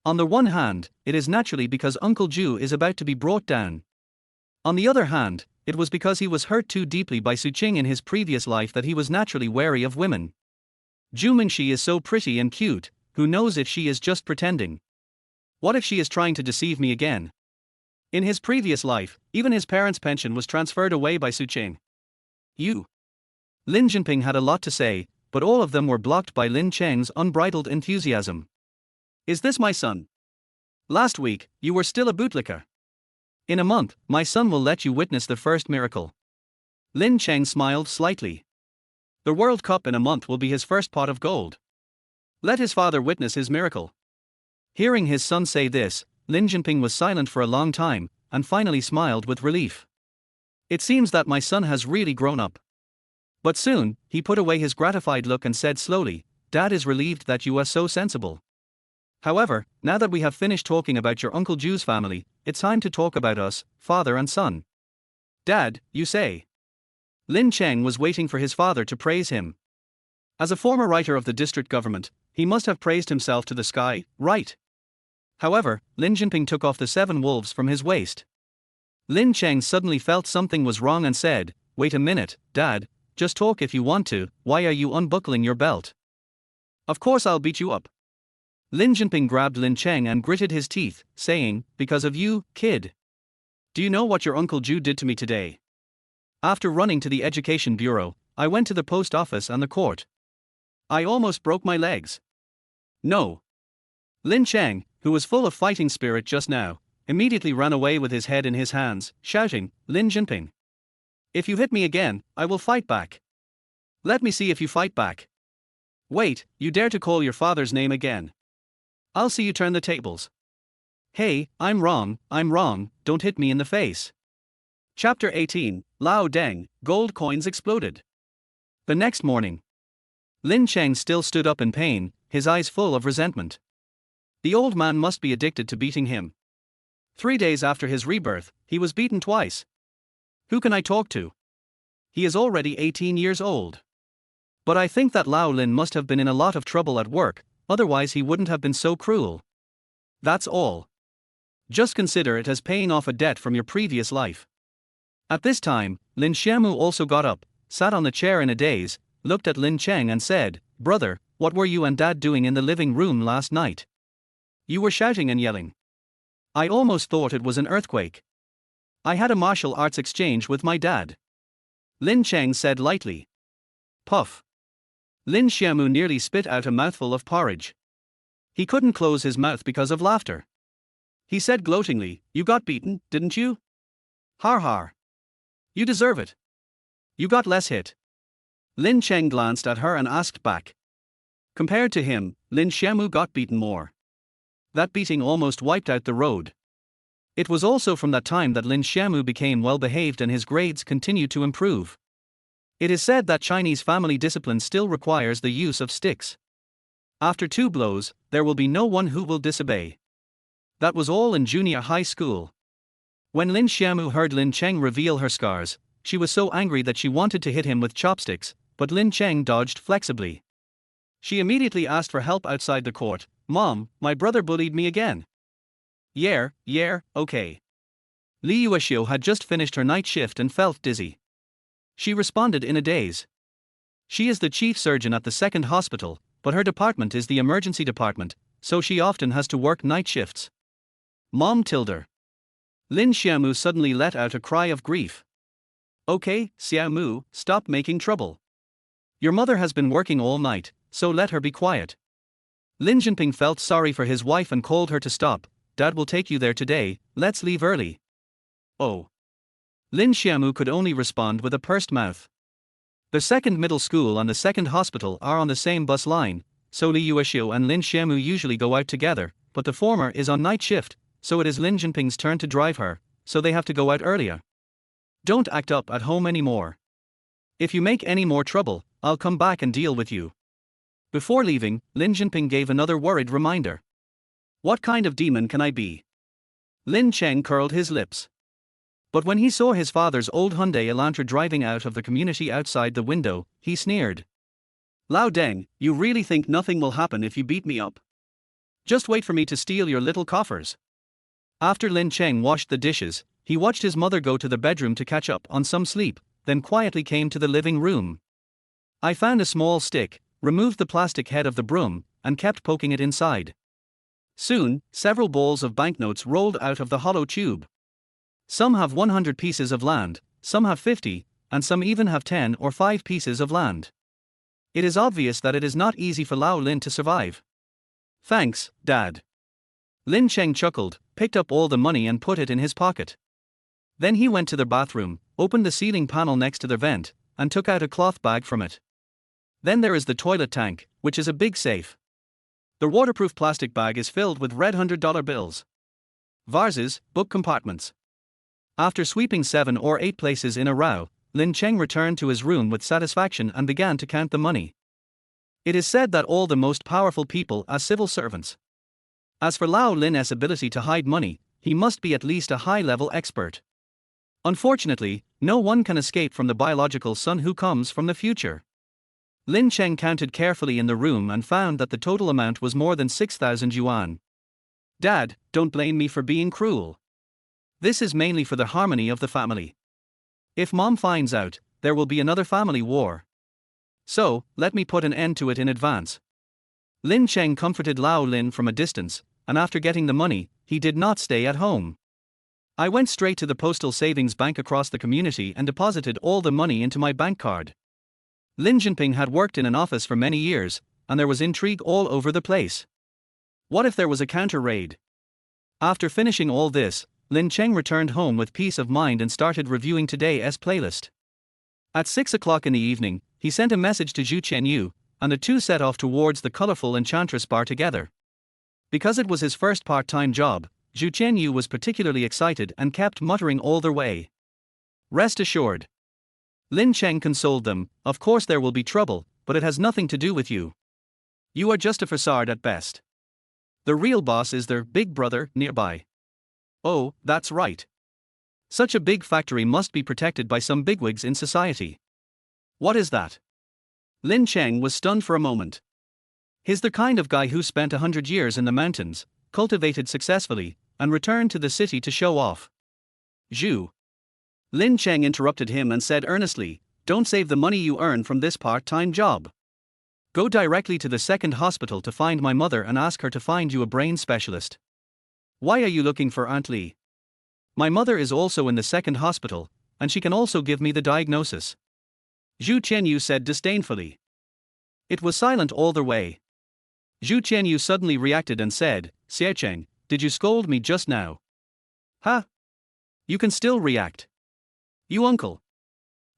On the one hand, it is naturally because Uncle Ju is about to be brought down. On the other hand, it was because he was hurt too deeply by Qing in his previous life that he was naturally wary of women. Ju Mingxi is so pretty and cute, who knows if she is just pretending? What if she is trying to deceive me again? In his previous life, even his parents' pension was transferred away by Qing. Lin Jinping had a lot to say, but all of them were blocked by Lin Cheng's unbridled enthusiasm. "Is this my son? Last week, you were still a bootlicker. In a month, my son will let you witness the first miracle." Lin Cheng smiled slightly. The World Cup in a month will be his first pot of gold. Let his father witness his miracle. Hearing his son say this, Lin Jinping was silent for a long time, and finally smiled with relief. "It seems that my son has really grown up." But soon, he put away his gratified look and said slowly, "Dad is relieved that you are so sensible. However, now that we have finished talking about your Uncle Ju's family, it's time to talk about us, father and son." "Dad, you say?" Lin Cheng was waiting for his father to praise him. As a former writer of the district government, he must have praised himself to the sky, right? However, Lin Jinping took off the 7 wolves from his waist. Lin Cheng suddenly felt something was wrong and said, "Wait a minute, Dad, just talk if you want to, why are you unbuckling your belt?" "Of course I'll beat you up." Lin Jinping grabbed Lin Cheng and gritted his teeth, saying, "Because of you, kid. Do you know what your Uncle Ju did to me today? After running to the Education Bureau, I went to the post office and the court. I almost broke my legs." "No." Lin Cheng, who was full of fighting spirit just now, immediately ran away with his head in his hands, shouting, "Lin Jinping! If you hit me again, I will fight back. Let me see if you fight back. Wait, you dare to call your father's name again? I'll see you turn the tables. Hey, I'm wrong, don't hit me in the face." Chapter 18, Lao Deng, Gold Coins Exploded. The next morning, Lin Cheng still stood up in pain, his eyes full of resentment. The old man must be addicted to beating him. 3 days after his rebirth, he was beaten twice. Who can I talk to? He is already 18 years old. But I think that Lao Lin must have been in a lot of trouble at work, otherwise he wouldn't have been so cruel. That's all. Just consider it as paying off a debt from your previous life. At this time, Lin Xiaomu also got up, sat on the chair in a daze, looked at Lin Cheng and said, "Brother, what were you and Dad doing in the living room last night? You were shouting and yelling. I almost thought it was an earthquake. I had a martial arts exchange with my dad." Lin Cheng said lightly. Puff. Lin Xiaomu nearly spit out a mouthful of porridge. He couldn't close his mouth because of laughter. He said gloatingly, "You got beaten, didn't you? Har har. You deserve it. You got less hit." Lin Cheng glanced at her and asked back. Compared to him, Lin Xiaomu got beaten more. That beating almost wiped out the road. It was also from that time that Lin Xiaomu became well behaved and his grades continued to improve. It is said that Chinese family discipline still requires the use of sticks. After 2 blows, there will be no one who will disobey. That was all in junior high school. When Lin Xiaomu heard Lin Cheng reveal her scars, she was so angry that she wanted to hit him with chopsticks, but Lin Cheng dodged flexibly. She immediately asked for help outside the court. "Mom, my brother bullied me again." Yeah, okay. Li Yuexiu had just finished her night shift and felt dizzy. She responded in a daze. She is the chief surgeon at the second hospital, but her department is the emergency department, so she often has to work night shifts. Mom tilde. Lin Xiaomu suddenly let out a cry of grief. "Okay, Xiaomu, stop making trouble. Your mother has been working all night, so let her be quiet." Lin Jinping felt sorry for his wife and called her to stop. "Dad will take you there today, let's leave early." Oh. Lin Xiaomu could only respond with a pursed mouth. The second middle school and the second hospital are on the same bus line, so Li Yuexiu and Lin Xiaomu usually go out together, but the former is on night shift, so it is Lin Jinping's turn to drive her, so they have to go out earlier. "Don't act up at home anymore. If you make any more trouble, I'll come back and deal with you." Before leaving, Lin Jinping gave another worried reminder. "What kind of demon can I be?" Lin Cheng curled his lips. But when he saw his father's old Hyundai Elantra driving out of the community outside the window, he sneered. "Lao Deng, you really think nothing will happen if you beat me up? Just wait for me to steal your little coffers." After Lin Cheng washed the dishes, he watched his mother go to the bedroom to catch up on some sleep, then quietly came to the living room. "I found a small stick, removed the plastic head of the broom, and kept poking it inside. Soon, several balls of banknotes rolled out of the hollow tube. Some have 100 pieces of land, some have 50, and some even have 10 or 5 pieces of land. It is obvious that it is not easy for Lao Lin to survive." "Thanks, Dad." Lin Cheng chuckled, picked up all the money and put it in his pocket. Then he went to the bathroom, opened the ceiling panel next to the vent, and took out a cloth bag from it. Then there is the toilet tank, which is a big safe. The waterproof plastic bag is filled with red $100 bills. Vases, book compartments. After sweeping 7 or 8 places in a row, Lin Cheng returned to his room with satisfaction and began to count the money. It is said that all the most powerful people are civil servants. As for Lao Lin's ability to hide money, he must be at least a high-level expert. Unfortunately, no one can escape from the biological son who comes from the future. Lin Cheng counted carefully in the room and found that the total amount was more than 6,000 yuan. "Dad, don't blame me for being cruel. This is mainly for the harmony of the family. If Mom finds out, there will be another family war. So, let me put an end to it in advance." Lin Cheng comforted Lao Lin from a distance, and after getting the money, he did not stay at home. "I went straight to the postal savings bank across the community and deposited all the money into my bank card." Lin Jinping had worked in an office for many years, and there was intrigue all over the place. What if there was a counter-raid? After finishing all this, Lin Cheng returned home with peace of mind and started reviewing today's playlist. At 6 o'clock in the evening, he sent a message to Zhu Qianyu, and the two set off towards the colorful Enchantress bar together. Because it was his first part-time job, Zhu Qianyu was particularly excited and kept muttering all the way. "Rest assured. Lin Cheng consoled them, of course there will be trouble, but it has nothing to do with you. You are just a facade at best. The real boss is their big brother nearby. Oh, that's right. Such a big factory must be protected by some bigwigs in society. What is that? Lin Cheng was stunned for a moment. He's the kind of guy who spent 100 years in the mountains, cultivated successfully, and returned to the city to show off. Zhu. Lin Cheng interrupted him and said earnestly, don't save the money you earn from this part-time job. Go directly to the second hospital to find my mother and ask her to find you a brain specialist. Why are you looking for Aunt Li? My mother is also in the second hospital, and she can also give me the diagnosis. Zhu Qianyu said disdainfully. It was silent all the way. Zhu Qianyu suddenly reacted and said, Xiaocheng, did you scold me just now? Ha! You can still react. You uncle.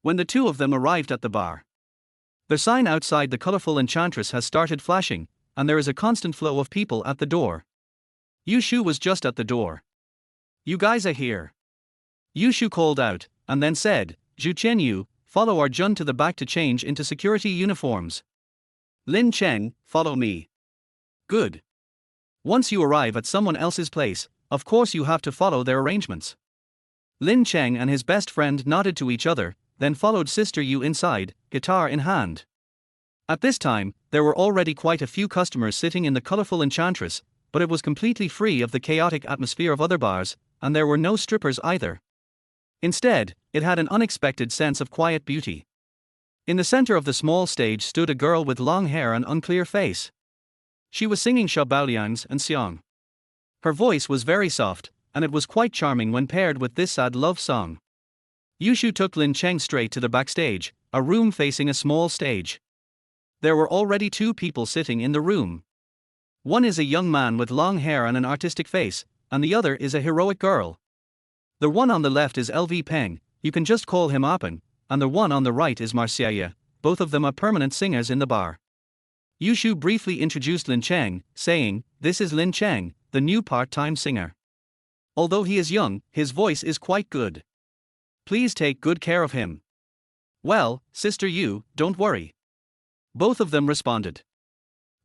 When the two of them arrived at the bar, the sign outside the colorful enchantress has started flashing, and there is a constant flow of people at the door. Yu Shu was just at the door. You guys are here. Yu Shu called out, and then said, Zhu Qianyu, follow our Jun to the back to change into security uniforms. Lin Cheng, follow me. Good. Once you arrive at someone else's place, of course you have to follow their arrangements. Lin Cheng and his best friend nodded to each other, then followed Sister Yu inside, guitar in hand. At this time, there were already quite a few customers sitting in the colorful enchantress, but it was completely free of the chaotic atmosphere of other bars, and there were no strippers either. Instead, it had an unexpected sense of quiet beauty. In the center of the small stage stood a girl with long hair and unclear face. She was singing Shaobaoliang's and Xiang. Her voice was very soft, and it was quite charming when paired with this sad love song. Yu Shu took Lin Cheng straight to the backstage, a room facing a small stage. There were already two people sitting in the room. One is a young man with long hair and an artistic face, and the other is a heroic girl. The one on the left is LV Peng, you can just call him Apen, and the one on the right is Marcia, both of them are permanent singers in the bar. Yu Shu briefly introduced Lin Cheng, saying, this is Lin Cheng, the new part-time singer. Although he is young, his voice is quite good. Please take good care of him. Well, Sister Yu, don't worry. Both of them responded.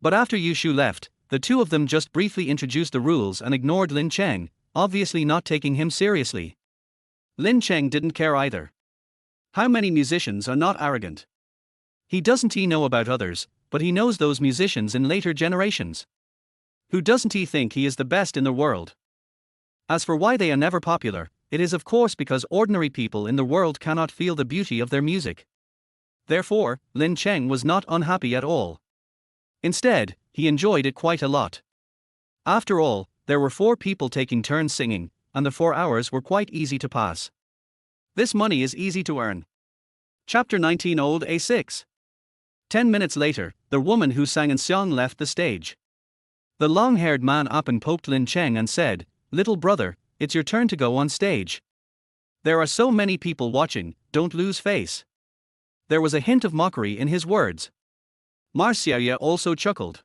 But after Yu Shu left, the two of them just briefly introduced the rules and ignored Lin Cheng, obviously not taking him seriously. Lin Cheng didn't care either. How many musicians are not arrogant? He doesn't know about others, but he knows those musicians in later generations. Who doesn't think he is the best in the world? As for why they are never popular, it is of course because ordinary people in the world cannot feel the beauty of their music. Therefore, Lin Cheng was not unhappy at all. Instead, he enjoyed it quite a lot. After all, there were 4 people taking turns singing, and the 4 hours were quite easy to pass. This money is easy to earn. Chapter 19 Old A6. 10 minutes later, the woman who sang in Xiang left the stage. The long-haired man up and poked Lin Cheng and said, little brother, it's your turn to go on stage. There are so many people watching, don't lose face. There was a hint of mockery in his words. Marcia also chuckled.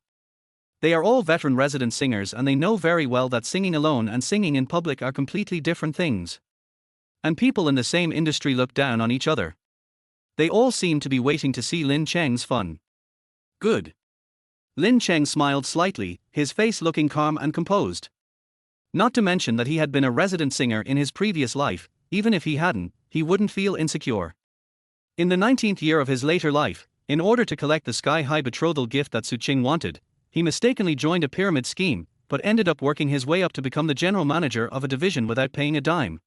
They are all veteran resident singers and they know very well that singing alone and singing in public are completely different things. And people in the same industry look down on each other. They all seem to be waiting to see Lin Cheng's fun. Good. Lin Cheng smiled slightly, his face looking calm and composed. Not to mention that he had been a resident singer in his previous life, even if he hadn't, he wouldn't feel insecure. In the 19th year of his later life, in order to collect the sky-high betrothal gift that Su Qing wanted, he mistakenly joined a pyramid scheme, but ended up working his way up to become the general manager of a division without paying a dime.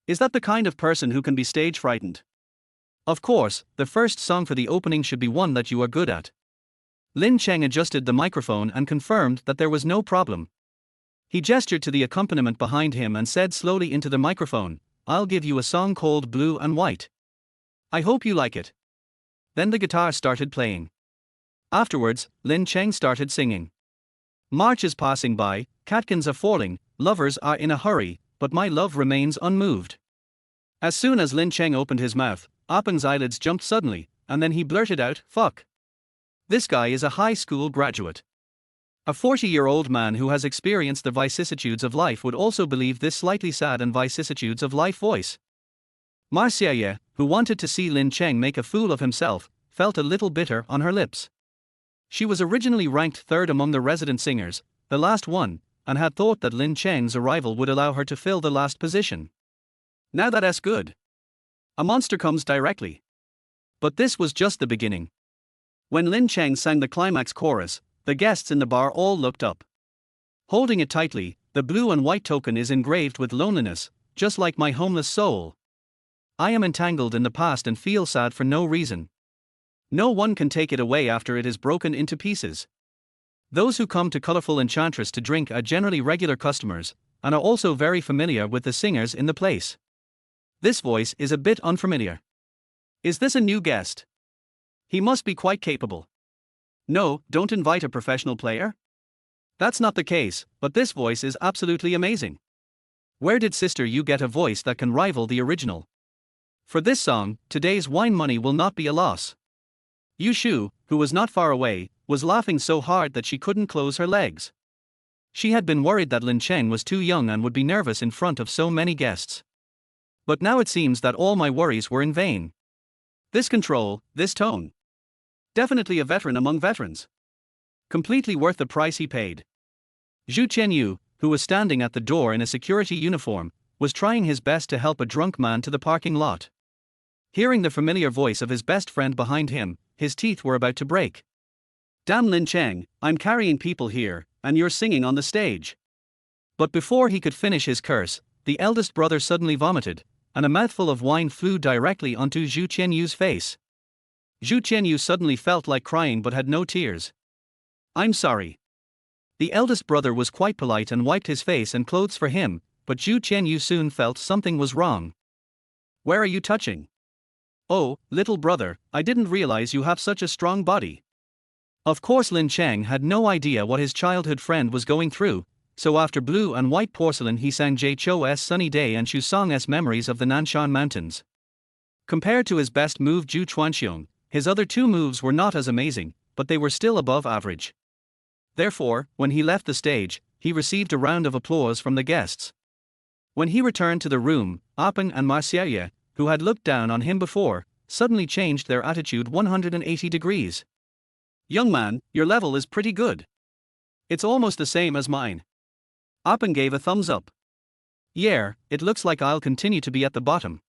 Is that the kind of person who can be stage frightened? Of course, the first song for the opening should be one that you are good at. Lin Cheng adjusted the microphone and confirmed that there was no problem. He gestured to the accompaniment behind him and said slowly into the microphone, I'll give you a song called Blue and White. I hope you like it. Then the guitar started playing. Afterwards, Lin Cheng started singing. March is passing by, catkins are falling, lovers are in a hurry, but my love remains unmoved. As soon as Lin Cheng opened his mouth, Apen's eyelids jumped suddenly, and then he blurted out, fuck. This guy is a high school graduate. A 40-year-old man who has experienced the vicissitudes of life would also believe this slightly sad and vicissitudes of life voice. Marcia, who wanted to see Lin Cheng make a fool of himself, felt a little bitter on her lips. She was originally ranked third among the resident singers, the last one, and had thought that Lin Cheng's arrival would allow her to fill the last position. Now that's good. A monster comes directly. But this was just the beginning. When Lin Cheng sang the climax chorus, the guests in the bar all looked up. Holding it tightly, the blue and white token is engraved with loneliness, just like my homeless soul. I am entangled in the past and feel sad for no reason. No one can take it away after it is broken into pieces. Those who come to Colorful Enchantress to drink are generally regular customers, and are also very familiar with the singers in the place. This voice is a bit unfamiliar. Is this a new guest? He must be quite capable. No, don't invite a professional player? That's not the case, but this voice is absolutely amazing. Where did Sister You get a voice that can rival the original? For this song, today's wine money will not be a loss. Yu Shu, who was not far away, was laughing so hard that she couldn't close her legs. She had been worried that Lin Cheng was too young and would be nervous in front of so many guests. But now it seems that all my worries were in vain. This control, this tone. Definitely a veteran among veterans. Completely worth the price he paid. Zhu Qianyu, who was standing at the door in a security uniform, was trying his best to help a drunk man to the parking lot. Hearing the familiar voice of his best friend behind him, his teeth were about to break. Damn Lin Cheng, I'm carrying people here, and you're singing on the stage. But before he could finish his curse, the eldest brother suddenly vomited, and a mouthful of wine flew directly onto Zhu Qianyu's face. Zhu Qianyu suddenly felt like crying but had no tears. I'm sorry. The eldest brother was quite polite and wiped his face and clothes for him, but Zhu Qianyu soon felt something was wrong. Where are you touching? Oh, little brother, I didn't realize you have such a strong body. Of course Lin Cheng had no idea what his childhood friend was going through, so after Blue and White Porcelain he sang Jie Chou's Sunny Day and Shu Song's Memories of the Nanshan Mountains. Compared to his best move Zhu Chuanxiong, his other two moves were not as amazing, but they were still above average. Therefore, when he left the stage, he received a round of applause from the guests. When he returned to the room, Apeng and Marciaye, who had looked down on him before, suddenly changed their attitude 180 degrees. Young man, your level is pretty good. It's almost the same as mine. Apeng gave a thumbs up. Yeah, it looks like I'll continue to be at the bottom.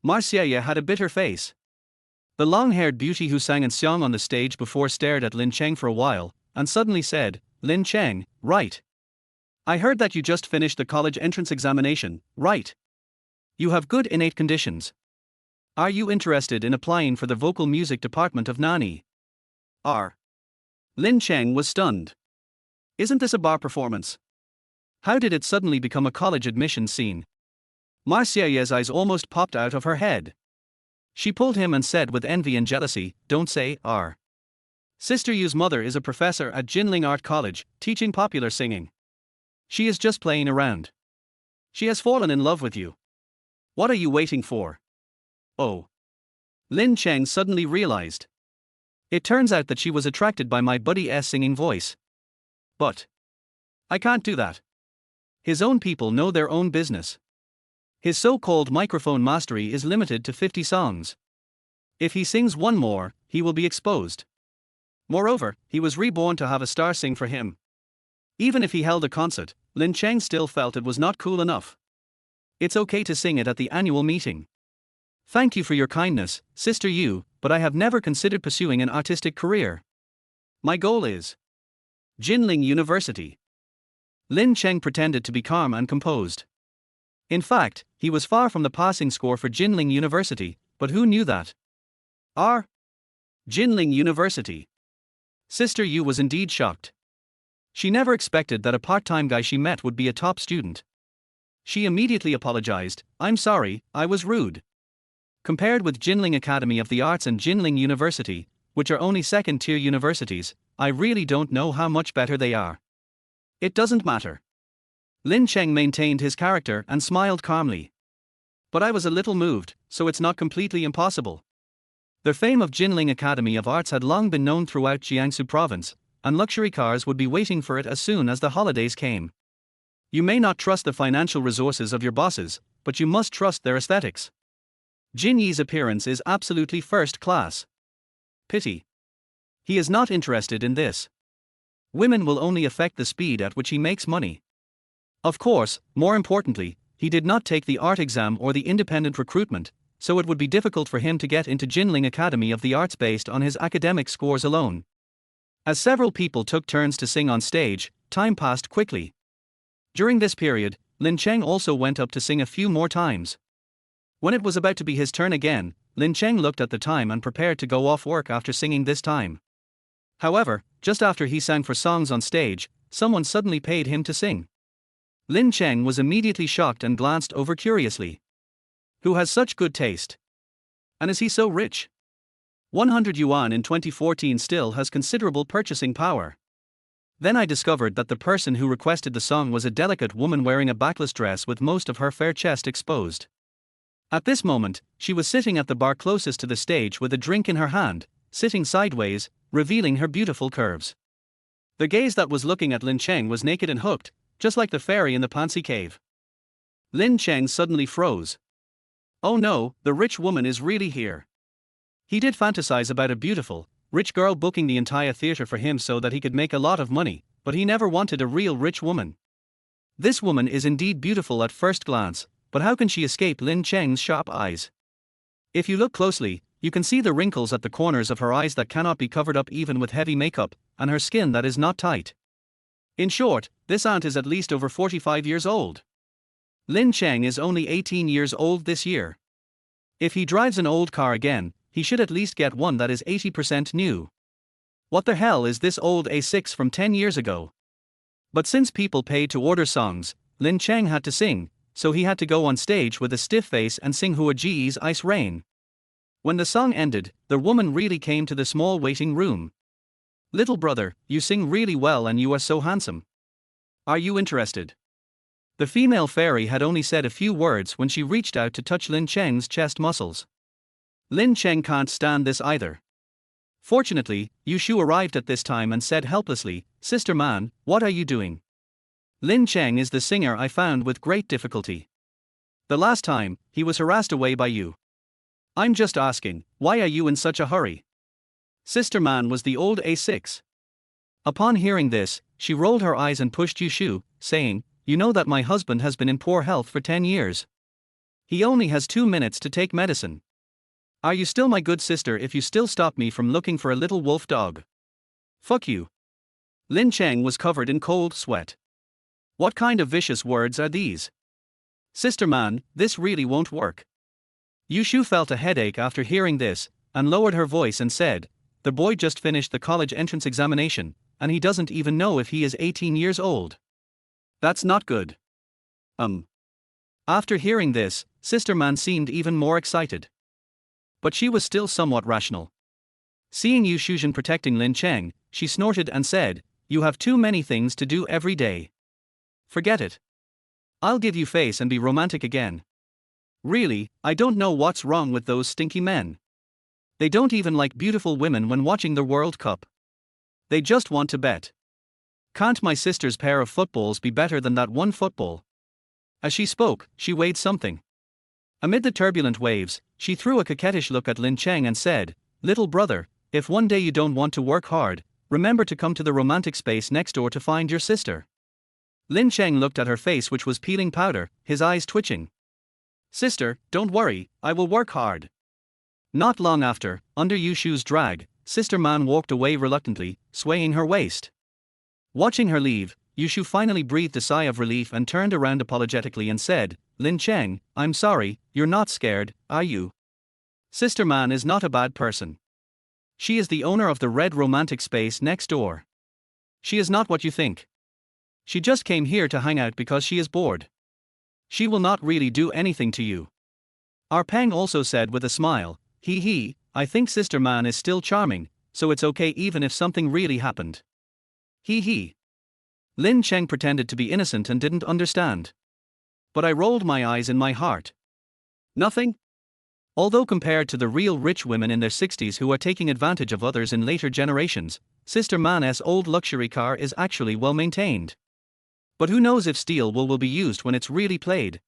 Marciaye had a bitter face. The long-haired beauty who sang in Xiong on the stage before stared at Lin Cheng for a while, and suddenly said, Lin Cheng, right. I heard that you just finished the college entrance examination, right? You have good innate conditions. Are you interested in applying for the vocal music department of Nani? Lin Cheng was stunned. Isn't this a bar performance? How did it suddenly become a college admissions scene? Marciaye's eyes almost popped out of her head. She pulled him and said with envy and jealousy, don't say, Sister Yu's mother is a professor at Jinling Art College, teaching popular singing. She is just playing around. She has fallen in love with you. What are you waiting for? Oh. Lin Cheng suddenly realized. It turns out that she was attracted by my buddy's singing voice. But I can't do that. His own people know their own business. His so-called microphone mastery is limited to 50 songs. If he sings one more, he will be exposed. Moreover, he was reborn to have a star sing for him. Even if he held a concert, Lin Cheng still felt it was not cool enough. It's okay to sing it at the annual meeting. Thank you for your kindness, Sister Yu, but I have never considered pursuing an artistic career. My goal is Jinling University. Lin Cheng pretended to be calm and composed. In fact, he was far from the passing score for Jinling University, but who knew that? Jinling University. Sister Yu was indeed shocked. She never expected that a part-time guy she met would be a top student. She immediately apologized, I'm sorry, I was rude. Compared with Jinling Academy of the Arts and Jinling University, which are only second-tier universities, I really don't know how much better they are. It doesn't matter. Lin Cheng maintained his character and smiled calmly. But I was a little moved, so it's not completely impossible. The fame of Jinling Academy of Arts had long been known throughout Jiangsu province, and luxury cars would be waiting for it as soon as the holidays came. You may not trust the financial resources of your bosses, but you must trust their aesthetics. Jin Yi's appearance is absolutely first class. Pity. He is not interested in this. Women will only affect the speed at which he makes money. Of course, more importantly, he did not take the art exam or the independent recruitment, so it would be difficult for him to get into Jinling Academy of the Arts based on his academic scores alone. As several people took turns to sing on stage, time passed quickly. During this period, Lin Cheng also went up to sing a few more times. When it was about to be his turn again, Lin Cheng looked at the time and prepared to go off work after singing this time. However, just after he sang 4 songs on stage, someone suddenly paid him to sing. Lin Cheng was immediately shocked and glanced over curiously. Who has such good taste? And is he so rich? 100 yuan in 2014 still has considerable purchasing power. Then I discovered that the person who requested the song was a delicate woman wearing a backless dress with most of her fair chest exposed. At this moment, she was sitting at the bar closest to the stage with a drink in her hand, sitting sideways, revealing her beautiful curves. The gaze that was looking at Lin Cheng was naked and hooked, just like the fairy in the Pansy Cave. Lin Cheng suddenly froze. Oh no, the rich woman is really here. He did fantasize about a beautiful, rich girl booking the entire theater for him so that he could make a lot of money, but he never wanted a real rich woman. This woman is indeed beautiful at first glance, but how can she escape Lin Cheng's sharp eyes? If you look closely, you can see the wrinkles at the corners of her eyes that cannot be covered up even with heavy makeup, and her skin that is not tight. In short, this aunt is at least over 45 years old. Lin Cheng is only 18 years old this year. If he drives an old car again, he should at least get one that is 80% new. What the hell is this old A6 from 10 years ago? But since people paid to order songs, Lin Cheng had to sing, so he had to go on stage with a stiff face and sing Hua Ji's Ice Rain. When the song ended, the woman really came to the small waiting room. Little brother, you sing really well and you are so handsome. Are you interested? The female fairy had only said a few words when she reached out to touch Lin Cheng's chest muscles. Lin Cheng can't stand this either. Fortunately, Yu Shu arrived at this time and said helplessly, "Sister Man, what are you doing?" Lin Cheng is the singer I found with great difficulty. The last time, he was harassed away by you. I'm just asking, why are you in such a hurry? Sister Man was the old A6. Upon hearing this, she rolled her eyes and pushed Yu Shu, saying, "You know that my husband has been in poor health for 10 years. He only has 2 minutes to take medicine. Are you still my good sister if you still stop me from looking for a little wolf dog? Fuck you." Lin Cheng was covered in cold sweat. What kind of vicious words are these? Sister Man, this really won't work. Yu Shu felt a headache after hearing this, and lowered her voice and said, "The boy just finished the college entrance examination, and he doesn't even know if he is 18 years old. That's not good." After hearing this, Sister Man seemed even more excited. But she was still somewhat rational. Seeing Yu Shuzhen protecting Lin Cheng, she snorted and said, "You have too many things to do every day. Forget it. I'll give you face and be romantic again. Really, I don't know what's wrong with those stinky men. They don't even like beautiful women when watching the World Cup. They just want to bet. Can't my sister's pair of footballs be better than that one football?" As she spoke, she weighed something. Amid the turbulent waves, she threw a coquettish look at Lin Cheng and said, "Little brother, if one day you don't want to work hard, remember to come to the romantic space next door to find your sister." Lin Cheng looked at her face, which was peeling powder, his eyes twitching. "Sister, don't worry, I will work hard." Not long after, under Yu Shu's drag, Sister Man walked away reluctantly, swaying her waist. Watching her leave, Yu Shu finally breathed a sigh of relief and turned around apologetically and said, "Lin Cheng, I'm sorry, you're not scared, are you? Sister Man is not a bad person. She is the owner of the red romantic space next door. She is not what you think. She just came here to hang out because she is bored. She will not really do anything to you." Our Peng also said with a smile, He, I think Sister Man is still charming, so it's okay even if something really happened. He. Lin Cheng pretended to be innocent and didn't understand. But I rolled my eyes in my heart. Nothing? Although compared to the real rich women in their 60s who are taking advantage of others in later generations, Sister Man's old luxury car is actually well maintained. But who knows if steel wool will be used when it's really played?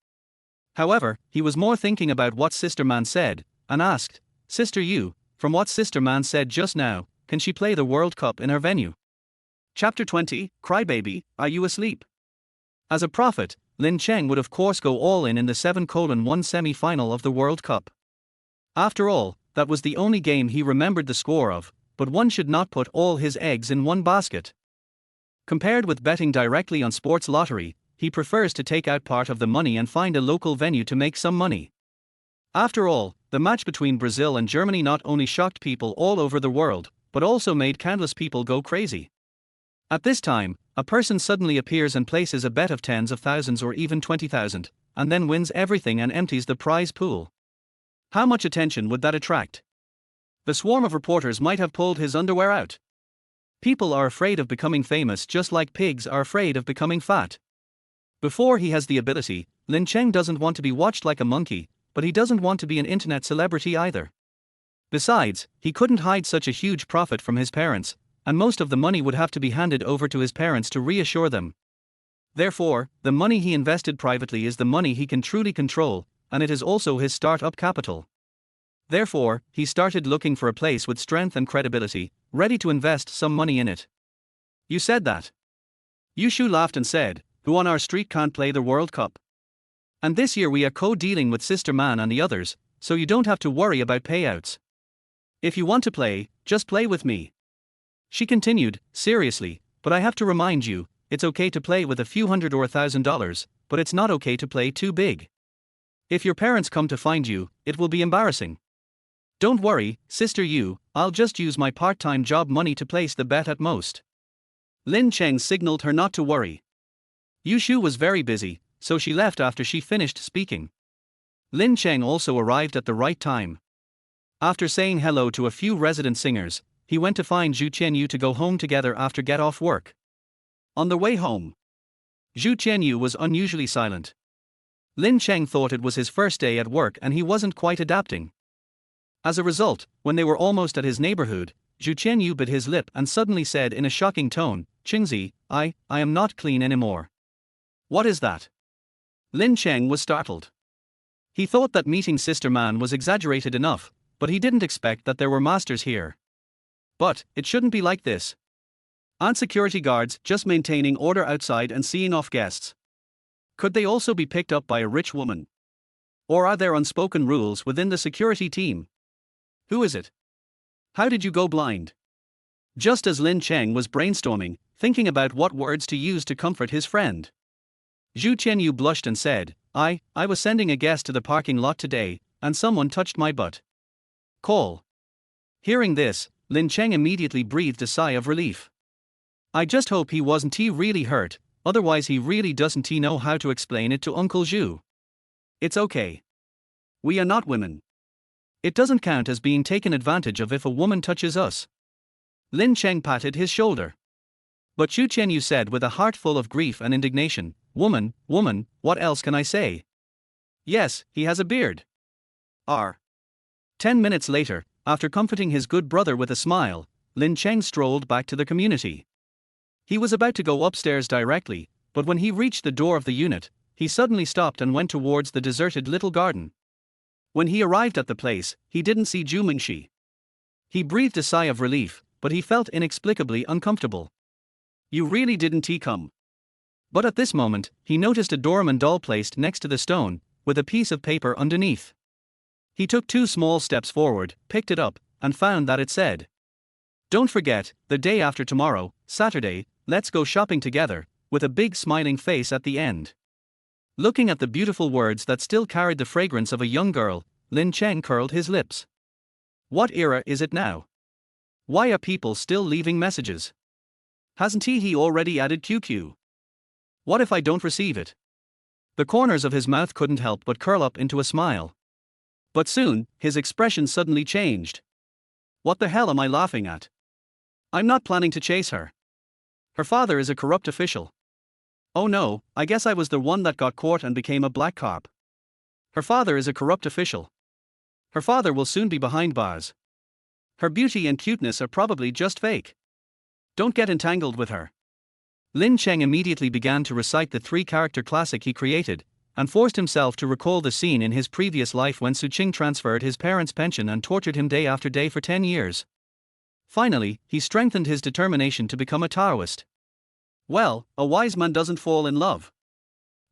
However, he was more thinking about what Sister Man said, and asked, Sister Yu, from what Sister Man said just now, can she play the World Cup in her venue? Chapter 20, Crybaby, Are You Asleep? As a prophet, Lin Cheng would of course go all in the 7-1 semi-final of the World Cup. After all, that was the only game he remembered the score of, but one should not put all his eggs in one basket. Compared with betting directly on sports lottery, he prefers to take out part of the money and find a local venue to make some money. After all, the match between Brazil and Germany not only shocked people all over the world, but also made countless people go crazy. At this time, a person suddenly appears and places a bet of tens of thousands or even 20,000, and then wins everything and empties the prize pool. How much attention would that attract? The swarm of reporters might have pulled his underwear out. People are afraid of becoming famous just like pigs are afraid of becoming fat. Before he has the ability, Lin Cheng doesn't want to be watched like a monkey, but he doesn't want to be an internet celebrity either. Besides, he couldn't hide such a huge profit from his parents, and most of the money would have to be handed over to his parents to reassure them. Therefore, the money he invested privately is the money he can truly control, and it is also his start-up capital. Therefore, he started looking for a place with strength and credibility, ready to invest some money in it. You said that. Yu Shu laughed and said, Who on our street can't play the World Cup? And this year we are co-dealing with Sister Man and the others, so you don't have to worry about payouts. If you want to play, just play with me. She continued, seriously, but I have to remind you, it's okay to play with a few $100 or $1,000, but it's not okay to play too big. If your parents come to find you, it will be embarrassing. Don't worry, Sister Yu, I'll just use my part-time job money to place the bet at most. Lin Cheng signaled her not to worry. Yu Shu was very busy, so she left after she finished speaking. Lin Cheng also arrived at the right time. After saying hello to a few resident singers, he went to find Zhu Qianyu to go home together after get off work. On the way home, Zhu Qianyu was unusually silent. Lin Cheng thought it was his first day at work and he wasn't quite adapting. As a result, when they were almost at his neighborhood, Zhu Qianyu bit his lip and suddenly said in a shocking tone, Qingzi, I am not clean anymore. What is that? Lin Cheng was startled. He thought that meeting Sister Man was exaggerated enough, but he didn't expect that there were masters here. But, it shouldn't be like this. Aren't security guards just maintaining order outside and seeing off guests? Could they also be picked up by a rich woman? Or are there unspoken rules within the security team? Who is it? How did you go blind? Just as Lin Cheng was brainstorming, thinking about what words to use to comfort his friend, Zhu Qianyu blushed and said, I was sending a guest to the parking lot today, and someone touched my butt. Call. Hearing this, Lin Cheng immediately breathed a sigh of relief. I just hope he wasn't really hurt, otherwise he really doesn't know how to explain it to Uncle Zhu. It's okay. We are not women. It doesn't count as being taken advantage of if a woman touches us. Lin Cheng patted his shoulder. But Zhu Qianyu said with a heart full of grief and indignation, Woman, what else can I say? Yes, he has a beard. 10 minutes later, after comforting his good brother with a smile, Lin Cheng strolled back to the community. He was about to go upstairs directly, but when he reached the door of the unit, he suddenly stopped and went towards the deserted little garden. When he arrived at the place, he didn't see Zhu Mingxi. He breathed a sigh of relief, but he felt inexplicably uncomfortable. You really didn't come. But at this moment, he noticed a Doraemon doll placed next to the stone, with a piece of paper underneath. He took 2 small steps forward, picked it up, and found that it said, Don't forget, the day after tomorrow, Saturday, let's go shopping together, with a big smiling face at the end. Looking at the beautiful words that still carried the fragrance of a young girl, Lin Cheng curled his lips. What era is it now? Why are people still leaving messages? Hasn't he already added QQ? What if I don't receive it? The corners of his mouth couldn't help but curl up into a smile. But soon, his expression suddenly changed. What the hell am I laughing at? I'm not planning to chase her. Her father is a corrupt official. Oh no, I guess I was the one that got caught and became a black cop. Her father is a corrupt official. Her father will soon be behind bars. Her beauty and cuteness are probably just fake. Don't get entangled with her. Lin Cheng immediately began to recite the 3-character classic he created, and forced himself to recall the scene in his previous life when Qing transferred his parents' pension and tortured him day after day for 10 years. Finally, he strengthened his determination to become a Taoist. Well, a wise man doesn't fall in love.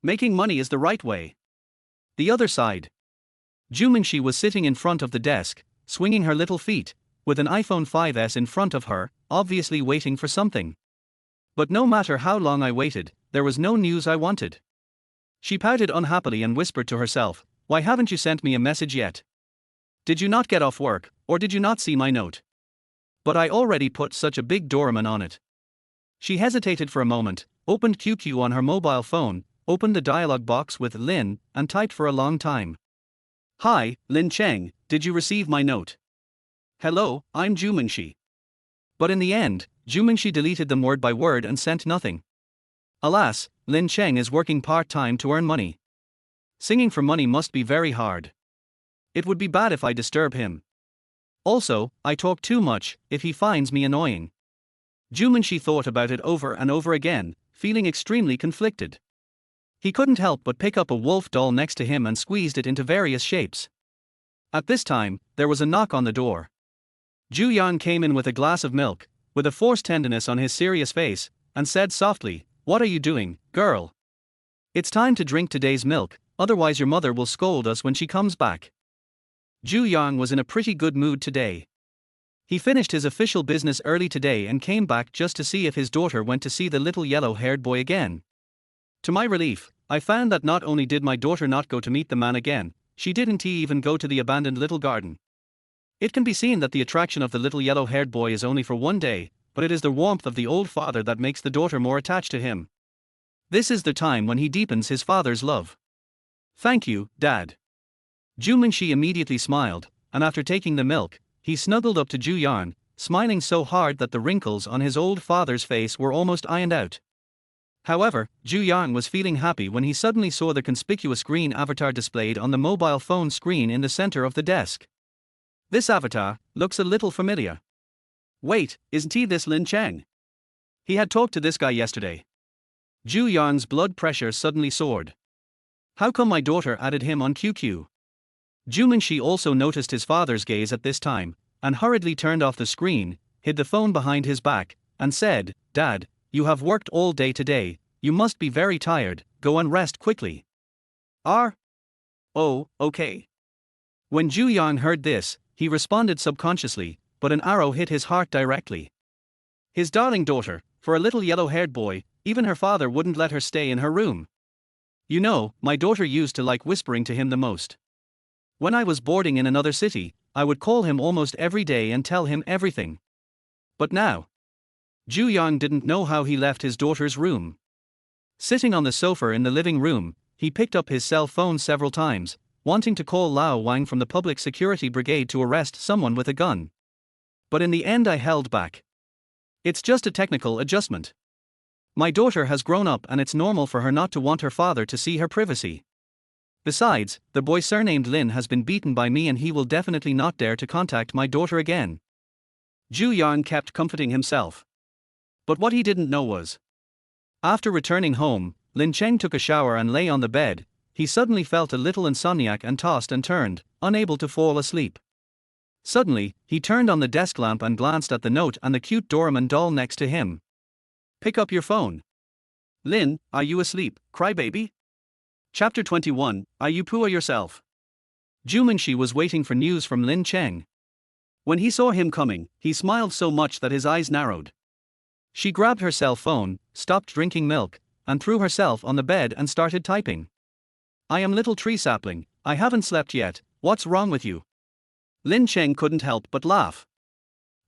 Making money is the right way. The other side. Zhu Mingxi was sitting in front of the desk, swinging her little feet, with an iPhone 5S in front of her, obviously waiting for something. But no matter how long I waited, there was no news I wanted. She pouted unhappily and whispered to herself, "Why haven't you sent me a message yet? Did you not get off work, or did you not see my note? But I already put such a big doorman on it." She hesitated for a moment, opened QQ on her mobile phone, opened the dialog box with Lin, and typed for a long time. "Hi, Lin Cheng, did you receive my note? Hello, I'm Zhu Mingxi." But in the end, Zhu Mingxi deleted them word by word and sent nothing. Alas, Lin Cheng is working part-time to earn money. Singing for money must be very hard. It would be bad if I disturb him. Also, I talk too much, if he finds me annoying. Zhu Mingxi thought about it over and over again, feeling extremely conflicted. He couldn't help but pick up a wolf doll next to him and squeezed it into various shapes. At this time, there was a knock on the door. Zhu Yan came in with a glass of milk, with a forced tenderness on his serious face, and said softly, "What are you doing, girl? It's time to drink today's milk, otherwise your mother will scold us when she comes back." Zhu Yang was in a pretty good mood today. He finished his official business early today and came back just to see if his daughter went to see the little yellow-haired boy again. To my relief, I found that not only did my daughter not go to meet the man again, she didn't even go to the abandoned little garden. It can be seen that the attraction of the little yellow-haired boy is only for one day, but it is the warmth of the old father that makes the daughter more attached to him. This is the time when he deepens his father's love. "Thank you, Dad." Zhu Mingxi immediately smiled, and after taking the milk, he snuggled up to Zhu Yan, smiling so hard that the wrinkles on his old father's face were almost ironed out. However, Zhu Yan was feeling happy when he suddenly saw the conspicuous green avatar displayed on the mobile phone screen in the center of the desk. This avatar looks a little familiar. Wait, isn't he this Lin Cheng? He had talked to this guy yesterday. Zhu Yan's blood pressure suddenly soared. How come my daughter added him on QQ? Zhu Mingxi also noticed his father's gaze at this time, and hurriedly turned off the screen, hid the phone behind his back, and said, "Dad, you have worked all day today, you must be very tired, go and rest quickly." Oh, okay. When Zhu Yang heard this, he responded subconsciously, but an arrow hit his heart directly. His darling daughter, for a little yellow-haired boy, even her father wouldn't let her stay in her room. You know, my daughter used to like whispering to him the most. When I was boarding in another city, I would call him almost every day and tell him everything. But now, Zhu Yang didn't know how he left his daughter's room. Sitting on the sofa in the living room, he picked up his cell phone several times, wanting to call Lao Wang from the Public Security Brigade to arrest someone with a gun. But in the end I held back. It's just a technical adjustment. My daughter has grown up and it's normal for her not to want her father to see her privacy. Besides, the boy surnamed Lin has been beaten by me and he will definitely not dare to contact my daughter again. Zhu Yan kept comforting himself. But what he didn't know was, after returning home, Lin Cheng took a shower and lay on the bed. He suddenly felt a little insomniac and tossed and turned, unable to fall asleep. Suddenly, he turned on the desk lamp and glanced at the note and the cute doorman doll next to him. "Pick up your phone. Lin, are you asleep, crybaby?" Chapter 21, Are you poor yourself? Zhu Mingxi was waiting for news from Lin Cheng. When he saw him coming, he smiled so much that his eyes narrowed. She grabbed her cell phone, stopped drinking milk, and threw herself on the bed and started typing. "I am little tree sapling, I haven't slept yet, what's wrong with you?" Lin Cheng couldn't help but laugh.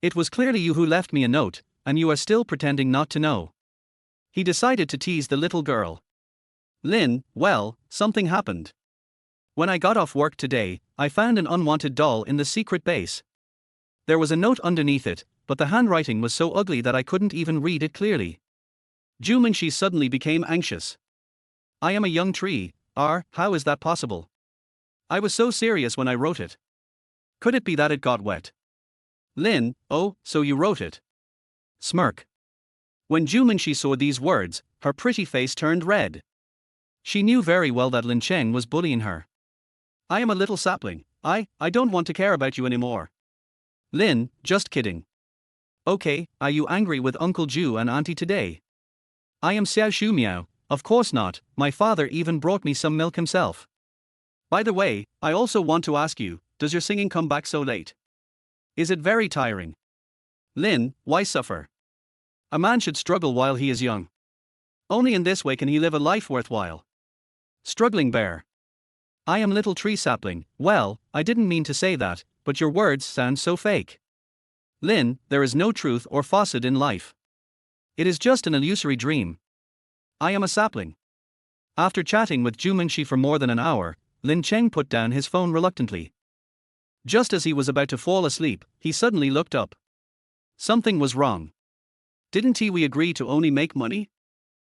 "It was clearly you who left me a note, and you are still pretending not to know." He decided to tease the little girl. "Lin, well, something happened. When I got off work today, I found an unwanted doll in the secret base. There was a note underneath it, but the handwriting was so ugly that I couldn't even read it clearly." Zhu Mingxi suddenly became anxious. "I am a young tree, how is that possible? I was so serious when I wrote it. Could it be that it got wet?" "Lin, oh, so you wrote it." Smirk. When Zhu Mingxi saw these words, her pretty face turned red. She knew very well that Lin Cheng was bullying her. I am a little sapling, I don't want to care about you anymore. Lin, just kidding. Okay, are you angry with Uncle Ju and Auntie today? I am Xiao Shu Miao, of course not, my father even brought me some milk himself. By the way, I also want to ask you, does your singing come back so late? Is it very tiring? Lin, why suffer? A man should struggle while he is young. Only in this way can he live a life worthwhile. Struggling bear. I am little tree sapling, well, I didn't mean to say that, but your words sound so fake. Lin, there is no truth or falsehood in life. It is just an illusory dream. I am a sapling. After chatting with Ju Mingxi for more than an hour, Lin Cheng put down his phone reluctantly. Just as he was about to fall asleep, he suddenly looked up. Something was wrong. Didn't we agree to only make money?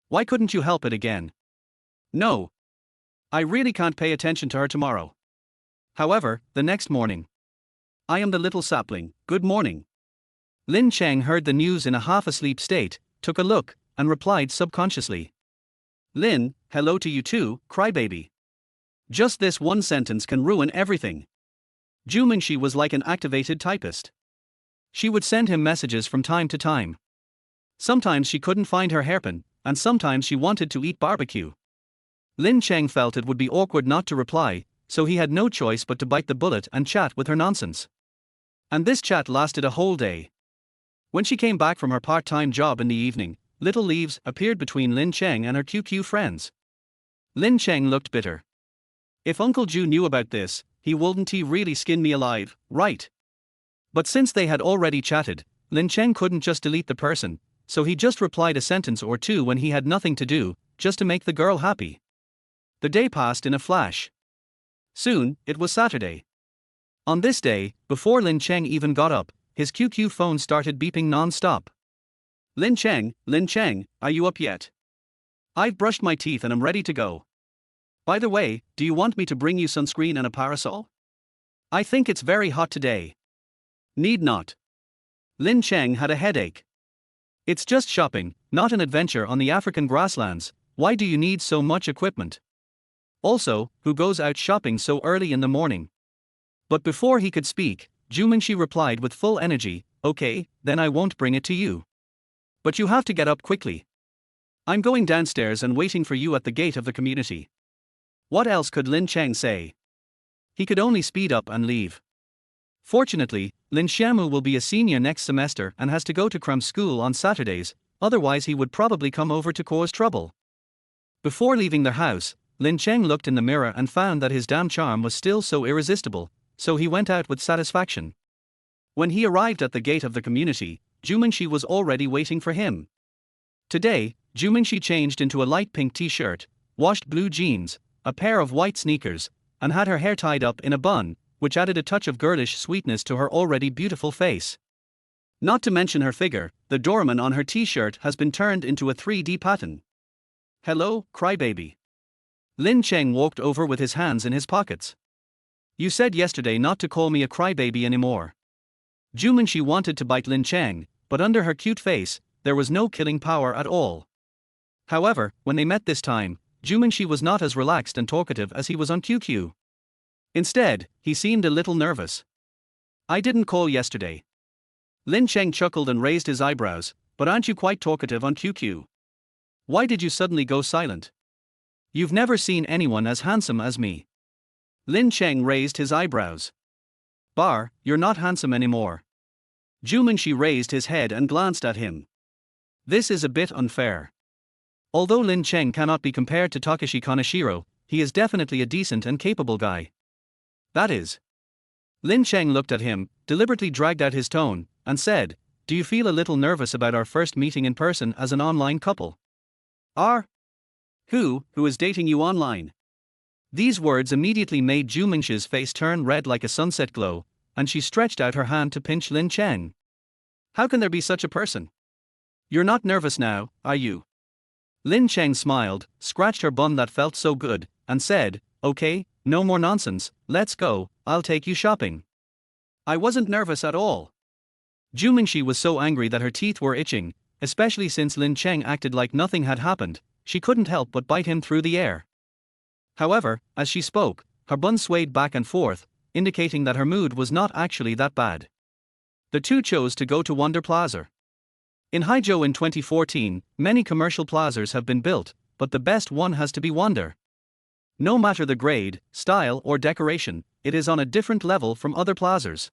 Why couldn't you help it again? No. I really can't pay attention to her tomorrow. However, the next morning. I am the little sapling, good morning. Lin Cheng heard the news in a half-asleep state, took a look, and replied subconsciously. Lin, hello to you too, crybaby. Just this one sentence can ruin everything. Ju Mingxi was like an activated typist. She would send him messages from time to time. Sometimes she couldn't find her hairpin, and sometimes she wanted to eat barbecue. Lin Cheng felt it would be awkward not to reply, so he had no choice but to bite the bullet and chat with her nonsense. And this chat lasted a whole day. When she came back from her part-time job in the evening, little leaves appeared between Lin Cheng and her QQ friends. Lin Cheng looked bitter. If Uncle Ju knew about this, he wouldn't really skin me alive, right? But since they had already chatted, Lin Cheng couldn't just delete the person, so he just replied a sentence or two when he had nothing to do, just to make the girl happy. The day passed in a flash. Soon, it was Saturday. On this day, before Lin Cheng even got up, his QQ phone started beeping non-stop. Lin Cheng, are you up yet? I've brushed my teeth and I'm ready to go. By the way, do you want me to bring you sunscreen and a parasol? I think it's very hot today. Need not. Lin Cheng had a headache. It's just shopping, not an adventure on the African grasslands. Why do you need so much equipment? Also, who goes out shopping so early in the morning? But before he could speak, Ju Mingxi replied with full energy, okay, then I won't bring it to you. But you have to get up quickly. I'm going downstairs and waiting for you at the gate of the community. What else could Lin Cheng say? He could only speed up and leave. Fortunately, Lin Xiaomu will be a senior next semester and has to go to cram school on Saturdays, otherwise he would probably come over to cause trouble. Before leaving their house, Lin Cheng looked in the mirror and found that his damn charm was still so irresistible, so he went out with satisfaction. When he arrived at the gate of the community, Ju Mingxi was already waiting for him. Today, Ju Mingxi changed into a light pink t-shirt, washed blue jeans, a pair of white sneakers, and had her hair tied up in a bun, which added a touch of girlish sweetness to her already beautiful face. Not to mention her figure, the doorman on her t-shirt has been turned into a 3D pattern. Hello, crybaby. Lin Cheng walked over with his hands in his pockets. You said yesterday not to call me a crybaby anymore. Ju Mingxi wanted to bite Lin Cheng, but under her cute face, there was no killing power at all. However, when they met this time, Ju Mingxi was not as relaxed and talkative as he was on QQ. Instead, he seemed a little nervous. I didn't call yesterday. Lin Cheng chuckled and raised his eyebrows, but aren't you quite talkative on QQ? Why did you suddenly go silent? You've never seen anyone as handsome as me. Lin Cheng raised his eyebrows. Bar, you're not handsome anymore. Ju Mingxi raised his head and glanced at him. This is a bit unfair. Although Lin Cheng cannot be compared to Takeshi Kaneshiro, he is definitely a decent and capable guy. That is. Lin Cheng looked at him, deliberately dragged out his tone, and said, do you feel a little nervous about our first meeting in person as an online couple? Who is dating you online? These words immediately made Ju Mingxi's face turn red like a sunset glow, and she stretched out her hand to pinch Lin Cheng. How can there be such a person? You're not nervous now, are you? Lin Cheng smiled, scratched her bun that felt so good, and said, okay, no more nonsense, let's go, I'll take you shopping. I wasn't nervous at all. Ju Mingxi was so angry that her teeth were itching, especially since Lin Cheng acted like nothing had happened. She couldn't help but bite him through the air. However, as she spoke, her bun swayed back and forth, indicating that her mood was not actually that bad. The two chose to go to Wonder Plaza. In Haizhou in 2014, many commercial plazas have been built, but the best one has to be Wonder. No matter the grade, style, or decoration, it is on a different level from other plazas.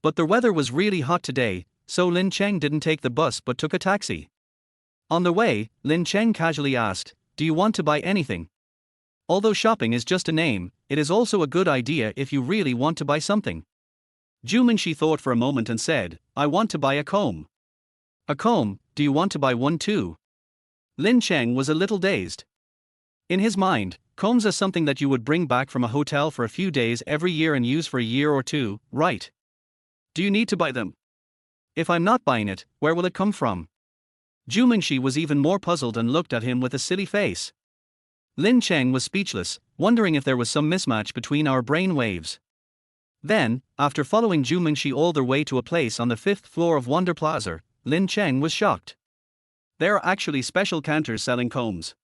But the weather was really hot today, so Lin Cheng didn't take the bus but took a taxi. On the way, Lin Cheng casually asked, "Do you want to buy anything?" Although shopping is just a name, it is also a good idea if you really want to buy something. Zhu Mingxi thought for a moment and said, "I want to buy a comb." "A comb, do you want to buy one too?" Lin Cheng was a little dazed. In his mind, combs are something that you would bring back from a hotel for a few days every year and use for a year or two, right? "Do you need to buy them?" "If I'm not buying it, where will it come from?" Zhu Mingxi was even more puzzled and looked at him with a silly face. Lin Cheng was speechless, wondering if there was some mismatch between our brain waves. Then, after following Zhu Mingxi all the way to a place on the 5th floor of Wonder Plaza, Lin Cheng was shocked. There are actually special counters selling combs.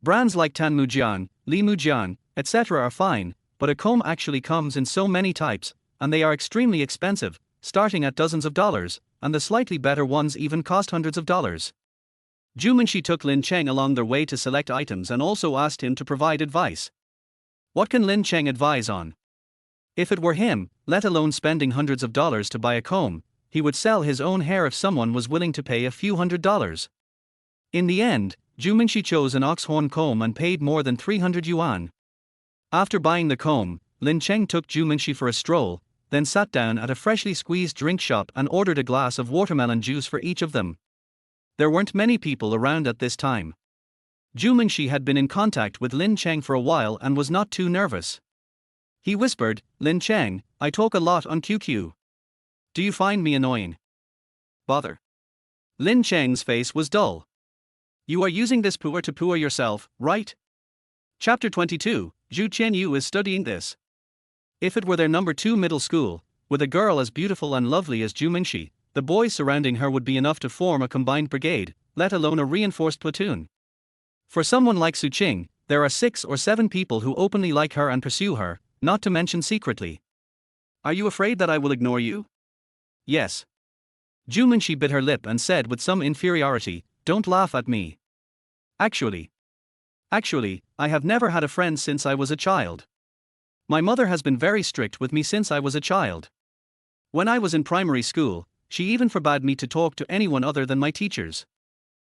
Brands like Tan Mujian, Li Mujian, etc. are fine, but a comb actually comes in so many types, and they are extremely expensive, starting at dozens of dollars, and the slightly better ones even cost hundreds of dollars. Zhu Mingxi took Lin Cheng along their way to select items and also asked him to provide advice. What can Lin Cheng advise on? If it were him, let alone spending hundreds of dollars to buy a comb, he would sell his own hair if someone was willing to pay a few $100s. In the end, Zhu Mingxi chose an oxhorn comb and paid more than 300 yuan. After buying the comb, Lin Cheng took Zhu Mingxi for a stroll, then sat down at a freshly squeezed drink shop and ordered a glass of watermelon juice for each of them. There weren't many people around at this time. Zhu Mingxi had been in contact with Lin Cheng for a while and was not too nervous. He whispered, "Lin Cheng, I talk a lot on QQ. Do you find me annoying?" "Bother." Lin Cheng's face was dull. "You are using this puer to puer yourself, right?" Chapter 22, Zhu Qianyu is studying this. If it were their number 2 middle school, with a girl as beautiful and lovely as Zhu Mingxi, the boys surrounding her would be enough to form a combined brigade, let alone a reinforced platoon. For someone like Su Qing, there are 6 or 7 people who openly like her and pursue her, not to mention secretly. "Are you afraid that I will ignore you?" "Yes." Zhu Mingxi bit her lip and said with some inferiority, "Don't laugh at me. Actually, I have never had a friend since I was a child. My mother has been very strict with me since I was a child. When I was in primary school, she even forbade me to talk to anyone other than my teachers.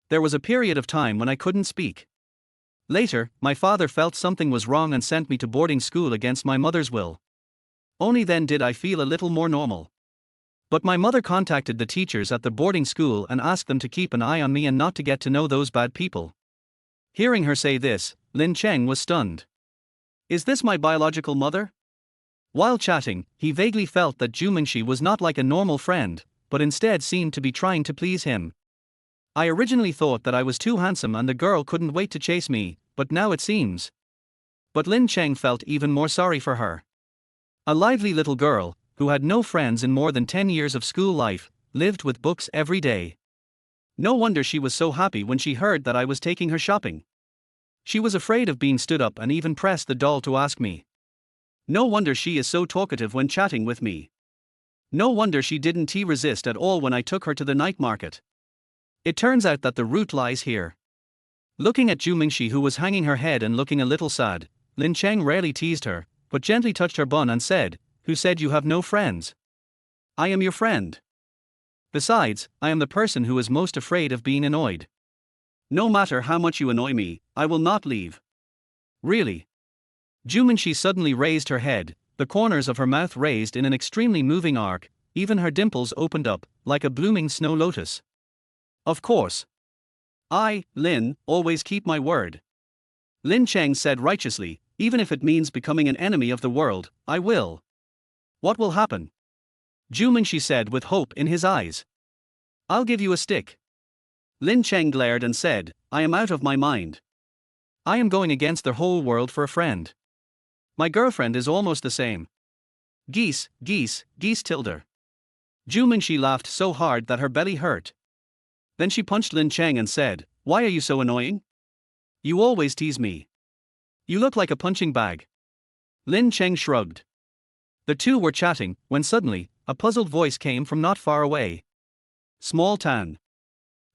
There was a period of time when I couldn't speak. Later, my father felt something was wrong and sent me to boarding school against my mother's will. Only then did I feel a little more normal. But my mother contacted the teachers at the boarding school and asked them to keep an eye on me and not to get to know those bad people." Hearing her say this, Lin Cheng was stunned. Is this my biological mother? While chatting, he vaguely felt that Zhu Mingxi was not like a normal friend, but instead seemed to be trying to please him. "I originally thought that I was too handsome and the girl couldn't wait to chase me, but now it seems." But Lin Cheng felt even more sorry for her. A lively little girl, who had no friends in more than 10 years of school life, lived with books every day. No wonder she was so happy when she heard that I was taking her shopping. She was afraid of being stood up and even pressed the doll to ask me. No wonder she is so talkative when chatting with me. No wonder she didn't resist at all when I took her to the night market. It turns out that the root lies here. Looking at Zhu Mingxi, who was hanging her head and looking a little sad, Lin Cheng rarely teased her, but gently touched her bun and said, "Who said you have no friends? I am your friend. Besides, I am the person who is most afraid of being annoyed. No matter how much you annoy me, I will not leave." "Really?" Zhu Mingxi suddenly raised her head, the corners of her mouth raised in an extremely moving arc, even her dimples opened up, like a blooming snow lotus. "Of course. I, Lin, always keep my word." Lin Cheng said righteously, "Even if it means becoming an enemy of the world, I will." "What will happen?" Zhu Mingxi said with hope in his eyes. "I'll give you a stick." Lin Cheng glared and said, "I am out of my mind. I am going against the whole world for a friend. My girlfriend is almost the same. Geese tilde." Zhu Mingxi laughed so hard that her belly hurt. Then she punched Lin Cheng and said, "Why are you so annoying? You always tease me." You look like a punching bag. Lin Cheng shrugged. The two were chatting, when suddenly, a puzzled voice came from not far away. Small Tan.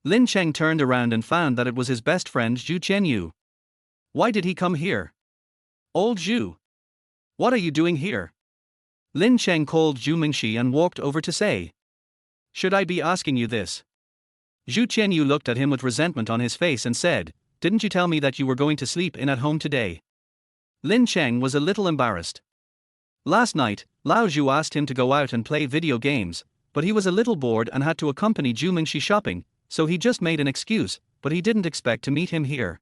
Lin Cheng turned around and found that it was his best friend Zhu Qianyu. Why did he come here? Old Zhu. What are you doing here? Lin Cheng called Zhu Mingxi and walked over to say. Should I be asking you this? Zhu Qianyu looked at him with resentment on his face and said, Didn't you tell me that you were going to sleep in at home today? Lin Cheng was a little embarrassed. Last night, Lao Zhu asked him to go out and play video games, but he was a little bored and had to accompany Zhu Mingxi shopping, so he just made an excuse, but he didn't expect to meet him here.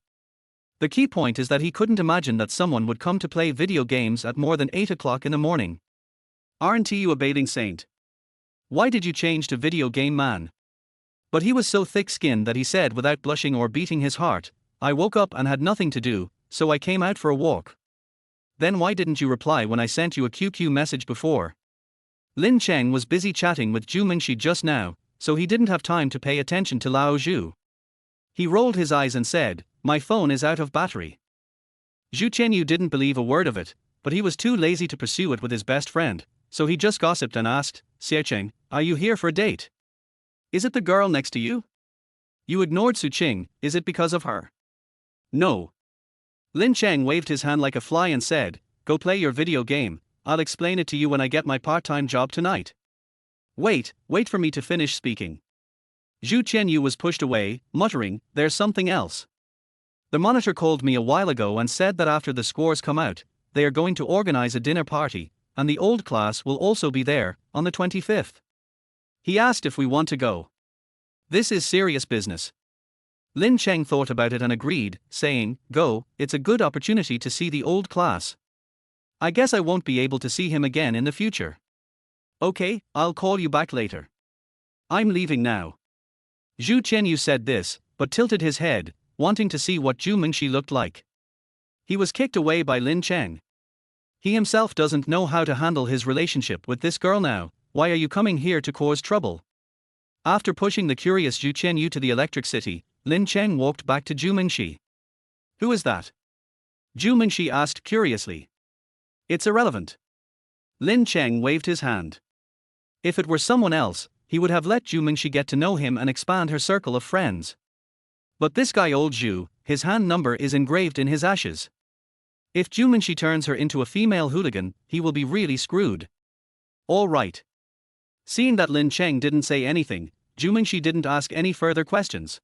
The key point is that he couldn't imagine that someone would come to play video games at more than 8 o'clock in the morning. Aren't you a bathing saint? Why did you change to video game man? But he was so thick-skinned that he said without blushing or beating his heart, I woke up and had nothing to do, so I came out for a walk. Then why didn't you reply when I sent you a QQ message before? Lin Cheng was busy chatting with Zhu Mingxi just now, so he didn't have time to pay attention to Lao Zhu. He rolled his eyes and said, My phone is out of battery. Zhu Qianyu didn't believe a word of it, but he was too lazy to pursue it with his best friend, so he just gossiped and asked, Xie Cheng, are you here for a date? Is it the girl next to you? You ignored Su Qing, is it because of her? No. Lin Cheng waved his hand like a fly and said, Go play your video game, I'll explain it to you when I get my part-time job tonight. Wait for me to finish speaking. Zhu Qianyu was pushed away, muttering, There's something else. The monitor called me a while ago and said that after the scores come out, they are going to organize a dinner party, and the old class will also be there, on the 25th. He asked if we want to go. This is serious business. Lin Cheng thought about it and agreed, saying, Go, it's a good opportunity to see the old class. I guess I won't be able to see him again in the future. Okay, I'll call you back later. I'm leaving now. Zhu Qianyu said this, but tilted his head, wanting to see what Zhu Mingxi looked like. He was kicked away by Lin Cheng. He himself doesn't know how to handle his relationship with this girl now. Why are you coming here to cause trouble? After pushing the curious Zhu Qianyu to the electric city, Lin Cheng walked back to Zhu Mingxi. Who is that? Zhu Mingxi asked curiously. It's irrelevant. Lin Cheng waved his hand. If it were someone else, he would have let Zhu Mingxi get to know him and expand her circle of friends. But this guy old Zhu, his hand number is engraved in his ashes. If Zhu Mingxi turns her into a female hooligan, he will be really screwed. All right. Seeing that Lin Cheng didn't say anything, Zhu Mingxi didn't ask any further questions.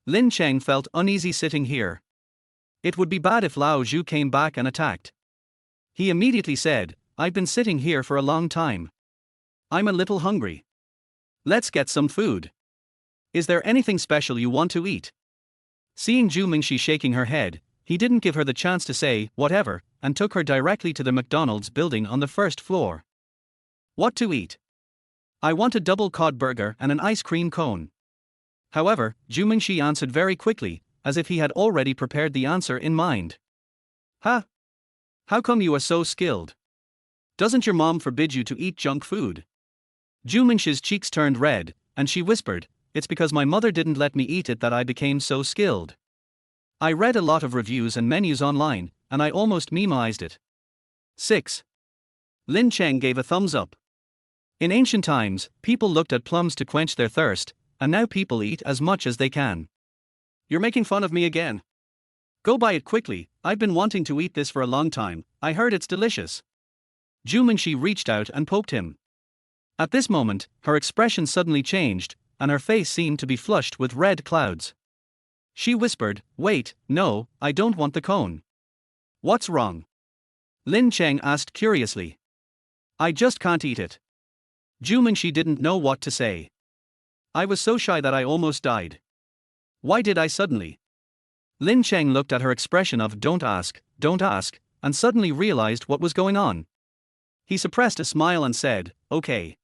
Lin Cheng felt uneasy sitting here. It would be bad if Lao Zhu came back and attacked. He immediately said, I've been sitting here for a long time. I'm a little hungry. Let's get some food. Is there anything special you want to eat? Seeing Zhu Mingxi shaking her head, he didn't give her the chance to say, whatever, and took her directly to the McDonald's building on the first floor. What to eat? I want a double cod burger and an ice cream cone. However, Zhu Mingxi answered very quickly, as if he had already prepared the answer in mind. Huh? How come you are so skilled? Doesn't your mom forbid you to eat junk food? Zhu Mingxi's cheeks turned red, and she whispered, It's because my mother didn't let me eat it that I became so skilled. I read a lot of reviews and menus online, and I almost memoized it. 6. Lin Cheng gave a thumbs up. In ancient times, people looked at plums to quench their thirst, and now people eat as much as they can. You're making fun of me again. Go buy it quickly, I've been wanting to eat this for a long time, I heard it's delicious. Zhu Mingxi reached out and poked him. At this moment, her expression suddenly changed, and her face seemed to be flushed with red clouds. She whispered, Wait, no, I don't want the cone. What's wrong? Lin Cheng asked curiously. I just can't eat it. Zhu Mingxi didn't know what to say. I was so shy that I almost died. Why did I suddenly? Lin Cheng looked at her expression of don't ask, and suddenly realized what was going on. He suppressed a smile and said, Okay.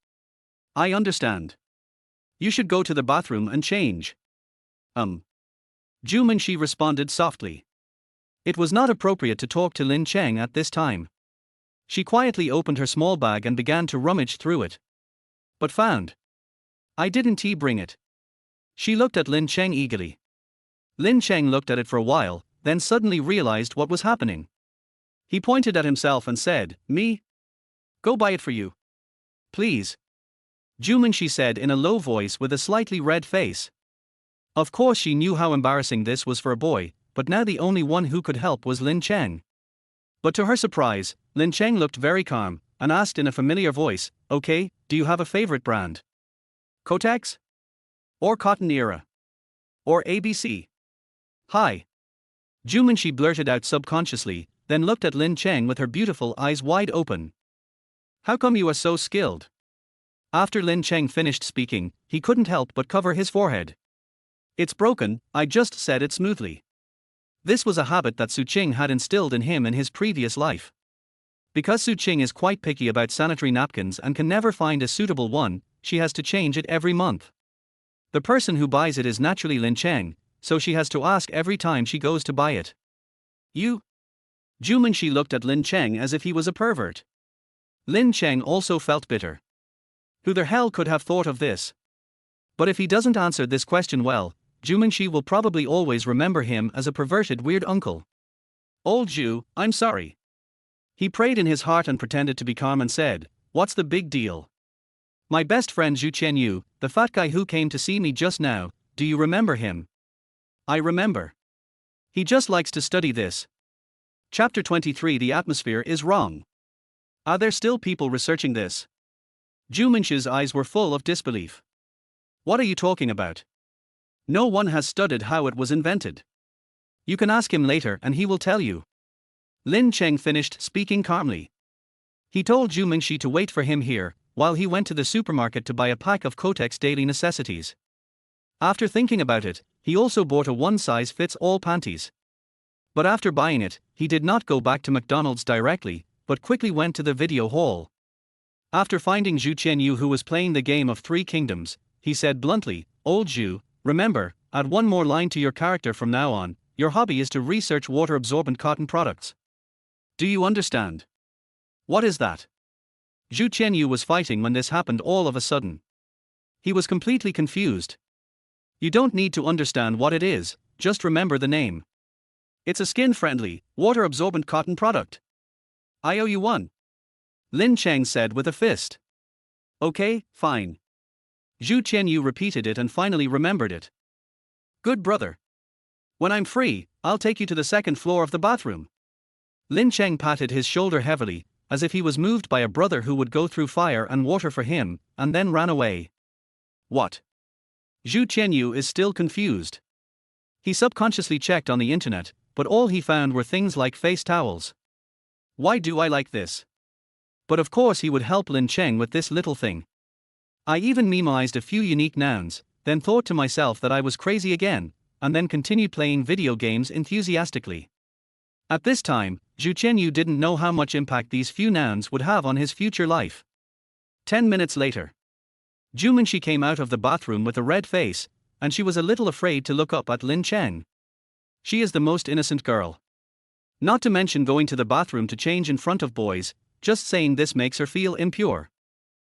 I understand. You should go to the bathroom and change. Zhu Mingxi responded softly. It was not appropriate to talk to Lin Cheng at this time. She quietly opened her small bag and began to rummage through it. But found. I didn't bring it. She looked at Lin Cheng eagerly. Lin Cheng looked at it for a while, then suddenly realized what was happening. He pointed at himself and said, "Me? Go buy it for you. Please." Jumanshi said in a low voice with a slightly red face. Of course she knew how embarrassing this was for a boy, but now the only one who could help was Lin Cheng. But to her surprise, Lin Cheng looked very calm, and asked in a familiar voice, "Okay, do you have a favorite brand? Kotex? Or Cotton Era? Or ABC?" "Hi." Jumanshi blurted out subconsciously, then looked at Lin Cheng with her beautiful eyes wide open. "How come you are so skilled?" After Lin Cheng finished speaking, he couldn't help but cover his forehead. "It's broken, I just said it smoothly." This was a habit that Su Qing had instilled in him in his previous life. Because Su Qing is quite picky about sanitary napkins and can never find a suitable one, she has to change it every month. The person who buys it is naturally Lin Cheng, so she has to ask every time she goes to buy it. "You?" Jumanshi looked at Lin Cheng as if he was a pervert. Lin Cheng also felt bitter. Who the hell could have thought of this? But if he doesn't answer this question well, Jumanshi will probably always remember him as a perverted weird uncle. "Old Ju, I'm sorry." He prayed in his heart and pretended to be calm and said, "What's the big deal? My best friend Zhu Qianyu, the fat guy who came to see me just now, do you remember him?" "I remember. He just likes to study this." Chapter 23. The atmosphere is wrong. Are there still people researching this? Jumanshi's eyes were full of disbelief. "What are you talking about? No one has studied how it was invented. You can ask him later and he will tell you." Lin Cheng finished speaking calmly. He told Jumanshi to wait for him here, while he went to the supermarket to buy a pack of Kotex daily necessities. After thinking about it, he also bought a one-size-fits-all panties. But after buying it, he did not go back to McDonald's directly, but quickly went to the video hall. After finding Zhu Qianyu who was playing the game of Three Kingdoms, he said bluntly, "Old Zhu, remember, add one more line to your character from now on. Your hobby is to research water-absorbent cotton products. Do you understand?" "What is that?" Zhu Qianyu was fighting when this happened all of a sudden. He was completely confused. "You don't need to understand what it is, just remember the name. It's a skin-friendly, water-absorbent cotton product. I owe you one," Lin Cheng said with a fist. "Okay, fine." Zhu Qianyu repeated it and finally remembered it. "Good brother. When I'm free, I'll take you to the second floor of the bathroom." Lin Cheng patted his shoulder heavily, as if he was moved by a brother who would go through fire and water for him, and then ran away. What? Zhu Qianyu is still confused. He subconsciously checked on the internet, but all he found were things like face towels. Why do I like this? But of course he would help Lin Cheng with this little thing. I even memoized a few unique nouns, then thought to myself that I was crazy again, and then continued playing video games enthusiastically. At this time, Zhu Qianyu didn't know how much impact these few nouns would have on his future life. 10 minutes later, Jumanshi came out of the bathroom with a red face, and she was a little afraid to look up at Lin Cheng. She is the most innocent girl. Not to mention going to the bathroom to change in front of boys, just saying this makes her feel impure.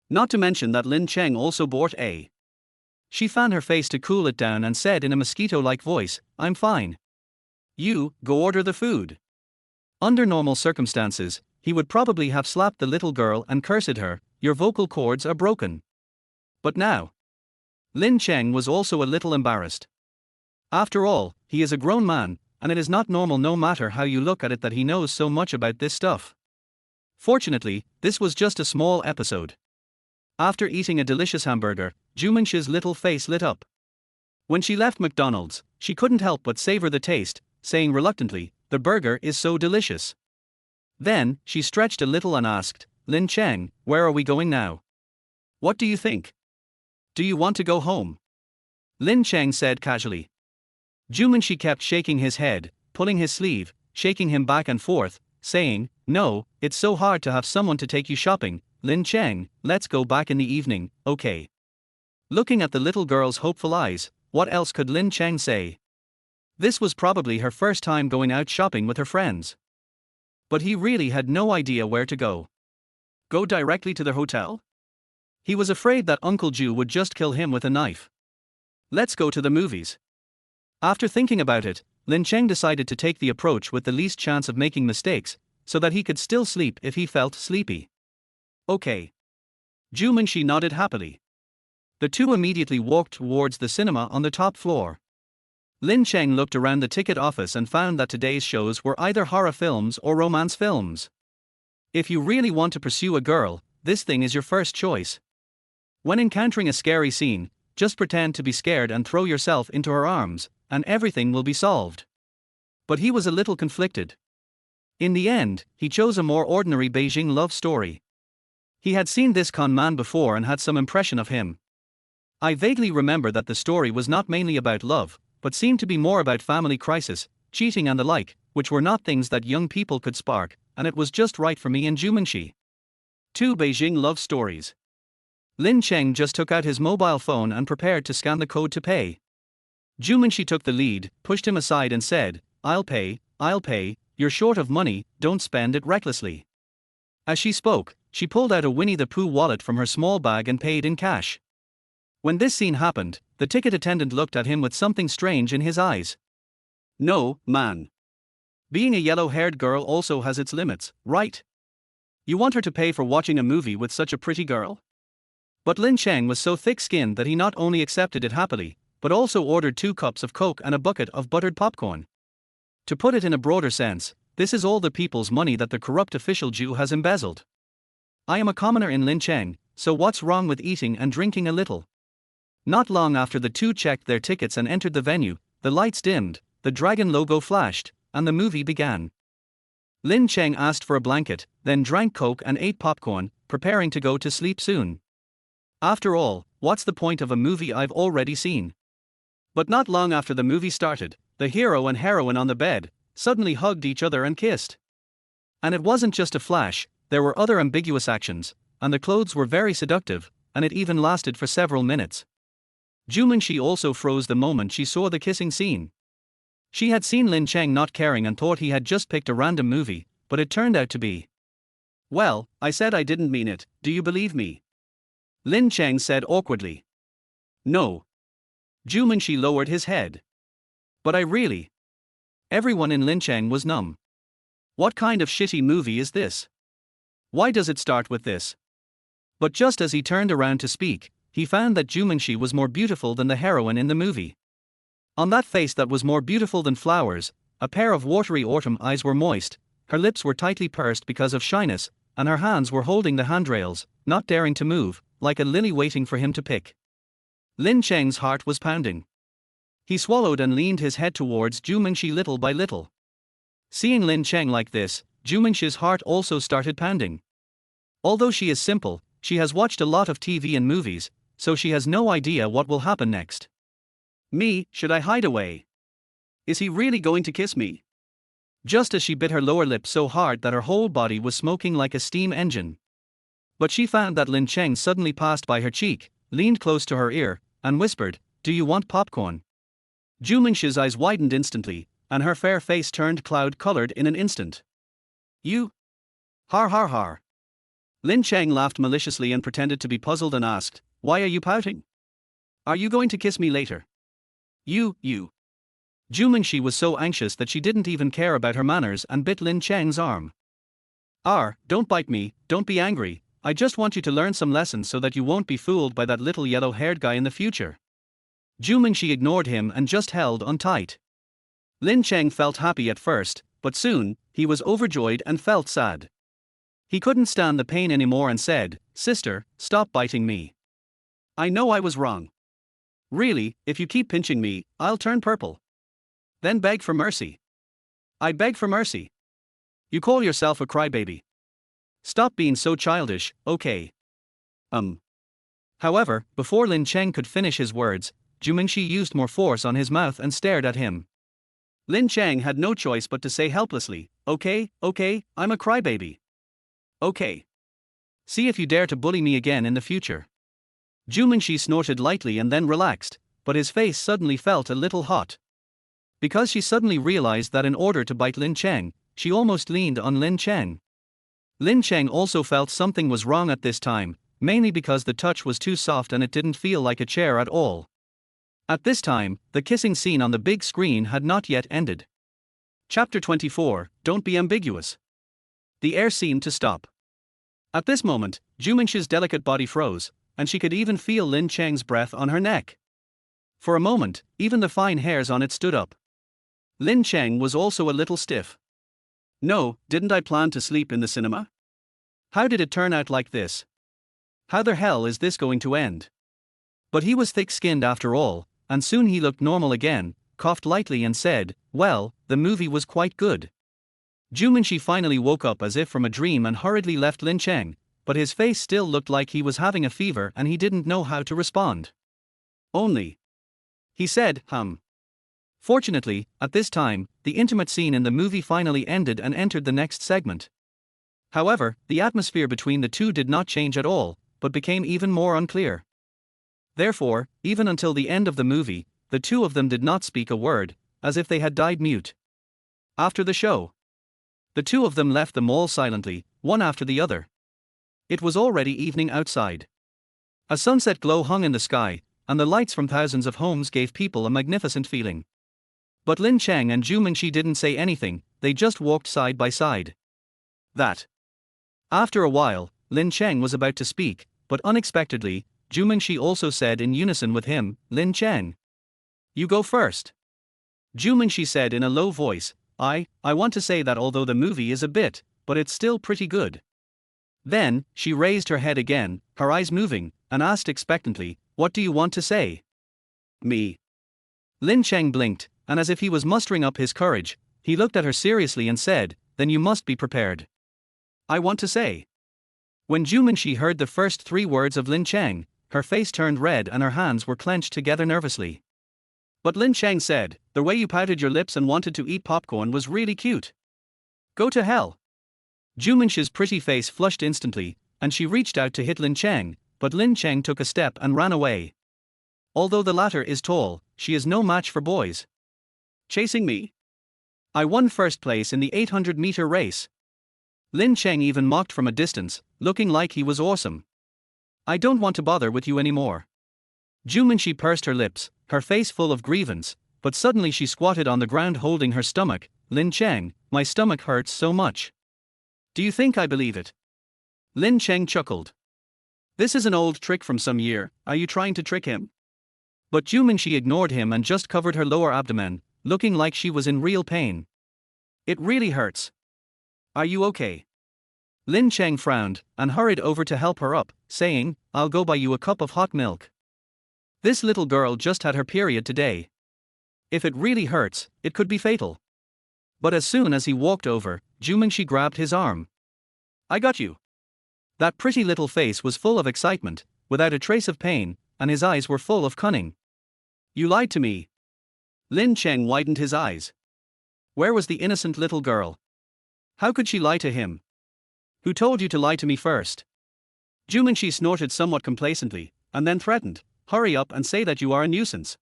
Not to mention that Lin Cheng also bought a. She fanned her face to cool it down and said in a mosquito-like voice, "I'm fine. You, go order the food." Under normal circumstances, he would probably have slapped the little girl and cursed her, "Your vocal cords are broken." But now, Lin Cheng was also a little embarrassed. After all, he is a grown man, and it is not normal no matter how you look at it that he knows so much about this stuff. Fortunately, this was just a small episode. After eating a delicious hamburger, Jumanshi's little face lit up. When she left McDonald's, she couldn't help but savor the taste, saying reluctantly, "The burger is so delicious." Then, she stretched a little and asked, "Lin Cheng, where are we going now? What do you think? Do you want to go home?" Lin Cheng said casually. Jumanshi kept shaking his head, pulling his sleeve, shaking him back and forth, saying, "No, it's so hard to have someone to take you shopping, Lin Cheng, let's go back in the evening, okay?" Looking at the little girl's hopeful eyes, what else could Lin Cheng say? This was probably her first time going out shopping with her friends. But he really had no idea where to go. Go directly to the hotel? He was afraid that Uncle Ju would just kill him with a knife. Let's go to the movies. After thinking about it, Lin Cheng decided to take the approach with the least chance of making mistakes, so that he could still sleep if he felt sleepy. Okay. Zhu Mingxi nodded happily. The two immediately walked towards the cinema on the top floor. Lin Cheng looked around the ticket office and found that today's shows were either horror films or romance films. If you really want to pursue a girl, this thing is your first choice. When encountering a scary scene, just pretend to be scared and throw yourself into her arms, and everything will be solved. But he was a little conflicted. In the end, he chose a more ordinary Beijing love story. He had seen this con man before and had some impression of him. I vaguely remember that the story was not mainly about love, but seemed to be more about family crisis, cheating and the like, which were not things that young people could spark, and it was just right for me and Zhu Mingxi. 2 Beijing love stories. Lin Cheng just took out his mobile phone and prepared to scan the code to pay. Zhu Mingxi took the lead, pushed him aside and said, I'll pay, you're short of money, don't spend it recklessly. As she spoke, she pulled out a Winnie the Pooh wallet from her small bag and paid in cash. When this scene happened, the ticket attendant looked at him with something strange in his eyes. No, man. Being a yellow-haired girl also has its limits, right? You want her to pay for watching a movie with such a pretty girl? But Lin Cheng was so thick-skinned that he not only accepted it happily, but also ordered 2 cups of Coke and a bucket of buttered popcorn. To put it in a broader sense, this is all the people's money that the corrupt official Jew has embezzled. I am a commoner in Lin Cheng, so what's wrong with eating and drinking a little? Not long after the two checked their tickets and entered the venue, the lights dimmed, the dragon logo flashed, and the movie began. Lin Cheng asked for a blanket, then drank Coke and ate popcorn, preparing to go to sleep soon. After all, what's the point of a movie I've already seen? But not long after the movie started, the hero and heroine on the bed suddenly hugged each other and kissed. And it wasn't just a flash, there were other ambiguous actions, and the clothes were very seductive, and it even lasted for several minutes. Zhu Mingxi also froze the moment she saw the kissing scene. She had seen Lin Cheng not caring and thought he had just picked a random movie, but it turned out to be. Well, I said I didn't mean it, do you believe me? Lin Cheng said awkwardly. No. Zhu Mingxi lowered his head. But I really. Everyone in Lin Cheng was numb. What kind of shitty movie is this? Why does it start with this? But just as he turned around to speak, he found that Zhu Mingxi was more beautiful than the heroine in the movie. On that face that was more beautiful than flowers, a pair of watery autumn eyes were moist, her lips were tightly pursed because of shyness, and her hands were holding the handrails, not daring to move, like a lily waiting for him to pick. Lin Cheng's heart was pounding. He swallowed and leaned his head towards Zhu Mingxi little by little. Seeing Lin Cheng like this, Zhu Mingxi's heart also started pounding. Although she is simple, she has watched a lot of TV and movies, so she has no idea what will happen next. Me, should I hide away? Is he really going to kiss me? Just as she bit her lower lip so hard that her whole body was smoking like a steam engine. But she found that Lin Cheng suddenly passed by her cheek, leaned close to her ear, and whispered, Do you want popcorn? Zhu Mingxi's eyes widened instantly, and her fair face turned cloud-colored in an instant. You? Har har har. Lin Cheng laughed maliciously and pretended to be puzzled and asked, Why are you pouting? Are you going to kiss me later? You. Zhu Mingxi was so anxious that she didn't even care about her manners and bit Lin Cheng's arm. Don't bite me, don't be angry, I just want you to learn some lessons so that you won't be fooled by that little yellow-haired guy in the future. Zhu Mingxi ignored him and just held on tight. Lin Cheng felt happy at first, but soon, he was overjoyed and felt sad. He couldn't stand the pain anymore and said, Sister, stop biting me. I know I was wrong. Really, if you keep pinching me, I'll turn purple. Then beg for mercy. I beg for mercy. You call yourself a crybaby. Stop being so childish, okay? However, before Lin Cheng could finish his words, Zhu Mingxi used more force on his mouth and stared at him. Lin Cheng had no choice but to say helplessly, Okay, I'm a crybaby. Okay. See if you dare to bully me again in the future. Zhu Mingxi snorted lightly and then relaxed, but his face suddenly felt a little hot. Because she suddenly realized that in order to bite Lin Cheng, she almost leaned on Lin Cheng. Lin Cheng also felt something was wrong at this time, mainly because the touch was too soft and it didn't feel like a chair at all. At this time, the kissing scene on the big screen had not yet ended. Chapter 24, Don't Be Ambiguous. The air seemed to stop. At this moment, Juming's delicate body froze, and she could even feel Lin Cheng's breath on her neck. For a moment, even the fine hairs on it stood up. Lin Cheng was also a little stiff. No, didn't I plan to sleep in the cinema? How did it turn out like this? How the hell is this going to end? But he was thick-skinned after all, and soon he looked normal again, coughed lightly and said, "Well, the movie was quite good." Jumingshi finally woke up as if from a dream and hurriedly left Lin Cheng, but his face still looked like he was having a fever and he didn't know how to respond. Only. He said, Fortunately, at this time, the intimate scene in the movie finally ended and entered the next segment. However, the atmosphere between the two did not change at all, but became even more unclear. Therefore, even until the end of the movie, the two of them did not speak a word, as if they had died mute. After the show, the two of them left the mall silently, one after the other. It was already evening outside. A sunset glow hung in the sky, and the lights from thousands of homes gave people a magnificent feeling. But Lin Cheng and Jumingshi didn't say anything, they just walked side by side. After a while, Lin Cheng was about to speak, but unexpectedly, Jumingshi also said in unison with him, "Lin Cheng, you go first." Jumingshi said in a low voice, I want to say that although the movie is a bit, but it's still pretty good." Then, she raised her head again, her eyes moving, and asked expectantly, "What do you want to say?" "Me." Lin Cheng blinked, and as if he was mustering up his courage, he looked at her seriously and said, "Then you must be prepared." "I want to say." When Jumingshi heard the first three words of Lin Cheng, her face turned red and her hands were clenched together nervously. But Lin Cheng said, "The way you pouted your lips and wanted to eat popcorn was really cute. Go to hell." Jumingshi's pretty face flushed instantly, and she reached out to hit Lin Cheng, but Lin Cheng took a step and ran away. Although the latter is tall, she is no match for boys. "Chasing me? I won first place in the 800-meter race." Lin Cheng even mocked from a distance, looking like he was awesome. "I don't want to bother with you anymore." Jumingshi pursed her lips, her face full of grievance, but suddenly she squatted on the ground holding her stomach. "Lin Cheng, my stomach hurts so much." "Do you think I believe it?" Lin Cheng chuckled. "This is an old trick from some year, are you trying to trick him?" But Jumingshi ignored him and just covered her lower abdomen, looking like she was in real pain. "It really hurts. Are you okay?" Lin Cheng frowned, and hurried over to help her up, saying, "I'll go buy you a cup of hot milk. This little girl just had her period today. If it really hurts, it could be fatal." But as soon as he walked over, Jumingshi grabbed his arm. "I got you." That pretty little face was full of excitement, without a trace of pain, and his eyes were full of cunning. "You lied to me." Lin Cheng widened his eyes. Where was the innocent little girl? How could she lie to him? "Who told you to lie to me first?" Jumingshi snorted somewhat complacently, and then threatened, "Hurry up and say that you are a nuisance.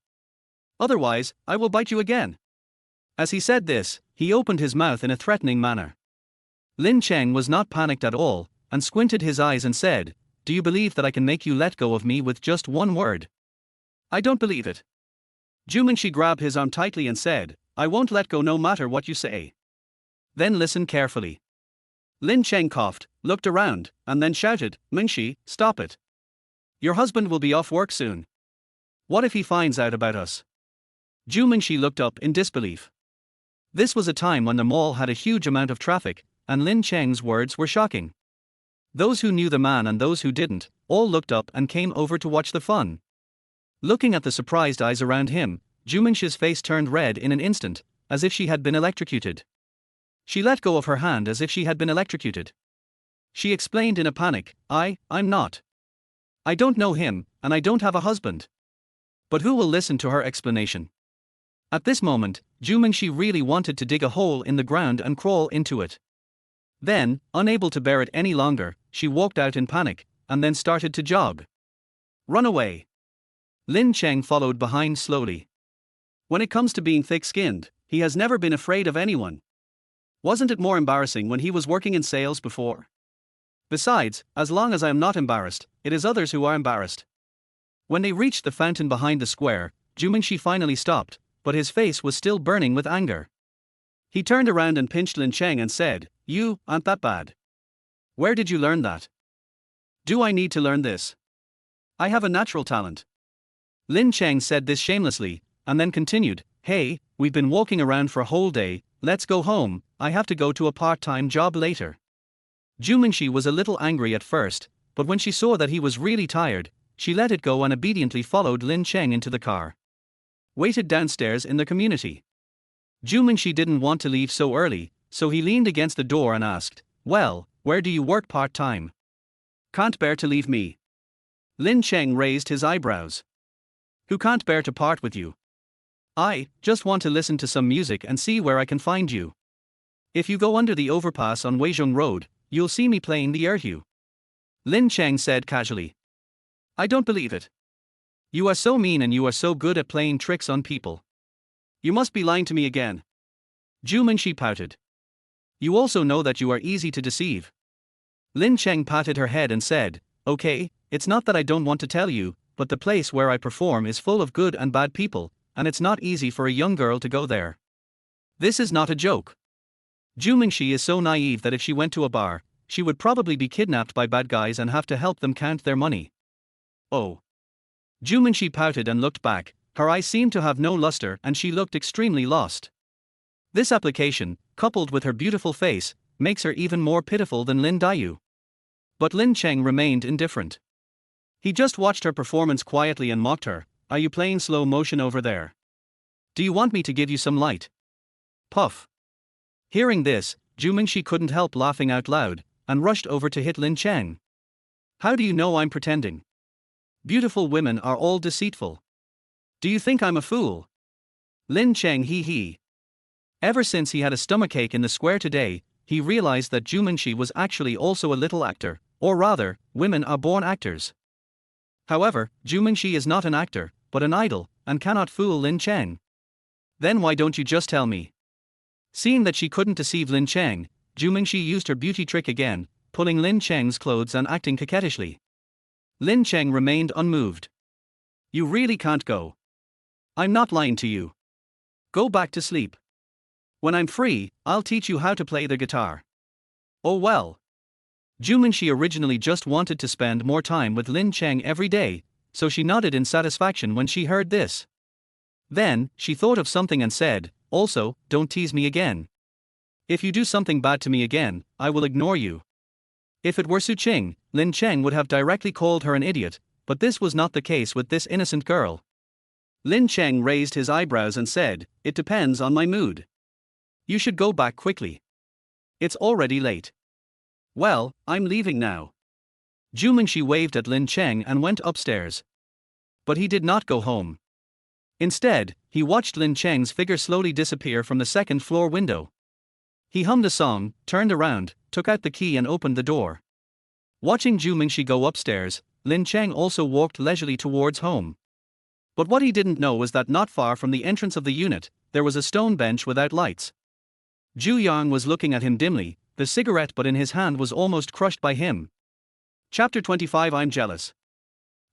Otherwise, I will bite you again." As he said this, he opened his mouth in a threatening manner. Lin Cheng was not panicked at all, and squinted his eyes and said, "Do you believe that I can make you let go of me with just one word?" "I don't believe it." Jumingshi grabbed his arm tightly and said, "I won't let go no matter what you say." "Then listen carefully." Lin Cheng coughed, looked around, and then shouted, "Mingshi, stop it. Your husband will be off work soon. What if he finds out about us?" Jumingshi looked up in disbelief. This was a time when the mall had a huge amount of traffic, and Lin Cheng's words were shocking. Those who knew the man and those who didn't, all looked up and came over to watch the fun. Looking at the surprised eyes around him, Jumingshi's face turned red in an instant, as if she had been electrocuted. She let go of her hand as if she had been electrocuted. She explained in a panic, I'm not. I don't know him, and I don't have a husband." But who will listen to her explanation? At this moment, Jumingshi really wanted to dig a hole in the ground and crawl into it. Then, unable to bear it any longer, she walked out in panic, and then started to jog. "Run away." Lin Cheng followed behind slowly. When it comes to being thick-skinned, he has never been afraid of anyone. Wasn't it more embarrassing when he was working in sales before? Besides, as long as I am not embarrassed, it is others who are embarrassed. When they reached the fountain behind the square, Mingxi finally stopped, but his face was still burning with anger. He turned around and pinched Lin Cheng and said, "You aren't that bad. Where did you learn that? Do I need to learn this? I have a natural talent." Lin Cheng said this shamelessly, and then continued, "Hey, we've been walking around for a whole day, let's go home, I have to go to a part-time job later." Mingxi was a little angry at first, but when she saw that he was really tired, she let it go and obediently followed Lin Cheng into the car. Waited downstairs in the community. Mingxi didn't want to leave so early, so he leaned against the door and asked, "Well, where do you work part-time?" "Can't bear to leave me." Lin Cheng raised his eyebrows. "Who can't bear to part with you?" "I just want to listen to some music and see where I can find you. If you go under the overpass on Weizhong Road, you'll see me playing the erhu." Lin Cheng said casually. "I don't believe it. You are so mean and you are so good at playing tricks on people. You must be lying to me again." Mingxi pouted. "You also know that you are easy to deceive." Lin Cheng patted her head and said, "Okay, it's not that I don't want to tell you, but the place where I perform is full of good and bad people, and it's not easy for a young girl to go there. This is not a joke. Mingxi is so naive that if she went to a bar, she would probably be kidnapped by bad guys and have to help them count their money." "Oh." Mingxi pouted and looked back, her eyes seemed to have no luster and she looked extremely lost. This application, coupled with her beautiful face, makes her even more pitiful than Lin Dayu. But Lin Cheng remained indifferent. He just watched her performance quietly and mocked her, "Are you playing slow motion over there? Do you want me to give you some light?" Puff. Hearing this, Mingxi couldn't help laughing out loud, and rushed over to hit Lin Cheng. "How do you know I'm pretending? Beautiful women are all deceitful. Do you think I'm a fool?" Lin Cheng hee. Ever since he had a stomachache in the square today, he realized that Mingxi was actually also a little actor, or rather, women are born actors. However, Mingxi is not an actor, but an idol, and cannot fool Lin Cheng. "Then why don't you just tell me?" Seeing that she couldn't deceive Lin Cheng, Mingxi used her beauty trick again, pulling Lin Cheng's clothes and acting coquettishly. Lin Cheng remained unmoved. "You really can't go. I'm not lying to you. Go back to sleep. When I'm free, I'll teach you how to play the guitar." "Oh well." Mingxi originally just wanted to spend more time with Lin Cheng every day, so she nodded in satisfaction when she heard this. Then, she thought of something and said, "Also, don't tease me again. If you do something bad to me again, I will ignore you." If it were Qing, Lin Cheng would have directly called her an idiot, but this was not the case with this innocent girl. Lin Cheng raised his eyebrows and said, "It depends on my mood. You should go back quickly. It's already late." "Well, I'm leaving now." Mingxi waved at Lin Cheng and went upstairs. But he did not go home. Instead, he watched Lin Cheng's figure slowly disappear from the second-floor window. He hummed a song, turned around, took out the key and opened the door. Watching Mingxi go upstairs, Lin Cheng also walked leisurely towards home. But what he didn't know was that not far from the entrance of the unit, there was a stone bench without lights. Yang was looking at him dimly, the cigarette butt in his hand was almost crushed by him. Chapter 25 I'm jealous.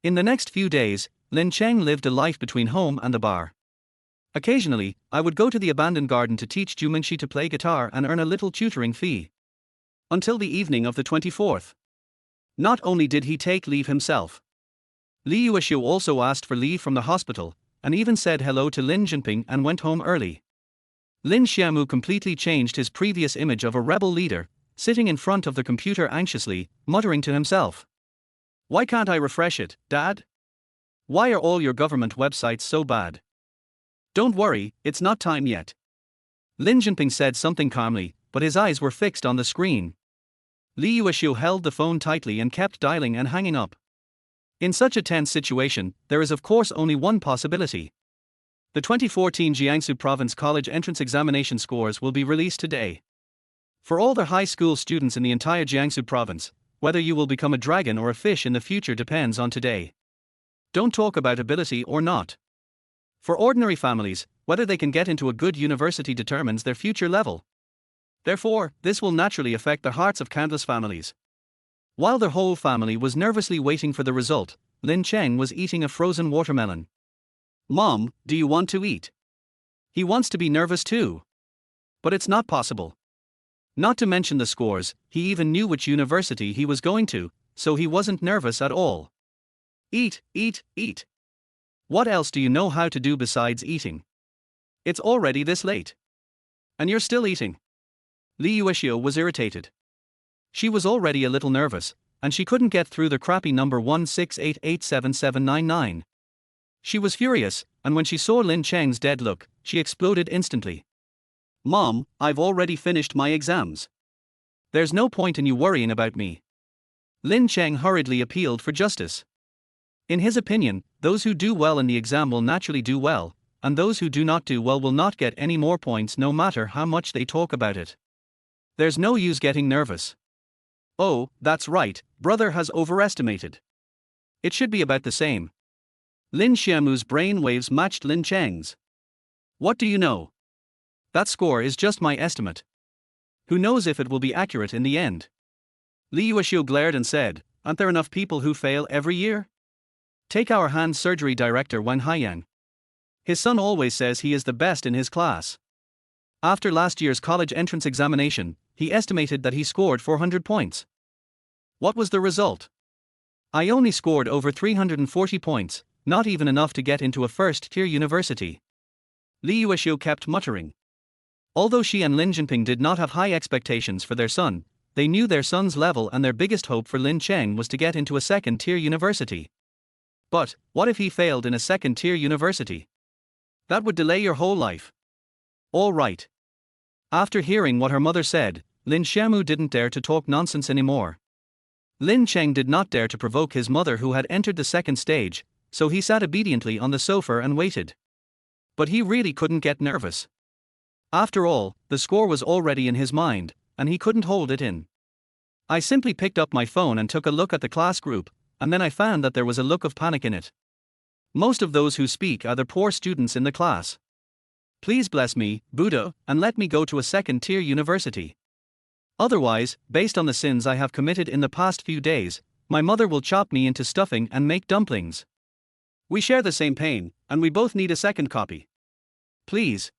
In the next few days, Lin Cheng lived a life between home and the bar. Occasionally, I would go to the abandoned garden to teach Mingxi to play guitar and earn a little tutoring fee. Until the evening of the 24th. Not only did he take leave himself. Li Yuexiu also asked for leave from the hospital, and even said hello to Lin Jinping and went home early. Lin Xiaomu completely changed his previous image of a rebel leader, sitting in front of the computer anxiously, muttering to himself. "Why can't I refresh it, Dad? Why are all your government websites so bad?" "Don't worry, it's not time yet." Lin Jinping said something calmly, but his eyes were fixed on the screen. Li Yuexiu held the phone tightly and kept dialing and hanging up. In such a tense situation, there is of course only one possibility. The 2014 Jiangsu Province College entrance examination scores will be released today. For all the high school students in the entire Jiangsu Province, whether you will become a dragon or a fish in the future depends on today. Don't talk about ability or not. For ordinary families, whether they can get into a good university determines their future level. Therefore, this will naturally affect the hearts of countless families. While their whole family was nervously waiting for the result, Lin Cheng was eating a frozen watermelon. Mom, do you want to eat? He wants to be nervous too. But it's not possible. Not to mention the scores, he even knew which university he was going to, so he wasn't nervous at all. Eat, eat, eat. What else do you know how to do besides eating? It's already this late. And you're still eating. Li Yueshio was irritated. She was already a little nervous, and she couldn't get through the crappy number 168877799. She was furious, and when she saw Lin Cheng's dead look, she exploded instantly. Mom, I've already finished my exams. There's no point in you worrying about me. Lin Cheng hurriedly appealed for justice. In his opinion, those who do well in the exam will naturally do well, and those who do not do well will not get any more points no matter how much they talk about it. There's no use getting nervous. Oh, that's right, brother has overestimated. It should be about the same. Lin Xiaomu's brain waves matched Lin Cheng's. What do you know? That score is just my estimate. Who knows if it will be accurate in the end? Li Yueshio glared and said, aren't there enough people who fail every year? Take our hand surgery director Wang Haiyang. His son always says he is the best in his class. After last year's college entrance examination, he estimated that he scored 400 points. What was the result? I only scored over 340 points, not even enough to get into a first-tier university. Li Yueshio kept muttering. Although she and Lin Jinping did not have high expectations for their son, they knew their son's level and their biggest hope for Lin Cheng was to get into a second-tier university. But, what if he failed in a second-tier university? That would delay your whole life. All right. After hearing what her mother said, Lin Xiaomu didn't dare to talk nonsense anymore. Lin Cheng did not dare to provoke his mother who had entered the second stage, so he sat obediently on the sofa and waited. But he really couldn't get nervous. After all, the score was already in his mind, and he couldn't hold it in. I simply picked up my phone and took a look at the class group, and then I found that there was a look of panic in it. Most of those who speak are the poor students in the class. Please bless me, Buddha, and let me go to a second-tier university. Otherwise, based on the sins I have committed in the past few days, my mother will chop me into stuffing and make dumplings. We share the same pain, and we both need a second copy. Please.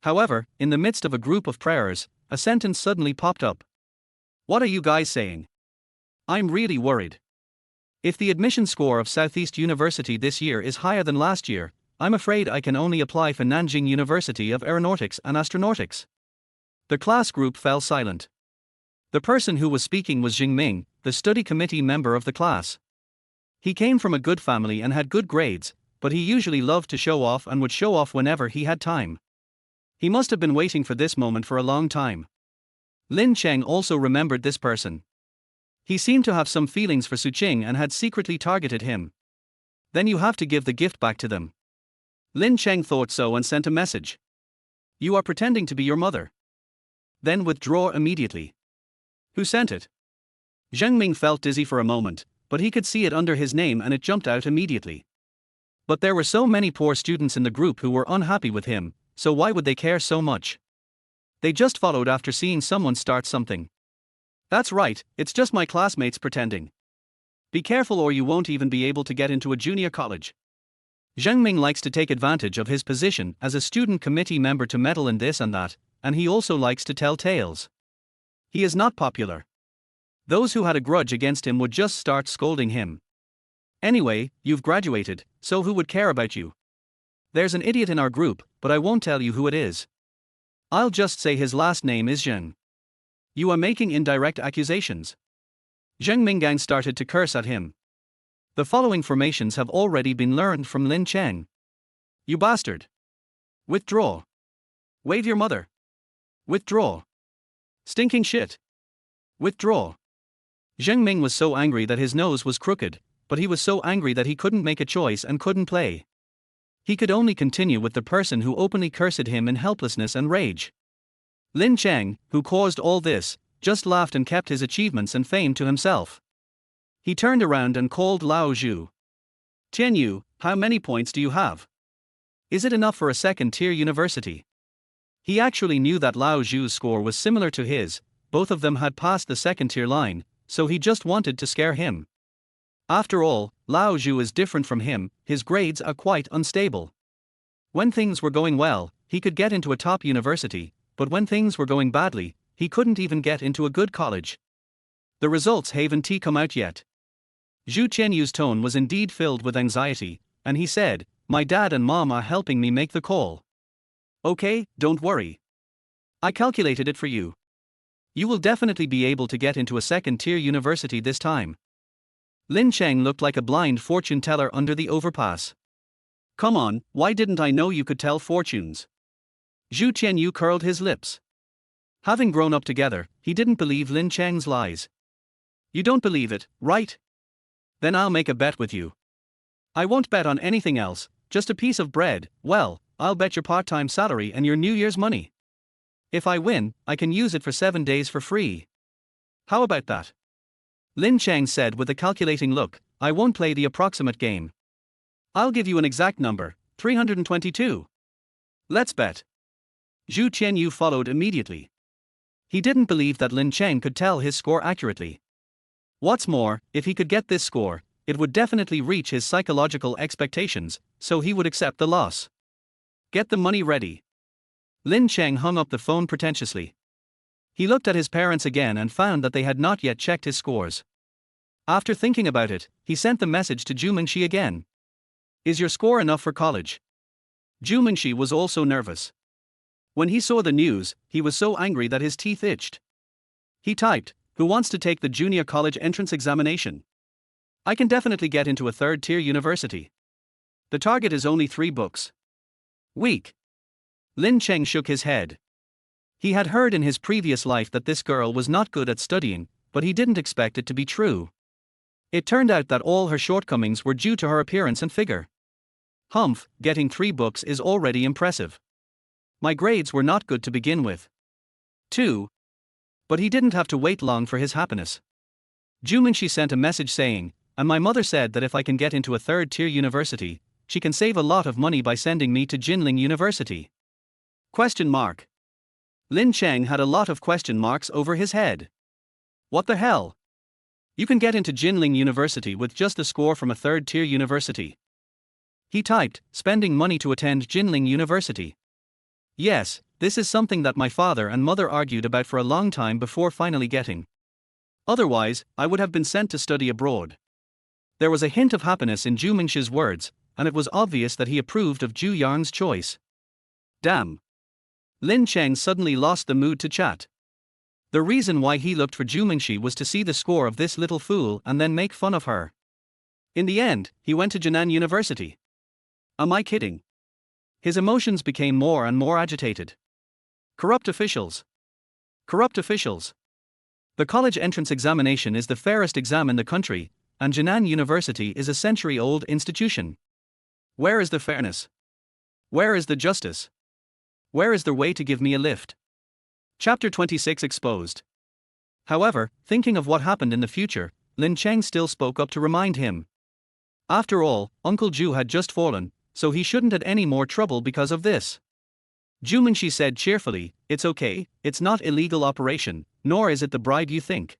However, in the midst of a group of prayers, a sentence suddenly popped up. What are you guys saying? I'm really worried. If the admission score of Southeast University this year is higher than last year, I'm afraid I can only apply for Nanjing University of Aeronautics and Astronautics. The class group fell silent. The person who was speaking was Jingming, the study committee member of the class. He came from a good family and had good grades, but he usually loved to show off and would show off whenever he had time. He must have been waiting for this moment for a long time. Lin Cheng also remembered this person. He seemed to have some feelings for Su Qing and had secretly targeted him. Then you have to give the gift back to them. Lin Cheng thought so and sent a message. You are pretending to be your mother. Then withdraw immediately. Who sent it? Zheng Ming felt dizzy for a moment, but he could see it under his name and it jumped out immediately. But there were so many poor students in the group who were unhappy with him, so why would they care so much? They just followed after seeing someone start something. That's right, it's just my classmates pretending. Be careful or you won't even be able to get into a junior college. Zheng Ming likes to take advantage of his position as a student committee member to meddle in this and that, and he also likes to tell tales. He is not popular. Those who had a grudge against him would just start scolding him. Anyway, you've graduated, so who would care about you? There's an idiot in our group, but I won't tell you who it is. I'll just say his last name is Zheng. You are making indirect accusations. Zheng Minggang started to curse at him. The following formations have already been learned from Lin Cheng. You bastard. Withdraw. Wave your mother. Withdraw. Stinking shit. Withdraw. Zheng Ming was so angry that his nose was crooked, but he was so angry that he couldn't make a choice and couldn't play. He could only continue with the person who openly cursed him in helplessness and rage. Lin Cheng, who caused all this, just laughed and kept his achievements and fame to himself. He turned around and called Lao Zhu. Tianyu, how many points do you have? Is it enough for a second-tier university? He actually knew that Lao Zhu's score was similar to his, both of them had passed the second-tier line, so he just wanted to scare him. After all, Lao Zhu is different from him, his grades are quite unstable. When things were going well, he could get into a top university, but when things were going badly, he couldn't even get into a good college. The results haven't come out yet. Zhu Qianyu's tone was indeed filled with anxiety, and he said, "My dad and mom are helping me make the call." "Okay, don't worry. I calculated it for you. You will definitely be able to get into a second-tier university this time." Lin Cheng looked like a blind fortune teller under the overpass. "Come on, why didn't I know you could tell fortunes?" Zhu Qianyu curled his lips. Having grown up together, he didn't believe Lin Cheng's lies. "You don't believe it, right? Then I'll make a bet with you. I won't bet on anything else, just a piece of bread. Well, I'll bet your part-time salary and your New Year's money. If I win, I can use it for 7 days for free. How about that?" Lin Cheng said with a calculating look, "I won't play the approximate game. I'll give you an exact number, 322. Let's bet." Zhu Qianyu followed immediately. He didn't believe that Lin Cheng could tell his score accurately. What's more, if he could get this score, it would definitely reach his psychological expectations, so he would accept the loss. "Get the money ready." Lin Cheng hung up the phone pretentiously. He looked at his parents again and found that they had not yet checked his scores. After thinking about it, he sent the message to Zhu Mingxi again. "Is your score enough for college?" Zhu Mingxi was also nervous. When he saw the news, he was so angry that his teeth itched. He typed, "Who wants to take the junior college entrance examination? I can definitely get into a third-tier university. The target is only 3 books. Weak." Lin Cheng shook his head. He had heard in his previous life that this girl was not good at studying, but he didn't expect it to be true. It turned out that all her shortcomings were due to her appearance and figure. "Humph, getting 3 books is already impressive. My grades were not good to begin with. 2. But he didn't have to wait long for his happiness. Zhu Mingxi sent a message saying, "And my mother said that if I can get into a third-tier university, she can save a lot of money by sending me to Jinling University." Question mark. Lin Cheng had a lot of question marks over his head. What the hell? You can get into Jinling University with just a score from a third-tier university. He typed, "Spending money to attend Jinling University. Yes, this is something that my father and mother argued about for a long time before finally getting. Otherwise, I would have been sent to study abroad." There was a hint of happiness in Zhu Mingxi's words, and it was obvious that he approved of Zhu Yang's choice. Damn. Lin Cheng suddenly lost the mood to chat. The reason why he looked for Zhu Mingxi was to see the score of this little fool and then make fun of her. In the end, he went to Jinan University. Am I kidding? His emotions became more and more agitated. Corrupt officials. Corrupt officials. The college entrance examination is the fairest exam in the country, and Jinan University is a century-old institution. Where is the fairness? Where is the justice? Where is the way to give me a lift? Chapter 26 exposed. However, thinking of what happened in the future, Lin Cheng still spoke up to remind him. After all, Uncle Zhu had just fallen, so he shouldn't have any more trouble because of this. Zhu Mingxi said cheerfully, "It's okay, it's not illegal operation, nor is it the bribe you think.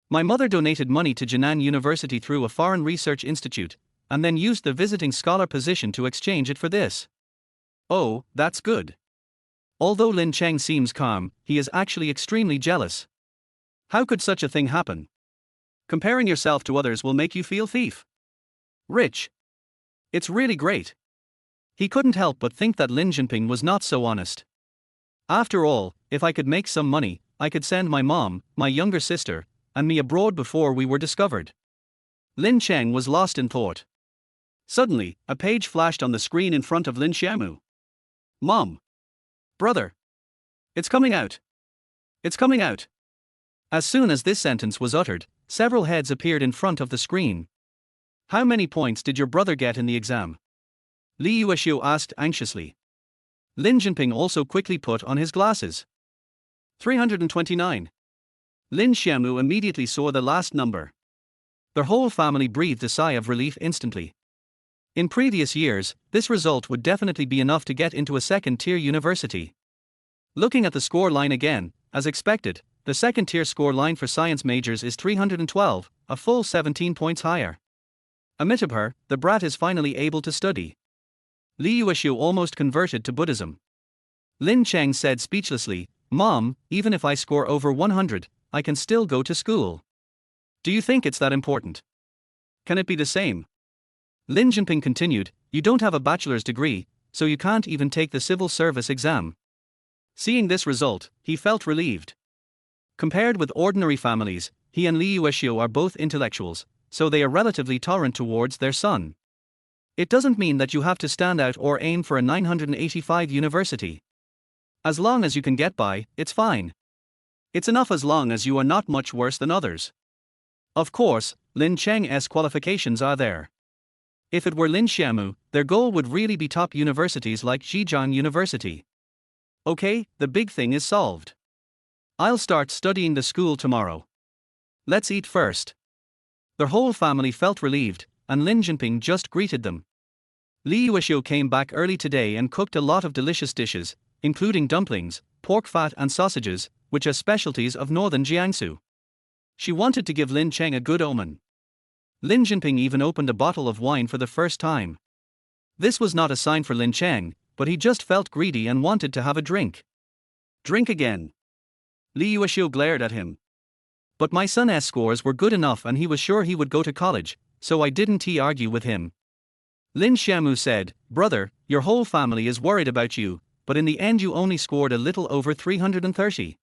My mother donated money to Jinan University through a foreign research institute, and then used the visiting scholar position to exchange it for this." Oh, that's good. Although Lin Cheng seems calm, he is actually extremely jealous. How could such a thing happen? Comparing yourself to others will make you feel thief. Rich. It's really great. He couldn't help but think that Lin Jinping was not so honest. After all, if I could make some money, I could send my mom, my younger sister, and me abroad before we were discovered. Lin Cheng was lost in thought. Suddenly, a page flashed on the screen in front of Lin Xiaomu. Mom. Brother. It's coming out. It's coming out. As soon as this sentence was uttered, several heads appeared in front of the screen. How many points did your brother get in the exam? Li Yuexiu asked anxiously. Lin Jinping also quickly put on his glasses. 329. Lin Xiaomu immediately saw the last number. The whole family breathed a sigh of relief instantly. In previous years, this result would definitely be enough to get into a second-tier university. Looking at the score line again, as expected, the second-tier score line for science majors is 312, a full 17 points higher. Amid her, the brat is finally able to study. Li Yuexiu almost converted to Buddhism. Lin Cheng said speechlessly, "Mom, even if I score over 100, I can still go to school. Do you think it's that important? Can it be the same?" Lin Jinping continued, "You don't have a bachelor's degree, so you can't even take the civil service exam." Seeing this result, he felt relieved. Compared with ordinary families, he and Li Yuexiu are both intellectuals, so they are relatively tolerant towards their son. It doesn't mean that you have to stand out or aim for a 985 university. As long as you can get by, it's fine. It's enough as long as you are not much worse than others. Of course, Lin Cheng's qualifications are there. If it were Lin Xiaomu, their goal would really be top universities like Zhejiang University. Okay, the big thing is solved. I'll start studying the school tomorrow. Let's eat first. Their whole family felt relieved, and Lin Jinping just greeted them. Li Yuexiu came back early today and cooked a lot of delicious dishes, including dumplings, pork fat and sausages, which are specialties of northern Jiangsu. She wanted to give Lin Cheng a good omen. Lin Jinping even opened a bottle of wine for the first time. This was not a sign for Lin Cheng, but he just felt greedy and wanted to have a drink. Drink again. Li Yuexiu glared at him. But my son's scores were good enough and he was sure he would go to college, so I didn't argue with him. Lin Xiaomu said, "Brother, your whole family is worried about you, but in the end you only scored a little over 330.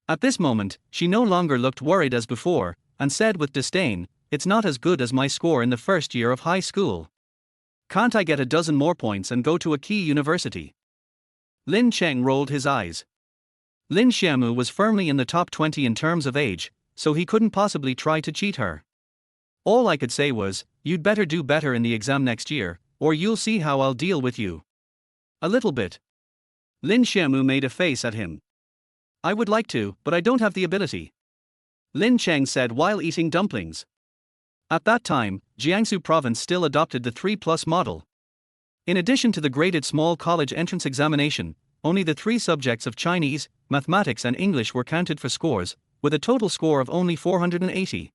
At this moment, she no longer looked worried as before, and said with disdain, "It's not as good as my score in the first year of high school. Can't I get a dozen more points and go to a key university?" Lin Cheng rolled his eyes. Lin Xiaomu was firmly in the top 20 in terms of age, so he couldn't possibly try to cheat her. All I could say was, "You'd better do better in the exam next year, or you'll see how I'll deal with you." A little bit. Lin Xiaomu made a face at him. "I would like to, but I don't have the ability," Lin Cheng said while eating dumplings. At that time, Jiangsu province still adopted the 3+ model. In addition to the graded small college entrance examination, only the 3 subjects of Chinese, mathematics and English were counted for scores, with a total score of only 480.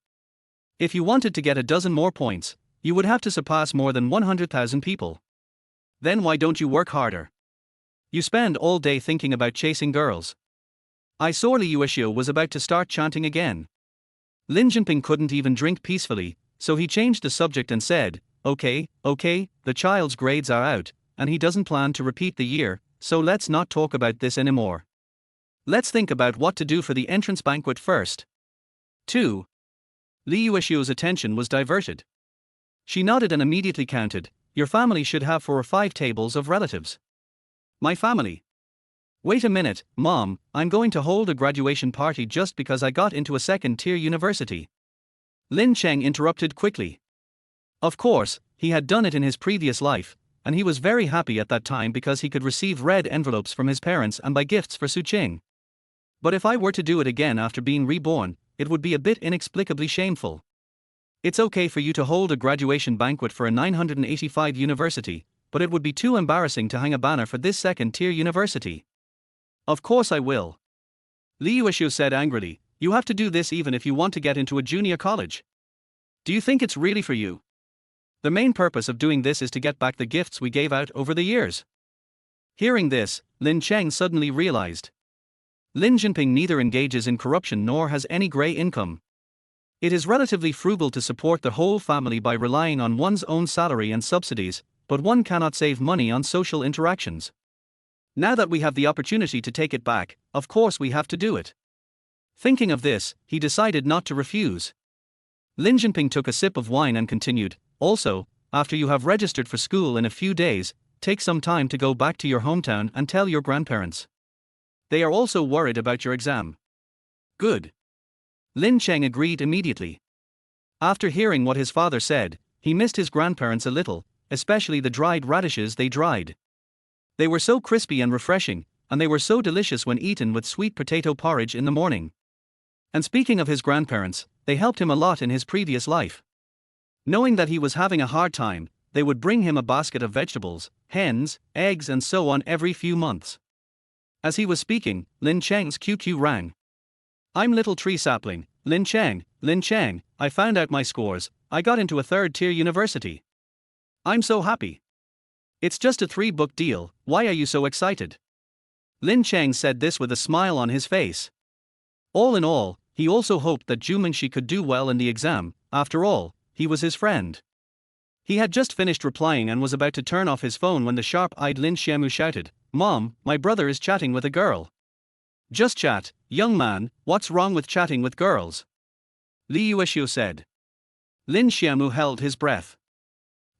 If you wanted to get a dozen more points, you would have to surpass more than 100,000 people. Then why don't you work harder? You spend all day thinking about chasing girls. I saw Li Yuexiu was about to start chanting again. Lin Jinping couldn't even drink peacefully, so he changed the subject and said, okay, the child's grades are out, and he doesn't plan to repeat the year, so let's not talk about this anymore. Let's think about what to do for the entrance banquet first." 2. Li Yuexiu's attention was diverted. She nodded and immediately counted, "Your family should have 4 or 5 tables of relatives." "My family? Wait a minute, Mom, I'm going to hold a graduation party just because I got into a second-tier university." Lin Cheng interrupted quickly. Of course, he had done it in his previous life, and he was very happy at that time because he could receive red envelopes from his parents and buy gifts for Qing. But if I were to do it again after being reborn, it would be a bit inexplicably shameful. It's okay for you to hold a graduation banquet for a 985 university, but it would be too embarrassing to hang a banner for this second-tier university. Of course I will. Li Yuexiu said angrily, "You have to do this even if you want to get into a junior college. Do you think it's really for you? The main purpose of doing this is to get back the gifts we gave out over the years." Hearing this, Lin Cheng suddenly realized. Lin Jinping neither engages in corruption nor has any grey income. It is relatively frugal to support the whole family by relying on one's own salary and subsidies, but one cannot save money on social interactions. Now that we have the opportunity to take it back, of course we have to do it. Thinking of this, he decided not to refuse. Lin Jinping took a sip of wine and continued, "Also, after you have registered for school in a few days, take some time to go back to your hometown and tell your grandparents. They are also worried about your exam." "Good." Lin Cheng agreed immediately. After hearing what his father said, he missed his grandparents a little, especially the dried radishes they dried. They were so crispy and refreshing, and they were so delicious when eaten with sweet potato porridge in the morning. And speaking of his grandparents, they helped him a lot in his previous life. Knowing that he was having a hard time, they would bring him a basket of vegetables, hens, eggs and so on every few months. As he was speaking, Lin Cheng's QQ rang. "I'm Little Tree Sapling, Lin Cheng, I found out my scores, I got into a third-tier university. I'm so happy. It's just a 3-book deal, why are you so excited? Lin Cheng said this with a smile on his face. All in all, he also hoped that Zhu Mingxi could do well in the exam. After all, he was his friend. He had just finished replying and was about to turn off his phone when the sharp-eyed Lin Xiaomu shouted, "Mom, my brother is chatting with a girl." "Just chat, young man, what's wrong with chatting with girls?" Li Yuexiu said. Lin Xiaomu held his breath.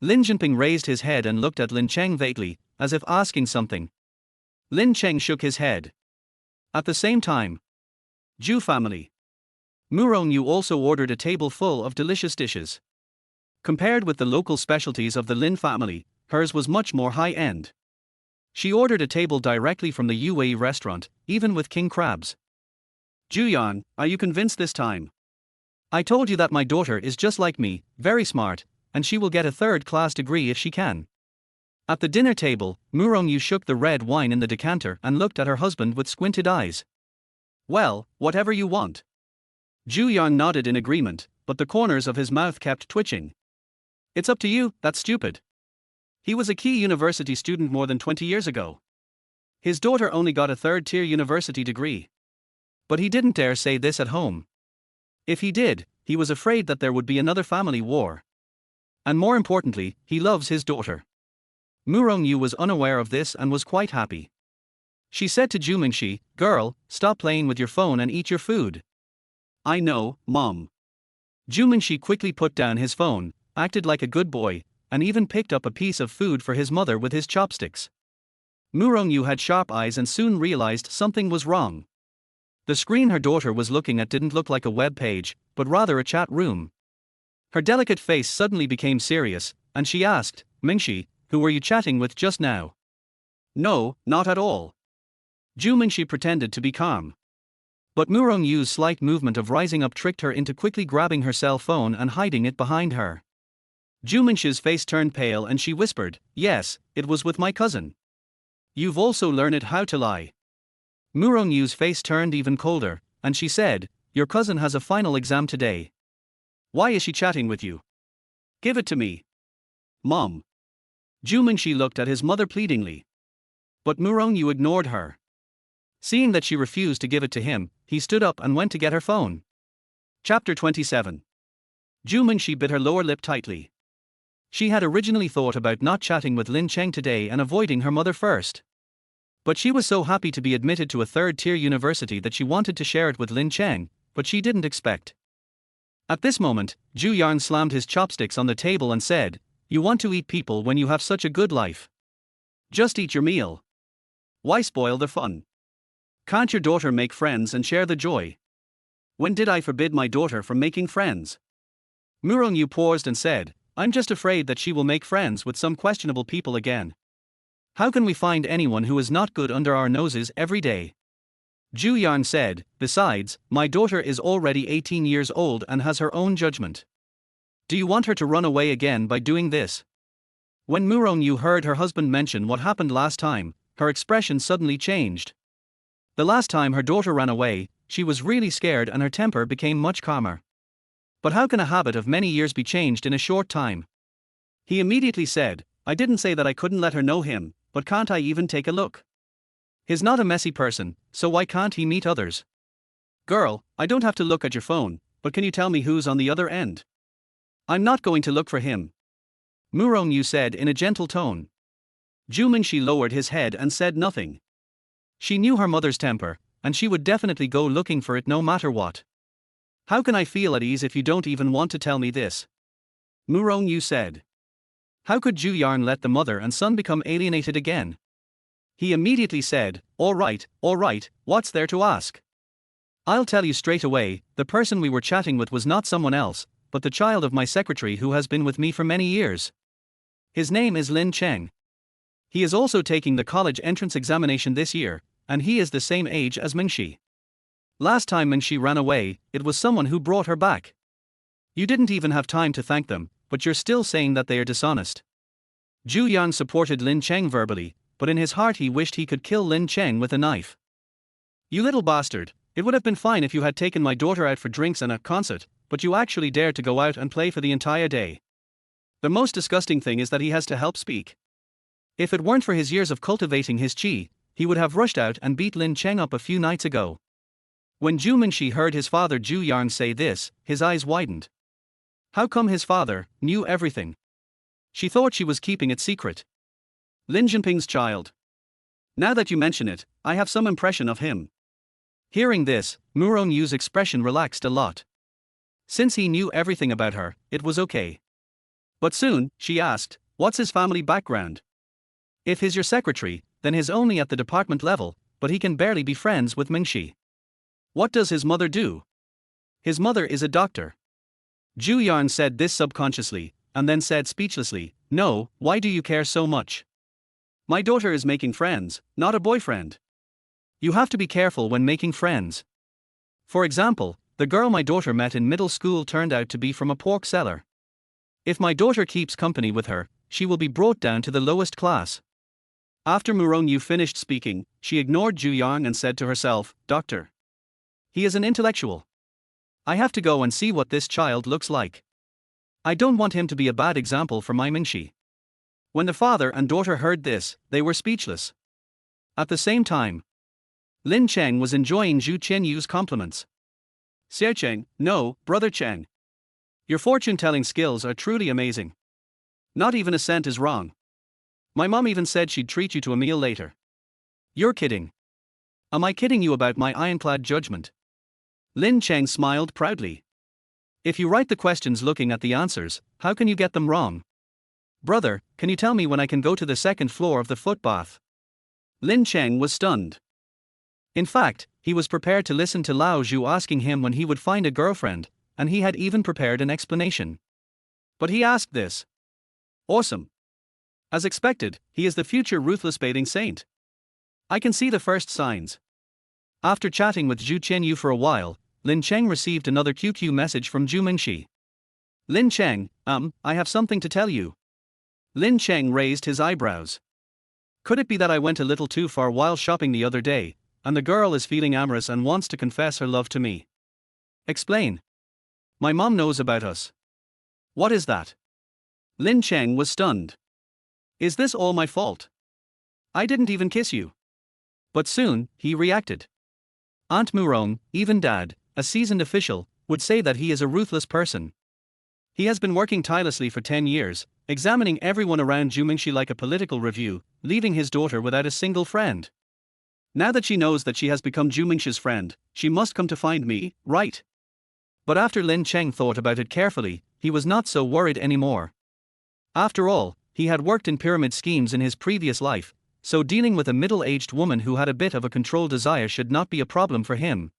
Lin Jinping raised his head and looked at Lin Cheng vaguely, as if asking something. Lin Cheng shook his head. At the same time, Zhu family. Murong Yu also ordered a table full of delicious dishes. Compared with the local specialties of the Lin family, hers was much more high-end. She ordered a table directly from the UAE restaurant, even with king crabs. "Juyan, are you convinced this time? I told you that my daughter is just like me, very smart, and she will get a third-class degree if she can." At the dinner table, Murong Yu shook the red wine in the decanter and looked at her husband with squinted eyes. "Well, whatever you want." Zhu Yan nodded in agreement, but the corners of his mouth kept twitching. "It's up to you, that's stupid." He was a key university student more than 20 years ago. His daughter only got a third-tier university degree. But he didn't dare say this at home. If he did, he was afraid that there would be another family war. And more importantly, he loves his daughter. Murong Yu was unaware of this and was quite happy. She said to Zhu Mingxi, "Girl, stop playing with your phone and eat your food." "I know, Mom." Zhu Mingxi quickly put down his phone, acted like a good boy, and even picked up a piece of food for his mother with his chopsticks. Murong Yu had sharp eyes and soon realized something was wrong. The screen her daughter was looking at didn't look like a web page, but rather a chat room. Her delicate face suddenly became serious, and she asked, "Mingxi, who were you chatting with just now?" "No, not at all." Zhu Mingxi pretended to be calm. But Murong Yu's slight movement of rising up tricked her into quickly grabbing her cell phone and hiding it behind her. Zhu Mingxi's face turned pale and she whispered, "Yes, it was with my cousin." "You've also learned how to lie." Murong Yu's face turned even colder, and she said, "Your cousin has a final exam today. Why is she chatting with you? Give it to me." "Mom." Zhu Mingxi looked at his mother pleadingly. But Murong Yu ignored her. Seeing that she refused to give it to him, he stood up and went to get her phone. Chapter 27. Zhu Mingxi bit her lower lip tightly. She had originally thought about not chatting with Lin Cheng today and avoiding her mother first. But she was so happy to be admitted to a third-tier university that she wanted to share it with Lin Cheng, but she didn't expect. At this moment, Zhu Yarn slammed his chopsticks on the table and said, "You want to eat people when you have such a good life. Just eat your meal. Why spoil the fun? Can't your daughter make friends and share the joy? When did I forbid my daughter from making friends?" Murong Yu paused and said, "I'm just afraid that she will make friends with some questionable people again. How can we find anyone who is not good under our noses every day?" Zhu Yan said, "Besides, my daughter is already 18 years old and has her own judgment. Do you want her to run away again by doing this?" When Murong Yu heard her husband mention what happened last time, her expression suddenly changed. The last time her daughter ran away, she was really scared and her temper became much calmer. But how can a habit of many years be changed in a short time? He immediately said, "I didn't say that I couldn't let her know him, but can't I even take a look? He's not a messy person, so why can't he meet others? Girl, I don't have to look at your phone, but can you tell me who's on the other end?" "I'm not going to look for him," Murong Yu said in a gentle tone. Zhu Mingxi lowered his head and said nothing. She knew her mother's temper, and she would definitely go looking for it no matter what. "How can I feel at ease if you don't even want to tell me this?" Murong Yu said. How could Zhu Yarn let the mother and son become alienated again? He immediately said, all right, what's there to ask? I'll tell you straight away, the person we were chatting with was not someone else, but the child of my secretary who has been with me for many years. His name is Lin Cheng. He is also taking the college entrance examination this year, and he is the same age as Mingxi. Last time Mingxi ran away, it was someone who brought her back. You didn't even have time to thank them, but you're still saying that they are dishonest. Zhu Yan supported Lin Cheng verbally, but in his heart he wished he could kill Lin Cheng with a knife. You little bastard, it would have been fine if you had taken my daughter out for drinks and a concert, but you actually dared to go out and play for the entire day. The most disgusting thing is that he has to help speak. If it weren't for his years of cultivating his qi, he would have rushed out and beat Lin Cheng up a few nights ago. When Zhu Mingxi heard his father Zhu Yarn say this, his eyes widened. How come his father knew everything? She thought she was keeping it secret. Lin Jinping's child. Now that you mention it, I have some impression of him. Hearing this, Murong Yu's expression relaxed a lot. Since he knew everything about her, it was okay. But soon, she asked, what's his family background? If he's your secretary, then he's only at the department level, but he can barely be friends with Mingxi. What does his mother do? His mother is a doctor. Zhu Yarn said this subconsciously, and then said speechlessly, no, why do you care so much? My daughter is making friends, not a boyfriend. You have to be careful when making friends. For example, the girl my daughter met in middle school turned out to be from a pork seller. If my daughter keeps company with her, she will be brought down to the lowest class. After Murong Yu finished speaking, she ignored Zhu Yang and said to herself, Doctor. He is an intellectual. I have to go and see what this child looks like. I don't want him to be a bad example for my Mingxi. When the father and daughter heard this, they were speechless. At the same time, Lin Cheng was enjoying Zhu Qianyu's compliments. Xie Cheng, no, brother Cheng. Your fortune-telling skills are truly amazing. Not even a cent is wrong. My mom even said she'd treat you to a meal later. You're kidding. Am I kidding you about my ironclad judgment? Lin Cheng smiled proudly. If you write the questions looking at the answers, how can you get them wrong? Brother, can you tell me when I can go to the second floor of the footbath? Lin Cheng was stunned. In fact, he was prepared to listen to Lao Zhu asking him when he would find a girlfriend, and he had even prepared an explanation. But he asked this. Awesome. As expected, he is the future ruthless bathing saint. I can see the first signs. After chatting with Zhu Qianyu for a while, Lin Cheng received another QQ message from Zhu Mingxi. Lin Cheng, I have something to tell you. Lin Cheng raised his eyebrows. Could it be that I went a little too far while shopping the other day, and the girl is feeling amorous and wants to confess her love to me? Explain. My mom knows about us. What is that? Lin Cheng was stunned. Is this all my fault? I didn't even kiss you. But soon, he reacted. Aunt Murong, even Dad, a seasoned official, would say that he is a ruthless person. He has been working tirelessly for 10 years, examining everyone around Zhu Mingxi like a political review, leaving his daughter without a single friend. Now that she knows that she has become Zhu Mingxi's friend, she must come to find me, right? But after Lin Cheng thought about it carefully, he was not so worried anymore. After all, he had worked in pyramid schemes in his previous life, so dealing with a middle-aged woman who had a bit of a control desire should not be a problem for him.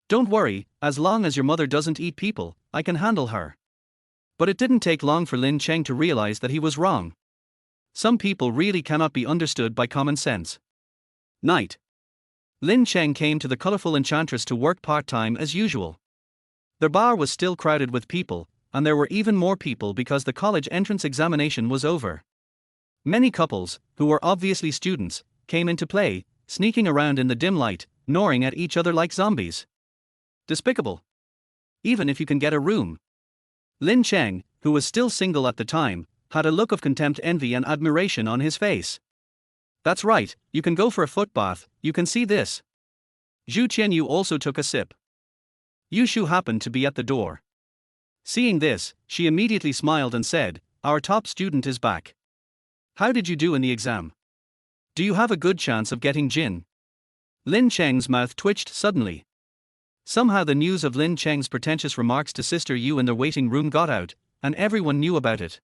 Don't worry, as long as your mother doesn't eat people, I can handle her. But it didn't take long for Lin Cheng to realize that he was wrong. Some people really cannot be understood by common sense. Night. Lin Cheng came to the colorful enchantress to work part-time as usual. The bar was still crowded with people, and there were even more people because the college entrance examination was over. Many couples, who were obviously students, came into play, sneaking around in the dim light, gnawing at each other like zombies. Despicable. Even if you can get a room. Lin Cheng, who was still single at the time, had a look of contempt, envy and admiration on his face. That's right, you can go for a footbath, you can see this. Zhu Qianyu also took a sip. Yu Shu happened to be at the door. Seeing this, she immediately smiled and said, our top student is back. How did you do in the exam? Do you have a good chance of getting Jin? Lin Cheng's mouth twitched suddenly. Somehow the news of Lin Cheng's pretentious remarks to Sister Yu in the waiting room got out, and everyone knew about it.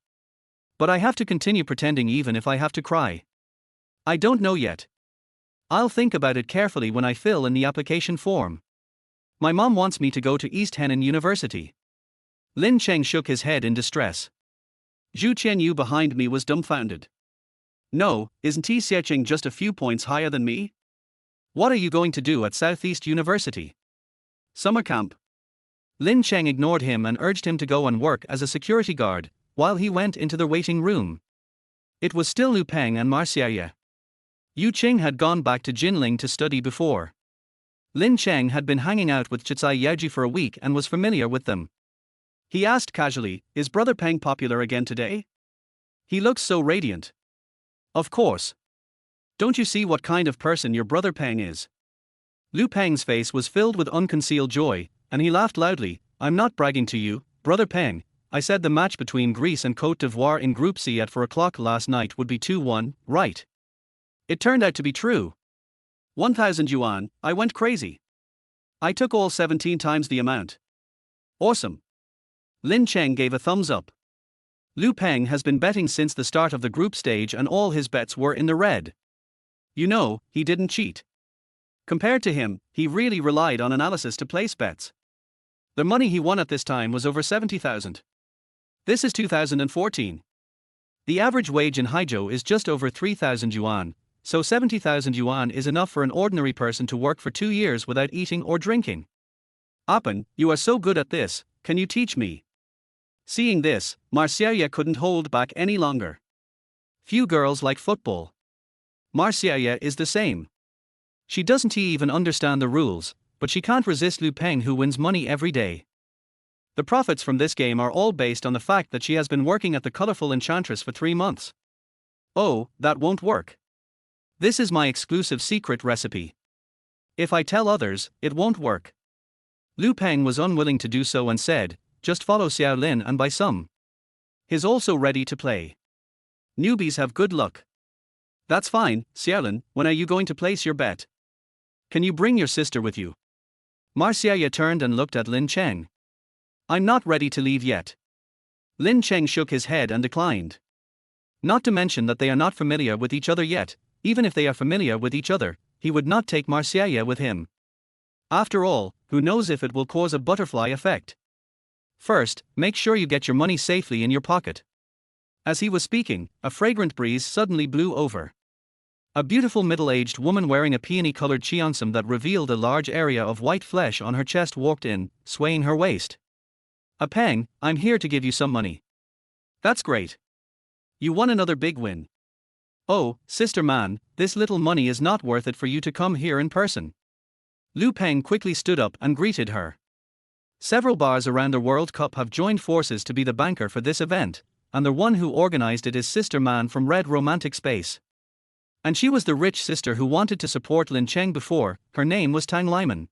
But I have to continue pretending even if I have to cry. I don't know yet. I'll think about it carefully when I fill in the application form. My mom wants me to go to East Henan University. Lin Cheng shook his head in distress. Zhu Qianyu behind me was dumbfounded. No, isn't Xie Cheng just a few points higher than me? What are you going to do at Southeast University? Summer camp. Lin Cheng ignored him and urged him to go and work as a security guard, while he went into the waiting room. It was still Lu Peng and Marcia. Yu Qing had gone back to Jinling to study before. Lin Cheng had been hanging out with Chicai Yaoji for a week and was familiar with them. He asked casually, "Is Brother Peng popular again today? He looks so radiant." "Of course. Don't you see what kind of person your Brother Peng is?" Liu Peng's face was filled with unconcealed joy, and he laughed loudly. "I'm not bragging to you, Brother Peng. I said the match between Greece and Côte d'Ivoire in Group C at 4 o'clock last night would be 2-1, right? It turned out to be true. 1,000 yuan, I went crazy. I took all 17 times the amount. Awesome." Lin Cheng gave a thumbs up. Liu Peng has been betting since the start of the group stage and all his bets were in the red. You know, he didn't cheat. Compared to him, he really relied on analysis to place bets. The money he won at this time was over 70,000. This is 2014. The average wage in Haijiu is just over 3,000 yuan, so 70,000 yuan is enough for an ordinary person to work for 2 years without eating or drinking. "Appen, you are so good at this, can you teach me?" Seeing this, Marcia couldn't hold back any longer. Few girls like football. Marcia is the same. She doesn't even understand the rules, but she can't resist Liu Peng, who wins money every day. The profits from this game are all based on the fact that she has been working at the colorful enchantress for 3 months. Oh, that won't work. This is my exclusive secret recipe. If I tell others, it won't work. Liu Peng was unwilling to do so and said, "Just follow Xiao Lin and buy some. He's also ready to play. Newbies have good luck." "That's fine, Xiao Lin, when are you going to place your bet? Can you bring your sister with you?" Marcia turned and looked at Lin Cheng. "I'm not ready to leave yet." Lin Cheng shook his head and declined. Not to mention that they are not familiar with each other yet. Even if they are familiar with each other, he would not take Marcia with him. After all, who knows if it will cause a butterfly effect? First, make sure you get your money safely in your pocket. As he was speaking, a fragrant breeze suddenly blew over. A beautiful middle-aged woman wearing a peony-colored cheongsam that revealed a large area of white flesh on her chest walked in, swaying her waist. "A Peng, I'm here to give you some money." "That's great. You won another big win." "Oh, sister man, this little money is not worth it for you to come here in person." Liu Peng quickly stood up and greeted her. Several bars around the World Cup have joined forces to be the banker for this event, and the one who organized it is Sister Man from Red Romantic Space. And she was the rich sister who wanted to support Lin Cheng before. Her name was Tang Liman.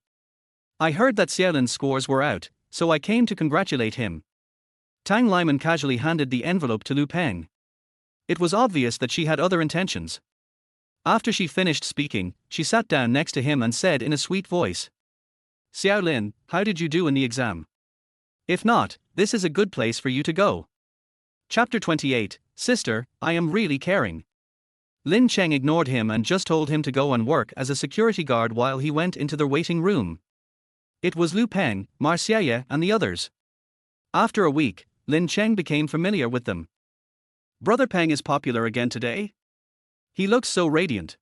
"I heard that Xiaolin's scores were out, so I came to congratulate him." Tang Liman casually handed the envelope to Liu Peng. It was obvious that she had other intentions. After she finished speaking, she sat down next to him and said in a sweet voice, "Xiao Lin, how did you do in the exam? If not, this is a good place for you to go." Chapter 28, Sister, I am really caring. Lin Cheng ignored him and just told him to go and work as a security guard while he went into the waiting room. It was Liu Peng, Marcia and the others. After a week, Lin Cheng became familiar with them. "Brother Peng is popular again today? He looks so radiant."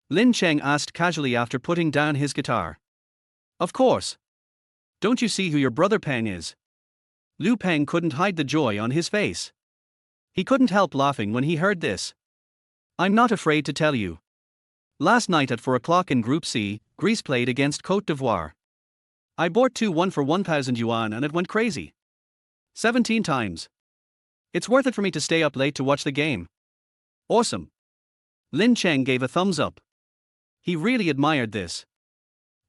Lin Cheng asked casually after putting down his guitar. "Of course. Don't you see who your Brother Peng is?" Liu Peng couldn't hide the joy on his face. He couldn't help laughing when he heard this. "I'm not afraid to tell you. Last night at 4 o'clock in Group C, Greece played against Côte d'Ivoire. I bought 2-1 for 1,000 yuan and it went crazy. 17 times. It's worth it for me to stay up late to watch the game. Awesome." Lin Cheng gave a thumbs up. He really admired this.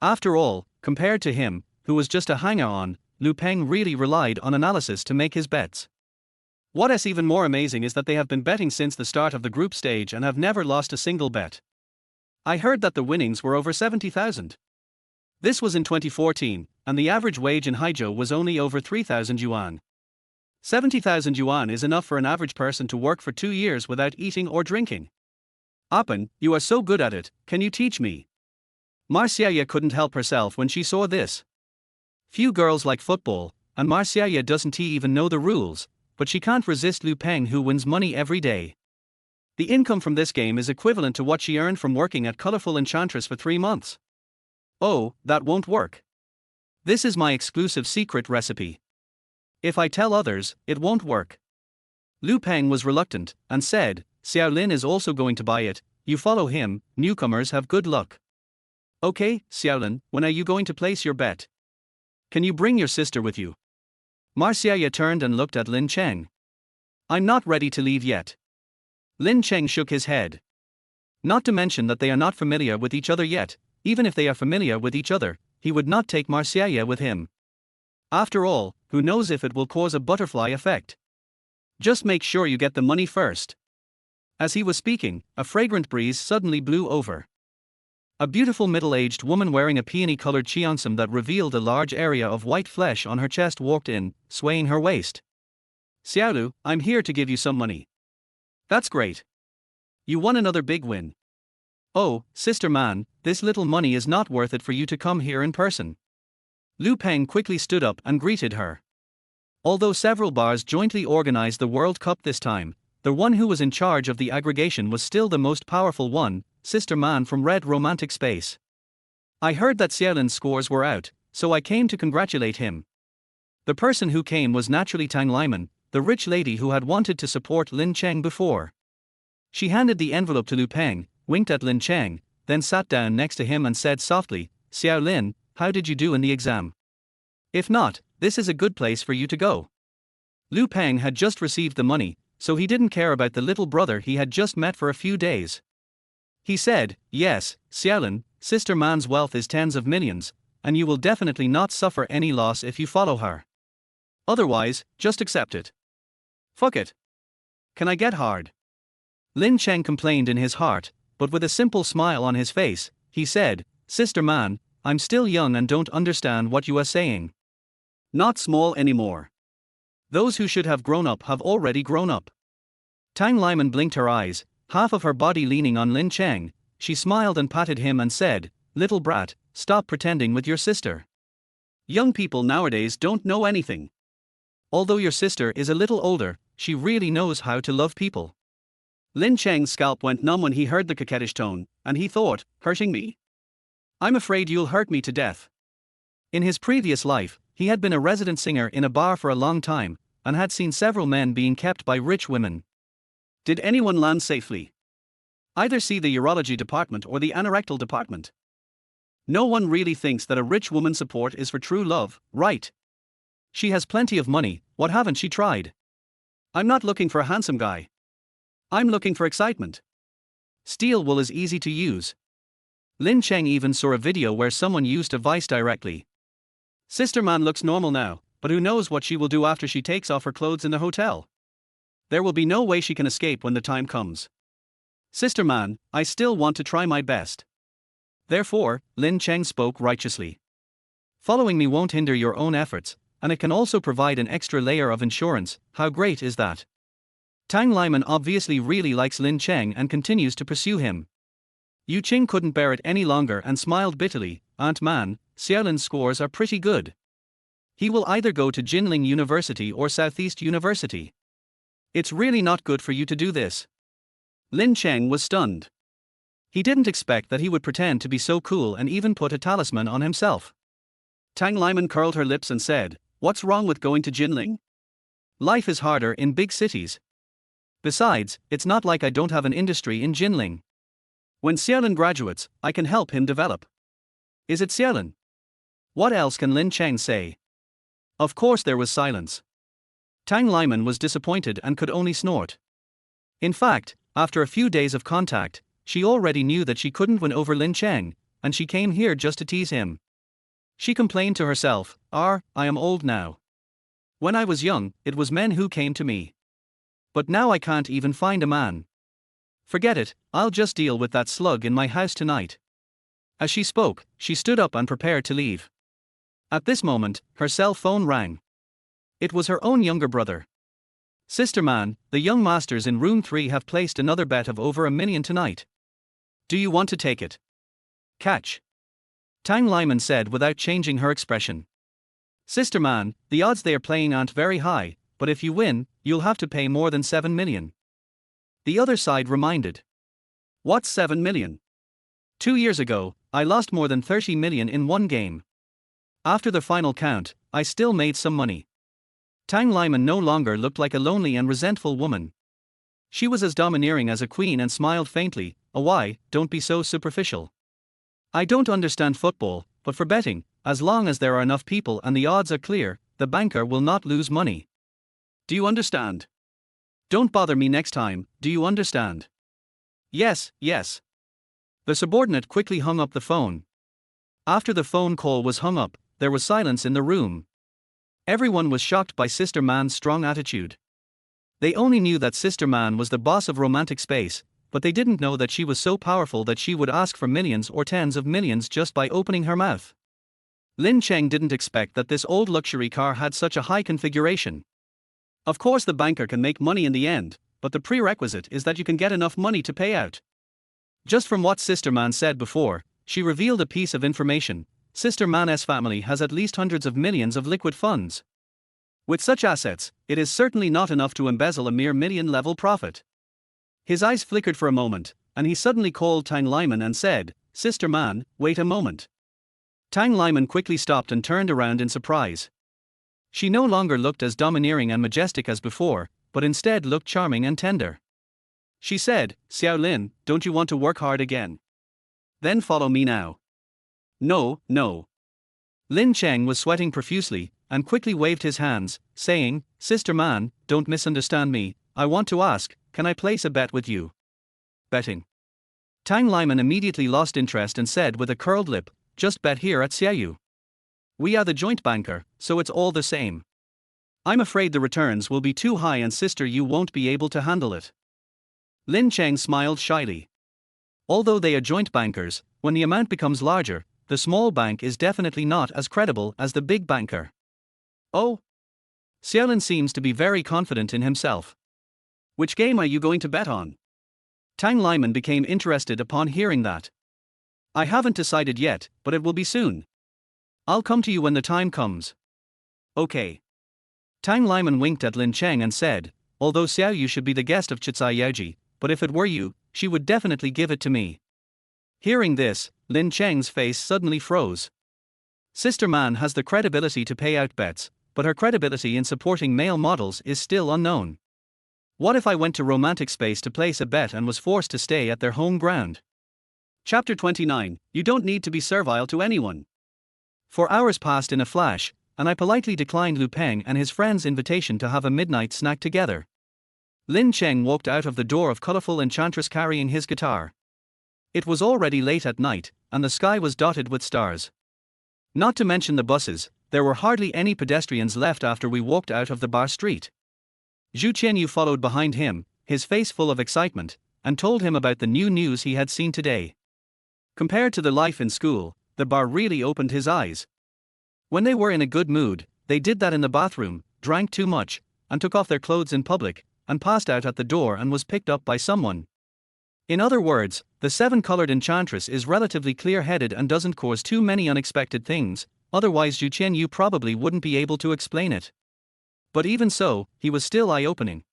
After all, compared to him, who was just a hanger-on, Liu Peng really relied on analysis to make his bets. What's even more amazing is that they have been betting since the start of the group stage and have never lost a single bet. I heard that the winnings were over 70,000. This was in 2014, and the average wage in Haijiu was only over 3,000 yuan. 70,000 yuan is enough for an average person to work for 2 years without eating or drinking. "Appen, you are so good at it, can you teach me?" Marcia couldn't help herself when she saw this. Few girls like football, and Marcia doesn't even know the rules, but she can't resist Liu Peng, who wins money every day. The income from this game is equivalent to what she earned from working at Colorful Enchantress for 3 months. Oh, that won't work. This is my exclusive secret recipe. If I tell others, it won't work. Liu Peng was reluctant, and said, "Xiao Lin is also going to buy it, you follow him, newcomers have good luck." "Okay, Xiao Lin, when are you going to place your bet? Can you bring your sister with you?" Marcia turned and looked at Lin Cheng. I'm not ready to leave yet. Lin Cheng shook his head. Not to mention that they are not familiar with each other yet. Even if they are familiar with each other, he would not take Marcia with him. After all, who knows if it will cause a butterfly effect? Just make sure you get the money first. As he was speaking, a fragrant breeze suddenly blew over. A beautiful middle-aged woman wearing a peony-colored cheongsam that revealed a large area of white flesh on her chest walked in, swaying her waist. Xiaolu, I'm here to give you some money. That's great. You won another big win. Oh, sister man, this little money is not worth it for you to come here in person. Liu Peng quickly stood up and greeted her. Although several bars jointly organized the World Cup this time, the one who was in charge of the aggregation was still the most powerful one, Sister Man from Red Romantic Space. I heard that Xiaolin's scores were out, so I came to congratulate him. The person who came was naturally Tang Liman, the rich lady who had wanted to support Lin Cheng before. She handed the envelope to Liu Peng, winked at Lin Cheng, then sat down next to him and said softly, Xiao Lin, how did you do in the exam? If not, this is a good place for you to go. Liu Peng had just received the money, so he didn't care about the little brother he had just met for a few days. He said, yes, Xiaolin, Sister Man's wealth is tens of millions, and you will definitely not suffer any loss if you follow her. Otherwise, just accept it. Fuck it. Can I get hard? Lin Cheng complained in his heart, but with a simple smile on his face, he said, Sister Man, I'm still young and don't understand what you are saying. Not small anymore. Those who should have grown up have already grown up. Tang Liman blinked her eyes, half of her body leaning on Lin Cheng. She smiled and patted him and said, little brat, stop pretending with your sister. Young people nowadays don't know anything. Although your sister is a little older, she really knows how to love people. Lin Cheng's scalp went numb when he heard the coquettish tone, and he thought, hurting me? I'm afraid you'll hurt me to death. In his previous life, he had been a resident singer in a bar for a long time, and had seen several men being kept by rich women. Did anyone land safely? Either see the urology department or the anorectal department. No one really thinks that a rich woman's support is for true love, right? She has plenty of money, what haven't she tried? I'm not looking for a handsome guy. I'm looking for excitement. Steel wool is easy to use. Lin Cheng even saw a video where someone used a vice directly. Sister Man looks normal now, but who knows what she will do after she takes off her clothes in the hotel. There will be no way she can escape when the time comes. Sister Man, I still want to try my best. Therefore, Lin Cheng spoke righteously. Following me won't hinder your own efforts, and it can also provide an extra layer of insurance. How great is that? Tang Liman obviously really likes Lin Cheng and continues to pursue him. Yu Qing couldn't bear it any longer and smiled bitterly. Aunt Man, Xiaolin's scores are pretty good. He will either go to Jinling University or Southeast University. It's really not good for you to do this. Lin Cheng was stunned. He didn't expect that he would pretend to be so cool and even put a talisman on himself. Tang Liman curled her lips and said, what's wrong with going to Jinling? Life is harder in big cities. Besides, it's not like I don't have an industry in Jinling. When Xiaolin graduates, I can help him develop. Is it Xiaolin? What else can Lin Cheng say? Of course there was silence. Tang Liman was disappointed and could only snort. In fact, after a few days of contact, she already knew that she couldn't win over Lin Cheng, and she came here just to tease him. She complained to herself, I am old now. When I was young, it was men who came to me. But now I can't even find a man. Forget it, I'll just deal with that slug in my house tonight. As she spoke, she stood up and prepared to leave. At this moment, her cell phone rang. It was her own younger brother. Sister Man, the young masters in room 3 have placed another bet of over $1 million tonight. Do you want to take it? Catch. Tang Liman said without changing her expression. Sister Man, the odds they are playing aren't very high, but if you win, you'll have to pay more than 7 million. The other side reminded. What's 7 million? 2 years ago, I lost more than 30 million in one game. After the final count, I still made some money. Tang Liman no longer looked like a lonely and resentful woman. She was as domineering as a queen and smiled faintly. Why, don't be so superficial. I don't understand football, but for betting, as long as there are enough people and the odds are clear, the banker will not lose money. Do you understand? Don't bother me next time, do you understand? Yes, yes. The subordinate quickly hung up the phone. After the phone call was hung up, there was silence in the room. Everyone was shocked by Sister Man's strong attitude. They only knew that Sister Man was the boss of romantic space, but they didn't know that she was so powerful that she would ask for millions or tens of millions just by opening her mouth. Lin Cheng didn't expect that this old luxury car had such a high configuration. Of course the banker can make money in the end, but the prerequisite is that you can get enough money to pay out. Just from what Sister Man said before, she revealed a piece of information. Sister Man's family has at least hundreds of millions of liquid funds. With such assets, it is certainly not enough to embezzle a mere million-level profit. His eyes flickered for a moment, and he suddenly called Tang Liman and said, "Sister Man, wait a moment." Tang Liman quickly stopped and turned around in surprise. She no longer looked as domineering and majestic as before, but instead looked charming and tender. She said, "Xiao Lin, don't you want to work hard again? Then follow me now." "No, no." Lin Cheng was sweating profusely, and quickly waved his hands, saying, "Sister Man, don't misunderstand me, I want to ask, can I place a bet with you?" Betting. Tang Liman immediately lost interest and said with a curled lip, "Just bet here at Xiaoyu. We are the joint banker, so it's all the same. I'm afraid the returns will be too high and sister you won't be able to handle it." Lin Cheng smiled shyly. Although they are joint bankers, when the amount becomes larger, the small bank is definitely not as credible as the big banker. Oh? Xiaolin seems to be very confident in himself. Which game are you going to bet on? Tang Liman became interested upon hearing that. I haven't decided yet, but it will be soon. I'll come to you when the time comes. Okay. Tang Liman winked at Lin Cheng and said, although Xiaoyu should be the guest of Chicai Yaoji, but if it were you, she would definitely give it to me. Hearing this, Lin Cheng's face suddenly froze. Sister Man has the credibility to pay out bets, but her credibility in supporting male models is still unknown. What if I went to romantic space to place a bet and was forced to stay at their home ground? Chapter 29, You don't need to be servile to anyone. 4 hours passed in a flash, and I politely declined Lu Peng and his friend's invitation to have a midnight snack together. Lin Cheng walked out of the door of colorful enchantress carrying his guitar. It was already late at night, and the sky was dotted with stars. Not to mention the buses, there were hardly any pedestrians left after we walked out of the bar street. Zhu Qianyu followed behind him, his face full of excitement, and told him about the new news he had seen today. Compared to the life in school, the bar really opened his eyes. When they were in a good mood, they did that in the bathroom, drank too much, and took off their clothes in public, and passed out at the door and was picked up by someone. In other words, the seven-colored enchantress is relatively clear-headed and doesn't cause too many unexpected things, otherwise Zhu Qianyu probably wouldn't be able to explain it. But even so, he was still eye-opening.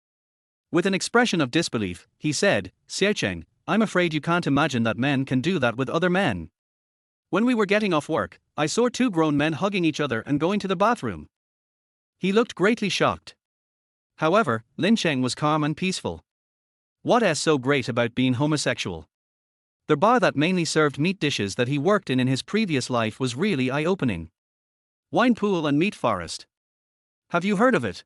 With an expression of disbelief, he said, "Xiaocheng, I'm afraid you can't imagine that men can do that with other men. When we were getting off work, I saw 2 grown men hugging each other and going to the bathroom." He looked greatly shocked. However, Lin Cheng was calm and peaceful. What is so great about being homosexual? The bar that mainly served meat dishes that he worked in his previous life was really eye-opening. Wine pool and meat forest. Have you heard of it?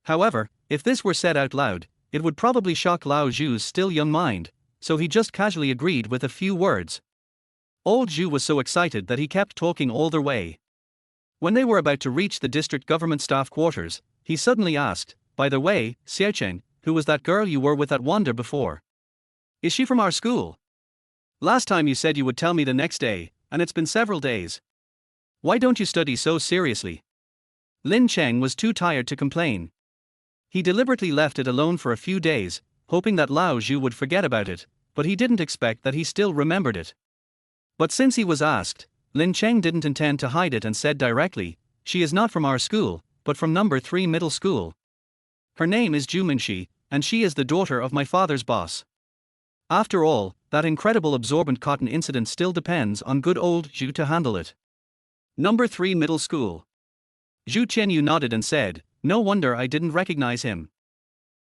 However, if this were said out loud, it would probably shock Lao Zhu's still young mind, so he just casually agreed with a few words. Old Zhu was so excited that he kept talking all the way. When they were about to reach the district government staff quarters, he suddenly asked, "By the way, Xiaocheng, who was that girl you were with at Wander before? Is she from our school? Last time you said you would tell me the next day, and it's been several days. Why don't you study so seriously?" Lin Cheng was too tired to complain. He deliberately left it alone for a few days, hoping that Lao Zhu would forget about it, but he didn't expect that he still remembered it. But since he was asked, Lin Cheng didn't intend to hide it and said directly, "She is not from our school, but from number 3 middle school. Her name is Zhu Mingxi, and she is the daughter of my father's boss." After all, that incredible absorbent cotton incident still depends on good old Zhu to handle it. Number 3 middle school. Zhu Qianyu nodded and said, "No wonder I didn't recognize him."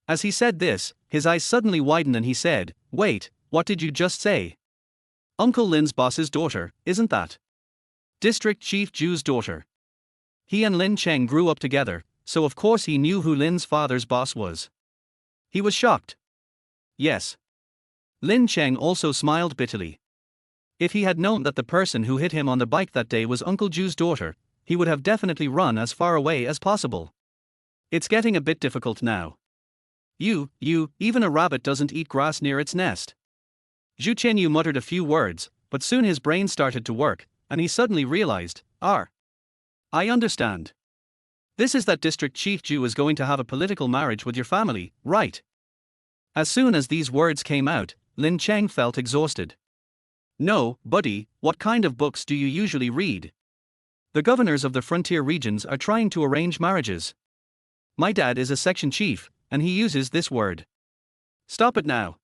As he said this, his eyes suddenly widened and he said, "Wait, what did you just say? Uncle Lin's boss's daughter, isn't that? District Chief Zhu's daughter." He and Lin Cheng grew up together, so of course he knew who Lin's father's boss was. He was shocked. Yes. Lin Cheng also smiled bitterly. If he had known that the person who hit him on the bike that day was Uncle Ju's daughter, he would have definitely run as far away as possible. It's getting a bit difficult now. Even a rabbit doesn't eat grass near its nest. Zhu Qianyu muttered a few words, but soon his brain started to work, and he suddenly realized, I understand. This is that District Chief Zhu is going to have a political marriage with your family, right? As soon as these words came out, Lin Cheng felt exhausted. No, buddy, what kind of books do you usually read? The governors of the frontier regions are trying to arrange marriages. My dad is a section chief, and he uses this word. Stop it now.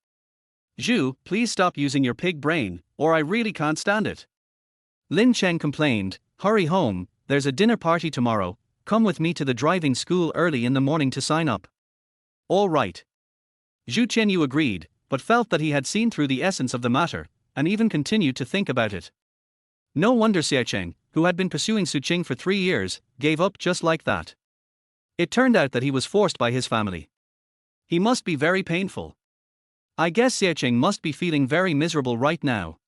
Zhu, please stop using your pig brain, or I really can't stand it. Lin Cheng complained, hurry home, there's a dinner party tomorrow, come with me to the driving school early in the morning to sign up. All right. Zhu Qianyu agreed, but felt that he had seen through the essence of the matter, and even continued to think about it. No wonder Xiaocheng, who had been pursuing Su Qing for 3 years, gave up just like that. It turned out that he was forced by his family. He must be very painful. I guess Xiaocheng must be feeling very miserable right now.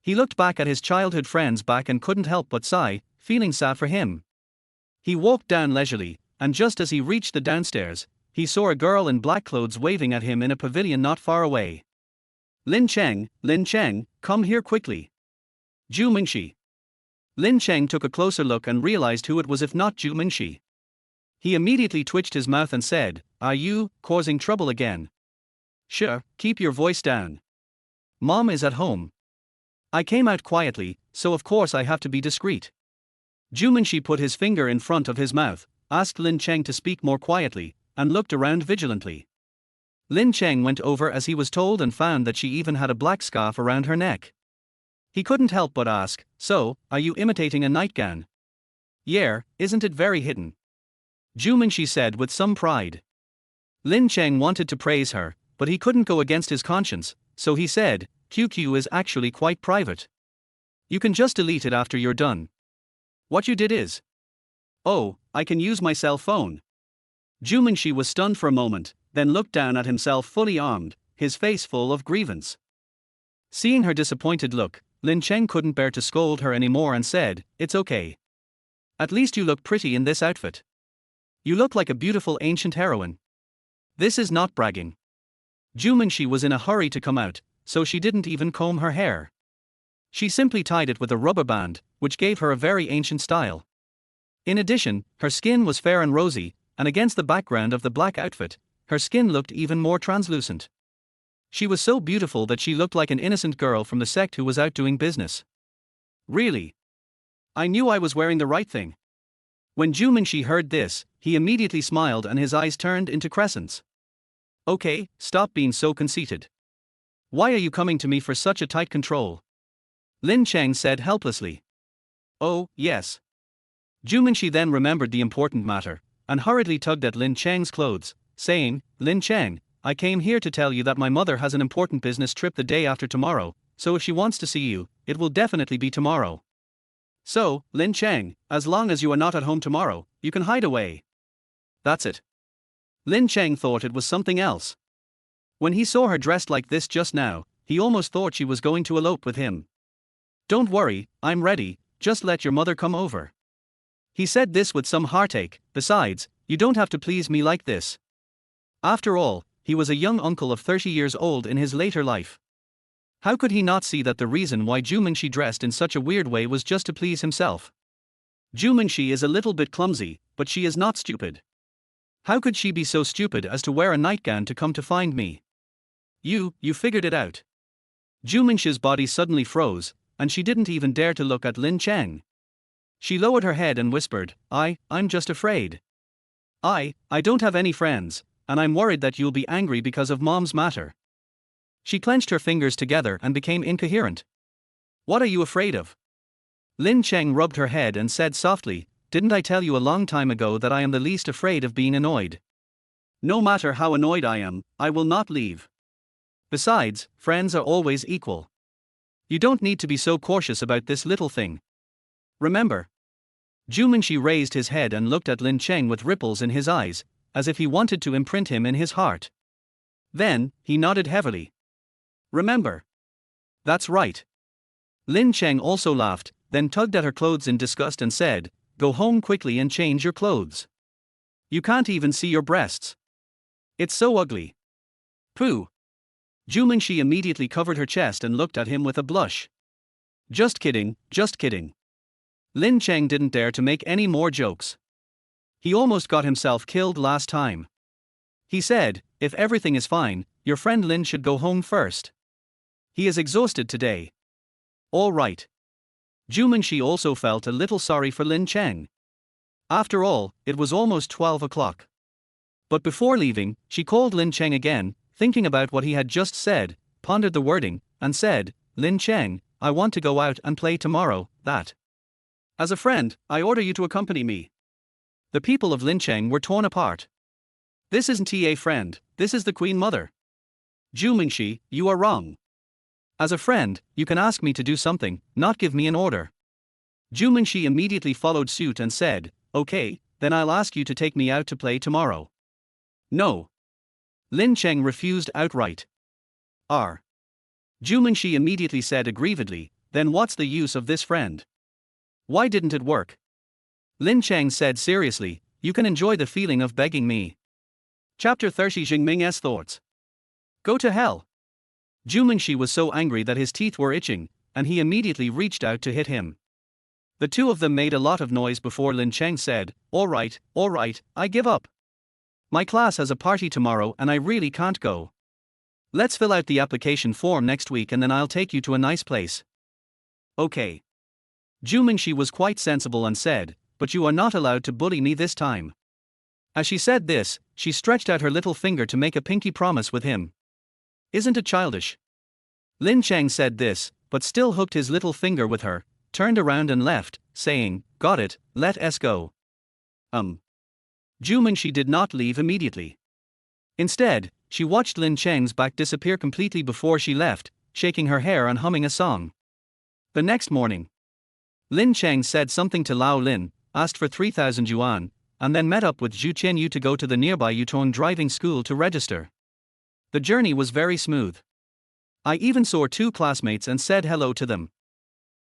He looked back at his childhood friends back and couldn't help but sigh, feeling sad for him. He walked down leisurely, and just as he reached the downstairs, he saw a girl in black clothes waving at him in a pavilion not far away. Lin Cheng, come here quickly. Zhu Mingxi. Lin Cheng took a closer look and realized who it was if not Zhu Mingxi. He immediately twitched his mouth and said, are you causing trouble again? Sure, keep your voice down. Mom is at home. I came out quietly, so of course I have to be discreet. Zhu Mingxi put his finger in front of his mouth, asked Lin Cheng to speak more quietly, and looked around vigilantly. Lin Cheng went over as he was told and found that she even had a black scarf around her neck. He couldn't help but ask, so, are you imitating a nightgown? Yeah, isn't it very hidden? Zhu Mingxi said with some pride. Lin Cheng wanted to praise her, but he couldn't go against his conscience, so he said, QQ is actually quite private. You can just delete it after you're done. What you did is. Oh, I can use my cell phone. Zhu Mingxi was stunned for a moment, then looked down at himself fully armed, his face full of grievance. Seeing her disappointed look, Lin Cheng couldn't bear to scold her anymore and said, it's okay. At least you look pretty in this outfit. You look like a beautiful ancient heroine. This is not bragging. Zhu Mingxi was in a hurry to come out, so she didn't even comb her hair. She simply tied it with a rubber band, which gave her a very ancient style. In addition, her skin was fair and rosy, and against the background of the black outfit, her skin looked even more translucent. She was so beautiful that she looked like an innocent girl from the sect who was out doing business. Really? I knew I was wearing the right thing. When Zhu Mingxi heard this, he immediately smiled and his eyes turned into crescents. Okay, stop being so conceited. Why are you coming to me for such a tight control? Lin Cheng said helplessly. Oh, yes. Zhu Mingxi then remembered the important matter, and hurriedly tugged at Lin Cheng's clothes, saying, Lin Cheng, I came here to tell you that my mother has an important business trip the day after tomorrow, so if she wants to see you, it will definitely be tomorrow. So, Lin Cheng, as long as you are not at home tomorrow, you can hide away. That's it. Lin Cheng thought it was something else. When he saw her dressed like this just now, he almost thought she was going to elope with him. Don't worry, I'm ready, just let your mother come over. He said this with some heartache, besides, you don't have to please me like this. After all, he was a young uncle of 30 years old in his later life. How could he not see that the reason why Zhu Mingxi dressed in such a weird way was just to please himself? Zhu Mingxi is a little bit clumsy, but she is not stupid. How could she be so stupid as to wear a nightgown to come to find me? You figured it out. Zhu Mingxi's body suddenly froze, and she didn't even dare to look at Lin Cheng. She lowered her head and whispered, I'm just afraid. I don't have any friends, and I'm worried that you'll be angry because of Mom's matter. She clenched her fingers together and became incoherent. What are you afraid of? Lin Cheng rubbed her head and said softly, didn't I tell you a long time ago that I am the least afraid of being annoyed? No matter how annoyed I am, I will not leave. Besides, friends are always equal. You don't need to be so cautious about this little thing. Remember. Zhu Mingxi raised his head and looked at Lin Cheng with ripples in his eyes, as if he wanted to imprint him in his heart. Then, he nodded heavily. Remember. That's right. Lin Cheng also laughed, then tugged at her clothes in disgust and said, Go home quickly and change your clothes. You can't even see your breasts. It's so ugly. Pooh. Zhu Mingxi immediately covered her chest and looked at him with a blush. Just kidding, just kidding. Lin Cheng didn't dare to make any more jokes. He almost got himself killed last time. He said, if everything is fine, your friend Lin should go home first. He is exhausted today. All right. Zhu Mingxi also felt a little sorry for Lin Cheng. After all, it was almost 12 o'clock. But before leaving, she called Lin Cheng again, thinking about what he had just said, pondered the wording, and said, Lin Cheng, I want to go out and play tomorrow, that. As a friend, I order you to accompany me. The people of Lin Cheng were torn apart. This isn't a friend, this is the Queen Mother. Zhu Mingxi, you are wrong. As a friend, you can ask me to do something, not give me an order. Zhu Mingxi immediately followed suit and said, Okay, then I'll ask you to take me out to play tomorrow. No. Lin Cheng refused outright. Zhu Mingxi immediately said aggrievedly, then what's the use of this friend? Why didn't it work? Lin Cheng said seriously, you can enjoy the feeling of begging me. Chapter 30 Jingming's Thoughts. Go to hell. Zhu Mingxi was so angry that his teeth were itching, and he immediately reached out to hit him. The two of them made a lot of noise before Lin Cheng said, all right, I give up. My class has a party tomorrow and I really can't go. Let's fill out the application form next week and then I'll take you to a nice place. Okay. Zhu Mingxi was quite sensible and said, but you are not allowed to bully me this time. As she said this, she stretched out her little finger to make a pinky promise with him. Isn't it childish? Lin Cheng said this, but still hooked his little finger with her, turned around and left, saying, got it, let us go. Zhu Mingxi did not leave immediately. Instead, she watched Lin Cheng's back disappear completely before she left, shaking her hair and humming a song. The next morning, Lin Cheng said something to Lao Lin, asked for 3,000 yuan, and then met up with Zhu Qianyu to go to the nearby Yutong driving school to register. The journey was very smooth. I even saw two classmates and said hello to them.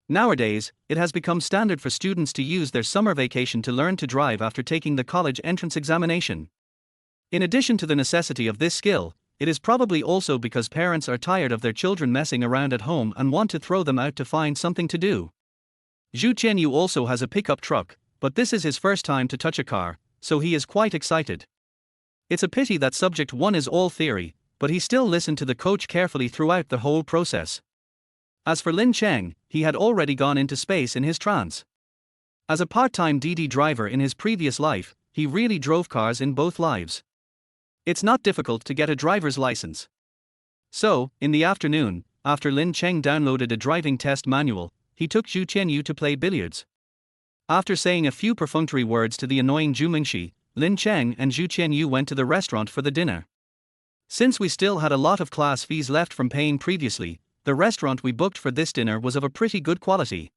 Nowadays, it has become standard for students to use their summer vacation to learn to drive after taking the college entrance examination. In addition to the necessity of this skill, it is probably also because parents are tired of their children messing around at home and want to throw them out to find something to do. Zhu Qianyu also has a pickup truck, but this is his first time to touch a car, so he is quite excited. It's a pity that subject 1 is all theory, but he still listened to the coach carefully throughout the whole process. As for Lin Cheng, he had already gone into space in his trance. As a part-time DD driver in his previous life, he really drove cars in both lives. It's not difficult to get a driver's license. So, in the afternoon, after Lin Cheng downloaded a driving test manual, he took Zhu Qianyu to play billiards. After saying a few perfunctory words to the annoying Zhu Mingxi, Lin Cheng and Zhu Qianyu went to the restaurant for the dinner. Since we still had a lot of class fees left from paying previously, the restaurant we booked for this dinner was of a pretty good quality.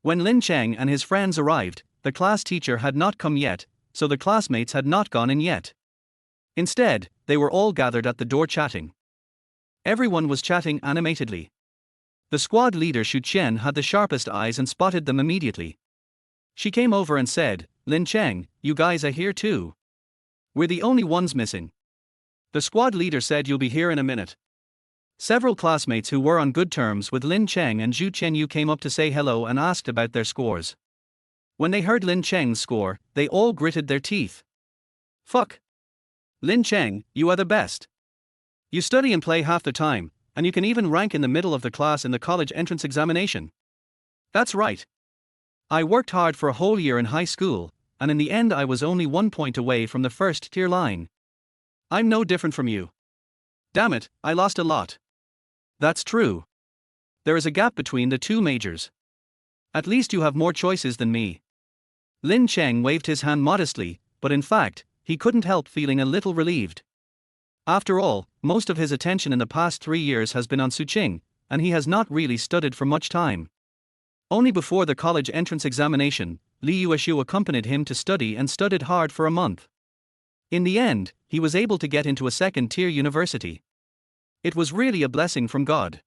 When Lin Cheng and his friends arrived, the class teacher had not come yet, so the classmates had not gone in yet. Instead, they were all gathered at the door chatting. Everyone was chatting animatedly. The squad leader Xu Qian had the sharpest eyes and spotted them immediately. She came over and said, Lin Cheng, you guys are here too. We're the only ones missing. The squad leader said you'll be here in a minute. Several classmates who were on good terms with Lin Cheng and Zhu Qianyu came up to say hello and asked about their scores. When they heard Lin Cheng's score, they all gritted their teeth. Fuck. Lin Cheng, you are the best. You study and play half the time, and you can even rank in the middle of the class in the college entrance examination. That's right. I worked hard for a whole year in high school, and in the end I was only 1 point away from the first tier line. I'm no different from you. Damn it, I lost a lot. That's true. There is a gap between the two majors. At least you have more choices than me. Lin Cheng waved his hand modestly, but in fact, he couldn't help feeling a little relieved. After all, most of his attention in the past 3 years has been on Qing, and he has not really studied for much time. Only before the college entrance examination, Li Yueshu accompanied him to study and studied hard for a month. In the end, he was able to get into a second-tier university. It was really a blessing from God.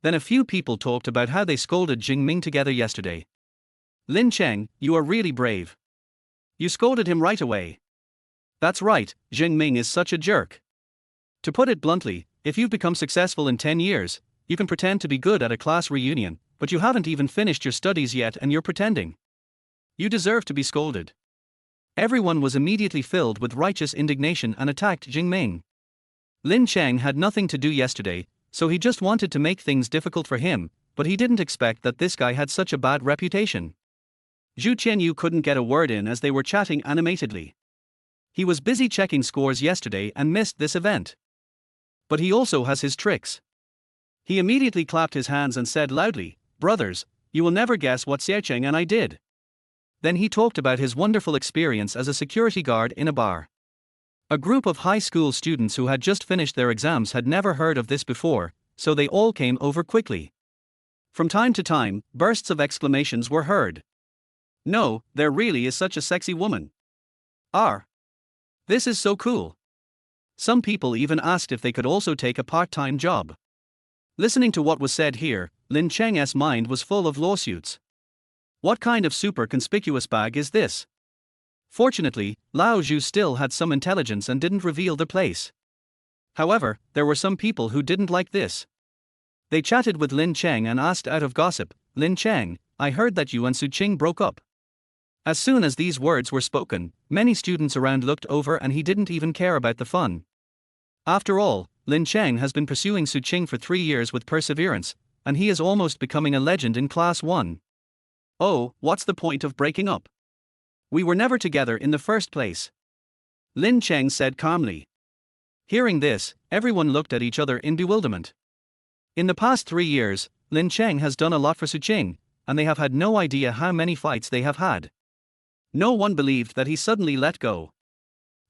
Then a few people talked about how they scolded Jingming together yesterday. Lin Cheng, you are really brave. You scolded him right away. That's right, Jingming is such a jerk. To put it bluntly, if you've become successful in 10 years, you can pretend to be good at a class reunion, but you haven't even finished your studies yet and you're pretending. You deserve to be scolded. Everyone was immediately filled with righteous indignation and attacked Jingming. Lin Cheng had nothing to do yesterday, so he just wanted to make things difficult for him, but he didn't expect that this guy had such a bad reputation. Zhu Qianyu couldn't get a word in as they were chatting animatedly. He was busy checking scores yesterday and missed this event. But he also has his tricks. He immediately clapped his hands and said loudly, "Brothers, you will never guess what Xiecheng and I did." Then he talked about his wonderful experience as a security guard in a bar. A group of high school students who had just finished their exams had never heard of this before, so they all came over quickly. From time to time, bursts of exclamations were heard. "No, there really is such a sexy woman. R. This is so cool." Some people even asked if they could also take a part-time job. Listening to what was said here, Lin Cheng's mind was full of lawsuits. What kind of super conspicuous bag is this? Fortunately, Lao Zhu still had some intelligence and didn't reveal the place. However, there were some people who didn't like this. They chatted with Lin Cheng and asked out of gossip, "Lin Cheng, I heard that you and Su Qing broke up." As soon as these words were spoken, many students around looked over and he didn't even care about the fun. After all, Lin Cheng has been pursuing Su Qing for 3 years with perseverance, and he is almost becoming a legend in Class 1. Oh, what's the point of breaking up? We were never together in the first place. Lin Cheng said calmly. Hearing this, everyone looked at each other in bewilderment. In the past 3 years, Lin Cheng has done a lot for Su Qing, and they have had no idea how many fights they have had. No one believed that he suddenly let go.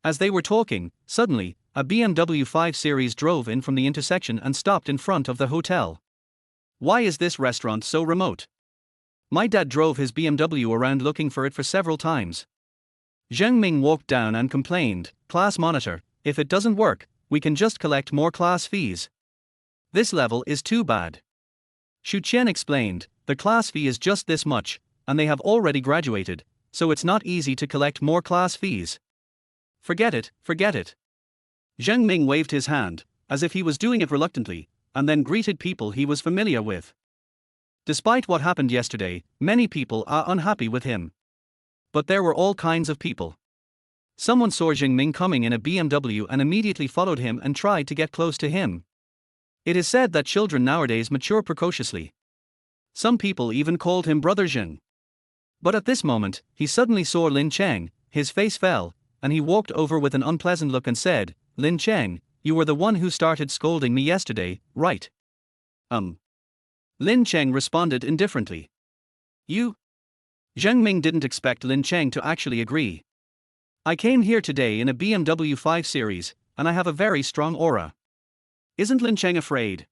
As they were talking, suddenly, a BMW 5 Series drove in from the intersection and stopped in front of the hotel. Why is this restaurant so remote? My dad drove his BMW around looking for it for several times. Zheng Ming walked down and complained, "Class monitor, if it doesn't work, we can just collect more class fees. This level is too bad." Xu Qian explained, "The class fee is just this much, and they have already graduated, so it's not easy to collect more class fees. Forget it, forget it." Zheng Ming waved his hand, as if he was doing it reluctantly, and then greeted people he was familiar with. Despite what happened yesterday, many people are unhappy with him. But there were all kinds of people. Someone saw Zheng Ming coming in a BMW and immediately followed him and tried to get close to him. It is said that children nowadays mature precociously. Some people even called him Brother Zheng. But at this moment, he suddenly saw Lin Cheng, his face fell, and he walked over with an unpleasant look and said, "Lin Cheng, you were the one who started scolding me yesterday, right?" Lin Cheng responded indifferently. "You?" Zheng Ming didn't expect Lin Cheng to actually agree. "I came here today in a BMW 5 Series, and I have a very strong aura. Isn't Lin Cheng afraid?"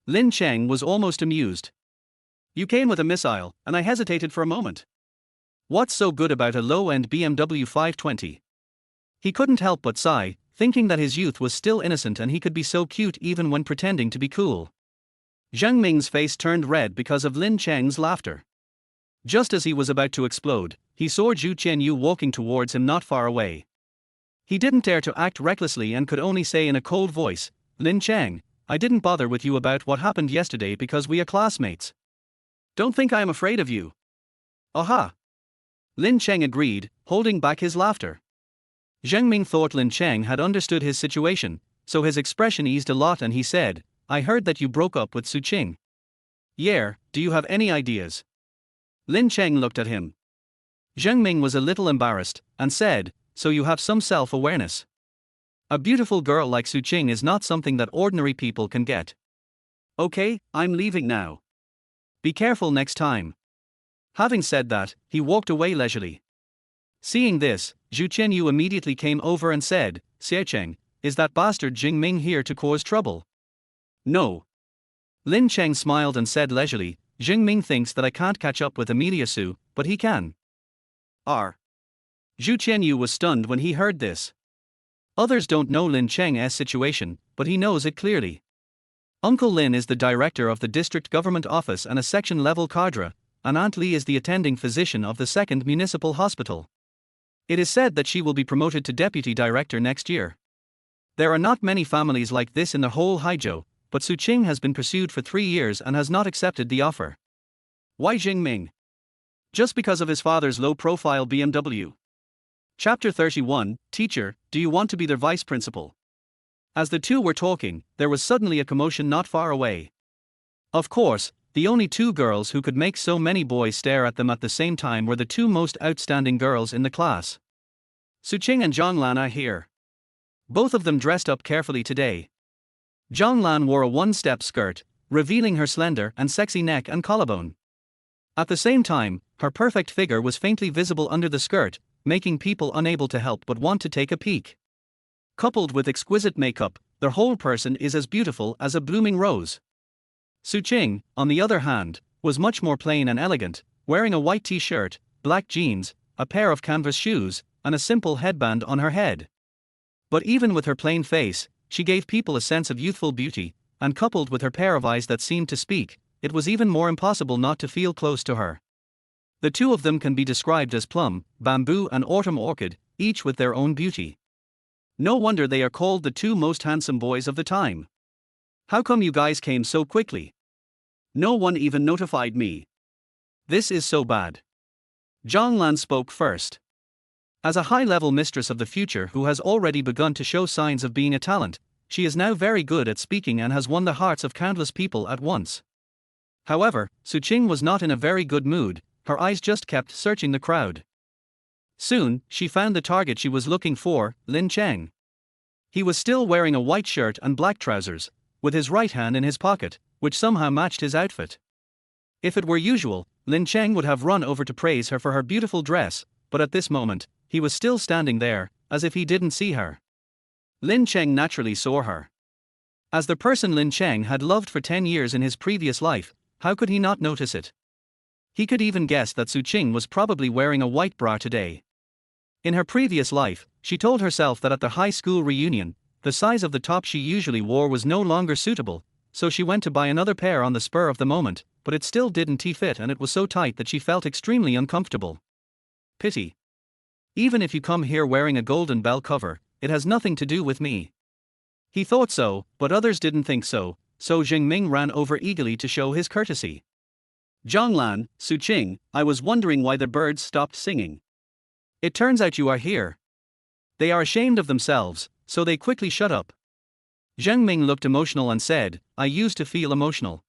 Lin Cheng was almost amused. "You came with a missile, and I hesitated for a moment. What's so good about a low-end BMW 520? He couldn't help but sigh, thinking that his youth was still innocent and he could be so cute even when pretending to be cool. Zheng Ming's face turned red because of Lin Cheng's laughter. Just as he was about to explode, he saw Zhu Qianyu walking towards him not far away. He didn't dare to act recklessly and could only say in a cold voice, "Lin Cheng, I didn't bother with you about what happened yesterday because we are classmates. Don't think I am afraid of you." "Aha!" Lin Cheng agreed, holding back his laughter. Zheng Ming thought Lin Cheng had understood his situation, so his expression eased a lot and he said, "I heard that you broke up with Su Qing. Yeah, do you have any ideas?" Lin Cheng looked at him. Zheng Ming was a little embarrassed, and said, "So you have some self-awareness. A beautiful girl like Su Qing is not something that ordinary people can get. Okay, I'm leaving now. Be careful next time." Having said that, he walked away leisurely. Seeing this, Zhu Qianyu immediately came over and said, "Xiecheng, is that bastard Zheng Ming here to cause trouble?" "No." Lin Cheng smiled and said leisurely, "Zheng Ming thinks that I can't catch up with Amelia Su, but he can. R. Zhu Qianyu was stunned when he heard this. Others don't know Lin Cheng's situation, but he knows it clearly. Uncle Lin is the director of the district government office and a section-level cadre, and Aunt Li is the attending physician of the 2nd Municipal Hospital. It is said that she will be promoted to deputy director next year. There are not many families like this in the whole Haizhou, but Su Qing has been pursued for 3 years and has not accepted the offer. Why Jingming? Just because of his father's low-profile BMW. Chapter 31, Teacher, do you want to be their vice principal? As the two were talking, there was suddenly a commotion not far away. Of course, the only two girls who could make so many boys stare at them at the same time were the two most outstanding girls in the class. Su Qing and Zhonglan are here. Both of them dressed up carefully today. Zhonglan wore a one-step skirt, revealing her slender and sexy neck and collarbone. At the same time, her perfect figure was faintly visible under the skirt, making people unable to help but want to take a peek. Coupled with exquisite makeup, their whole person is as beautiful as a blooming rose. Su Qing, on the other hand, was much more plain and elegant, wearing a white t-shirt, black jeans, a pair of canvas shoes, and a simple headband on her head. But even with her plain face, she gave people a sense of youthful beauty, and coupled with her pair of eyes that seemed to speak, it was even more impossible not to feel close to her. The two of them can be described as plum, bamboo and autumn orchid, each with their own beauty. No wonder they are called the two most handsome boys of the time. How come you guys came so quickly? No one even notified me. This is so bad. Zhonglan spoke first. As a high-level mistress of the future who has already begun to show signs of being a talent, she is now very good at speaking and has won the hearts of countless people at once. However, Su Qing was not in a very good mood, her eyes just kept searching the crowd. Soon, she found the target she was looking for, Lin Cheng. He was still wearing a white shirt and black trousers, with his right hand in his pocket, which somehow matched his outfit. If it were usual, Lin Cheng would have run over to praise her for her beautiful dress, but at this moment, he was still standing there, as if he didn't see her. Lin Cheng naturally saw her. As the person Lin Cheng had loved for 10 years in his previous life, how could he not notice it? He could even guess that Su Qing was probably wearing a white bra today. In her previous life, she told herself that at the high school reunion, the size of the top she usually wore was no longer suitable, so she went to buy another pair on the spur of the moment, but it still didn't fit and it was so tight that she felt extremely uncomfortable. Pity. Even if you come here wearing a golden bell cover, it has nothing to do with me. He thought so, but others didn't think so, so Jingming ran over eagerly to show his courtesy. Zhonglan, Su Qing, I was wondering why the birds stopped singing. It turns out you are here. They are ashamed of themselves, so they quickly shut up. Zheng Ming looked emotional and said, I used to feel emotional.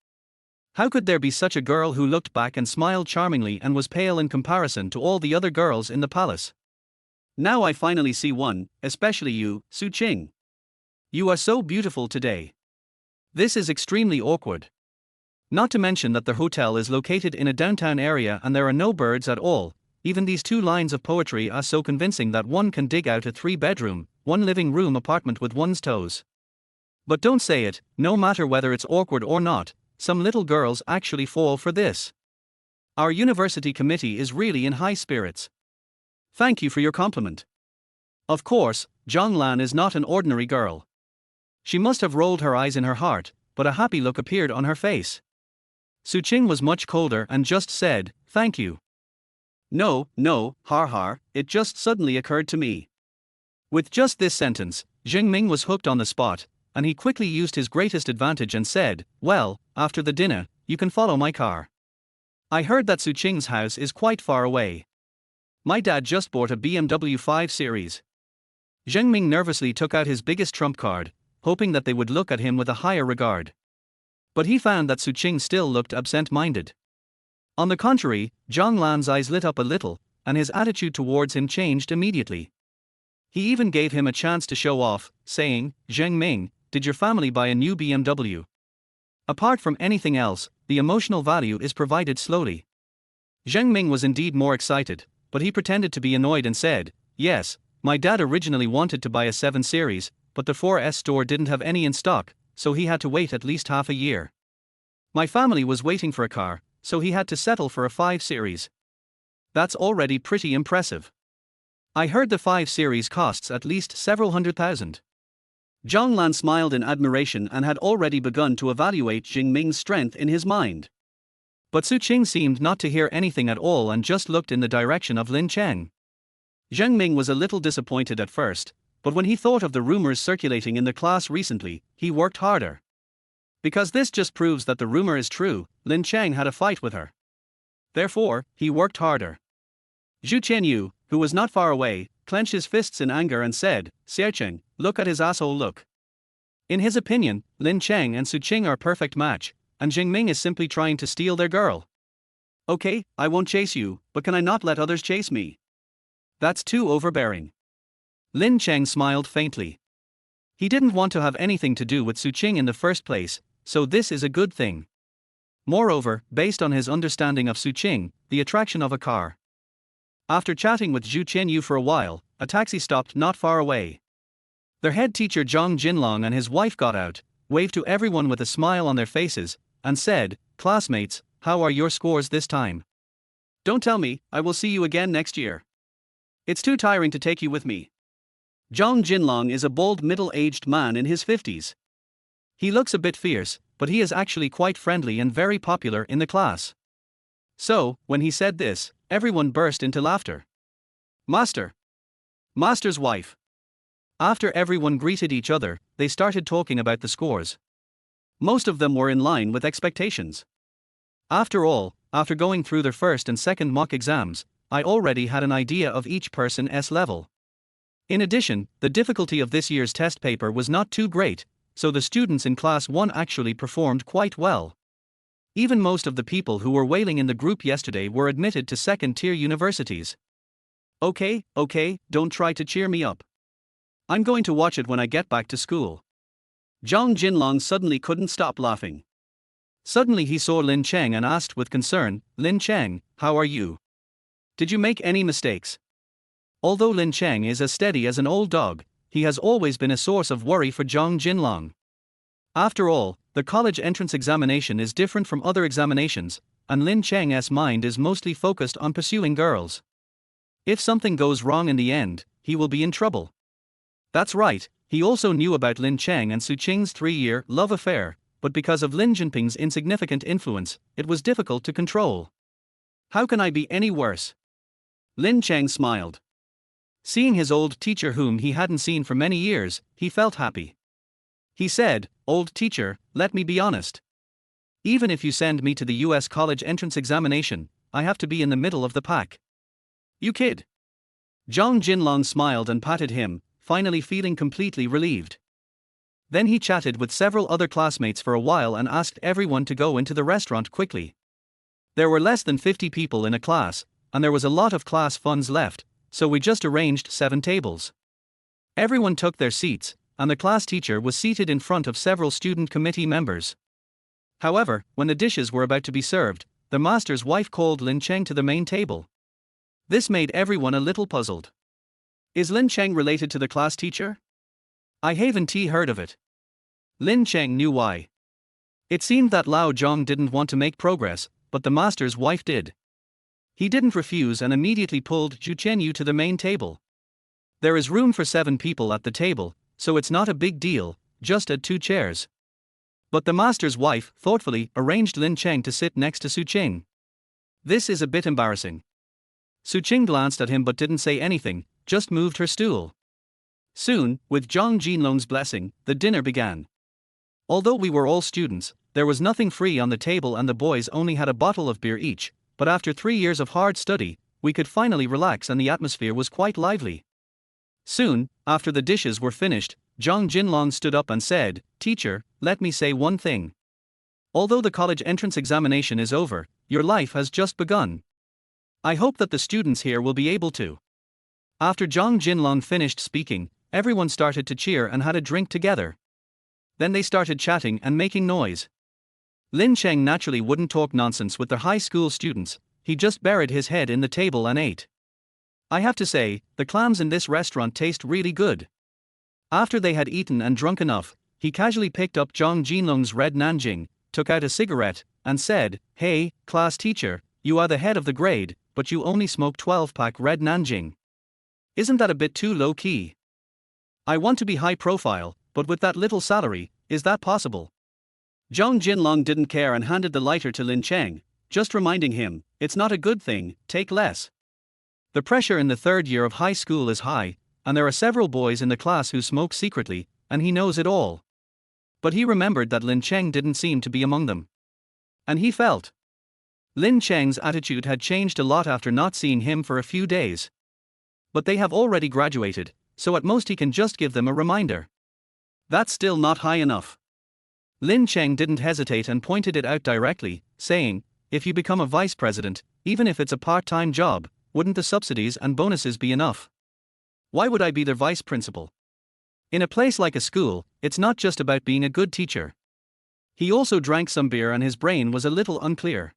How could there be such a girl who looked back and smiled charmingly and was pale in comparison to all the other girls in the palace? Now I finally see one, especially you, Su Qing. You are so beautiful today. This is extremely awkward. Not to mention that the hotel is located in a downtown area and there are no birds at all. Even these two lines of poetry are so convincing that one can dig out a 3-bedroom, 1 living room apartment with one's toes. But don't say it, no matter whether it's awkward or not, some little girls actually fall for this. Our university committee is really in high spirits. Thank you for your compliment. Of course, Zhonglan is not an ordinary girl. She must have rolled her eyes in her heart, but a happy look appeared on her face. Su Qing was much colder and just said, thank you. No, har, it just suddenly occurred to me. With just this sentence, Jingming was hooked on the spot, and he quickly used his greatest advantage and said, well, after the dinner, you can follow my car. I heard that Su Qing's house is quite far away. My dad just bought a BMW 5 Series. Zhengming nervously took out his biggest trump card, hoping that they would look at him with a higher regard. But he found that Su Qing still looked absent-minded. On the contrary, Zhonglan's eyes lit up a little, and his attitude towards him changed immediately. He even gave him a chance to show off, saying, Zhengming, did your family buy a new BMW? Apart from anything else, the emotional value is provided slowly. Zhengming was indeed more excited, but he pretended to be annoyed and said, yes, my dad originally wanted to buy a 7 Series, but the 4S store didn't have any in stock, so he had to wait at least half a year. My family was waiting for a car, so he had to settle for a 5 Series. That's already pretty impressive. I heard the 5 series costs at least several $100,000. Zhang Lan smiled in admiration and had already begun to evaluate Jing Ming's strength in his mind. But Su Qing seemed not to hear anything at all and just looked in the direction of Lin Cheng. Zheng Ming was a little disappointed at first, but when he thought of the rumors circulating in the class recently, he worked harder. Because this just proves that the rumor is true, Lin Cheng had a fight with her. Therefore, he worked harder. Zhu Qianyu, who was not far away, clenched his fists in anger and said, "Xiaocheng, look at his asshole look." In his opinion, Lin Cheng and Su Qing are a perfect match, and Jing Ming is simply trying to steal their girl. Okay, I won't chase you, but can I not let others chase me? That's too overbearing. Lin Cheng smiled faintly. He didn't want to have anything to do with Su Qing in the first place, so this is a good thing. Moreover, based on his understanding of Su Qing, the attraction of a car. After chatting with Zhu Qianyu for a while, a taxi stopped not far away. Their head teacher Zhang Jinlong and his wife got out, waved to everyone with a smile on their faces, and said, "Classmates, how are your scores this time? Don't tell me, I will see you again next year. It's too tiring to take you with me." Zhang Jinlong is a bald middle-aged man in his 50s. He looks a bit fierce, but he is actually quite friendly and very popular in the class. So, when he said this, everyone burst into laughter. Master! Master's wife! After everyone greeted each other, they started talking about the scores. Most of them were in line with expectations. After all, after going through their first and second mock exams, I already had an idea of each person's level. In addition, the difficulty of this year's test paper was not too great, so the students in Class 1 actually performed quite well. Even most of the people who were wailing in the group yesterday were admitted to second-tier universities. Okay, don't try to cheer me up. I'm going to watch it when I get back to school. Zhang Jinlong suddenly couldn't stop laughing. Suddenly he saw Lin Cheng and asked with concern, "Lin Cheng, how are you? Did you make any mistakes?" Although Lin Cheng is as steady as an old dog, he has always been a source of worry for Zhang Jinlong. After all, the college entrance examination is different from other examinations, and Lin Cheng's mind is mostly focused on pursuing girls. If something goes wrong in the end, he will be in trouble. That's right, he also knew about Lin Cheng and Su Qing's 3-year love affair, but because of Lin Jinping's insignificant influence, it was difficult to control. How can I be any worse? Lin Cheng smiled. Seeing his old teacher whom he hadn't seen for many years, he felt happy. He said, "Old teacher, let me be honest. Even if you send me to the US college entrance examination, I have to be in the middle of the pack." "You kid." Zhang Jinlong smiled and patted him, finally feeling completely relieved. Then he chatted with several other classmates for a while and asked everyone to go into the restaurant quickly. There were less than 50 people in a class, and there was a lot of class funds left, so we just arranged 7 tables. Everyone took their seats, and the class teacher was seated in front of several student committee members. However, when the dishes were about to be served, the master's wife called Lin Cheng to the main table. This made everyone a little puzzled. Is Lin Cheng related to the class teacher? I haven't heard of it. Lin Cheng knew why. It seemed that Lao Zhong didn't want to make progress, but the master's wife did. He didn't refuse and immediately pulled Zhu Qianyu to the main table. There is room for 7 people at the table, so it's not a big deal, just add 2 chairs. But the master's wife thoughtfully arranged Lin Cheng to sit next to Su Qing. This is a bit embarrassing. Su Qing glanced at him but didn't say anything, just moved her stool. Soon, with Zhang Jinlong's blessing, the dinner began. Although we were all students, there was nothing free on the table and the boys only had a bottle of beer each, but after 3 years of hard study, we could finally relax and the atmosphere was quite lively. Soon, after the dishes were finished, Zhang Jinlong stood up and said, "Teacher, let me say one thing. Although the college entrance examination is over, your life has just begun. I hope that the students here will be able to." After Zhang Jinlong finished speaking, everyone started to cheer and had a drink together. Then they started chatting and making noise. Lin Cheng naturally wouldn't talk nonsense with the high school students, he just buried his head in the table and ate. I have to say, the clams in this restaurant taste really good. After they had eaten and drunk enough, he casually picked up Zhang Jinlong's red Nanjing, took out a cigarette, and said, "Hey, class teacher, you are the head of the grade, but you only smoke 12-pack red Nanjing. Isn't that a bit too low-key? I want to be high profile, but with that little salary, is that possible? Zhang Jinlong didn't care and handed the lighter to Lin Cheng, just reminding him, it's not a good thing, take less. The pressure in the third year of high school is high, and there are several boys in the class who smoke secretly, and he knows it all. But he remembered that Lin Cheng didn't seem to be among them. And he felt. Lin Cheng's attitude had changed a lot after not seeing him for a few days. But they have already graduated, so at most he can just give them a reminder. That's still not high enough. Lin Cheng didn't hesitate and pointed it out directly, saying, if you become a vice president, even if it's a part-time job, wouldn't the subsidies and bonuses be enough? Why would I be their vice principal? In a place like a school, it's not just about being a good teacher. He also drank some beer and his brain was a little unclear.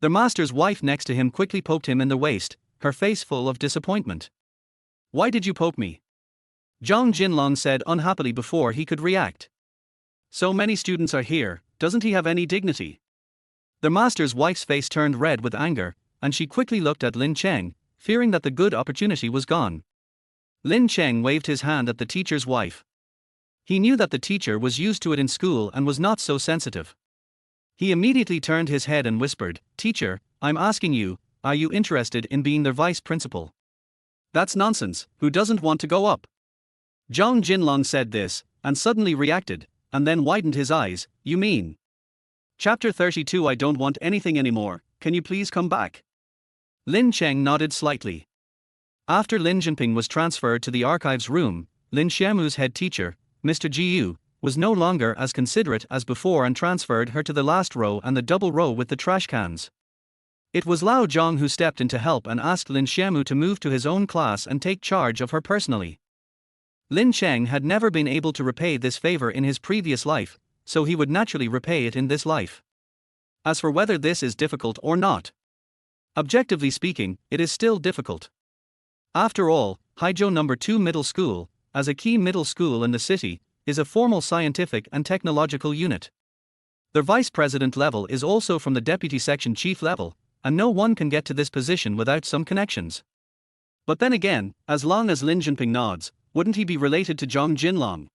The master's wife next to him quickly poked him in the waist, her face full of disappointment. Why did you poke me? Zhang Jinlong said unhappily before he could react. So many students are here, doesn't he have any dignity? The master's wife's face turned red with anger, and she quickly looked at Lin Cheng, fearing that the good opportunity was gone. Lin Cheng waved his hand at the teacher's wife. He knew that the teacher was used to it in school and was not so sensitive. He immediately turned his head and whispered, Teacher, I'm asking you, are you interested in being their vice principal? That's nonsense, who doesn't want to go up? Zhang Jinlong said this, and suddenly reacted, and then widened his eyes, you mean? Chapter 32 I don't want anything anymore, can you please come back? Lin Cheng nodded slightly. After Lin Jinping was transferred to the archives room, Lin Xiaomu's head teacher, Mr. Jiu, was no longer as considerate as before and transferred her to the last row and the double row with the trash cans. It was Lao Zhang who stepped in to help and asked Lin Xiaomu to move to his own class and take charge of her personally. Lin Cheng had never been able to repay this favor in his previous life, so he would naturally repay it in this life. As for whether this is difficult or not, objectively speaking, it is still difficult. After all, Haizhou No. 2 Middle School, as a key middle school in the city, is a formal scientific and technological unit. The vice president level is also from the deputy section chief level, and no one can get to this position without some connections. But then again, as long as Lin Jinping nods, wouldn't he be related to Zhang Jinlong?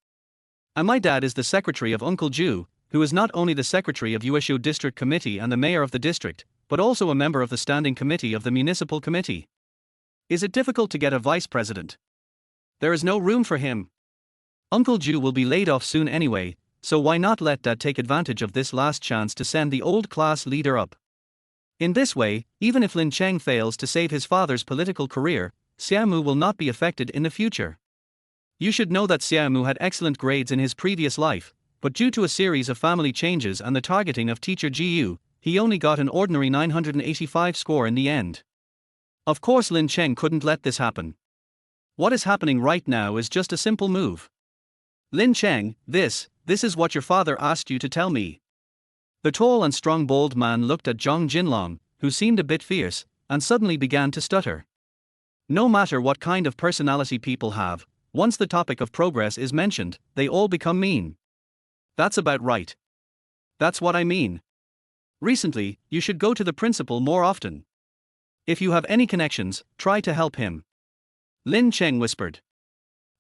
And my dad is the secretary of Uncle Ju, who is not only the secretary of Yueshu District Committee and the mayor of the district, but also a member of the standing committee of the municipal committee. Is it difficult to get a vice president? There is no room for him. Uncle Ju will be laid off soon anyway, so why not let Dad take advantage of this last chance to send the old class leader up? In this way, even if Lin Cheng fails to save his father's political career, Xiaomu will not be affected in the future. You should know that Xiaomu had excellent grades in his previous life, but due to a series of family changes and the targeting of teacher Jiu, he only got an ordinary 985 score in the end. Of course Lin Cheng couldn't let this happen. What is happening right now is just a simple move. Lin Cheng, this is what your father asked you to tell me. The tall and strong bold man looked at Zhang Jinlong, who seemed a bit fierce, and suddenly began to stutter. No matter what kind of personality people have, once the topic of progress is mentioned, they all become mean. That's about right. That's what I mean. Recently, you should go to the principal more often. If you have any connections, try to help him. Lin Cheng whispered.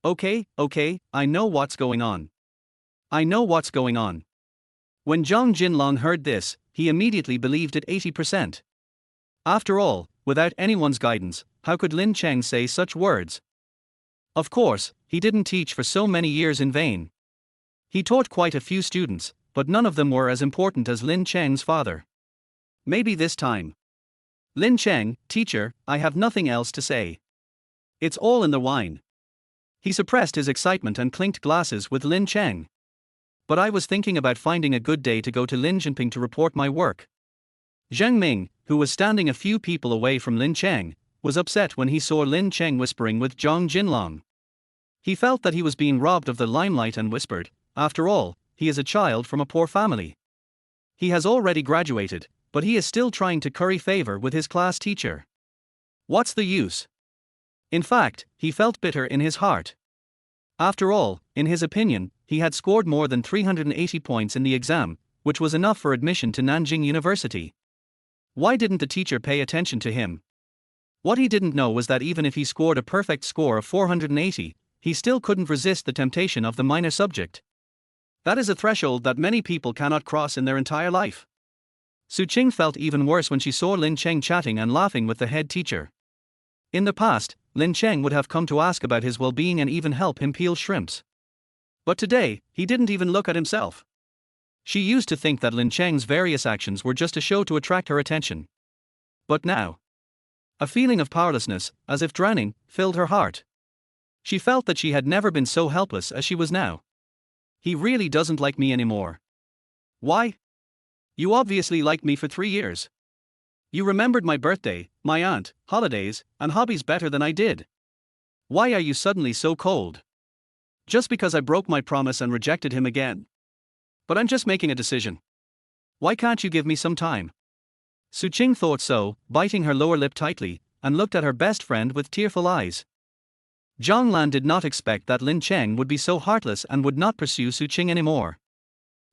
Okay, I know what's going on. I know what's going on. When Zhang Jinlong heard this, he immediately believed it 80%. After all, without anyone's guidance, how could Lin Cheng say such words? Of course, he didn't teach for so many years in vain. He taught quite a few students, but none of them were as important as Lin Cheng's father. Maybe this time. Lin Cheng, teacher, I have nothing else to say. It's all in the wine. He suppressed his excitement and clinked glasses with Lin Cheng. But I was thinking about finding a good day to go to Lin Jinping to report my work. Zhang Ming, who was standing a few people away from Lin Cheng, was upset when he saw Lin Cheng whispering with Zhang Jinlong. He felt that he was being robbed of the limelight and whispered, after all, he is a child from a poor family. He has already graduated, but he is still trying to curry favor with his class teacher. What's the use? In fact, he felt bitter in his heart. After all, in his opinion, he had scored more than 380 points in the exam, which was enough for admission to Nanjing University. Why didn't the teacher pay attention to him? What he didn't know was that even if he scored a perfect score of 480, he still couldn't resist the temptation of the minor subject. That is a threshold that many people cannot cross in their entire life. Su Qing felt even worse when she saw Lin Cheng chatting and laughing with the head teacher. In the past, Lin Cheng would have come to ask about his well-being and even help him peel shrimps. But today, he didn't even look at himself. She used to think that Lin Cheng's various actions were just a show to attract her attention. But now, a feeling of powerlessness, as if drowning, filled her heart. She felt that she had never been so helpless as she was now. He really doesn't like me anymore. Why? You obviously liked me for 3 years. You remembered my birthday, my aunt, holidays, and hobbies better than I did. Why are you suddenly so cold? Just because I broke my promise and rejected him again. But I'm just making a decision. Why can't you give me some time? Su Qing thought so, biting her lower lip tightly, and looked at her best friend with tearful eyes. Zhang Lan did not expect that Lin Cheng would be so heartless and would not pursue Su Qing anymore.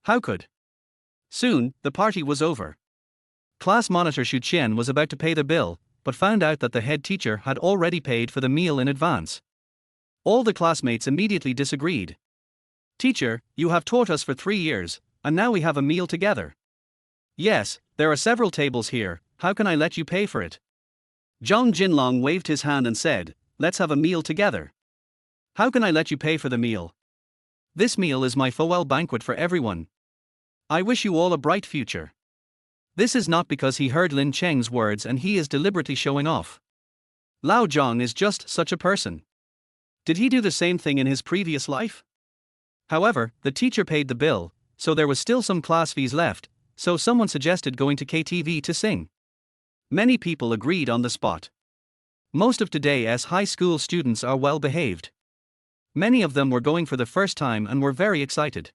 How could? Soon, the party was over. Class monitor Xu Qian was about to pay the bill, but found out that the head teacher had already paid for the meal in advance. All the classmates immediately disagreed. Teacher, you have taught us for 3 years, and now we have a meal together. Yes, there are several tables here, how can I let you pay for it? Zhang Jinlong waved his hand and said, let's have a meal together. How can I let you pay for the meal? This meal is my farewell banquet for everyone. I wish you all a bright future. This is not because he heard Lin Cheng's words and he is deliberately showing off. Lao Zhang is just such a person. Did he do the same thing in his previous life? However, the teacher paid the bill, so there was still some class fees left, so someone suggested going to KTV to sing. Many people agreed on the spot. Most of today's high school students are well behaved. Many of them were going for the first time and were very excited.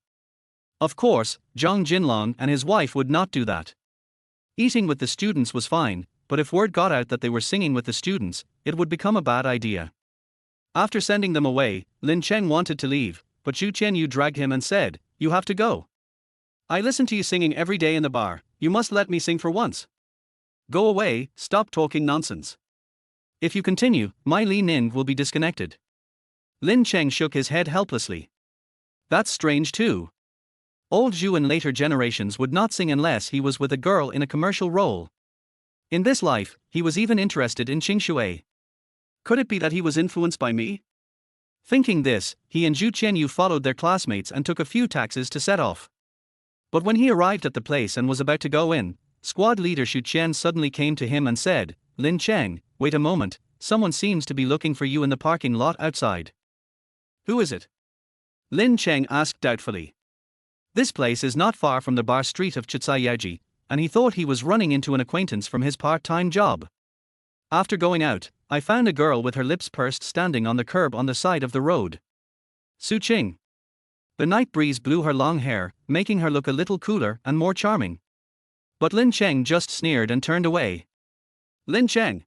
Of course, Zhang Jinlong and his wife would not do that. Eating with the students was fine, but if word got out that they were singing with the students, it would become a bad idea. After sending them away, Lin Cheng wanted to leave, but Xu Qianyu dragged him and said, you have to go. I listen to you singing every day in the bar, you must let me sing for once. Go away, stop talking nonsense. If you continue, my Li Ning will be disconnected. Lin Cheng shook his head helplessly. That's strange too. Old Zhu in later generations would not sing unless he was with a girl in a commercial role. In this life, he was even interested in Qing Shui. Could it be that he was influenced by me? Thinking this, he and Zhu Qianyu followed their classmates and took a few taxis to set off. But when he arrived at the place and was about to go in, squad leader Xu Qian suddenly came to him and said, Lin Cheng, wait a moment, someone seems to be looking for you in the parking lot outside. Who is it? Lin Cheng asked doubtfully. This place is not far from the bar street of Chitsayaoji, and he thought he was running into an acquaintance from his part-time job. After going out, I found a girl with her lips pursed standing on the curb on the side of the road. Su Qing. The night breeze blew her long hair, making her look a little cooler and more charming. But Lin Cheng just sneered and turned away. Lin Cheng.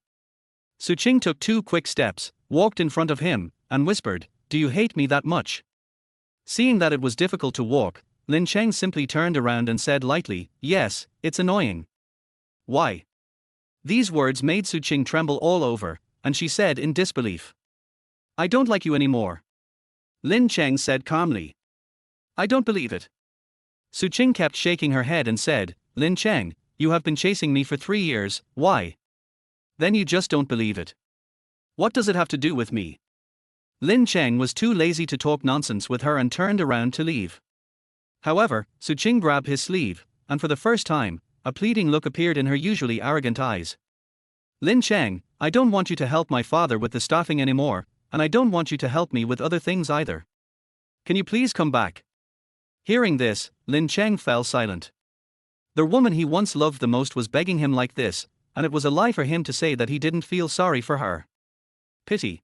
Su Qing took 2 quick steps, walked in front of him, and whispered, do you hate me that much? Seeing that it was difficult to walk, Lin Cheng simply turned around and said lightly, yes, it's annoying. Why? These words made Su Qing tremble all over, and she said in disbelief. I don't like you anymore. Lin Cheng said calmly. I don't believe it. Su Qing kept shaking her head and said, Lin Cheng, you have been chasing me for 3 years, why? Then you just don't believe it. What does it have to do with me? Lin Cheng was too lazy to talk nonsense with her and turned around to leave. However, Su Qing grabbed his sleeve, and for the first time, a pleading look appeared in her usually arrogant eyes. Lin Cheng, I don't want you to help my father with the staffing anymore, and I don't want you to help me with other things either. Can you please come back? Hearing this, Lin Cheng fell silent. The woman he once loved the most was begging him like this, and it was a lie for him to say that he didn't feel sorry for her. Pity.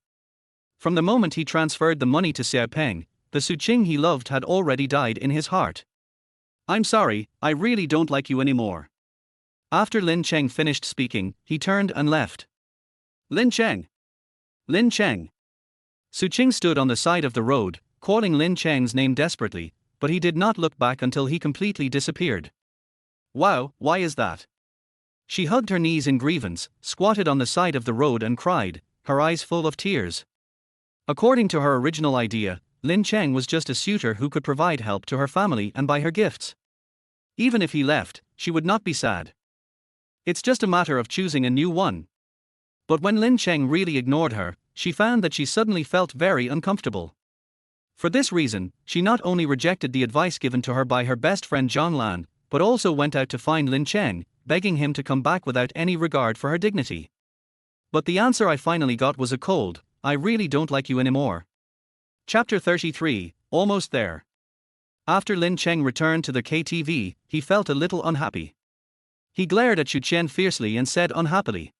From the moment he transferred the money to Xiaopeng, the Su Qing he loved had already died in his heart. I'm sorry, I really don't like you anymore. After Lin Cheng finished speaking, he turned and left. Lin Cheng! Lin Cheng! Su Qing stood on the side of the road, calling Lin Cheng's name desperately, but he did not look back until he completely disappeared. Wow, why is that? She hugged her knees in grievance, squatted on the side of the road and cried, her eyes full of tears. According to her original idea, Lin Cheng was just a suitor who could provide help to her family and buy her gifts. Even if he left, she would not be sad. It's just a matter of choosing a new one. But when Lin Cheng really ignored her, she found that she suddenly felt very uncomfortable. For this reason, she not only rejected the advice given to her by her best friend Zhang Lan, but also went out to find Lin Cheng, begging him to come back without any regard for her dignity. But the answer I finally got was a cold, "I really don't like you anymore." Chapter 33, Almost There. After Lin Cheng returned to the KTV, he felt a little unhappy. He glared at Xu Qian fiercely and said unhappily,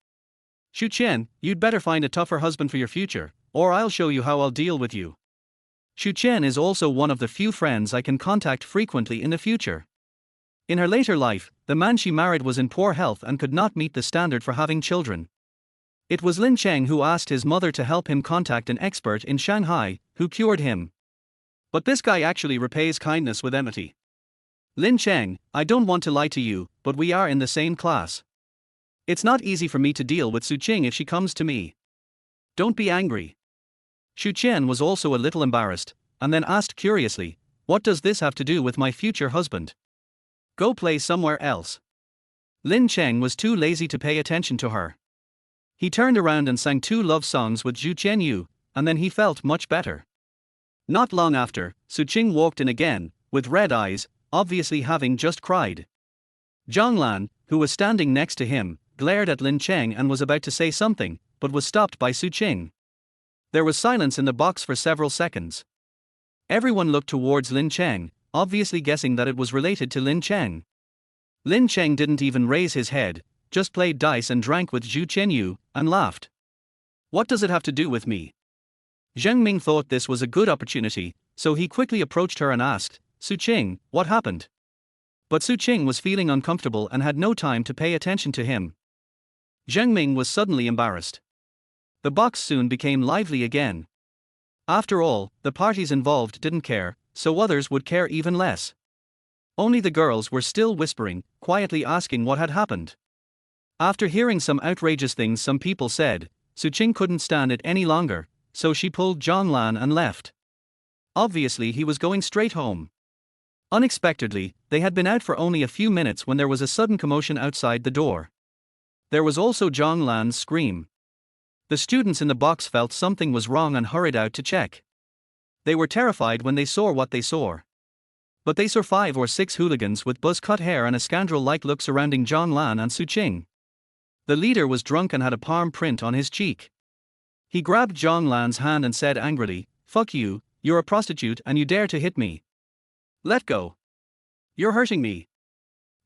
"Xu Qian, you'd better find a tougher husband for your future, or I'll show you how I'll deal with you." Xu Qian is also one of the few friends I can contact frequently in the future. In her later life, the man she married was in poor health and could not meet the standard for having children. It was Lin Cheng who asked his mother to help him contact an expert in Shanghai, who cured him. But this guy actually repays kindness with enmity. "Lin Cheng, I don't want to lie to you, but we are in the same class. It's not easy for me to deal with Su Qing if she comes to me. Don't be angry." Xu Qian was also a little embarrassed, and then asked curiously, "What does this have to do with my future husband? Go play somewhere else." Lin Cheng was too lazy to pay attention to her. He turned around and sang 2 love songs with Zhu Qianyu, and then he felt much better. Not long after, Su Qing walked in again, with red eyes, obviously having just cried. Zhang Lan, who was standing next to him, glared at Lin Cheng and was about to say something, but was stopped by Su Qing. There was silence in the box for several seconds. Everyone looked towards Lin Cheng, obviously guessing that it was related to Lin Cheng. Lin Cheng didn't even raise his head, just played dice and drank with Zhu Qianyu, and laughed. "What does it have to do with me?" Zheng Ming thought this was a good opportunity, so he quickly approached her and asked, "Su Qing, what happened?" But Su Qing was feeling uncomfortable and had no time to pay attention to him. Zheng Ming was suddenly embarrassed. The box soon became lively again. After all, the parties involved didn't care, so others would care even less. Only the girls were still whispering, quietly asking what had happened. After hearing some outrageous things some people said, Su Qing couldn't stand it any longer, so she pulled Zhang Lan and left. Obviously he was going straight home. Unexpectedly, they had been out for only a few minutes when there was a sudden commotion outside the door. There was also Zhang Lan's scream. The students in the box felt something was wrong and hurried out to check. They were terrified when they saw what they saw. But they saw 5 or 6 hooligans with buzz-cut hair and a scoundrel-like look surrounding Zhang Lan and Su Qing. The leader was drunk and had a palm print on his cheek. He grabbed Zhang Lan's hand and said angrily, "Fuck you, you're a prostitute and you dare to hit me. Let go. You're hurting me."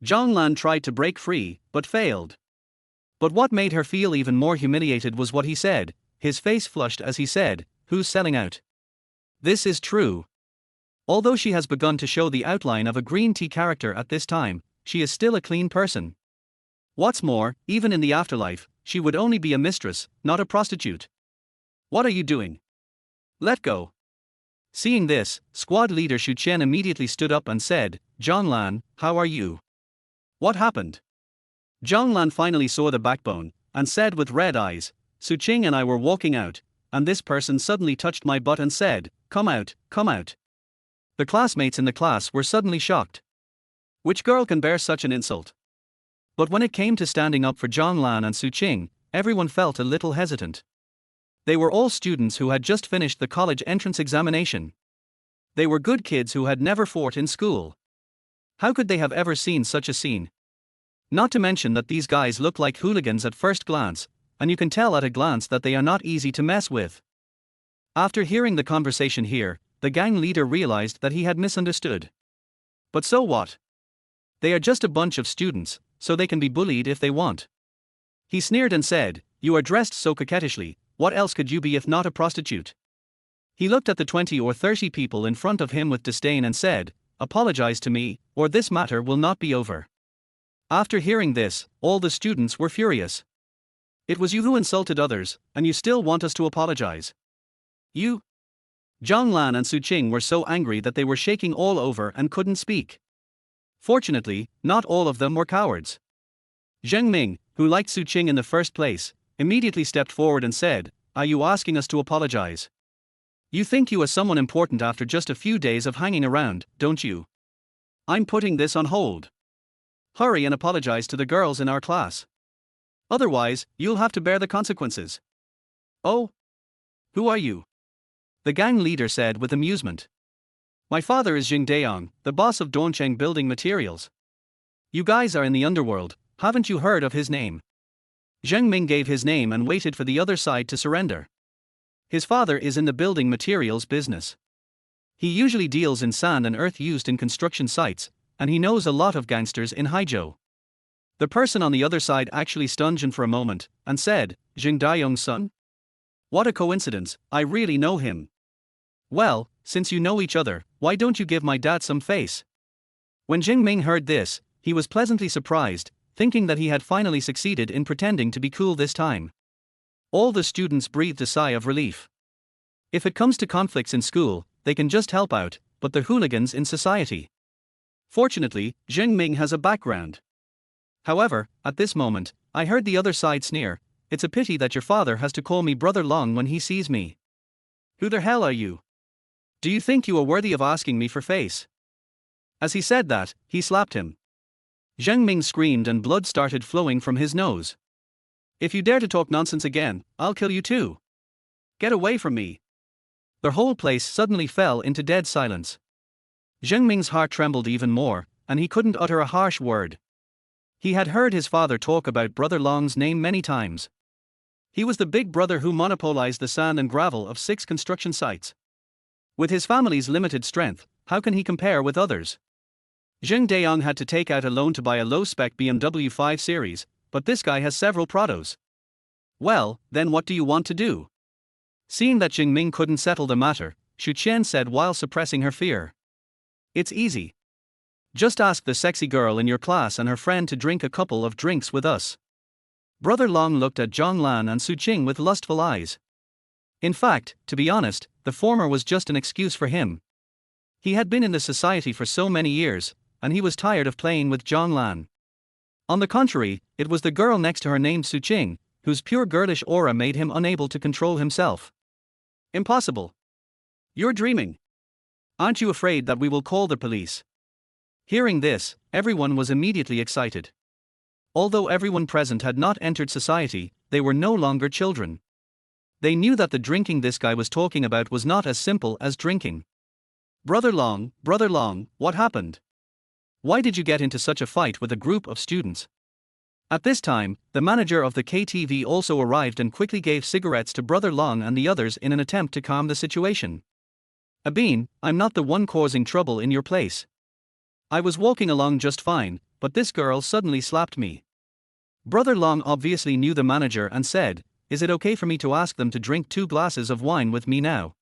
Zhang Lan tried to break free, but failed. But what made her feel even more humiliated was what he said. His face flushed as he said, "Who's selling out?" This is true. Although she has begun to show the outline of a green tea character at this time, she is still a clean person. What's more, even in the afterlife, she would only be a mistress, not a prostitute. "What are you doing? Let go." Seeing this, squad leader Xu Qian immediately stood up and said, "Zhang Lan, how are you? What happened?" Zhang Lan finally saw the backbone, and said with red eyes, "Su Qing and I were walking out, and this person suddenly touched my butt and said, 'Come out, come out.'" The classmates in the class were suddenly shocked. Which girl can bear such an insult? But when it came to standing up for Zhang Lan and Su Qing, everyone felt a little hesitant. They were all students who had just finished the college entrance examination. They were good kids who had never fought in school. How could they have ever seen such a scene? Not to mention that these guys look like hooligans at first glance, and you can tell at a glance that they are not easy to mess with. After hearing the conversation here, the gang leader realized that he had misunderstood. But so what? They are just a bunch of students, so they can be bullied if they want. He sneered and said, "You are dressed so coquettishly, what else could you be if not a prostitute?" He looked at the 20 or 30 people in front of him with disdain and said, "Apologize to me, or this matter will not be over." After hearing this, all the students were furious. "It was you who insulted others, and you still want us to apologize? You?" Zhang Lan and Su Qing were so angry that they were shaking all over and couldn't speak. Fortunately, not all of them were cowards. Zheng Ming, who liked Su Qing in the first place, immediately stepped forward and said, "Are you asking us to apologize? You think you are someone important after just a few days of hanging around, don't you? I'm putting this on hold. Hurry and apologize to the girls in our class. Otherwise, you'll have to bear the consequences." "Oh? Who are you?" the gang leader said with amusement. "My father is Jing Daong, the boss of Dongcheng Building Materials. You guys are in the underworld, haven't you heard of his name?" Zheng Ming gave his name and waited for the other side to surrender. His father is in the building materials business. He usually deals in sand and earth used in construction sites, and he knows a lot of gangsters in Haijiu. The person on the other side actually stunned for a moment, and said, "Jing Daong's son? What a coincidence, I really know him." "Well, since you know each other, why don't you give my dad some face?" When Jing Ming heard this, he was pleasantly surprised, thinking that he had finally succeeded in pretending to be cool this time. All the students breathed a sigh of relief. If it comes to conflicts in school, they can just help out, but they're hooligans in society. Fortunately, Zheng Ming has a background. However, at this moment, I heard the other side sneer, "It's a pity that your father has to call me Brother Long when he sees me. Who the hell are you? Do you think you are worthy of asking me for face?" As he said that, he slapped him. Zheng Ming screamed and blood started flowing from his nose. "If you dare to talk nonsense again, I'll kill you too. Get away from me." The whole place suddenly fell into dead silence. Zheng Ming's heart trembled even more, and he couldn't utter a harsh word. He had heard his father talk about Brother Long's name many times. He was the big brother who monopolized the sand and gravel of 6 construction sites. With his family's limited strength, how can he compare with others? Zheng Daong had to take out a loan to buy a low-spec BMW 5 Series, but this guy has several Prados. "Well, then what do you want to do?" Seeing that Jing Ming couldn't settle the matter, Xu Qian said while suppressing her fear. "It's easy. Just ask the sexy girl in your class and her friend to drink a couple of drinks with us." Brother Long looked at Zhang Lan and Su Qing with lustful eyes. In fact, to be honest, the former was just an excuse for him. He had been in the society for so many years, and he was tired of playing with Zhang Lan. On the contrary, it was the girl next to her named Su Qing, whose pure girlish aura made him unable to control himself. "Impossible. You're dreaming. Aren't you afraid that we will call the police?" Hearing this, everyone was immediately excited. Although everyone present had not entered society, they were no longer children. They knew that the drinking this guy was talking about was not as simple as drinking. Brother Long, what happened? Why did you get into such a fight with a group of students?" At this time, the manager of the KTV also arrived and quickly gave cigarettes to Brother Long and the others in an attempt to calm the situation. "Abin, I'm not the one causing trouble in your place. I was walking along just fine, but this girl suddenly slapped me." Brother Long obviously knew the manager and said, "Is it okay for me to ask them to drink 2 glasses of wine with me now?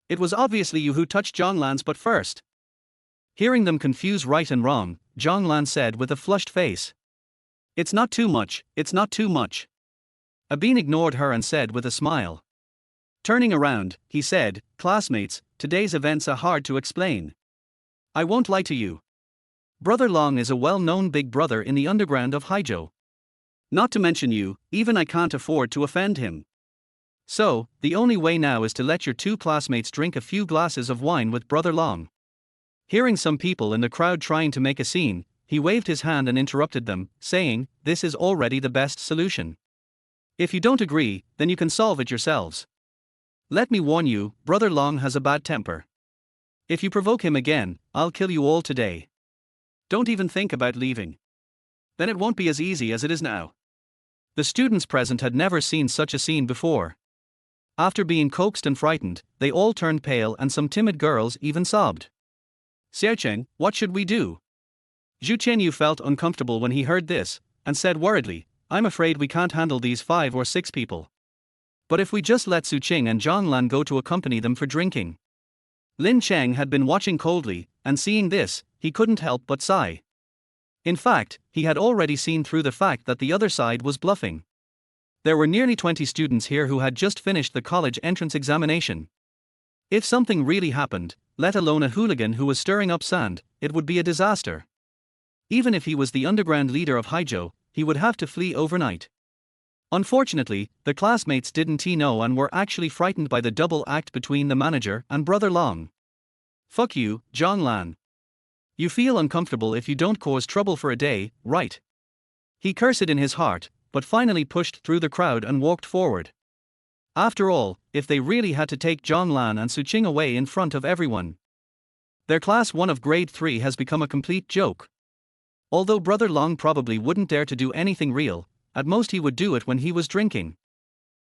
It was obviously you who touched Zhang Lan's butt first." Hearing them confuse right and wrong, Zhang Lan said with a flushed face, it's not too much. Abin ignored her and said with a smile. Turning around, he said, "Classmates, today's events are hard to explain. I won't lie to you. Brother Long is a well-known big brother in the underground of Haijiu. Not to mention you, even I can't afford to offend him. So, the only way now is to let your 2 classmates drink a few glasses of wine with Brother Long." Hearing some people in the crowd trying to make a scene, he waved his hand and interrupted them, saying, "This is already the best solution. If you don't agree, then you can solve it yourselves. Let me warn you, Brother Long has a bad temper. If you provoke him again, I'll kill you all today. Don't even think about leaving. Then it won't be as easy as it is now." The students present had never seen such a scene before. After being coaxed and frightened, they all turned pale and some timid girls even sobbed. "Xiaocheng, what should we do?" Zhu Qianyu felt uncomfortable when he heard this, and said worriedly, "I'm afraid we can't handle these 5 or 6 people. But if we just let Su Qing and Zhang Lan go to accompany them for drinking." Lin Cheng had been watching coldly, and seeing this, he couldn't help but sigh. In fact, he had already seen through the fact that the other side was bluffing. There were nearly 20 students here who had just finished the college entrance examination. If something really happened, let alone a hooligan who was stirring up sand, it would be a disaster. Even if he was the underground leader of Haijiu, he would have to flee overnight. Unfortunately, the classmates didn't know and were actually frightened by the double act between the manager and Brother Long. "Fuck you, John Lan. You feel uncomfortable if you don't cause trouble for a day, right?" He cursed in his heart, but finally pushed through the crowd and walked forward. After all, if they really had to take John Lan and Su Qing away in front of everyone. Their class 1 of grade 3 has become a complete joke. Although Brother Long probably wouldn't dare to do anything real, at most he would do it when he was drinking.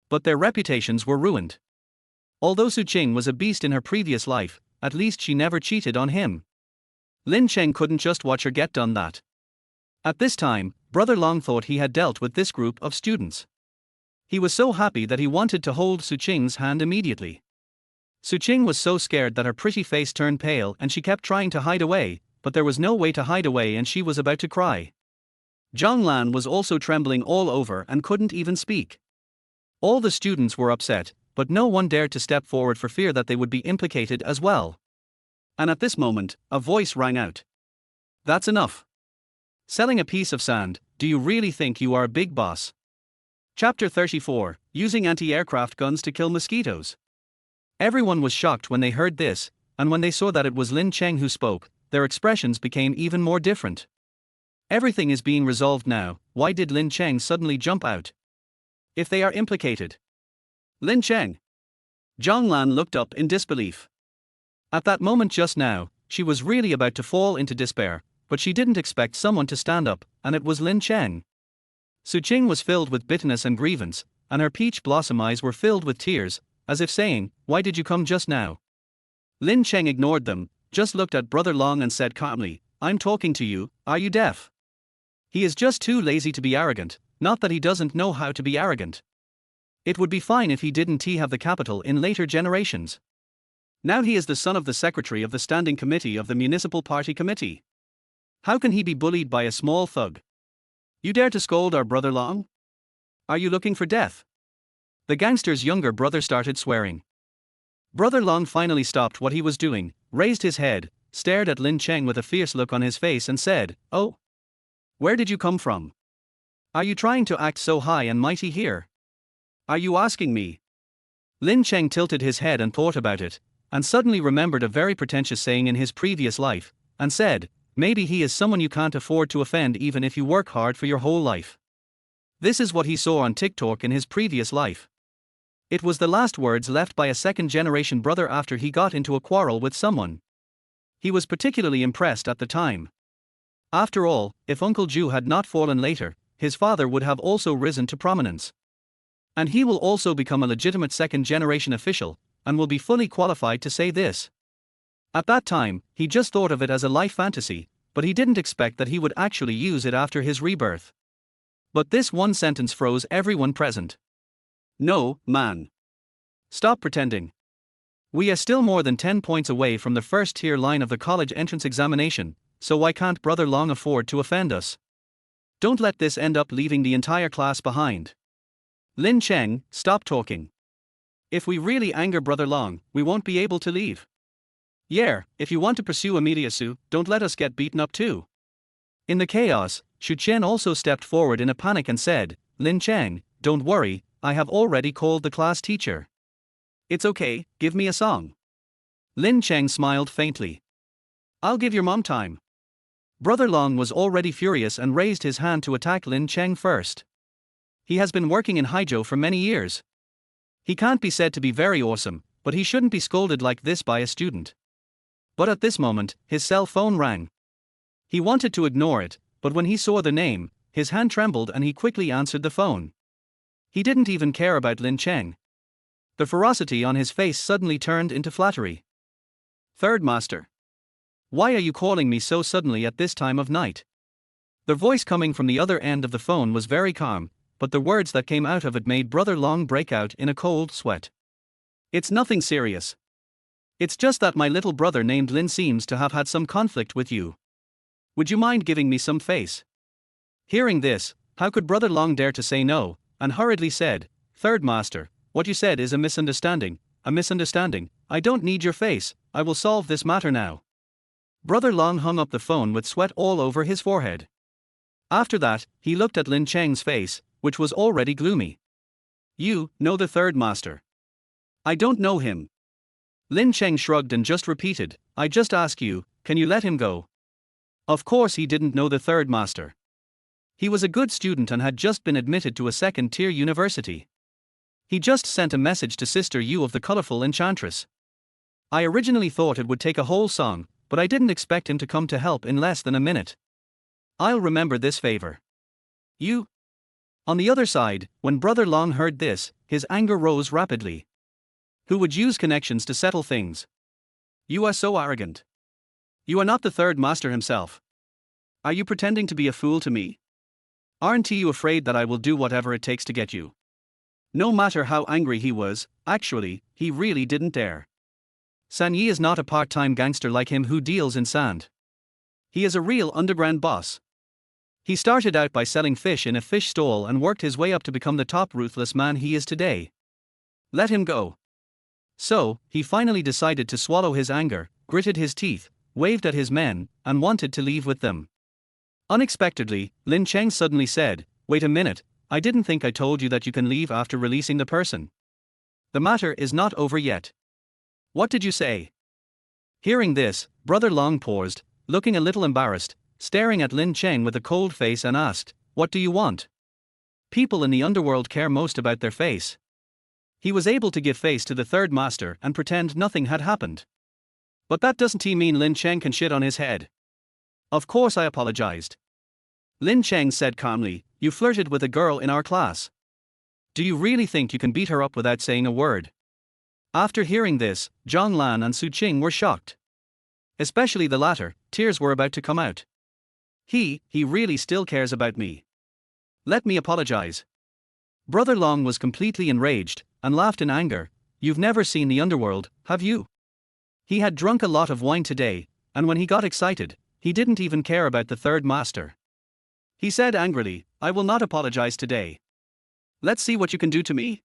But their reputations were ruined. Although Su Qing was a beast in her previous life, at least she never cheated on him. Lin Cheng couldn't just watch her get done that. At this time, Brother Long thought he had dealt with this group of students. He was so happy that he wanted to hold Su Qing's hand immediately. Su Qing was so scared that her pretty face turned pale and she kept trying to hide away, but there was no way to hide away and she was about to cry. Zhang Lan was also trembling all over and couldn't even speak. All the students were upset, but no one dared to step forward for fear that they would be implicated as well. And at this moment, a voice rang out. "That's enough. Selling a piece of sand, do you really think you are a big boss?" Chapter 34, Using Anti-Aircraft Guns to Kill Mosquitoes. Everyone was shocked when they heard this, and when they saw that it was Lin Cheng who spoke, their expressions became even more different. Everything is being resolved now. Why did Lin Cheng suddenly jump out? If they are implicated. Lin Cheng. Zhang Lan looked up in disbelief. At that moment just now, she was really about to fall into despair, but she didn't expect someone to stand up, and it was Lin Cheng. Su Qing was filled with bitterness and grievance, and her peach blossom eyes were filled with tears, as if saying, "Why did you come just now?" Lin Cheng ignored them, just looked at Brother Long and said calmly, "I'm talking to you, are you deaf?" He is just too lazy to be arrogant, not that he doesn't know how to be arrogant. It would be fine if he didn't have the capital in later generations. Now he is the son of the secretary of the standing committee of the municipal party committee. How can he be bullied by a small thug? "You dare to scold our Brother Long? Are you looking for death?" The gangster's younger brother started swearing. Brother Long finally stopped what he was doing, raised his head, stared at Lin Cheng with a fierce look on his face and said, "Oh? Where did you come from? Are you trying to act so high and mighty here? Are you asking me?" Lin Cheng tilted his head and thought about it, and suddenly remembered a very pretentious saying in his previous life, and said, "Maybe he is someone you can't afford to offend even if you work hard for your whole life." This is what he saw on TikTok in his previous life. It was the last words left by a second-generation brother after he got into a quarrel with someone. He was particularly impressed at the time. After all, if Uncle Ju had not fallen later, his father would have also risen to prominence. And he will also become a legitimate second-generation official, and will be fully qualified to say this. At that time, he just thought of it as a life fantasy, but he didn't expect that he would actually use it after his rebirth. But this one sentence froze everyone present. "No, man. Stop pretending. We are still more than 10 points away from the first tier line of the college entrance examination, so why can't Brother Long afford to offend us? Don't let this end up leaving the entire class behind. Lin Cheng, stop talking. If we really anger Brother Long, we won't be able to leave. Yeah, if you want to pursue Amelia Su, don't let us get beaten up too." In the chaos, Shu Chen also stepped forward in a panic and said, "Lin Cheng, don't worry, I have already called the class teacher. It's okay, give me a song." Lin Cheng smiled faintly. "I'll give your mom time." Brother Long was already furious and raised his hand to attack Lin Cheng first. He has been working in Haijiu for many years. He can't be said to be very awesome, but he shouldn't be scolded like this by a student. But at this moment, his cell phone rang. He wanted to ignore it, but when he saw the name, his hand trembled and he quickly answered the phone. He didn't even care about Lin Cheng. The ferocity on his face suddenly turned into flattery. "Third Master. Why are you calling me so suddenly at this time of night?" The voice coming from the other end of the phone was very calm, but the words that came out of it made Brother Long break out in a cold sweat. "It's nothing serious. It's just that my little brother named Lin seems to have had some conflict with you. Would you mind giving me some face?" Hearing this, how could Brother Long dare to say no, and hurriedly said, "Third Master, what you said is a misunderstanding, a misunderstanding. I don't need your face, I will solve this matter now." Brother Long hung up the phone with sweat all over his forehead. After that, he looked at Lin Cheng's face, which was already gloomy. You know the third master? I don't know him. Lin Cheng shrugged and just repeated, I just ask you, can you let him go? Of course he didn't know the third master. He was a good student and had just been admitted to a second-tier university. He just sent a message to Sister Yu of the colorful enchantress. I originally thought it would take a whole song, but I didn't expect him to come to help in less than a minute. I'll remember this favor. You? On the other side, when Brother Long heard this, his anger rose rapidly. Who would use connections to settle things? You are so arrogant. You are not the third master himself. Are you pretending to be a fool to me? Aren't you afraid that I will do whatever it takes to get you? No matter how angry he was, actually, he really didn't dare. San Yi is not a part-time gangster like him who deals in sand. He is a real underground boss. He started out by selling fish in a fish stall and worked his way up to become the top ruthless man he is today. Let him go. So, he finally decided to swallow his anger, gritted his teeth, waved at his men, and wanted to leave with them. Unexpectedly, Lin Cheng suddenly said, Wait a minute, I didn't think I told you that you can leave after releasing the person. The matter is not over yet. What did you say? Hearing this, Brother Long paused, looking a little embarrassed, staring at Lin Cheng with a cold face and asked, What do you want? People in the underworld care most about their face. He was able to give face to the third master and pretend nothing had happened. But that doesn't mean Lin Cheng can shit on his head. Of course I apologized. Lin Cheng said calmly, You flirted with a girl in our class. Do you really think you can beat her up without saying a word? After hearing this, Zhang Lan and Su Qing were shocked. Especially the latter, tears were about to come out. He really still cares about me. Let me apologize. Brother Long was completely enraged, and laughed in anger. You've never seen the underworld, have you? He had drunk a lot of wine today, and when he got excited, he didn't even care about the third master. He said angrily, I will not apologize today. Let's see what you can do to me.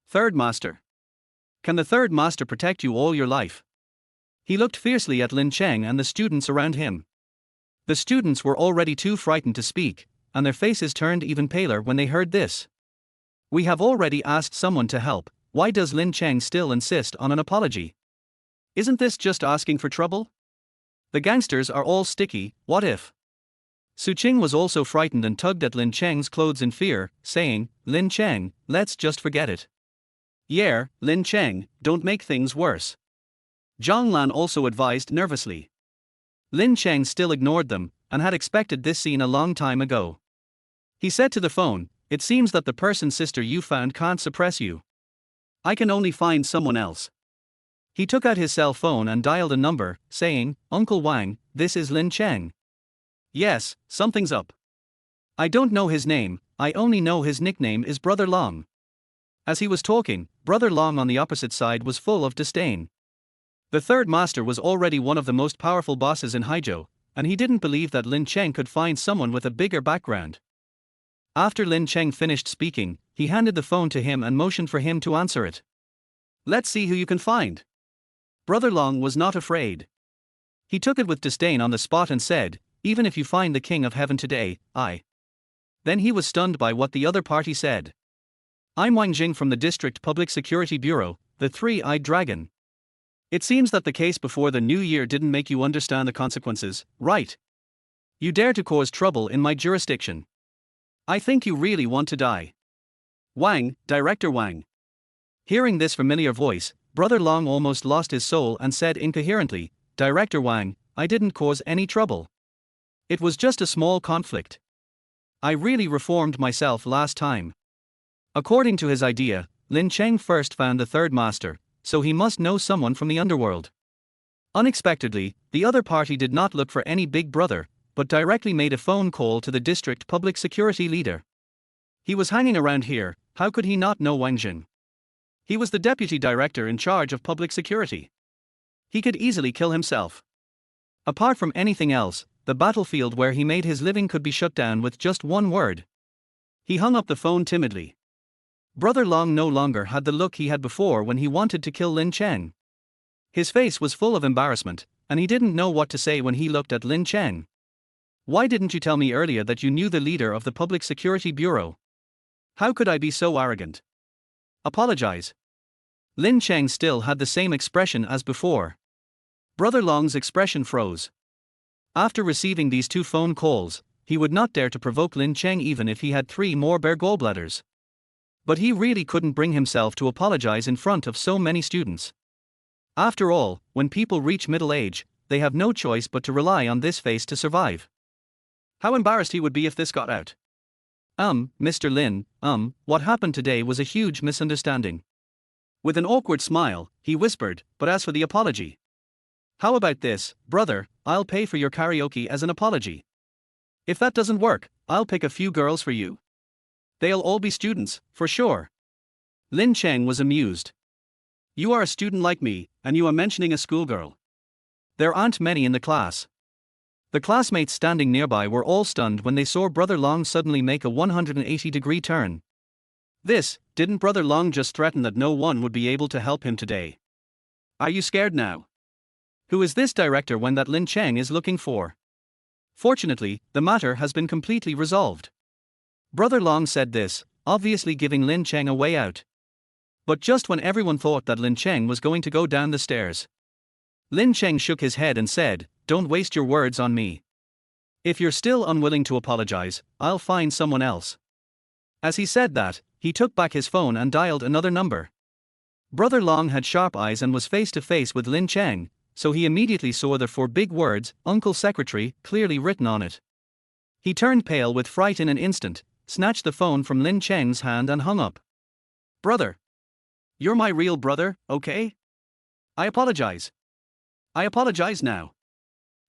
Third master. Can the third master protect you all your life? He looked fiercely at Lin Cheng and the students around him. The students were already too frightened to speak, and their faces turned even paler when they heard this. We have already asked someone to help, why does Lin Cheng still insist on an apology? Isn't this just asking for trouble? The gangsters are all sticky, what if? Su Qing was also frightened and tugged at Lin Cheng's clothes in fear, saying, Lin Cheng, let's just forget it. Yeah, Lin Cheng, don't make things worse. Zhang Lan also advised nervously. Lin Cheng still ignored them, and had expected this scene a long time ago. He said to the phone, It seems that the person Sister Yu found can't suppress you. I can only find someone else. He took out his cell phone and dialed a number, saying, Uncle Wang, this is Lin Cheng. Yes, something's up. I don't know his name, I only know his nickname is Brother Long. As he was talking, Brother Long on the opposite side was full of disdain. The third master was already one of the most powerful bosses in Haizhou, and he didn't believe that Lin Cheng could find someone with a bigger background. After Lin Cheng finished speaking, he handed the phone to him and motioned for him to answer it. Let's see who you can find. Brother Long was not afraid. He took it with disdain on the spot and said, Even if you find the King of Heaven today, I. Then he was stunned by what the other party said. I'm Wang Jing from the District Public Security Bureau, the Three-Eyed Dragon. It seems that the case before the new year didn't make you understand the consequences, right? You dare to cause trouble in my jurisdiction. I think you really want to die. Wang, Director Wang. Hearing this familiar voice, Brother Long almost lost his soul and said incoherently, Director Wang, I didn't cause any trouble. It was just a small conflict. I really reformed myself last time. According to his idea, Lin Cheng first found the third master, so he must know someone from the underworld. Unexpectedly, the other party did not look for any big brother, but directly made a phone call to the district public security leader. He was hanging around here, how could he not know Wang Jing? He was the deputy director in charge of public security. He could easily kill himself. Apart from anything else, the battlefield where he made his living could be shut down with just one word. He hung up the phone timidly. Brother Long no longer had the look he had before when he wanted to kill Lin Cheng. His face was full of embarrassment, and he didn't know what to say when he looked at Lin Cheng. Why didn't you tell me earlier that you knew the leader of the Public Security Bureau? How could I be so arrogant? Apologize. Lin Cheng still had the same expression as before. Brother Long's expression froze. After receiving these 2 phone calls, he would not dare to provoke Lin Cheng even if he had 3 more bare gallbladders. But he really couldn't bring himself to apologize in front of so many students. After all, when people reach middle age, they have no choice but to rely on this face to survive. How embarrassed he would be if this got out. Mr. Lin, what happened today was a huge misunderstanding. With an awkward smile, he whispered, but as for the apology. How about this, brother, I'll pay for your karaoke as an apology. If that doesn't work, I'll pick a few girls for you. They'll all be students, for sure. Lin Cheng was amused. You are a student like me, and you are mentioning a schoolgirl. There aren't many in the class. The classmates standing nearby were all stunned when they saw Brother Long suddenly make a 180-degree turn. Didn't Brother Long just threaten that no one would be able to help him today? Are you scared now? Who is this director when that Lin Cheng is looking for? Fortunately, the matter has been completely resolved. Brother Long said this, obviously giving Lin Cheng a way out. But just when everyone thought that Lin Cheng was going to go down the stairs, Lin Cheng shook his head and said, "Don't waste your words on me. If you're still unwilling to apologize, I'll find someone else." As he said that, he took back his phone and dialed another number. Brother Long had sharp eyes and was face to face with Lin Cheng, so he immediately saw the 4 big words, "Uncle Secretary," clearly written on it. He turned pale with fright in an instant, snatched the phone from Lin Cheng's hand and hung up. "Brother. You're my real brother, okay? I apologize. I apologize now.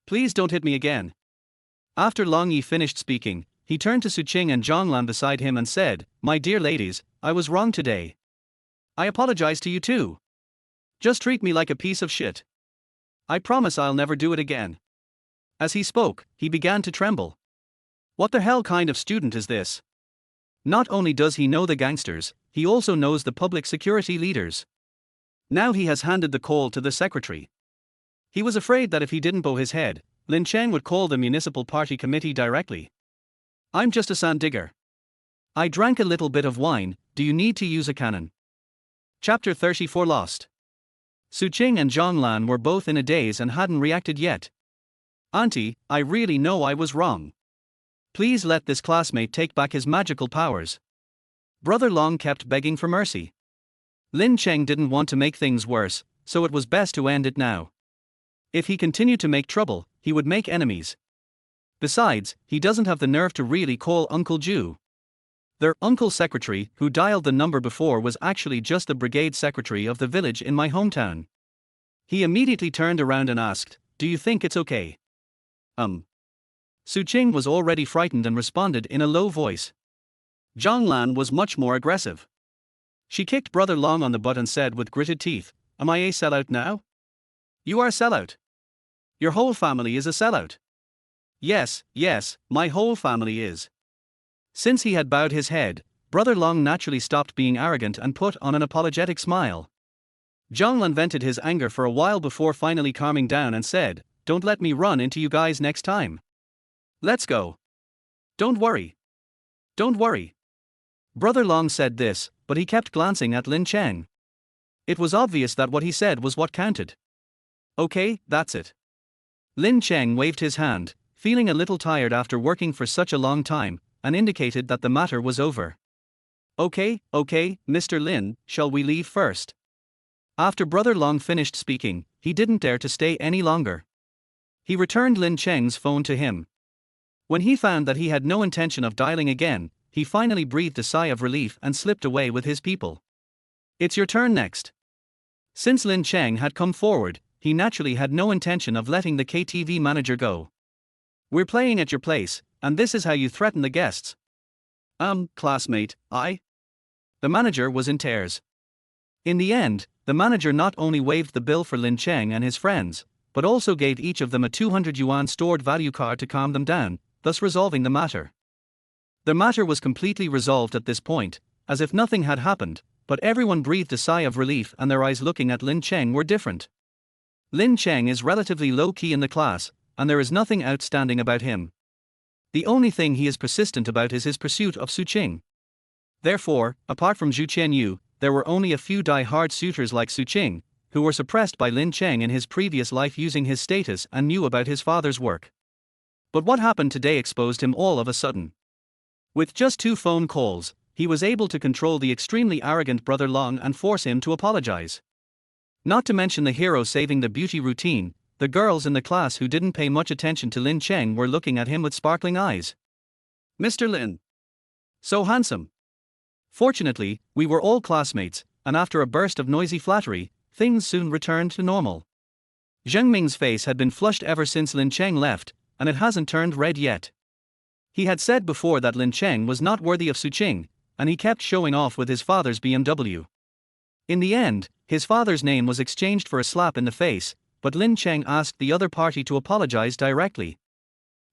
Please don't hit me again." After Long Yi finished speaking, he turned to Qing and Zhonglan beside him and said, "My dear ladies, I was wrong today. I apologize to you too. Just treat me like a piece of shit. I promise I'll never do it again." As he spoke, he began to tremble. What the hell kind of student is this? Not only does he know the gangsters, he also knows the public security leaders. Now he has handed the call to the secretary. He was afraid that if he didn't bow his head, Lin Cheng would call the municipal party committee directly. "I'm just a sand digger. I drank a little bit of wine, do you need to use a cannon?" Chapter 34 Lost. Qing and Zhonglan were both in a daze and hadn't reacted yet. "Auntie, I really know I was wrong. Please let this classmate take back his magical powers." Brother Long kept begging for mercy. Lin Cheng didn't want to make things worse, so it was best to end it now. If he continued to make trouble, he would make enemies. Besides, he doesn't have the nerve to really call Uncle Ju. Their uncle secretary, who dialed the number before, was actually just the brigade secretary of the village in my hometown. He immediately turned around and asked, "Do you think it's okay?" Qing was already frightened and responded in a low voice. Zhonglan was much more aggressive. She kicked Brother Long on the butt and said with gritted teeth, "Am I a sellout now?" "You are a sellout. Your whole family is a sellout." Yes, my whole family is." Since he had bowed his head, Brother Long naturally stopped being arrogant and put on an apologetic smile. Zhonglan vented his anger for a while before finally calming down and said, "Don't let me run into you guys next time. Let's go. Don't worry. Don't worry." Brother Long said this, but he kept glancing at Lin Cheng. It was obvious that what he said was what counted. "Okay, that's it." Lin Cheng waved his hand, feeling a little tired after working for such a long time, and indicated that the matter was over. Okay, Mr. Lin, shall we leave first?" After Brother Long finished speaking, he didn't dare to stay any longer. He returned Lin Cheng's phone to him. When he found that he had no intention of dialing again, he finally breathed a sigh of relief and slipped away with his people. "It's your turn next." Since Lin Cheng had come forward, he naturally had no intention of letting the KTV manager go. "We're playing at your place, and this is how you threaten the guests." Classmate, I..." The manager was in tears. In the end, the manager not only waived the bill for Lin Cheng and his friends, but also gave each of them a 200 yuan stored value card to calm them down, thus resolving the matter. The matter was completely resolved at this point, as if nothing had happened, but everyone breathed a sigh of relief and their eyes looking at Lin Cheng were different. Lin Cheng is relatively low-key in the class, and there is nothing outstanding about him. The only thing he is persistent about is his pursuit of Su Qing. Therefore, apart from Zhu Qianyu, there were only a few die-hard suitors like Su Qing, who were suppressed by Lin Cheng in his previous life using his status and knew about his father's work. But what happened today exposed him all of a sudden. With just 2 phone calls, he was able to control the extremely arrogant brother Long and force him to apologize. Not to mention the hero saving the beauty routine, the girls in the class who didn't pay much attention to Lin Cheng were looking at him with sparkling eyes. Mr. Lin. So handsome. Fortunately, we were all classmates, and after a burst of noisy flattery, things soon returned to normal. Zheng Ming's face had been flushed ever since Lin Cheng left, and it hasn't turned red yet. He had said before that Lin Cheng was not worthy of Su Qing, and he kept showing off with his father's BMW. In the end, his father's name was exchanged for a slap in the face, but Lin Cheng asked the other party to apologize directly.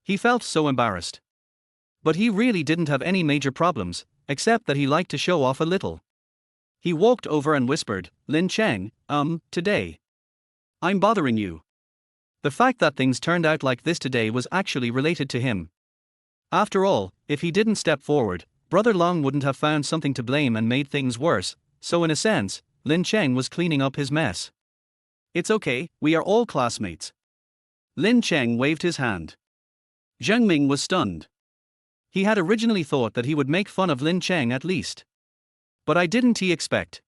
He felt so embarrassed. But he really didn't have any major problems, except that he liked to show off a little. He walked over and whispered, Lin Cheng, today. I'm bothering you. The fact that things turned out like this today was actually related to him. After all, if he didn't step forward, Brother Long wouldn't have found something to blame and made things worse, so in a sense, Lin Cheng was cleaning up his mess. It's okay, we are all classmates. Lin Cheng waved his hand. Zheng Ming was stunned. He had originally thought that he would make fun of Lin Cheng at least. But I didn't expect.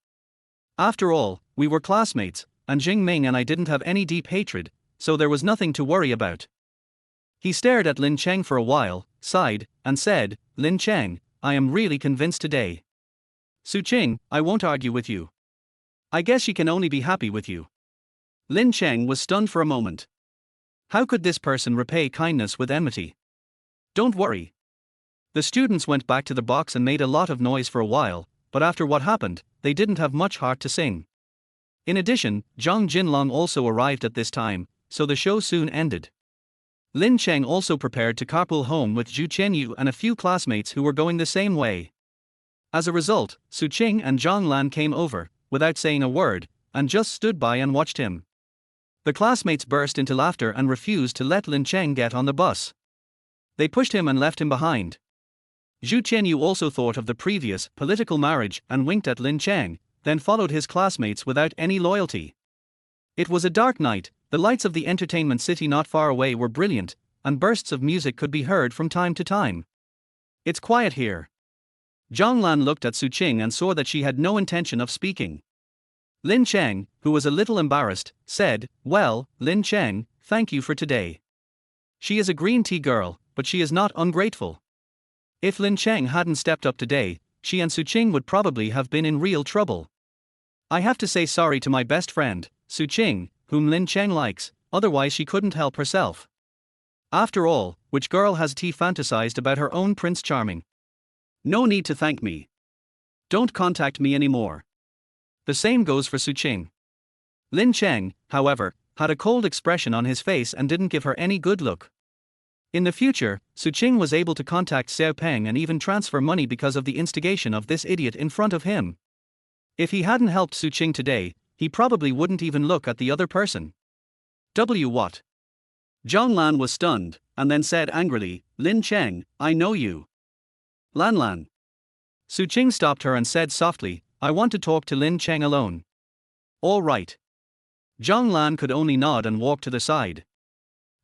After all, we were classmates, and Zheng Ming and I didn't have any deep hatred, so there was nothing to worry about. He stared at Lin Cheng for a while, sighed, and said, Lin Cheng, I am really convinced today. Su Qing, I won't argue with you. I guess she can only be happy with you. Lin Cheng was stunned for a moment. How could this person repay kindness with enmity? Don't worry. The students went back to the box and made a lot of noise for a while, but after what happened, they didn't have much heart to sing. In addition, Zhang Jinlong also arrived at this time, so the show soon ended. Lin Cheng also prepared to carpool home with Zhu Qianyu and a few classmates who were going the same way. As a result, Su Qing and Zhang Lan came over, without saying a word, and just stood by and watched him. The classmates burst into laughter and refused to let Lin Cheng get on the bus. They pushed him and left him behind. Zhu Qianyu also thought of the previous political marriage and winked at Lin Cheng, then followed his classmates without any loyalty. It was a dark night, the lights of the entertainment city not far away were brilliant, and bursts of music could be heard from time to time. It's quiet here. Zhang Lan looked at Su Qing and saw that she had no intention of speaking. Lin Cheng, who was a little embarrassed, said, Well, Lin Cheng, thank you for today. She is a green tea girl, but she is not ungrateful. If Lin Cheng hadn't stepped up today, she and Su Qing would probably have been in real trouble. I have to say sorry to my best friend, Su Qing, whom Lin Cheng likes, otherwise she couldn't help herself. After all, which girl has fantasized about her own Prince Charming? No need to thank me. Don't contact me anymore. The same goes for Su Qing. Lin Cheng, however, had a cold expression on his face and didn't give her any good look. In the future, Su Qing was able to contact Xiao Peng and even transfer money because of the instigation of this idiot in front of him. If he hadn't helped Su Qing today, he probably wouldn't even look at the other person. What? Zhang Lan was stunned, and then said angrily, Lin Cheng, I know you. Lan. Su Qing stopped her and said softly, I want to talk to Lin Cheng alone. All right. Zhang Lan could only nod and walk to the side.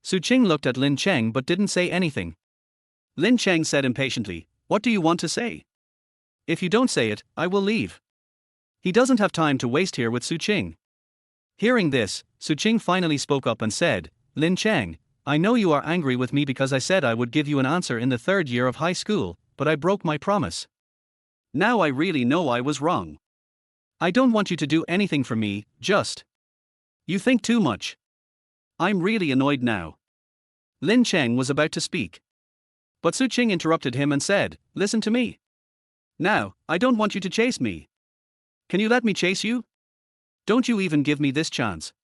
Su Qing looked at Lin Cheng but didn't say anything. Lin Cheng said impatiently, What do you want to say? If you don't say it, I will leave. He doesn't have time to waste here with Su Qing. Hearing this, Su Qing finally spoke up and said, Lin Cheng, I know you are angry with me because I said I would give you an answer in the 3rd year of high school, but I broke my promise. Now I really know I was wrong. I don't want you to do anything for me, just. You think too much. I'm really annoyed now. Lin Cheng was about to speak. But Su Qing interrupted him and said, Listen to me. Now, I don't want you to chase me. Can you let me chase you? Don't you even give me this chance.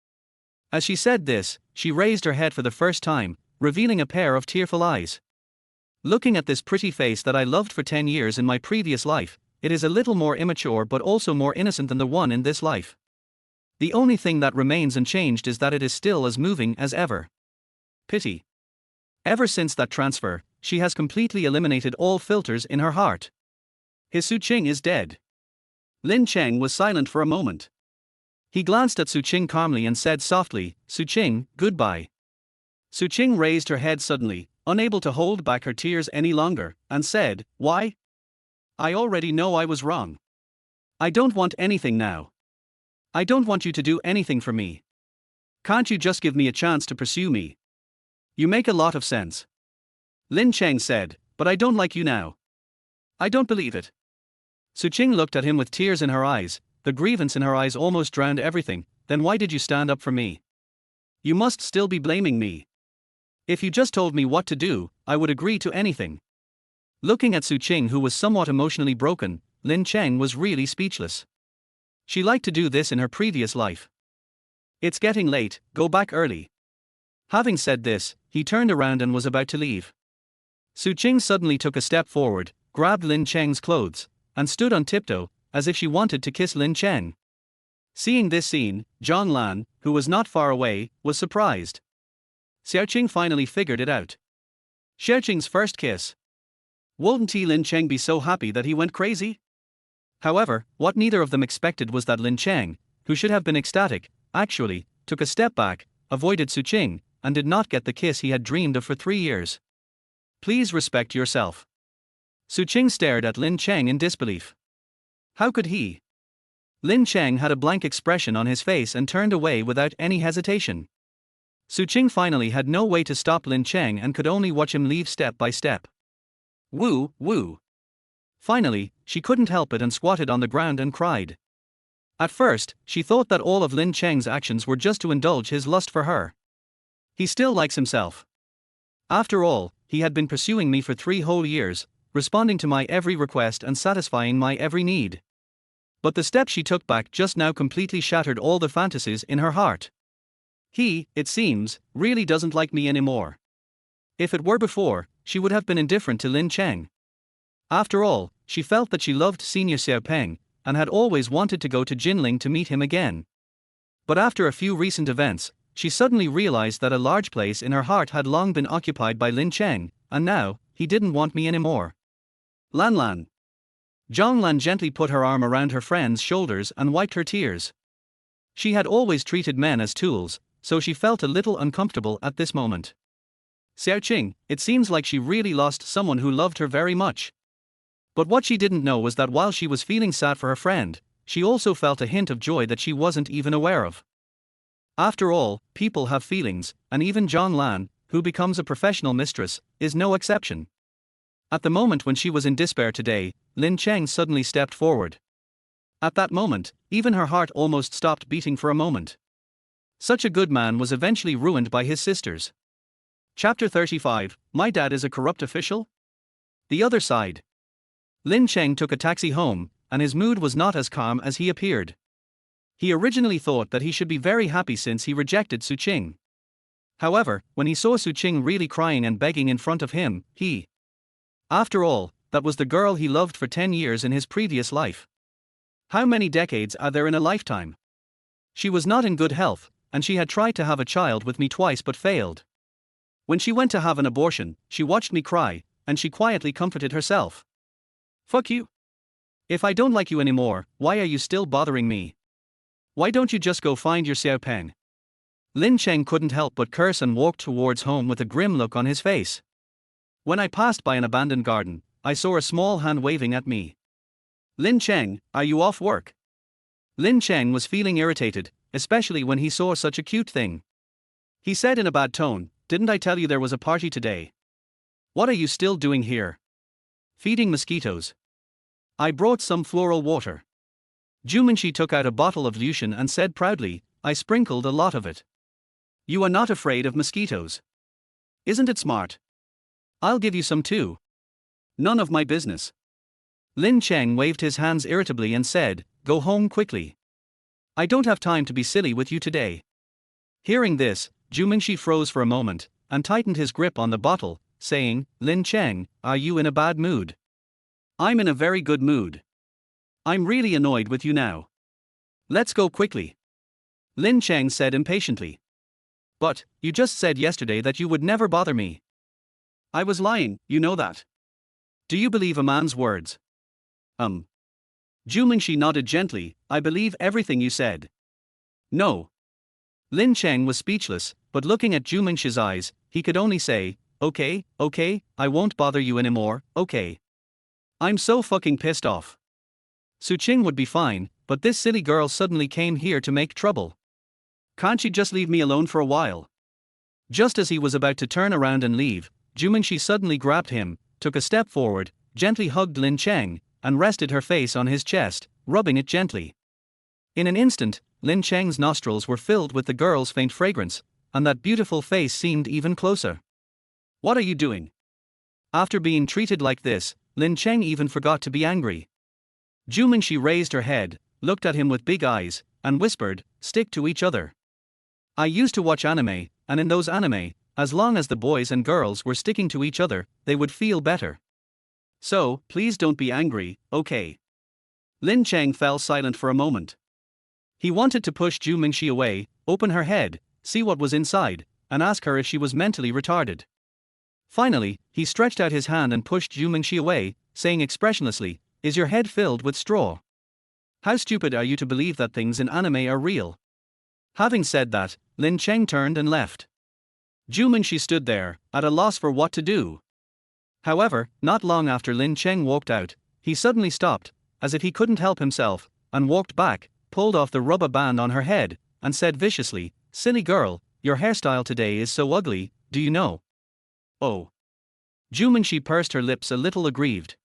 As she said this, she raised her head for the first time, revealing a pair of tearful eyes. Looking at this pretty face that I loved for 10 years in my previous life, it is a little more immature but also more innocent than the one in this life. The only thing that remains unchanged is that it is still as moving as ever. Pity. Ever since that transfer, she has completely eliminated all filters in her heart. His Su Qing is dead. Lin Cheng was silent for a moment. He glanced at Su Qing calmly and said softly, Su Qing, goodbye. Su Qing raised her head suddenly, unable to hold back her tears any longer, and said, why? I already know I was wrong. I don't want anything now. I don't want you to do anything for me. Can't you just give me a chance to pursue me? You make a lot of sense. Lin Cheng said, but I don't like you now. I don't believe it. Su Qing looked at him with tears in her eyes. The grievance in her eyes almost drowned everything. Then why did you stand up for me? You must still be blaming me. If you just told me what to do, I would agree to anything. Looking at Su Qing, who was somewhat emotionally broken, Lin Cheng was really speechless. She liked to do this in her previous life. It's getting late, go back early. Having said this, he turned around and was about to leave. Su Qing suddenly took a step forward, grabbed Lin Cheng's clothes, and stood on tiptoe, as if she wanted to kiss Lin Cheng. Seeing this scene, John Lan, who was not far away, was surprised. Xiaoqing finally figured it out. Xiaoqing's first kiss. Wouldn't Lin Cheng be so happy that he went crazy? However, what neither of them expected was that Lin Cheng, who should have been ecstatic, actually took a step back, avoided Su Qing, and did not get the kiss he had dreamed of for 3 years. Please respect yourself. Su Qing stared at Lin Cheng in disbelief. How could he? Lin Cheng had a blank expression on his face and turned away without any hesitation. Su Qing finally had no way to stop Lin Cheng and could only watch him leave step by step. Woo, woo. Finally, she couldn't help it and squatted on the ground and cried. At first, she thought that all of Lin Cheng's actions were just to indulge his lust for her. He still likes himself. After all, he had been pursuing me for 3 whole years, responding to my every request and satisfying my every need. But the step she took back just now completely shattered all the fantasies in her heart. He, it seems, really doesn't like me anymore. If it were before, she would have been indifferent to Lin Cheng. After all, she felt that she loved Senior Xiao Peng, and had always wanted to go to Jinling to meet him again. But after a few recent events, she suddenly realized that a large place in her heart had long been occupied by Lin Cheng, and now, he didn't want me anymore. Lan Lan. Zhang Lan gently put her arm around her friend's shoulders and wiped her tears. She had always treated men as tools, so she felt a little uncomfortable at this moment. Xiaoqing, it seems like she really lost someone who loved her very much. But what she didn't know was that while she was feeling sad for her friend, she also felt a hint of joy that she wasn't even aware of. After all, people have feelings, and even Zhang Lan, who becomes a professional mistress, is no exception. At the moment when she was in despair today, Lin Cheng suddenly stepped forward. At that moment, even her heart almost stopped beating for a moment. Such a good man was eventually ruined by his sisters. Chapter 35, My Dad is a Corrupt Official? The Other Side. Lin Cheng took a taxi home, and his mood was not as calm as he appeared. He originally thought that he should be very happy since he rejected Su Qing. However, when he saw Su Qing really crying and begging in front of him, after all, that was the girl he loved for 10 years in his previous life. How many decades are there in a lifetime? She was not in good health, and she had tried to have a child with me twice but failed. When she went to have an abortion, she watched me cry, and she quietly comforted herself. Fuck you. If I don't like you anymore, why are you still bothering me? Why don't you just go find your Xiao Peng? Lin Cheng couldn't help but curse and walked towards home with a grim look on his face. When I passed by an abandoned garden, I saw a small hand waving at me. Lin Cheng, are you off work? Lin Cheng was feeling irritated, especially when he saw such a cute thing. He said in a bad tone, didn't I tell you there was a party today? What are you still doing here? Feeding mosquitoes. I brought some floral water. Jumanshi took out a bottle of Lucian and said proudly, I sprinkled a lot of it. You are not afraid of mosquitoes. Isn't it smart? I'll give you some too. None of my business. Lin Cheng waved his hands irritably and said, go home quickly. I don't have time to be silly with you today. Hearing this, Jumanshi froze for a moment, and tightened his grip on the bottle, saying, Lin Cheng, are you in a bad mood? I'm in a very good mood. I'm really annoyed with you now. Let's go quickly. Lin Cheng said impatiently. But, you just said yesterday that you would never bother me. I was lying, you know that. Do you believe a man's words? Zhu Mingxi nodded gently, I believe everything you said. No. Lin Cheng was speechless, but looking at Zhu Mingxi's eyes, he could only say, okay, I won't bother you anymore, okay. I'm so fucking pissed off. Su Qing would be fine, but this silly girl suddenly came here to make trouble. Can't you just leave me alone for a while? Just as he was about to turn around and leave, Zhu Mingxi suddenly grabbed him, took a step forward, gently hugged Lin Cheng, and rested her face on his chest, rubbing it gently. In an instant, Lin Cheng's nostrils were filled with the girl's faint fragrance, and that beautiful face seemed even closer. What are you doing? After being treated like this, Lin Cheng even forgot to be angry. Zhu Mingxi raised her head, looked at him with big eyes, and whispered, stick to each other. I used to watch anime, and in those anime, as long as the boys and girls were sticking to each other, they would feel better. So, please don't be angry, okay? Lin Cheng fell silent for a moment. He wanted to push Zhu Mingxi away, open her head, see what was inside, and ask her if she was mentally retarded. Finally, he stretched out his hand and pushed Zhu Mingxi away, saying expressionlessly, is your head filled with straw? How stupid are you to believe that things in anime are real? Having said that, Lin Cheng turned and left. Zhu Mingxi stood there, at a loss for what to do. However, not long after Lin Cheng walked out, he suddenly stopped, as if he couldn't help himself, and walked back, pulled off the rubber band on her head, and said viciously, silly girl, your hairstyle today is so ugly, do you know? Oh. Zhu Mingxi pursed her lips a little aggrieved.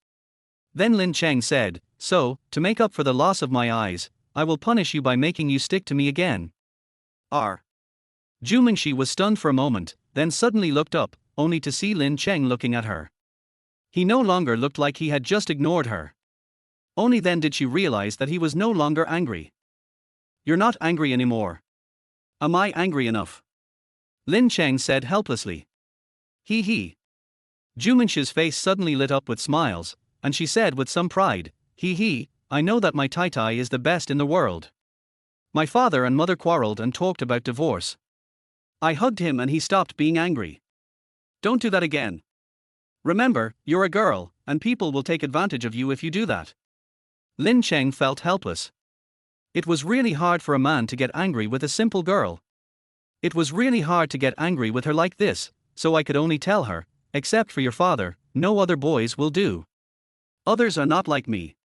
Then Lin Cheng said, so, to make up for the loss of my eyes, I will punish you by making you stick to me again. R. Zhu Mingxi was stunned for a moment, then suddenly looked up, only to see Lin Cheng looking at her. He no longer looked like he had just ignored her. Only then did she realize that he was no longer angry. You're not angry anymore. Am I angry enough? Lin Cheng said helplessly. He. Zhu Mingxi's face suddenly lit up with smiles, and she said with some pride, he, I know that my Tai is the best in the world. My father and mother quarreled and talked about divorce. I hugged him and he stopped being angry. Don't do that again. Remember, you're a girl, and people will take advantage of you if you do that. Lin Cheng felt helpless. It was really hard for a man to get angry with a simple girl. It was really hard to get angry with her like this, so I could only tell her, except for your father, no other boys will do. Others are not like me.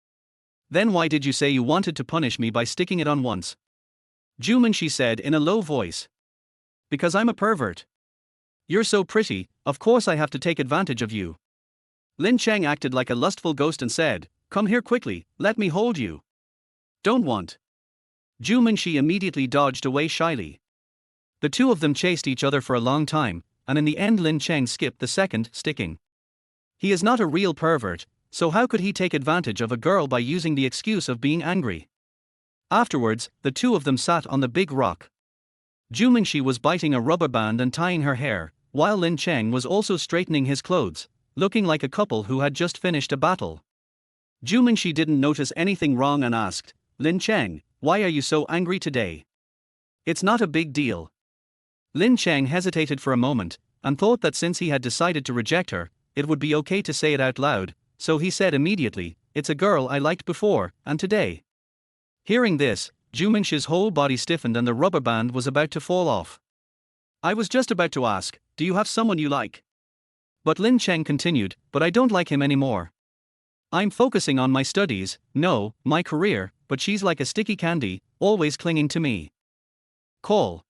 Then why did you say you wanted to punish me by sticking it on once? Zhu Mingxi said in a low voice. Because I'm a pervert. You're so pretty, of course I have to take advantage of you. Lin Cheng acted like a lustful ghost and said, come here quickly, let me hold you. Don't want. Zhu Mingxi immediately dodged away shyly. The two of them chased each other for a long time, and in the end Lin Cheng skipped the second sticking. He is not a real pervert, so how could he take advantage of a girl by using the excuse of being angry? Afterwards, the two of them sat on the big rock. Zhu Mingxi was biting a rubber band and tying her hair, while Lin Cheng was also straightening his clothes, looking like a couple who had just finished a battle. Zhu Mingxi didn't notice anything wrong and asked, Lin Cheng, why are you so angry today? It's not a big deal. Lin Cheng hesitated for a moment, and thought that since he had decided to reject her, it would be okay to say it out loud, so he said immediately, it's a girl I liked before, and today. Hearing this, Zhu Mingxi's whole body stiffened and the rubber band was about to fall off. I was just about to ask, do you have someone you like? But Lin Cheng continued, but I don't like him anymore. I'm focusing on my studies, no, my career, but she's like a sticky candy, always clinging to me. Call.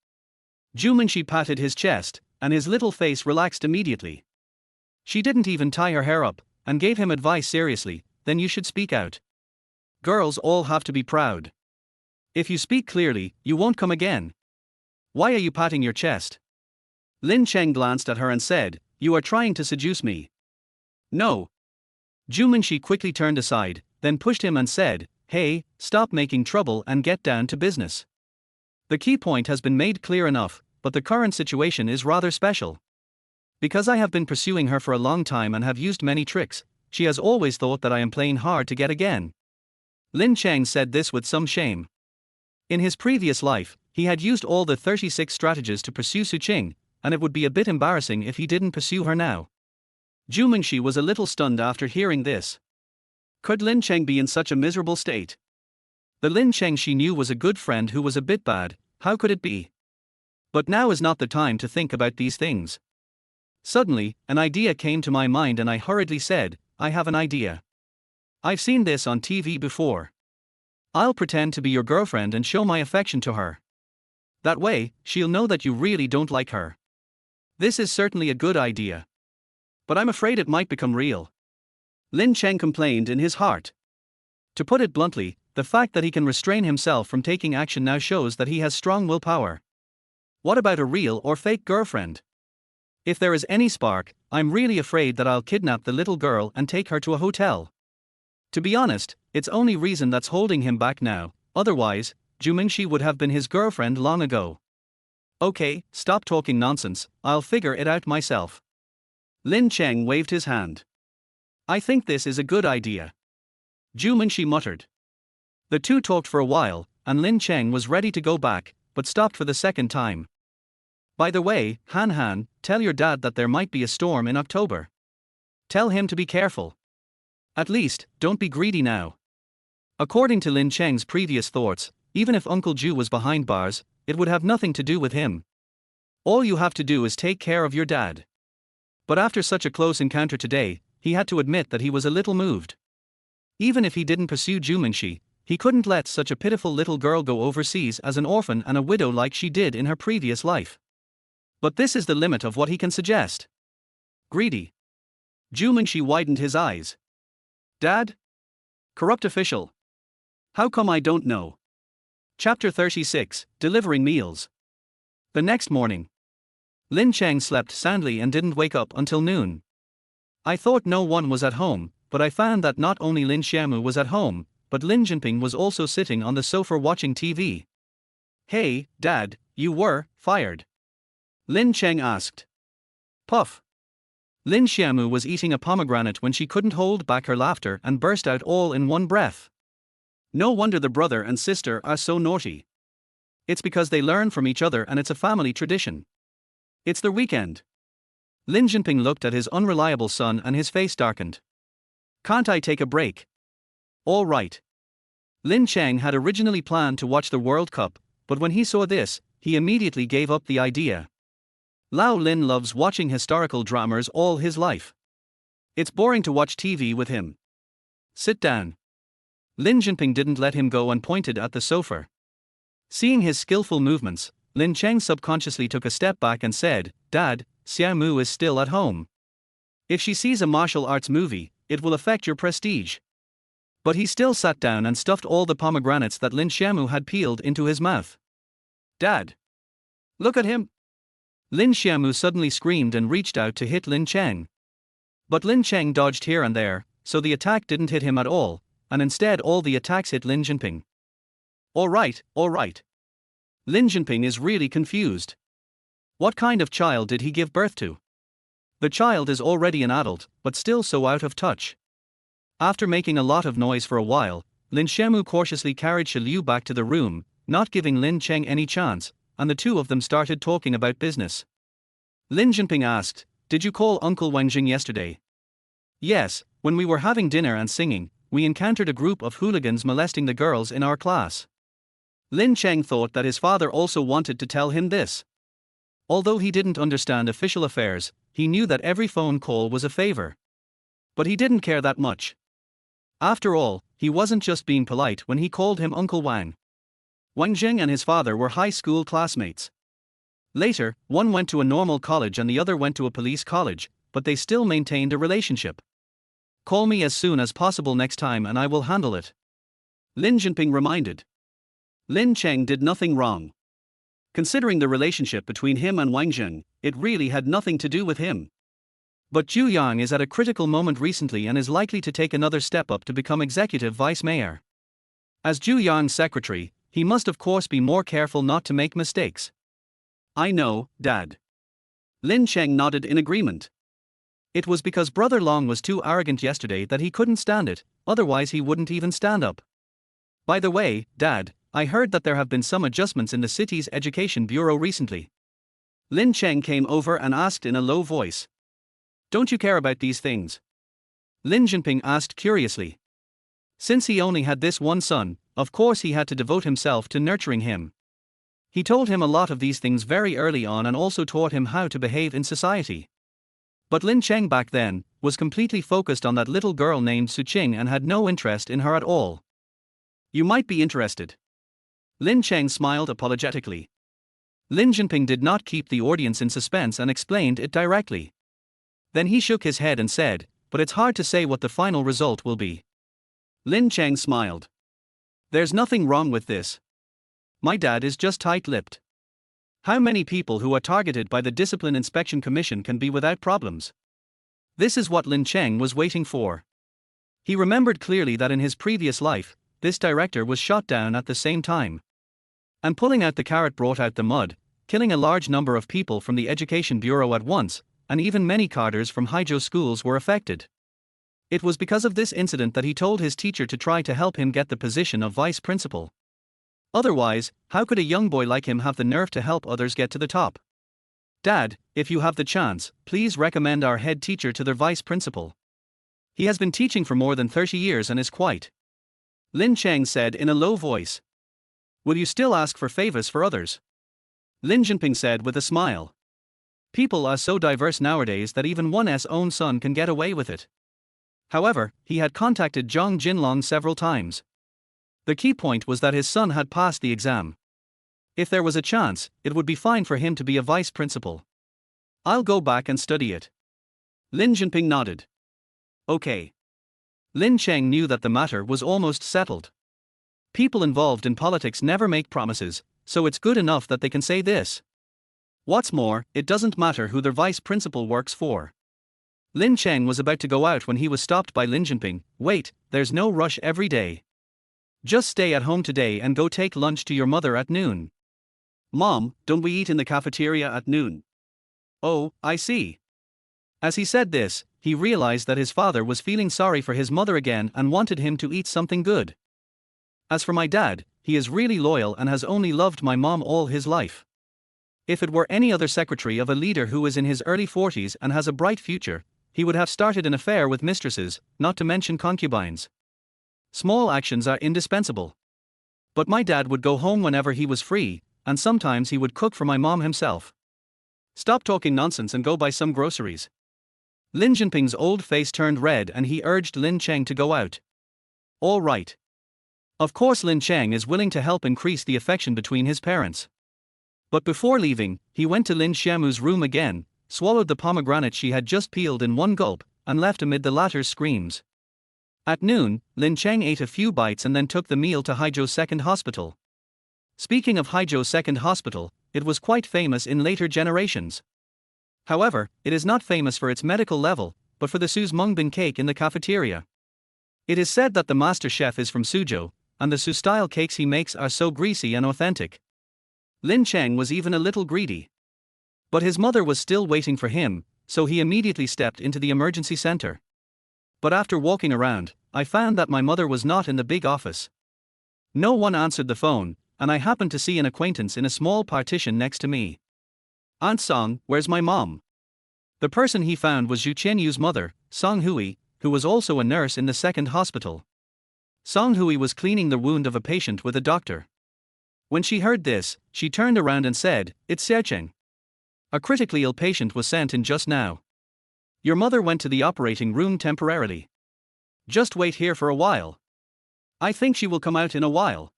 Zhu Mingxi patted his chest, and his little face relaxed immediately. She didn't even tie her hair up, and gave him advice seriously, then you should speak out. Girls all have to be proud. If you speak clearly, you won't come again. Why are you patting your chest? Lin Cheng glanced at her and said, you are trying to seduce me. No. Zhu Mingxi quickly turned aside, then pushed him and said, hey, stop making trouble and get down to business. The key point has been made clear enough, but the current situation is rather special. Because I have been pursuing her for a long time and have used many tricks, she has always thought that I am playing hard to get again. Lin Cheng said this with some shame. In his previous life, he had used all the 36 strategies to pursue Su Qing, and it would be a bit embarrassing if he didn't pursue her now. Zhu Mingxi was a little stunned after hearing this. Could Lin Cheng be in such a miserable state? The Lin Cheng she knew was a good friend who was a bit bad. How could it be? But now is not the time to think about these things. Suddenly, an idea came to my mind and I hurriedly said, I have an idea. I've seen this on TV before. I'll pretend to be your girlfriend and show my affection to her. That way, she'll know that you really don't like her. This is certainly a good idea. But I'm afraid it might become real. Lin Cheng complained in his heart. To put it bluntly, the fact that he can restrain himself from taking action now shows that he has strong willpower. What about a real or fake girlfriend? If there is any spark, I'm really afraid that I'll kidnap the little girl and take her to a hotel. To be honest, it's only reason that's holding him back now, otherwise, Zhu Mingxi would have been his girlfriend long ago. Okay, stop talking nonsense, I'll figure it out myself. Lin Cheng waved his hand. I think this is a good idea. Zhu Mingxi muttered. The two talked for a while, and Lin Cheng was ready to go back, but stopped for the second time. By the way, Han, tell your dad that there might be a storm in October. Tell him to be careful. At least, don't be greedy now. According to Lin Cheng's previous thoughts, even if Uncle Zhu was behind bars, it would have nothing to do with him. All you have to do is take care of your dad. But after such a close encounter today, he had to admit that he was a little moved. Even if he didn't pursue Zhu Mingxi, he couldn't let such a pitiful little girl go overseas as an orphan and a widow like she did in her previous life. But this is the limit of what he can suggest. Greedy. Zhu Mingxi widened his eyes. Dad? Corrupt official. How come I don't know? Chapter 36, Delivering Meals. The next morning. Lin Cheng slept soundly and didn't wake up until noon. I thought no one was at home, but I found that not only Lin Xiaomu was at home, but Lin Jinping was also sitting on the sofa watching TV. Hey, Dad, you were fired? Lin Cheng asked. Puff. Lin Xiaomu was eating a pomegranate when she couldn't hold back her laughter and burst out all in one breath. No wonder the brother and sister are so naughty. It's because they learn from each other and it's a family tradition. It's their weekend. Lin Jinping looked at his unreliable son and his face darkened. Can't I take a break? All right. Lin Cheng had originally planned to watch the World Cup, but when he saw this, he immediately gave up the idea. Lao Lin loves watching historical dramas all his life. It's boring to watch TV with him. Sit down. Lin Jinping didn't let him go and pointed at the sofa. Seeing his skillful movements, Lin Cheng subconsciously took a step back and said, Dad, Xiaomu is still at home. If she sees a martial arts movie, it will affect your prestige. But he still sat down and stuffed all the pomegranates that Lin Xiaomu had peeled into his mouth. Dad! Look at him! Lin Xiaomu suddenly screamed and reached out to hit Lin Cheng. But Lin Cheng dodged here and there, so the attack didn't hit him at all, and instead all the attacks hit Lin Jinping. All right. Lin Jinping is really confused. What kind of child did he give birth to? The child is already an adult, but still so out of touch. After making a lot of noise for a while, Lin Xiaomu cautiously carried Shi Liu back to the room, not giving Lin Cheng any chance, and the two of them started talking about business. Lin Jinping asked, Did you call Uncle Wangjing yesterday? Yes, when we were having dinner and singing, we encountered a group of hooligans molesting the girls in our class. Lin Cheng thought that his father also wanted to tell him this. Although he didn't understand official affairs, he knew that every phone call was a favor. But he didn't care that much. After all, he wasn't just being polite when he called him Uncle Wang. Wang Zheng and his father were high school classmates. Later, one went to a normal college and the other went to a police college, but they still maintained a relationship. Call me as soon as possible next time and I will handle it. Lin Jinping reminded. Lin Cheng did nothing wrong. Considering the relationship between him and Wang Zheng, it really had nothing to do with him. But Zhu Yang is at a critical moment recently and is likely to take another step up to become executive vice mayor. As Zhu Yang's secretary, he must of course be more careful not to make mistakes. I know, Dad. Lin Cheng nodded in agreement. It was because Brother Long was too arrogant yesterday that he couldn't stand it, otherwise he wouldn't even stand up. By the way, Dad, I heard that there have been some adjustments in the city's education bureau recently. Lin Cheng came over and asked in a low voice. Don't you care about these things? Lin Jinping asked curiously. Since he only had this one son, of course he had to devote himself to nurturing him. He told him a lot of these things very early on and also taught him how to behave in society. But Lin Cheng back then was completely focused on that little girl named Qing and had no interest in her at all. You might be interested. Lin Cheng smiled apologetically. Lin Jinping did not keep the audience in suspense and explained it directly. Then he shook his head and said, but it's hard to say what the final result will be. Lin Cheng smiled. There's nothing wrong with this. My dad is just tight-lipped. How many people who are targeted by the Discipline Inspection Commission can be without problems? This is what Lin Cheng was waiting for. He remembered clearly that in his previous life, this director was shot down at the same time. And pulling out the carrot brought out the mud, killing a large number of people from the Education Bureau at once, and even many cadres from Haijiu schools were affected. It was because of this incident that he told his teacher to try to help him get the position of vice principal. Otherwise, how could a young boy like him have the nerve to help others get to the top? Dad, if you have the chance, please recommend our head teacher to their vice principal. He has been teaching for more than 30 years and is quite. Lin Cheng said in a low voice. Will you still ask for favors for others? Lin Jinping said with a smile. People are so diverse nowadays that even one's own son can get away with it. However, he had contacted Zhang Jinlong several times. The key point was that his son had passed the exam. If there was a chance, it would be fine for him to be a vice principal. I'll go back and study it. Lin Jinping nodded. Okay. Lin Cheng knew that the matter was almost settled. People involved in politics never make promises, so it's good enough that they can say this. What's more, it doesn't matter who their vice principal works for. Lin Cheng was about to go out when he was stopped by Lin Jinping. Wait, there's no rush every day. Just stay at home today and go take lunch to your mother at noon. Mom, don't we eat in the cafeteria at noon? Oh, I see. As he said this, he realized that his father was feeling sorry for his mother again and wanted him to eat something good. As for my dad, he is really loyal and has only loved my mom all his life. If it were any other secretary of a leader who is in his early 40s and has a bright future, he would have started an affair with mistresses, not to mention concubines. Small actions are indispensable. But my dad would go home whenever he was free, and sometimes he would cook for my mom himself. Stop talking nonsense and go buy some groceries. Lin Jinping's old face turned red and he urged Lin Cheng to go out. All right. Of course Lin Cheng is willing to help increase the affection between his parents. But before leaving, he went to Lin Xiamu's room again, swallowed the pomegranate she had just peeled in one gulp, and left amid the latter's screams. At noon, Lin Cheng ate a few bites and then took the meal to Haijiu Second Hospital. Speaking of Haijiu Second Hospital, it was quite famous in later generations. However, it is not famous for its medical level, but for the Suzmungbin cake in the cafeteria. It is said that the master chef is from Suzhou, and the Su-style cakes he makes are so greasy and authentic. Lin Cheng was even a little greedy. But his mother was still waiting for him, so he immediately stepped into the emergency center. But after walking around, I found that my mother was not in the big office. No one answered the phone, and I happened to see an acquaintance in a small partition next to me. Aunt Song, where's my mom? The person he found was Zhu Qianyu's mother, Song Hui, who was also a nurse in the second hospital. Song Hui was cleaning the wound of a patient with a doctor. When she heard this, she turned around and said, "It's Xiaocheng. A critically ill patient was sent in just now. Your mother went to the operating room temporarily. Just wait here for a while. I think she will come out in a while."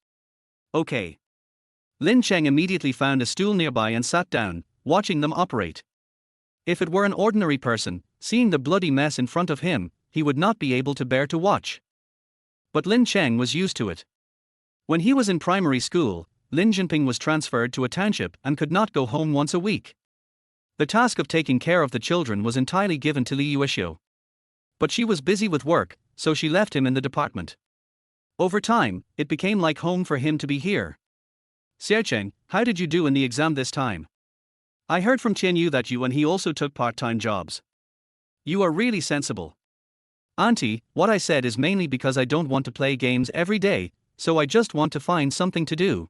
Okay. Lin Cheng immediately found a stool nearby and sat down, watching them operate. If it were an ordinary person, seeing the bloody mess in front of him, he would not be able to bear to watch. But Lin Cheng was used to it. When he was in primary school, Lin Jinping was transferred to a township and could not go home once a week. The task of taking care of the children was entirely given to Li Yuexiu. But she was busy with work, so she left him in the department. Over time, it became like home for him to be here. "Xiaocheng, how did you do in the exam this time? I heard from Qianyu that you and he also took part-time jobs. You are really sensible." "Auntie, what I said is mainly because I don't want to play games every day, so I just want to find something to do."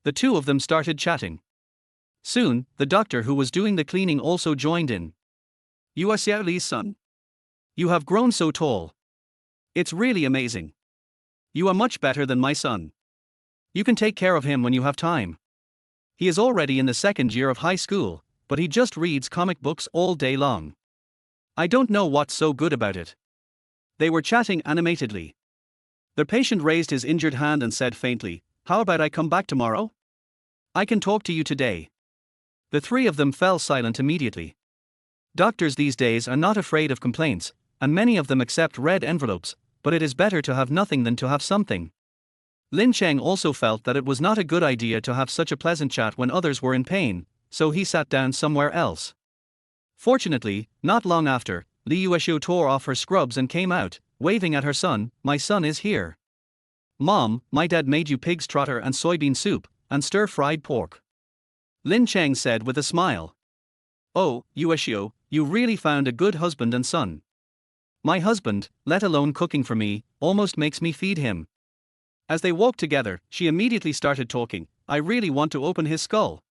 The two of them started chatting. Soon, the doctor who was doing the cleaning also joined in. You are Xiao Li's son. You have grown so tall. It's really amazing. You are much better than my son. You can take care of him when you have time. He is already in the second year of high school, but he just reads comic books all day long. I don't know what's so good about it. They were chatting animatedly. The patient raised his injured hand and said faintly, "How about I come back tomorrow? I can talk to you today." The three of them fell silent immediately. Doctors these days are not afraid of complaints, and many of them accept red envelopes, but it is better to have nothing than to have something. Lin Cheng also felt that it was not a good idea to have such a pleasant chat when others were in pain, so he sat down somewhere else. Fortunately, not long after, Li Yuexiu tore off her scrubs and came out, waving at her son. "My son is here. Mom, my dad made you pig's trotter and soybean soup, and stir-fried pork," Lin Cheng said with a smile. "Oh, Yuexiu, you really found a good husband and son. My husband, let alone cooking for me, almost makes me feed him." As they walked together, she immediately started talking. "I really want to open his skull.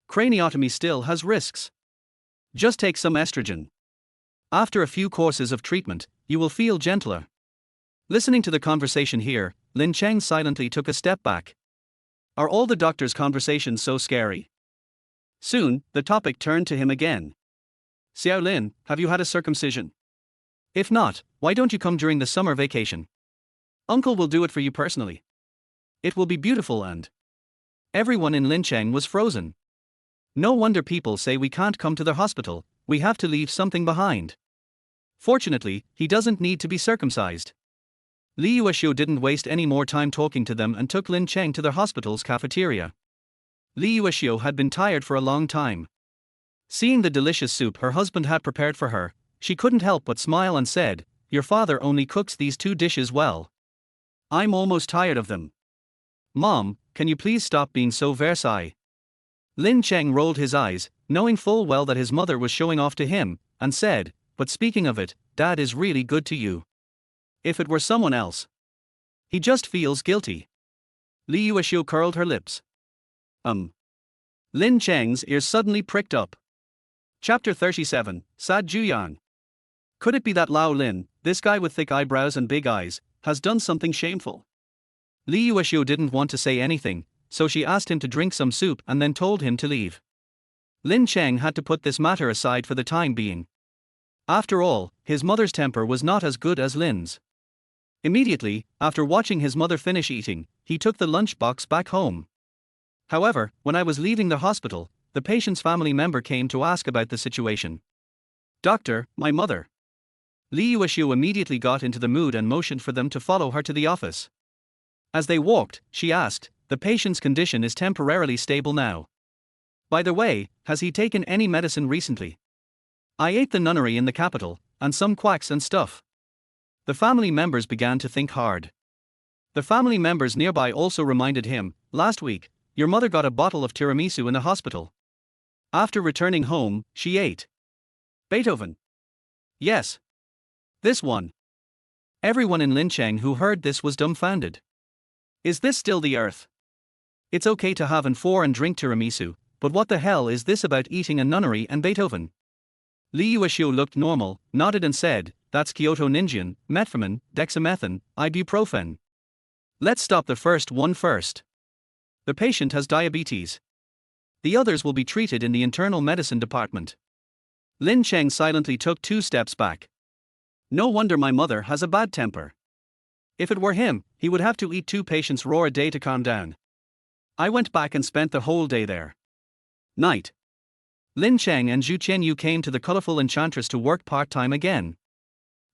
Craniotomy still has risks. Just take some estrogen. After a few courses of treatment, you will feel gentler." Listening to the conversation here, Lin Cheng silently took a step back. Are all the doctors' conversations so scary? Soon, the topic turned to him again. "Xiao Lin, have you had a circumcision? If not, why don't you come during the summer vacation? Uncle will do it for you personally. It will be beautiful." And everyone in Lin Cheng was frozen. No wonder people say we can't come to the hospital, we have to leave something behind. Fortunately, he doesn't need to be circumcised. Li Yuexiu didn't waste any more time talking to them and took Lin Cheng to the hospital's cafeteria. Li Yuexiu had been tired for a long time. Seeing the delicious soup her husband had prepared for her, she couldn't help but smile and said, "Your father only cooks these two dishes well. I'm almost tired of them. Mom, can you please stop being so Versailles?" Lin Cheng rolled his eyes, knowing full well that his mother was showing off to him, and said, "But speaking of it, Dad is really good to you. If it were someone else. He just feels guilty." Li Yuexiu curled her lips. Lin Cheng's ears suddenly pricked up. Chapter 37, Sad Juyan. Could it be that Lao Lin, this guy with thick eyebrows and big eyes, has done something shameful? Li Yuexiu didn't want to say anything, so she asked him to drink some soup and then told him to leave. Lin Cheng had to put this matter aside for the time being. After all, his mother's temper was not as good as Lin's. Immediately, after watching his mother finish eating, he took the lunchbox back home. However, when I was leaving the hospital, the patient's family member came to ask about the situation. "Doctor, my mother." Li Yuexiu immediately got into the mood and motioned for them to follow her to the office. As they walked, she asked, "The patient's condition is temporarily stable now. By the way, has he taken any medicine recently? I ate the nunnery in the capital, and some quacks and stuff." The family members began to think hard. The family members nearby also reminded him, "Last week, your mother got a bottle of tiramisu in the hospital. After returning home, she ate Beethoven." "Yes. This one." Everyone in Lin Cheng who heard this was dumbfounded. Is this still the earth? It's okay to have an four and drink tiramisu, but what the hell is this about eating a nunnery and Beethoven? Li Yuexiu looked normal, nodded and said, "That's Kyoto Ninjian, metformin, dexamethasone, ibuprofen. Let's stop the first one first. The patient has diabetes. The others will be treated in the internal medicine department." Lin Cheng silently took 2 steps back. No wonder my mother has a bad temper. If it were him, he would have to eat 2 patients raw a day to calm down. I went back and spent the whole day there. Night. Lin Cheng and Zhu Qianyu came to the colorful enchantress to work part-time again.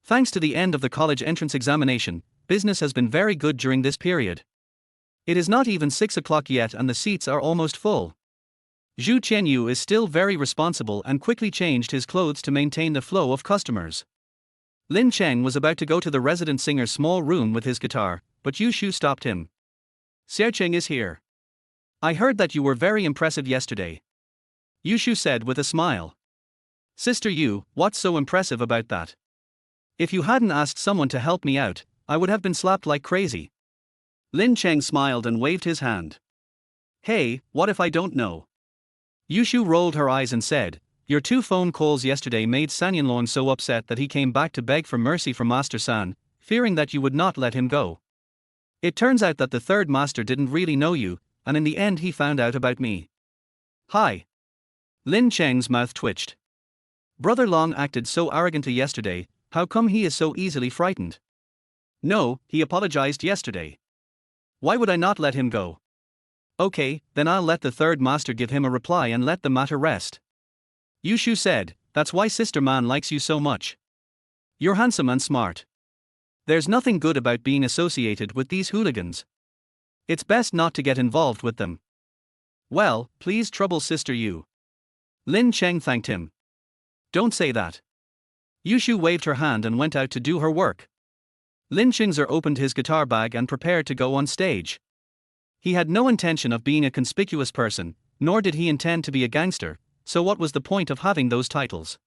Thanks to the end of the college entrance examination, business has been very good during this period. It is not even 6 o'clock yet and the seats are almost full. Zhu Qianyu is still very responsible and quickly changed his clothes to maintain the flow of customers. Lin Cheng was about to go to the resident singer's small room with his guitar, but Yu Shu stopped him. "Xiao Cheng is here. I heard that you were very impressive yesterday," Yu Shu said with a smile. "Sister Yu, what's so impressive about that? If you hadn't asked someone to help me out, I would have been slapped like crazy." Lin Cheng smiled and waved his hand. "Hey, what if I don't know?" Yu Shu rolled her eyes and said, Your 2 phone calls yesterday made Sanyanlorn so upset that he came back to beg for mercy from Master San, fearing that you would not let him go. It turns out that the third master didn't really know you, and in the end he found out about me. Hi. Lin Cheng's mouth twitched. Brother Long acted so arrogantly yesterday, how come he is so easily frightened? No, he apologized yesterday. Why would I not let him go? Okay, then I'll let the third master give him a reply and let the matter rest. Yushu said, that's why Sister Man likes you so much. You're handsome and smart. There's nothing good about being associated with these hooligans. It's best not to get involved with them. Well, please trouble Sister Yu. Lin Cheng thanked him. Don't say that. Yushu waved her hand and went out to do her work. Lin Chengzer opened his guitar bag and prepared to go on stage. He had no intention of being a conspicuous person, nor did he intend to be a gangster, so what was the point of having those titles?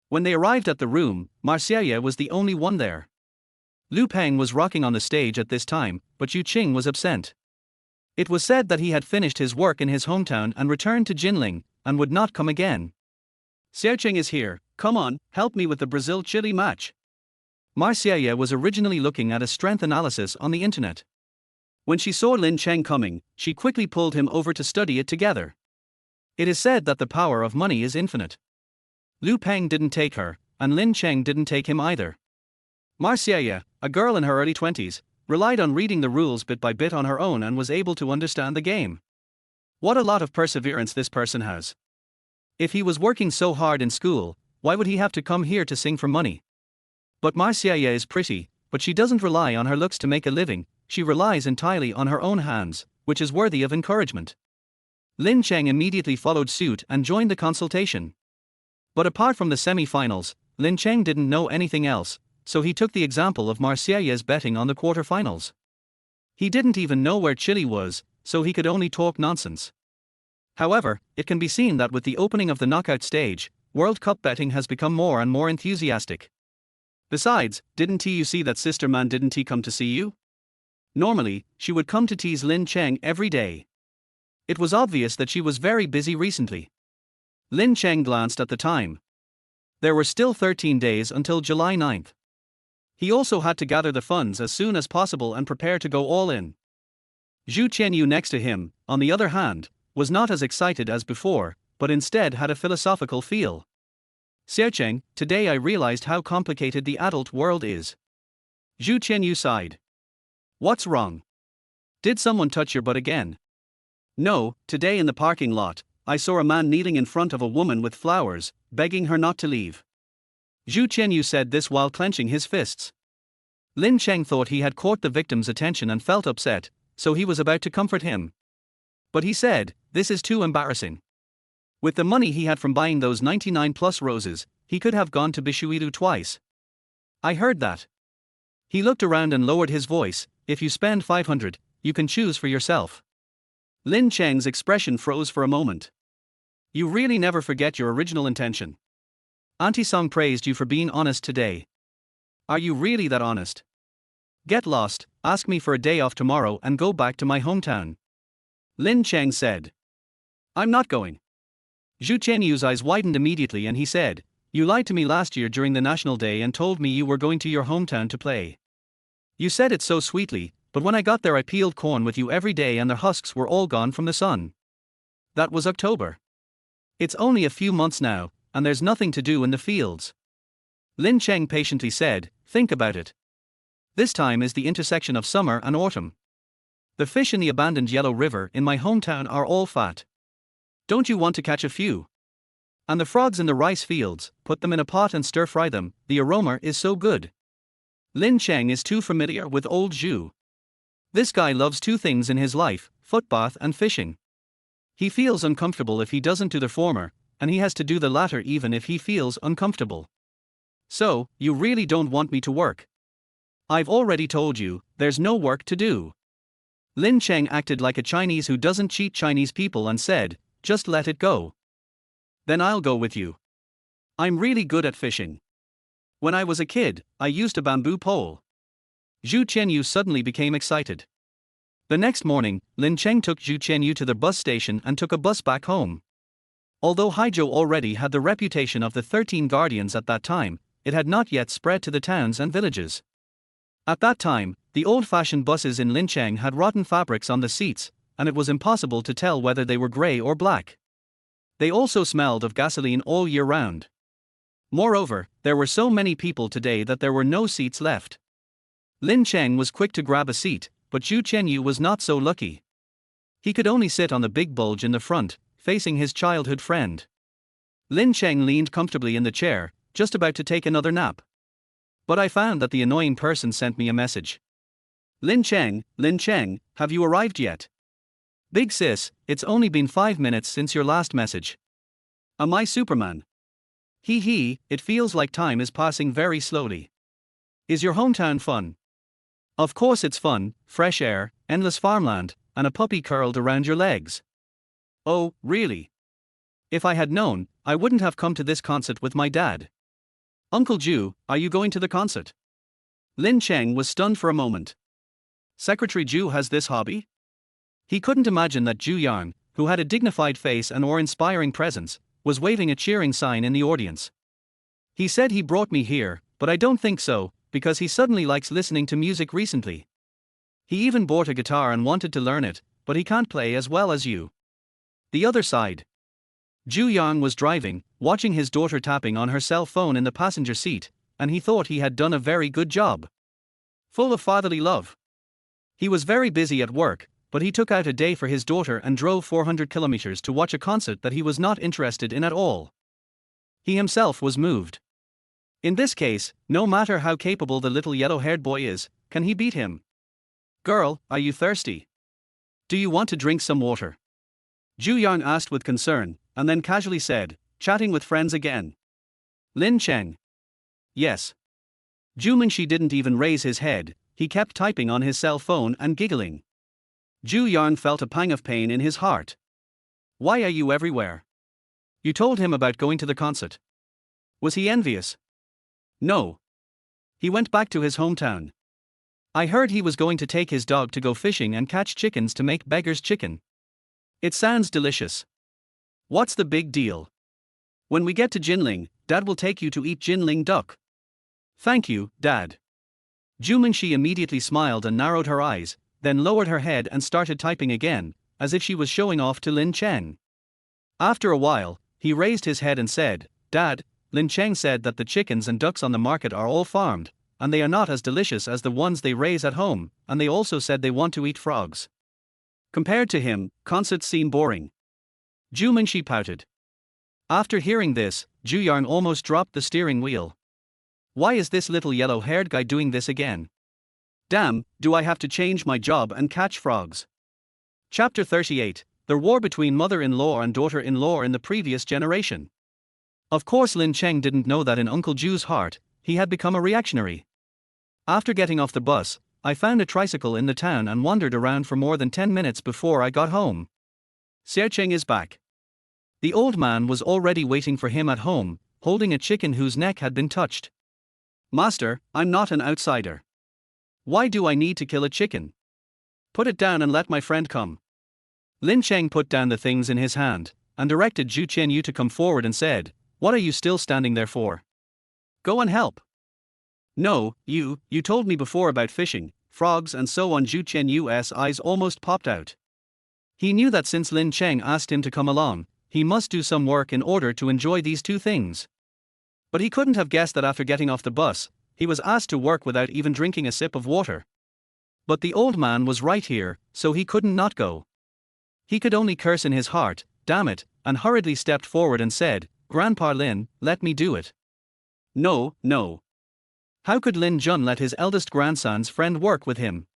When they arrived at the room, Marcia was the only one there. Lu Peng was rocking on the stage at this time, but Yu Qing was absent. It was said that he had finished his work in his hometown and returned to Jinling, and would not come again. Xiaoqing is here, come on, help me with the Brazil-Chile match. Marcia was originally looking at a strength analysis on the internet. When she saw Lin Cheng coming, she quickly pulled him over to study it together. It is said that the power of money is infinite. Lu Peng didn't take her, and Lin Cheng didn't take him either. Marcia, a girl in her early 20s, relied on reading the rules bit by bit on her own and was able to understand the game. What a lot of perseverance this person has. If he was working so hard in school, why would he have to come here to sing for money? But Marcia is pretty, but she doesn't rely on her looks to make a living, she relies entirely on her own hands, which is worthy of encouragement. Lin Cheng immediately followed suit and joined the consultation. But apart from the semi-finals, Lin Cheng didn't know anything else, so he took the example of Marcia's betting on the quarterfinals. He didn't even know where Chile was, so he could only talk nonsense. However, it can be seen that with the opening of the knockout stage, World Cup betting has become more and more enthusiastic. Besides, didn't you see that Sister Man didn't he come to see you? Normally, she would come to tease Lin Cheng every day. It was obvious that she was very busy recently. Lin Cheng glanced at the time. There were still 13 days until July 9th. He also had to gather the funds as soon as possible and prepare to go all in. Zhu Qianyu next to him, on the other hand, was not as excited as before, but instead had a philosophical feel. Xiaoqing, today I realized how complicated the adult world is. Zhu Qianyu sighed. What's wrong? Did someone touch your butt again? No, today in the parking lot, I saw a man kneeling in front of a woman with flowers, begging her not to leave. Zhu Qianyu said this while clenching his fists. Lin Cheng thought he had caught the victim's attention and felt upset, so he was about to comfort him. But he said, this is too embarrassing. With the money he had from buying those 99+ roses, he could have gone to Bishuidu twice. I heard that. He looked around and lowered his voice, if you spend 500, you can choose for yourself. Lin Cheng's expression froze for a moment. You really never forget your original intention. Auntie Song praised you for being honest today. Are you really that honest? Get lost, ask me for a day off tomorrow and go back to my hometown. Lin Cheng said. I'm not going. Zhu Qianyu's eyes widened immediately and he said, you lied to me last year during the National Day and told me you were going to your hometown to play. You said it so sweetly, but when I got there I peeled corn with you every day and the husks were all gone from the sun. That was October. It's only a few months now, and there's nothing to do in the fields. Lin Cheng patiently said, think about it. This time is the intersection of summer and autumn. The fish in the abandoned Yellow River in my hometown are all fat. Don't you want to catch a few? And the frogs in the rice fields, put them in a pot and stir-fry them, the aroma is so good. Lin Cheng is too familiar with old Zhu. This guy loves two things in his life, footbath and fishing. He feels uncomfortable if he doesn't do the former, and he has to do the latter even if he feels uncomfortable. So, you really don't want me to work? I've already told you, there's no work to do. Lin Cheng acted like a Chinese who doesn't cheat Chinese people and said, just let it go. Then I'll go with you. I'm really good at fishing. When I was a kid, I used a bamboo pole. Zhu Qianyu suddenly became excited. The next morning, Lin Cheng took Zhu Qianyu to the bus station and took a bus back home. Although Haijiu already had the reputation of the 13 guardians at that time, it had not yet spread to the towns and villages. At that time, the old-fashioned buses in Lin Cheng had rotten fabrics on the seats, and it was impossible to tell whether they were grey or black. They also smelled of gasoline all year round. Moreover, there were so many people today that there were no seats left. Lin Cheng was quick to grab a seat, but Zhu Qianyu was not so lucky. He could only sit on the big bulge in the front, facing his childhood friend. Lin Cheng leaned comfortably in the chair, just about to take another nap. But I found that the annoying person sent me a message. Lin Cheng, have you arrived yet? Big sis, it's only been 5 minutes since your last message. Am I Superman? Hee, it feels like time is passing very slowly. Is your hometown fun? Of course it's fun, fresh air, endless farmland, and a puppy curled around your legs. Oh, really? If I had known, I wouldn't have come to this concert with my dad. Uncle Zhu, are you going to the concert? Lin Cheng was stunned for a moment. Secretary Zhu has this hobby? He couldn't imagine that Zhu Yang, who had a dignified face and awe-inspiring presence, was waving a cheering sign in the audience. He said he brought me here, but I don't think so, because he suddenly likes listening to music recently. He even bought a guitar and wanted to learn it, but he can't play as well as you. The other side. Zhu Yang was driving, watching his daughter tapping on her cell phone in the passenger seat, and he thought he had done a very good job. Full of fatherly love. He was very busy at work, but he took out a day for his daughter and drove 400 kilometers to watch a concert that he was not interested in at all. He himself was moved. In this case, no matter how capable the little yellow-haired boy is, can he beat him? Girl, are you thirsty? Do you want to drink some water? Zhu Yang asked with concern, and then casually said, chatting with friends again. Lin Cheng. Yes. Zhu Mingxi didn't even raise his head, he kept typing on his cell phone and giggling. Zhu Yang felt a pang of pain in his heart. Why are you everywhere? You told him about going to the concert. Was he envious? No. He went back to his hometown. I heard he was going to take his dog to go fishing and catch chickens to make beggar's chicken. It sounds delicious. What's the big deal? When we get to Jinling, Dad will take you to eat Jinling duck. Thank you, Dad. Zhu Mingxi immediately smiled and narrowed her eyes, then lowered her head and started typing again, as if she was showing off to Lin Cheng. After a while, he raised his head and said, Dad, Lin Cheng said that the chickens and ducks on the market are all farmed, and they are not as delicious as the ones they raise at home, and they also said they want to eat frogs. Compared to him, concerts seem boring. Zhu Mingxi pouted. After hearing this, Zhu Yang almost dropped the steering wheel. Why is this little yellow-haired guy doing this again? Damn, do I have to change my job and catch frogs? Chapter 38, The War Between Mother-in-Law and Daughter-in-Law in the Previous Generation. Of course Lin Cheng didn't know that in Uncle Zhu's heart, he had become a reactionary. After getting off the bus, I found a tricycle in the town and wandered around for more than 10 minutes before I got home. Xiao Cheng is back. The old man was already waiting for him at home, holding a chicken whose neck had been touched. Master, I'm not an outsider. Why do I need to kill a chicken? Put it down and let my friend come. Lin Cheng put down the things in his hand, and directed Zhu Qianyu to come forward and said, What are you still standing there for? Go and help. No, you told me before about fishing, frogs and so on. Zhu Qianyu's eyes almost popped out. He knew that since Lin Cheng asked him to come along, he must do some work in order to enjoy these two things. But he couldn't have guessed that after getting off the bus, he was asked to work without even drinking a sip of water. But the old man was right here, so he couldn't not go. He could only curse in his heart, damn it, and hurriedly stepped forward and said, Grandpa Lin, let me do it. No. How could Lin Jun let his eldest grandson's friend work with him?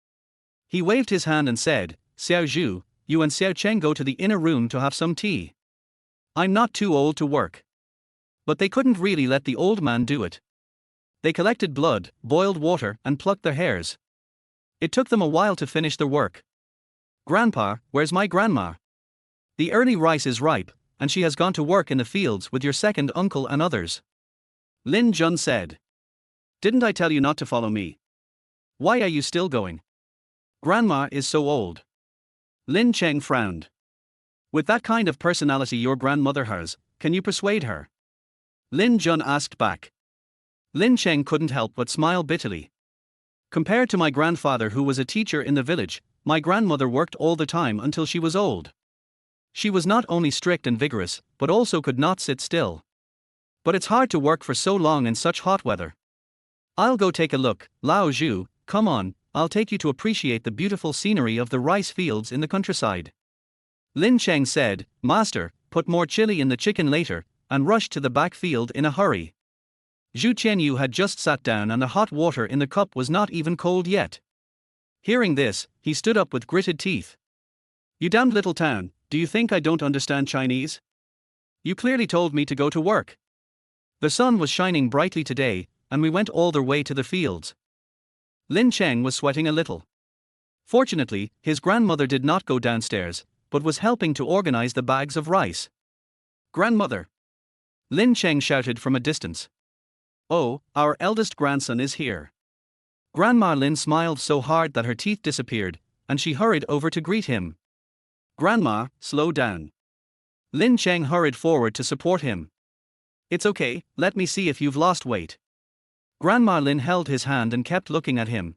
He waved his hand and said, Xiao Zhu, you and Xiao Cheng go to the inner room to have some tea. I'm not too old to work. But they couldn't really let the old man do it. They collected blood, boiled water, and plucked their hairs. It took them a while to finish their work. Grandpa, where's my grandma? The early rice is ripe, and she has gone to work in the fields with your second uncle and others. Lin Jun said. Didn't I tell you not to follow me? Why are you still going? Grandma is so old. Lin Cheng frowned. With that kind of personality your grandmother has, can you persuade her? Lin Jun asked back. Lin Cheng couldn't help but smile bitterly. Compared to my grandfather who was a teacher in the village, my grandmother worked all the time until she was old. She was not only strict and vigorous, but also could not sit still. But it's hard to work for so long in such hot weather. I'll go take a look, Lao Zhu, come on, I'll take you to appreciate the beautiful scenery of the rice fields in the countryside. Lin Cheng said, Master, put more chili in the chicken later, and rushed to the back field in a hurry. Zhu Qianyu had just sat down and the hot water in the cup was not even cold yet. Hearing this, he stood up with gritted teeth. You damned little town, do you think I don't understand Chinese? You clearly told me to go to work. The sun was shining brightly today, and we went all the way to the fields. Lin Cheng was sweating a little. Fortunately, his grandmother did not go downstairs, but was helping to organize the bags of rice. Grandmother! Lin Cheng shouted from a distance. Oh, our eldest grandson is here. Grandma Lin smiled so hard that her teeth disappeared, and she hurried over to greet him. Grandma, slow down. Lin Cheng hurried forward to support him. It's okay, let me see if you've lost weight. Grandma Lin held his hand and kept looking at him.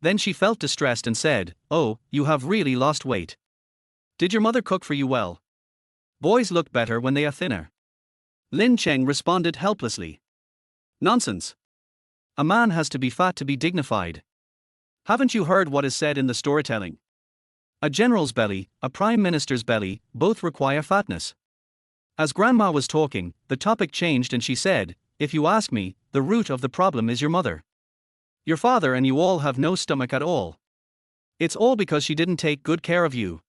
Then she felt distressed and said, Oh, you have really lost weight. Did your mother cook for you well? Boys look better when they are thinner. Lin Cheng responded helplessly. Nonsense. A man has to be fat to be dignified. Haven't you heard what is said in the storytelling? A general's belly, a prime minister's belly, both require fatness. As Grandma was talking, the topic changed and she said, If you ask me, the root of the problem is your mother. Your father and you all have no stomach at all. It's all because she didn't take good care of you.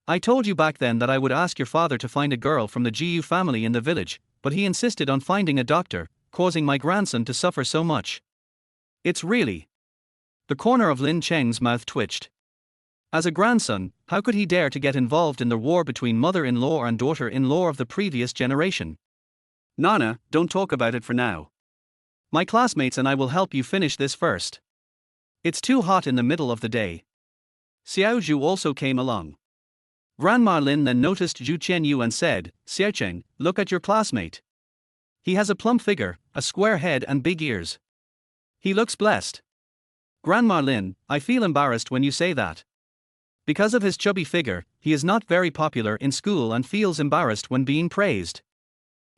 I told you back then that I would ask your father to find a girl from the Gu family in the village, but he insisted on finding a doctor, causing my grandson to suffer so much. It's really. The corner of Lin Cheng's mouth twitched. As a grandson, how could he dare to get involved in the war between mother-in-law and daughter-in-law of the previous generation? Nana, don't talk about it for now. My classmates and I will help you finish this first. It's too hot in the middle of the day. Xiao Zhu also came along. Grandma Lin then noticed Zhu Qianyu and said, Xiao Cheng, look at your classmate. He has a plump figure, a square head and big ears. He looks blessed. Grandma Lin, I feel embarrassed when you say that. Because of his chubby figure, he is not very popular in school and feels embarrassed when being praised.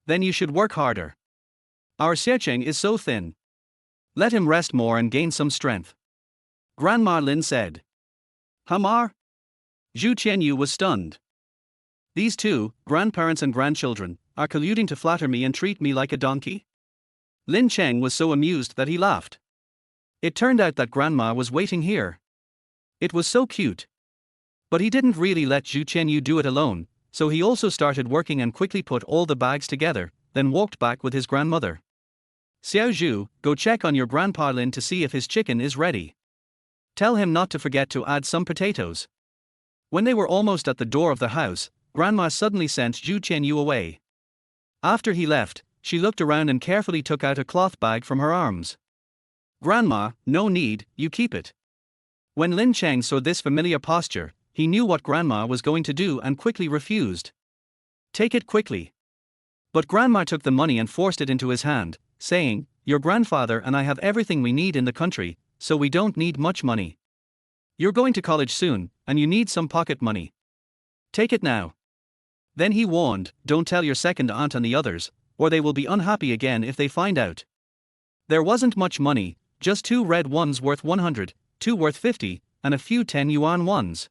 Then you should work harder. Our Xiao Cheng is so thin. Let him rest more and gain some strength. Grandma Lin said. Hamar? Zhu Qianyu was stunned. These two, grandparents and grandchildren, are colluding to flatter me and treat me like a donkey? Lin Cheng was so amused that he laughed. It turned out that Grandma was waiting here. It was so cute. But he didn't really let Zhu Qianyu do it alone, so he also started working and quickly put all the bags together, then walked back with his grandmother. Xiao Zhu, go check on your Grandpa Lin to see if his chicken is ready. Tell him not to forget to add some potatoes. When they were almost at the door of the house, Grandma suddenly sent Zhu Qianyu away. After he left, she looked around and carefully took out a cloth bag from her arms. Grandma, no need, you keep it. When Lin Cheng saw this familiar posture, he knew what Grandma was going to do and quickly refused. Take it quickly. But Grandma took the money and forced it into his hand, saying, Your grandfather and I have everything we need in the country, so we don't need much money. You're going to college soon, and you need some pocket money. Take it now. Then he warned, Don't tell your second aunt and the others, or they will be unhappy again if they find out. There wasn't much money, just 2 red ones worth 100, 2 worth 50, and a few 10 yuan ones.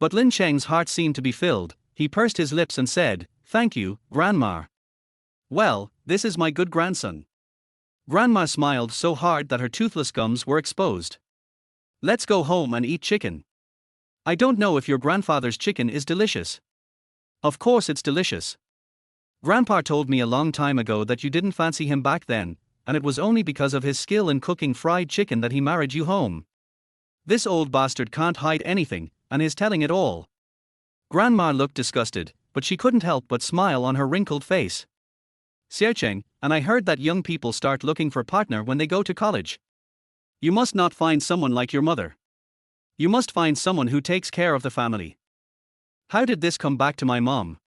But Lin Cheng's heart seemed to be filled. He pursed his lips and said, Thank you, Grandma. Well, this is my good grandson. Grandma smiled so hard that her toothless gums were exposed. Let's go home and eat chicken. I don't know if your grandfather's chicken is delicious. Of course it's delicious. Grandpa told me a long time ago that you didn't fancy him back then, and it was only because of his skill in cooking fried chicken that he married you home. This old bastard can't hide anything, and is telling it all. Grandma looked disgusted, but she couldn't help but smile on her wrinkled face. Xiao Cheng, and I heard that young people start looking for a partner when they go to college. You must not find someone like your mother. You must find someone who takes care of the family. How did this come back to my mom?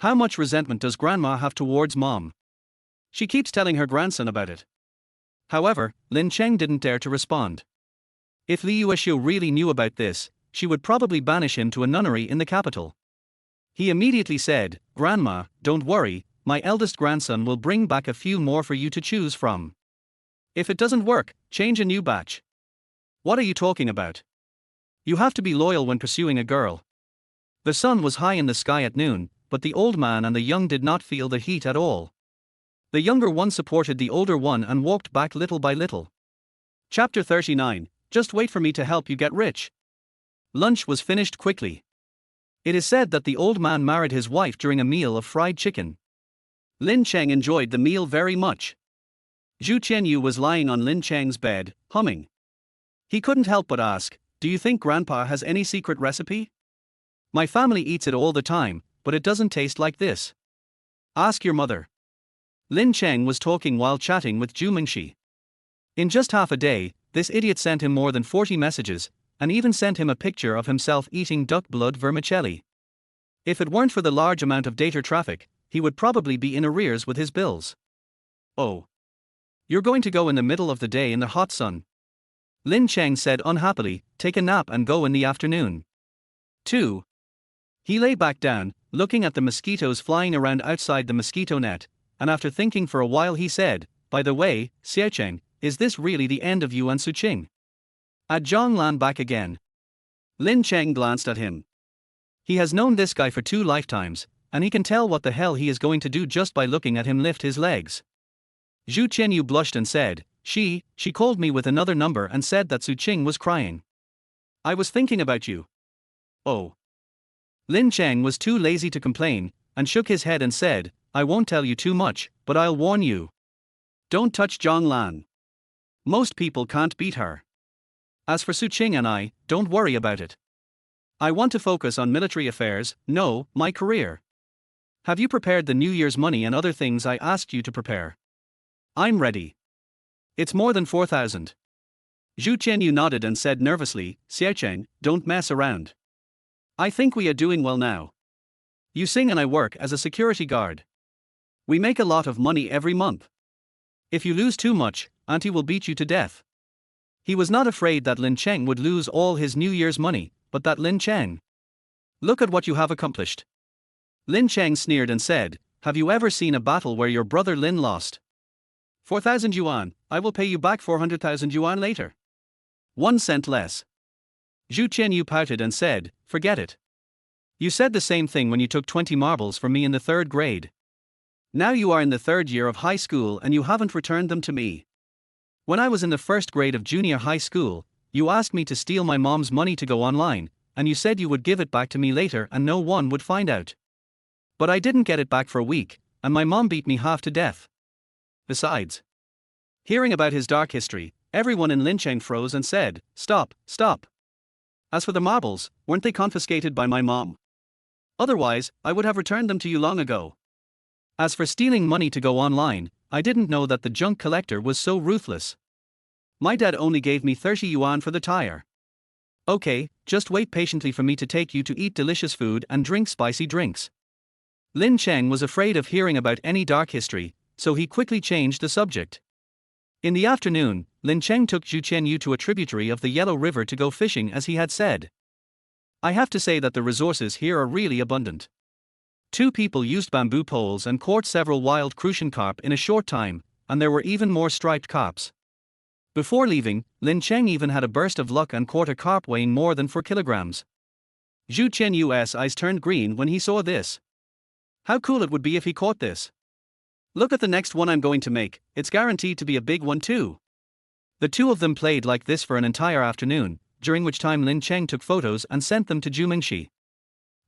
How much resentment does grandma have towards mom? She keeps telling her grandson about it. However, Lin Cheng didn't dare to respond. If Li Yuexiu really knew about this, she would probably banish him to a nunnery in the capital. He immediately said, "Grandma, don't worry, my eldest grandson will bring back a few more for you to choose from. If it doesn't work, change a new batch." "What are you talking about? You have to be loyal when pursuing a girl." The sun was high in the sky at noon, but the old man and the young did not feel the heat at all. The younger one supported the older one and walked back little by little. Chapter 39. Just wait for me to help you get rich. Lunch was finished quickly. It is said that the old man married his wife during a meal of fried chicken. Lin Cheng enjoyed the meal very much. Zhu Qianyu was lying on Lin Cheng's bed, humming. He couldn't help but ask, "Do you think Grandpa has any secret recipe? My family eats it all the time, but it doesn't taste like this. Ask your mother." Lin Cheng was talking while chatting with Zhu Mingxi. In just half a day, this idiot sent him more than 40 messages, and even sent him a picture of himself eating duck blood vermicelli. If it weren't for the large amount of data traffic, he would probably be in arrears with his bills. "Oh. You're going to go in the middle of the day in the hot sun?" Lin Cheng said unhappily, "Take a nap and go in the afternoon." 2. He lay back down, looking at the mosquitoes flying around outside the mosquito net, and after thinking for a while he said, "By the way, Xiaocheng, is this really the end of you and Su Qing? At Zhonglan back again?" Lin Cheng glanced at him. He has known this guy for 2 lifetimes, and he can tell what the hell he is going to do just by looking at him lift his legs. Zhu Qianyu blushed and said, She called me with another number and said that Su Qing was crying. I was thinking about you." "Oh." Lin Cheng was too lazy to complain, and shook his head and said, "I won't tell you too much, but I'll warn you. Don't touch Zhonglan. Most people can't beat her. As for Su Qing and I, don't worry about it. I want to focus on military affairs, no, my career. Have you prepared the New Year's money and other things I asked you to prepare?" "I'm ready. It's more than 4,000. Zhu Qianyu nodded and said nervously, "Xiaocheng, don't mess around. I think we are doing well now. You sing and I work as a security guard. We make a lot of money every month. If you lose too much, Auntie will beat you to death." He was not afraid that Lin Cheng would lose all his New Year's money, but that Lin Cheng. "Look at what you have accomplished." Lin Cheng sneered and said, "Have you ever seen a battle where your brother Lin lost? 4,000 yuan, I will pay you back 400,000 yuan later. 1 cent less." Zhu Qianyu pouted and said, "Forget it. You said the same thing when you took 20 marbles from me in the 3rd grade. Now you are in the 3rd year of high school and you haven't returned them to me. When I was in the 1st grade of junior high school, you asked me to steal my mom's money to go online, and you said you would give it back to me later and no one would find out. But I didn't get it back for a week, and my mom beat me half to death. Besides." Hearing about his dark history, everyone in Lin Cheng froze and said, Stop. As for the marbles, weren't they confiscated by my mom? Otherwise, I would have returned them to you long ago. As for stealing money to go online, I didn't know that the junk collector was so ruthless. My dad only gave me 30 yuan for the tire. Okay, just wait patiently for me to take you to eat delicious food and drink spicy drinks." Lin Cheng was afraid of hearing about any dark history, so he quickly changed the subject. In the afternoon, Lin Cheng took Zhu Qianyu to a tributary of the Yellow River to go fishing as he had said. I have to say that the resources here are really abundant. 2 people used bamboo poles and caught several wild crucian carp in a short time, and there were even more striped carps. Before leaving, Lin Cheng even had a burst of luck and caught a carp weighing more than 4 kilograms. Zhu Qianyu's eyes turned green when he saw this. How cool it would be if he caught this. Look at the next one I'm going to make, it's guaranteed to be a big one too. The 2 of them played like this for an entire afternoon, during which time Lin Cheng took photos and sent them to Zhu Mingxi.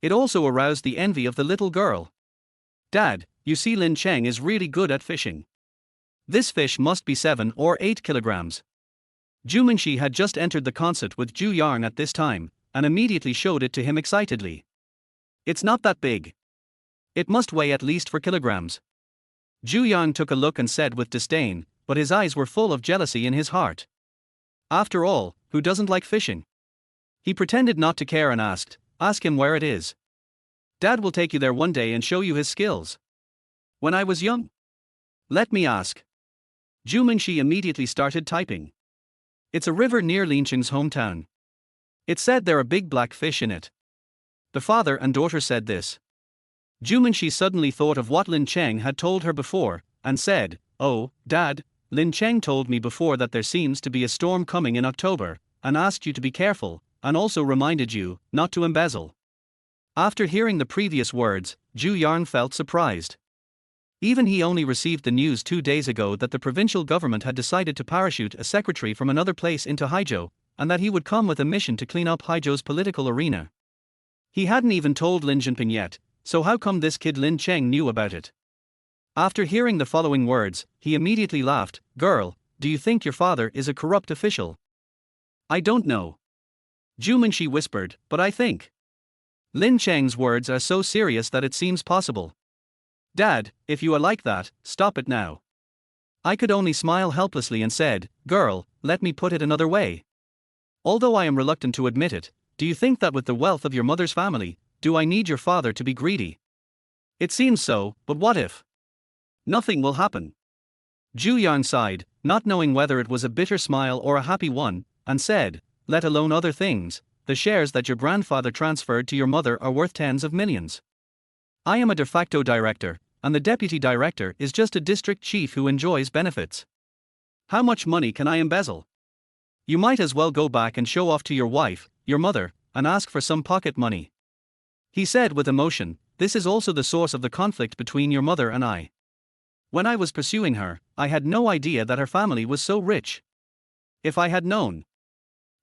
It also aroused the envy of the little girl. Dad, you see Lin Cheng is really good at fishing. This fish must be 7 or 8 kilograms. Zhu Mingxi had just entered the concert with Zhu Yang at this time, and immediately showed it to him excitedly. It's not that big. It must weigh at least 4 kilograms. Zhu Yang took a look and said with disdain, but his eyes were full of jealousy in his heart. After all, who doesn't like fishing? He pretended not to care and asked, ask him where it is. Dad will take you there one day and show you his skills. When I was young? Let me ask. Zhu Mingxi immediately started typing. It's a river near Lin Cheng's hometown. It said there are big black fish in it. The father and daughter said this. Zhu Mingxi suddenly thought of what Lin Cheng had told her before, and said, "Oh, Dad, Lin Cheng told me before that there seems to be a storm coming in October, and asked you to be careful, and also reminded you not to embezzle." After hearing the previous words, Zhu Yarn felt surprised. Even he only received the news 2 days ago that the provincial government had decided to parachute a secretary from another place into Haizhou, and that he would come with a mission to clean up Haizhou's political arena. He hadn't even told Lin Jinping yet, so how come this kid Lin Cheng knew about it? After hearing the following words, he immediately laughed. "Girl, do you think your father is a corrupt official?" "I don't know," Zhu Mingxi whispered, "but I think." Lin Cheng's words are so serious that it seems possible. "Dad, if you are like that, stop it now." I could only smile helplessly and said, "Girl, let me put it another way. Although I am reluctant to admit it, do you think that with the wealth of your mother's family, do I need your father to be greedy? It seems so, but what if? Nothing will happen." Zhu Yang sighed, not knowing whether it was a bitter smile or a happy one, and said, "Let alone other things, the shares that your grandfather transferred to your mother are worth tens of millions. I am a de facto director, and the deputy director is just a district chief who enjoys benefits. How much money can I embezzle? You might as well go back and show off to your wife, your mother, and ask for some pocket money." He said with emotion, "This is also the source of the conflict between your mother and I. When I was pursuing her, I had no idea that her family was so rich. If I had known."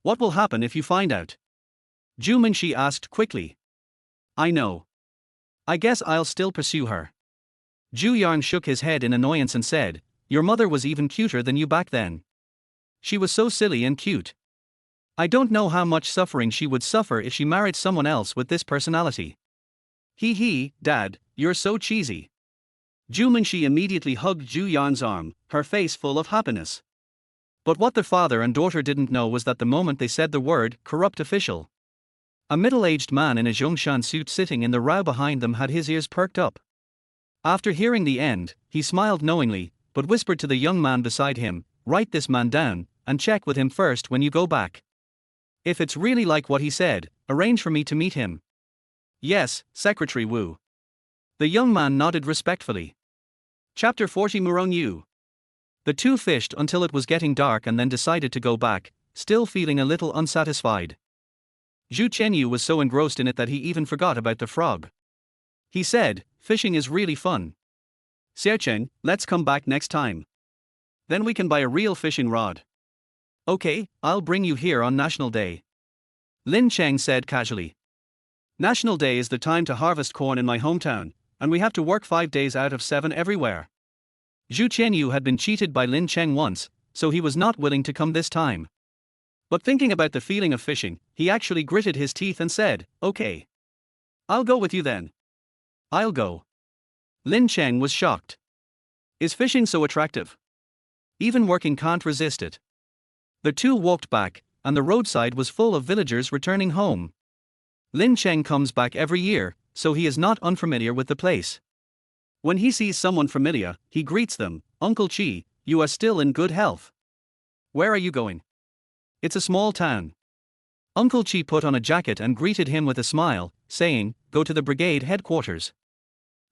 "What will happen if you find out?" Zhu Mingxi asked quickly. "I know. I guess I'll still pursue her." Zhu Yarn shook his head in annoyance and said, "Your mother was even cuter than you back then. She was so silly and cute. I don't know how much suffering she would suffer if she married someone else with this personality." Hee, Dad, you're so cheesy." Zhu Mingxi immediately hugged Zhu Yan's arm, her face full of happiness. But what the father and daughter didn't know was that the moment they said the word corrupt official, a middle-aged man in a Zhongshan suit sitting in the row behind them had his ears perked up. After hearing the end, he smiled knowingly, but whispered to the young man beside him, "Write this man down, and check with him first when you go back. If it's really like what he said, arrange for me to meet him." "Yes, Secretary Wu." The young man nodded respectfully. Chapter 40 Murong Yu. The two fished until it was getting dark and then decided to go back, still feeling a little unsatisfied. Zhu Chenyu was so engrossed in it that he even forgot about the frog. He said, "Fishing is really fun. Xiaocheng, let's come back next time. Then we can buy a real fishing rod." "Okay, I'll bring you here on National Day," Lin Cheng said casually. "National Day is the time to harvest corn in my hometown, and we have to work 5 days out of 7 everywhere." Zhu Chenyu had been cheated by Lin Cheng once, so he was not willing to come this time. But thinking about the feeling of fishing, he actually gritted his teeth and said, "Okay. I'll go with you then." "I'll go." Lin Cheng was shocked. Is fishing so attractive? Even working can't resist it. The two walked back, and the roadside was full of villagers returning home. Lin Cheng comes back every year, so he is not unfamiliar with the place. When he sees someone familiar, he greets them, "Uncle Chi, you are still in good health. Where are you going?" "It's a small town." Uncle Chi put on a jacket and greeted him with a smile, saying, "Go to the brigade headquarters.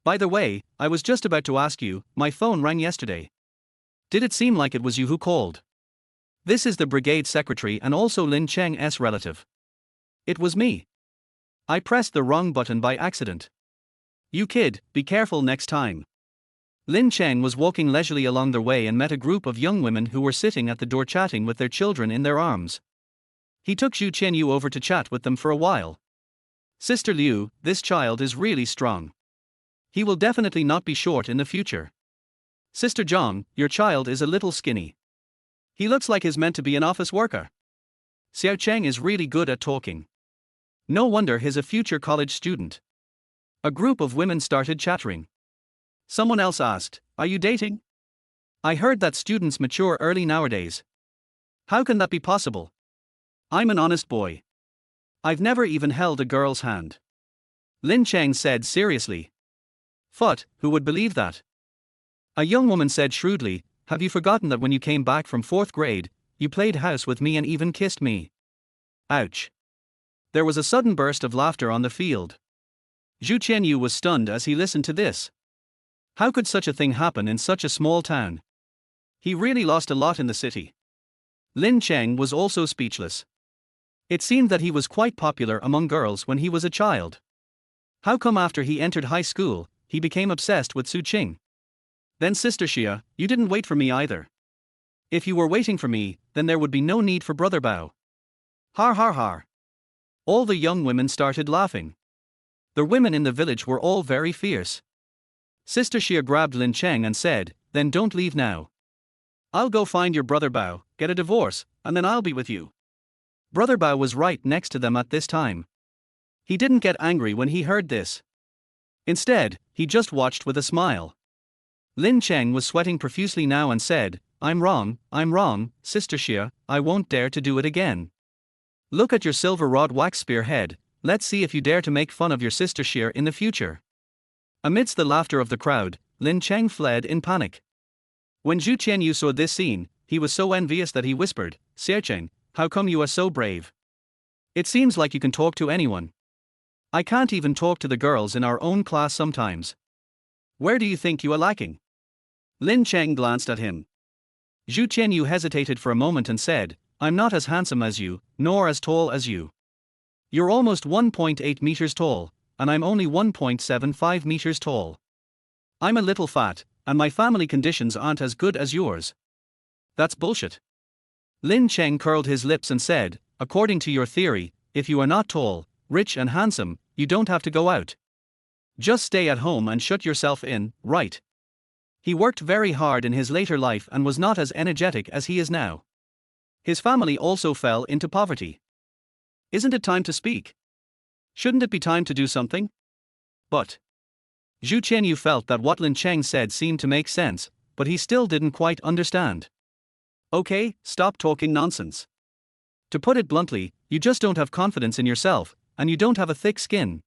By the way, I was just about to ask you, my phone rang yesterday. Did it seem like it was you who called?" This is the brigade secretary and also Lin Cheng's relative. "It was me. I pressed the wrong button by accident. You kid, be careful next time." Lin Cheng was walking leisurely along their way and met a group of young women who were sitting at the door chatting with their children in their arms. He took Zhu Chenyu over to chat with them for a while. "Sister Liu, this child is really strong. He will definitely not be short in the future. Sister Zhang, your child is a little skinny. He looks like he's meant to be an office worker. Xiao Cheng is really good at talking. No wonder he's a future college student." A group of women started chattering. Someone else asked, "Are you dating? I heard that students mature early nowadays. How can that be possible? I'm an honest boy. I've never even held a girl's hand." Lin Cheng said seriously. "Phut, who would believe that?" A young woman said shrewdly, "Have you forgotten that when you came back from 4th grade, you played house with me and even kissed me?" Ouch. There was a sudden burst of laughter on the field. Zhu Qianyu was stunned as he listened to this. How could such a thing happen in such a small town? He really lost a lot in the city. Lin Cheng was also speechless. It seemed that he was quite popular among girls when he was a child. How come after he entered high school, he became obsessed with Su Qing? Then Sister Xia, you didn't wait for me either. If you were waiting for me, then there would be no need for Brother Bao. Har har har. All the young women started laughing. The women in the village were all very fierce. Sister Xia grabbed Lin Cheng and said, "Then don't leave now. I'll go find your Brother Bao, get a divorce, and then I'll be with you." Brother Bao was right next to them at this time. He didn't get angry when he heard this. Instead, he just watched with a smile. Lin Cheng was sweating profusely now and said, I'm wrong, Sister Xia, I won't dare to do it again. Look at your silver rod wax spear head, let's see if you dare to make fun of your Sister Xia in the future." Amidst the laughter of the crowd, Lin Cheng fled in panic. When Zhu Qianyu saw this scene, he was so envious that he whispered, "Xiaocheng, how come you are so brave? It seems like you can talk to anyone. I can't even talk to the girls in our own class sometimes. Where do you think you are lacking?" Lin Cheng glanced at him. Zhu Qianyu hesitated for a moment and said, "I'm not as handsome as you, nor as tall as you. You're almost 1.8 meters tall, and I'm only 1.75 meters tall. I'm a little fat, and my family conditions aren't as good as yours." "That's bullshit." Lin Cheng curled his lips and said, "According to your theory, if you are not tall, rich and handsome, you don't have to go out. Just stay at home and shut yourself in, right?" He worked very hard in his later life and was not as energetic as he is now. His family also fell into poverty. Isn't it time to speak? Shouldn't it be time to do something? But Zhu Qianyu felt that what Lin Cheng said seemed to make sense, but he still didn't quite understand. "Okay, stop talking nonsense. To put it bluntly, you just don't have confidence in yourself, and you don't have a thick skin."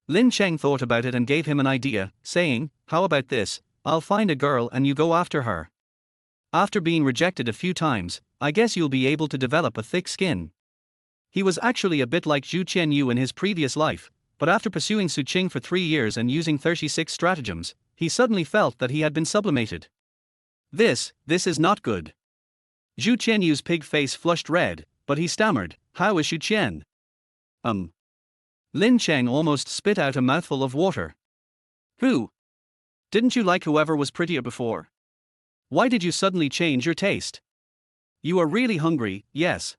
Lin Cheng thought about it and gave him an idea, saying, "How about this? I'll find a girl and you go after her. After being rejected a few times, I guess you'll be able to develop a thick skin." He was actually a bit like Zhu Qianyu in his previous life, but after pursuing Su Qing for 3 years and using 36 stratagems, he suddenly felt that he had been sublimated. This is not good. Zhu Qianyu's pig face flushed red, but he stammered, "How is Xu Qian?" Lin Cheng almost spit out a mouthful of water. "Who? Didn't you like whoever was prettier before? Why did you suddenly change your taste? You are really hungry, yes."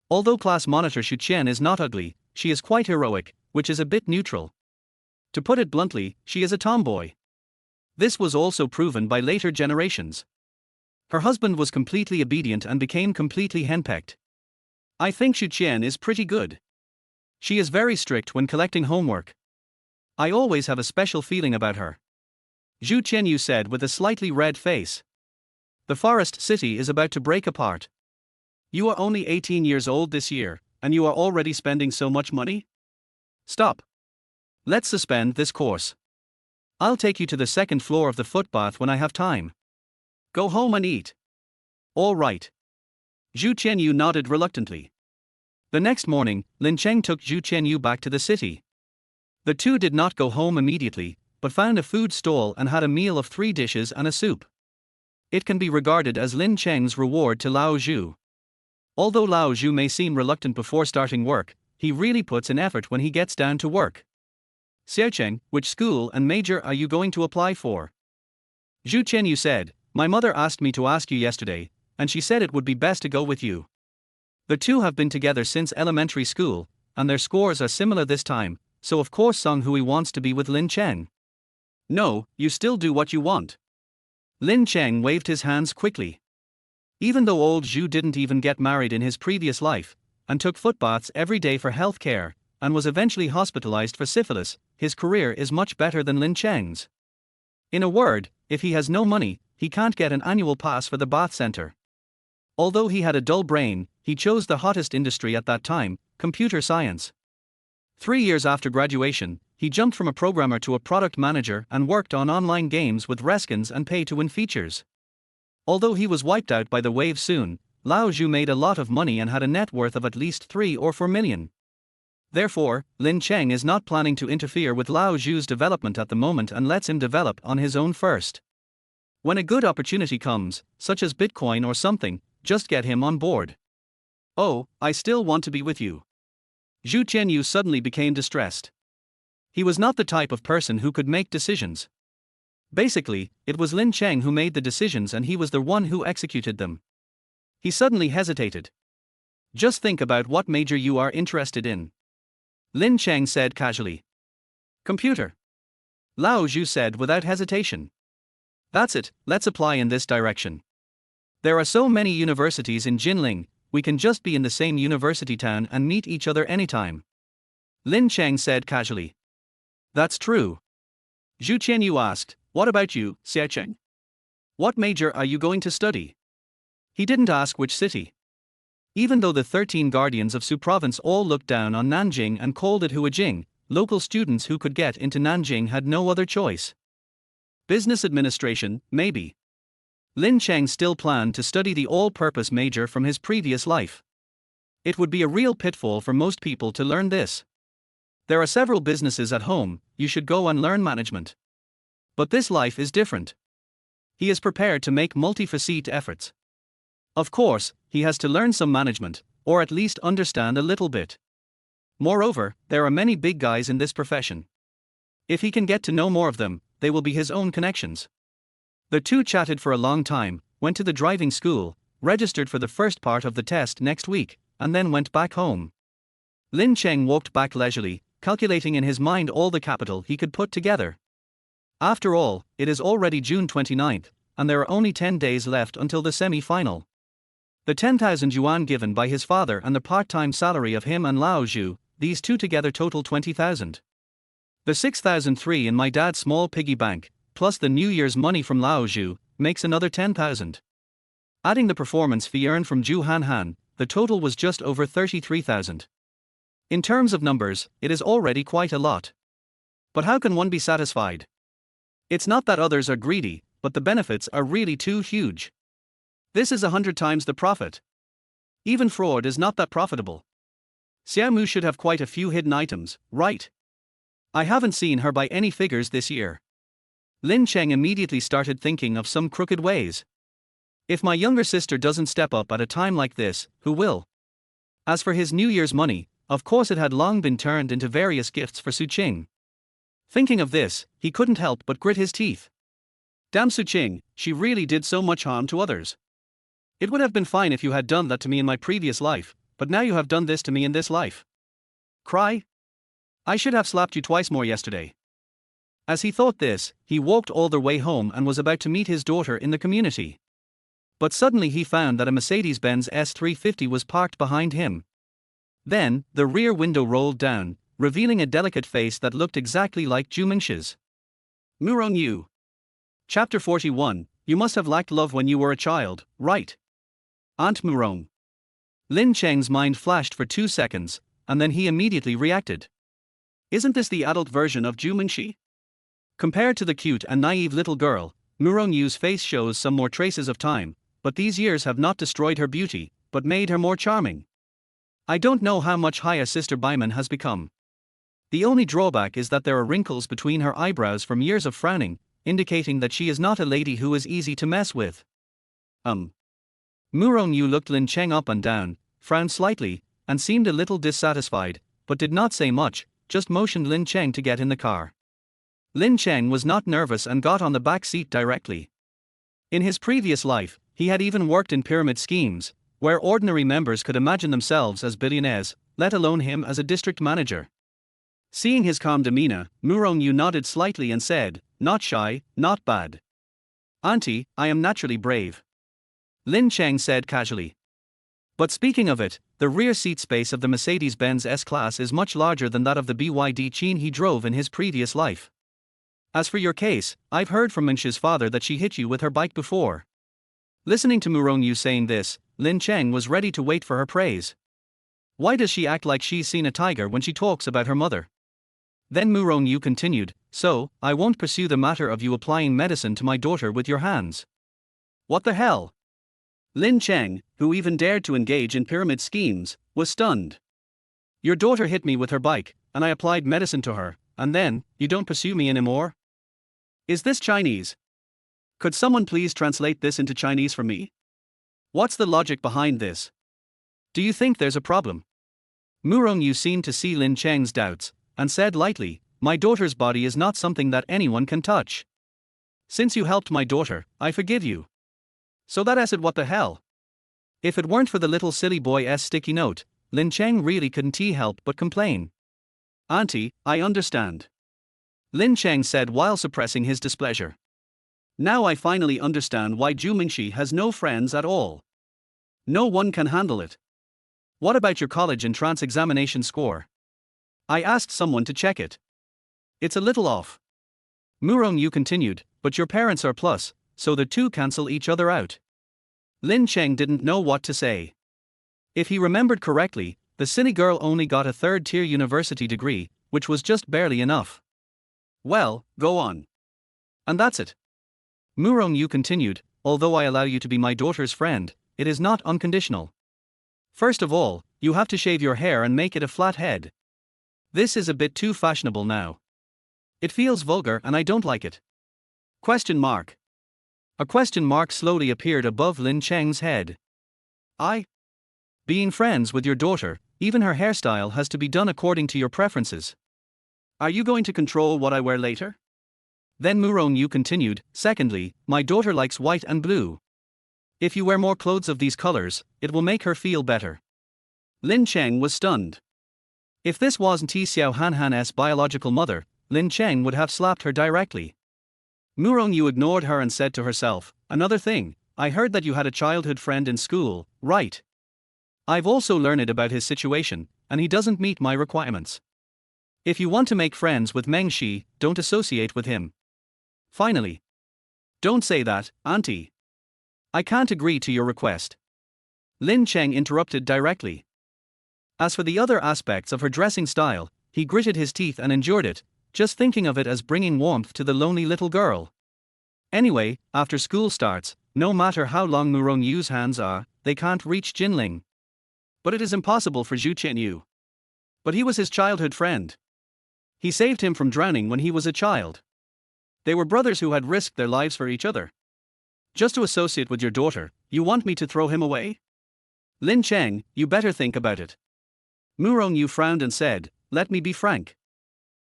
Although class monitor Xu Qian is not ugly, she is quite heroic, which is a bit neutral. To put it bluntly, she is a tomboy. This was also proven by later generations. Her husband was completely obedient and became completely henpecked. I think Xu Qian is pretty good. She is very strict when collecting homework. I always have a special feeling about her. Zhu Qianyu said with a slightly red face. The forest city is about to break apart. You are only 18 years old this year, and you are already spending so much money? Stop. Let's suspend this course. I'll take you to the 2nd floor of the footbath when I have time. Go home and eat. All right. Zhu Qianyu nodded reluctantly. The next morning, Lin Cheng took Zhu Qianyu back to the city. The two did not go home immediately, but found a food stall and had a meal of 3 dishes and a soup. It can be regarded as Lin Cheng's reward to Lao Zhu. Although Lao Zhu may seem reluctant before starting work, he really puts in effort when he gets down to work. "Xiaocheng, which school and major are you going to apply for?" Zhu Qianyu said, "My mother asked me to ask you yesterday, and she said it would be best to go with you. The two have been together since elementary school, and their scores are similar this time, so of course Song Hui wants to be with Lin Cheng." "No, you still do what you want." Lin Cheng waved his hands quickly. Even though old Zhu didn't even get married in his previous life, and took footbaths every day for health care, and was eventually hospitalized for syphilis, his career is much better than Lin Cheng's. In a word, if he has no money, he can't get an annual pass for the bath center. Although he had a dull brain, he chose the hottest industry at that time, computer science. 3 years after graduation, he jumped from a programmer to a product manager and worked on online games with reskins and pay-to-win features. Although he was wiped out by the wave soon, Lao Zhu made a lot of money and had a net worth of at least 3 or 4 million. Therefore, Lin Cheng is not planning to interfere with Lao Zhu's development at the moment and lets him develop on his own first. When a good opportunity comes, such as Bitcoin or something, just get him on board. Oh, I still want to be with you. Zhu Qianyu suddenly became distressed. He was not the type of person who could make decisions. Basically, it was Lin Cheng who made the decisions and he was the one who executed them. He suddenly hesitated. Just think about what major you are interested in. Lin Cheng said casually. Computer. Lao Zhu said without hesitation. That's it, let's apply in this direction. There are so many universities in Jinling, we can just be in the same university town and meet each other anytime. Lin Cheng said casually. That's true. Zhu Qianyu asked, what about you, Xie Cheng? What major are you going to study? He didn't ask which city. Even though the 13 guardians of Su province all looked down on Nanjing and called it Huajing, local students who could get into Nanjing had no other choice. Business administration, maybe. Lin Cheng still planned to study the all-purpose major from his previous life. It would be a real pitfall for most people to learn this. There are several businesses at home, you should go and learn management. But this life is different. He is prepared to make multifaceted efforts. Of course, he has to learn some management, or at least understand a little bit. Moreover, there are many big guys in this profession. If he can get to know more of them, they will be his own connections. The two chatted for a long time, went to the driving school, registered for the first part of the test next week, and then went back home. Lin Cheng walked back leisurely, calculating in his mind all the capital he could put together. After all, it is already June 29th, and there are only 10 days left until the semi-final. The 10,000 yuan given by his father and the part-time salary of him and Lao Zhu, these two together total 20,000. The 6,003 in my dad's small piggy bank, plus the New Year's money from Lao Zhu, makes another 10,000. Adding the performance fee earned from Zhu Hanhan, the total was just over 33,000. In terms of numbers, it is already quite a lot. But how can one be satisfied? It's not that others are greedy, but the benefits are really too huge. This is 100 times the profit. Even fraud is not that profitable. Xiaomu should have quite a few hidden items, right? I haven't seen her by any figures this year. Lin Cheng immediately started thinking of some crooked ways. If my younger sister doesn't step up at a time like this, who will? As for his New Year's money, of course it had long been turned into various gifts for Su Qing. Thinking of this, he couldn't help but grit his teeth. Damn Su Qing, she really did so much harm to others. It would have been fine if you had done that to me in my previous life, but now you have done this to me in this life. Cry? I should have slapped you twice more yesterday. As he thought this, he walked all the way home and was about to meet his daughter in the community. But suddenly he found that a Mercedes-Benz S350 was parked behind him. Then, the rear window rolled down, revealing a delicate face that looked exactly like Zhu Mingxi's. Murong Yu. Chapter 41, You must have lacked love when you were a child, right? Aunt Murong. Lin Cheng's mind flashed for 2 seconds, and then he immediately reacted. Isn't this the adult version of Zhu Mingxi? Compared to the cute and naive little girl, Murong Yu's face shows some more traces of time, but these years have not destroyed her beauty, but made her more charming. I don't know how much higher Sister Baiman has become. The only drawback is that there are wrinkles between her eyebrows from years of frowning, indicating that she is not a lady who is easy to mess with. Murong Yu looked Lin Cheng up and down, frowned slightly, and seemed a little dissatisfied, but did not say much, just motioned Lin Cheng to get in the car. Lin Cheng was not nervous and got on the back seat directly. In his previous life, he had even worked in pyramid schemes, where ordinary members could imagine themselves as billionaires, let alone him as a district manager. Seeing his calm demeanor, Murong Yu nodded slightly and said, "Not shy, not bad. Auntie, I am naturally brave." Lin Cheng said casually. But speaking of it, the rear seat space of the Mercedes-Benz S-Class is much larger than that of the BYD Qing he drove in his previous life. As for your case, I've heard from Mingxi's father that she hit you with her bike before. Listening to Murong Yu saying this, Lin Cheng was ready to wait for her praise. Why does she act like she's seen a tiger when she talks about her mother? Then Murong Yu continued, so, I won't pursue the matter of you applying medicine to my daughter with your hands. What the hell? Lin Cheng, who even dared to engage in pyramid schemes, was stunned. Your daughter hit me with her bike, and I applied medicine to her, and then, you don't pursue me anymore? Is this Chinese? Could someone please translate this into Chinese for me? What's the logic behind this? Do you think there's a problem? Murong Yu seemed to see Lin Cheng's doubts, and said lightly, my daughter's body is not something that anyone can touch. Since you helped my daughter, I forgive you. So that is it, what the hell? If it weren't for the little silly boy's sticky note, Lin Cheng really couldn't help but complain. Auntie, I understand. Lin Cheng said while suppressing his displeasure. Now I finally understand why Zhu Mingxi has no friends at all. No one can handle it. What about your college entrance examination score? I asked someone to check it. It's a little off. Murong Yu continued, but your parents are plus, so the two cancel each other out. Lin Cheng didn't know what to say. If he remembered correctly, the silly girl only got a third-tier university degree, which was just barely enough. Well, go on. And that's it. Murong Yu continued, although I allow you to be my daughter's friend, it is not unconditional. First of all, you have to shave your hair and make it a flat head. This is a bit too fashionable now. It feels vulgar and I don't like it. Question mark. A question mark slowly appeared above Lin Cheng's head. Being friends with your daughter, even her hairstyle has to be done according to your preferences. Are you going to control what I wear later? Then Murong Yu continued, secondly, my daughter likes white and blue. If you wear more clothes of these colors, it will make her feel better. Lin Cheng was stunned. If this wasn't Xiao Hanhan's biological mother, Lin Cheng would have slapped her directly. Murong Yu ignored her and said to herself, another thing, I heard that you had a childhood friend in school, right? I've also learned about his situation, and he doesn't meet my requirements. If you want to make friends with Meng Shi, don't associate with him. Finally. Don't say that, auntie. I can't agree to your request. Lin Cheng interrupted directly. As for the other aspects of her dressing style, he gritted his teeth and endured it, just thinking of it as bringing warmth to the lonely little girl. Anyway, after school starts, no matter how long Murong Yu's hands are, they can't reach Jinling. But it is impossible for Zhu Chenyu. But he was his childhood friend. He saved him from drowning when he was a child. They were brothers who had risked their lives for each other. Just to associate with your daughter, you want me to throw him away? Lin Cheng, you better think about it. Murong Yu frowned and said, let me be frank.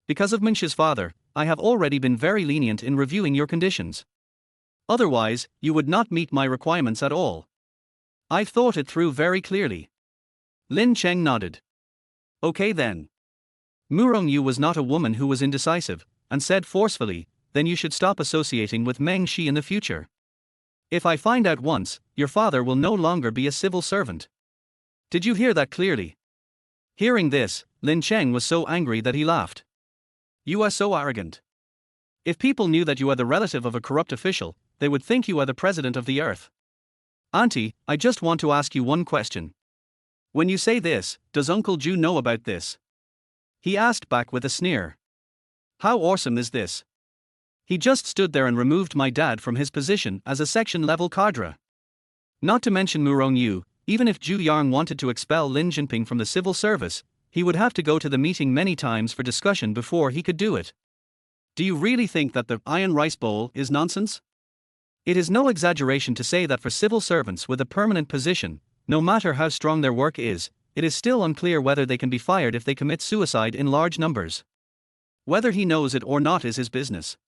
Because of Mingxi's father, I have already been very lenient in reviewing your conditions. Otherwise, you would not meet my requirements at all. I've thought it through very clearly. Lin Cheng nodded. Okay then. Murong Yu was not a woman who was indecisive, and said forcefully, then you should stop associating with Meng Shi in the future. If I find out once, your father will no longer be a civil servant. Did you hear that clearly? Hearing this, Lin Cheng was so angry that he laughed. You are so arrogant. If people knew that you are the relative of a corrupt official, they would think you are the president of the earth. Auntie, I just want to ask you one question. When you say this, does Uncle Zhu know about this? He asked back with a sneer. How awesome is this? He just stood there and removed my dad from his position as a section-level cadre. Not to mention Murong Yu, even if Zhu Yang wanted to expel Lin Jinping from the civil service, he would have to go to the meeting many times for discussion before he could do it. Do you really think that the iron rice bowl is nonsense? It is no exaggeration to say that for civil servants with a permanent position, no matter how strong their work is, it is still unclear whether they can be fired if they commit suicide in large numbers. Whether he knows it or not is his business.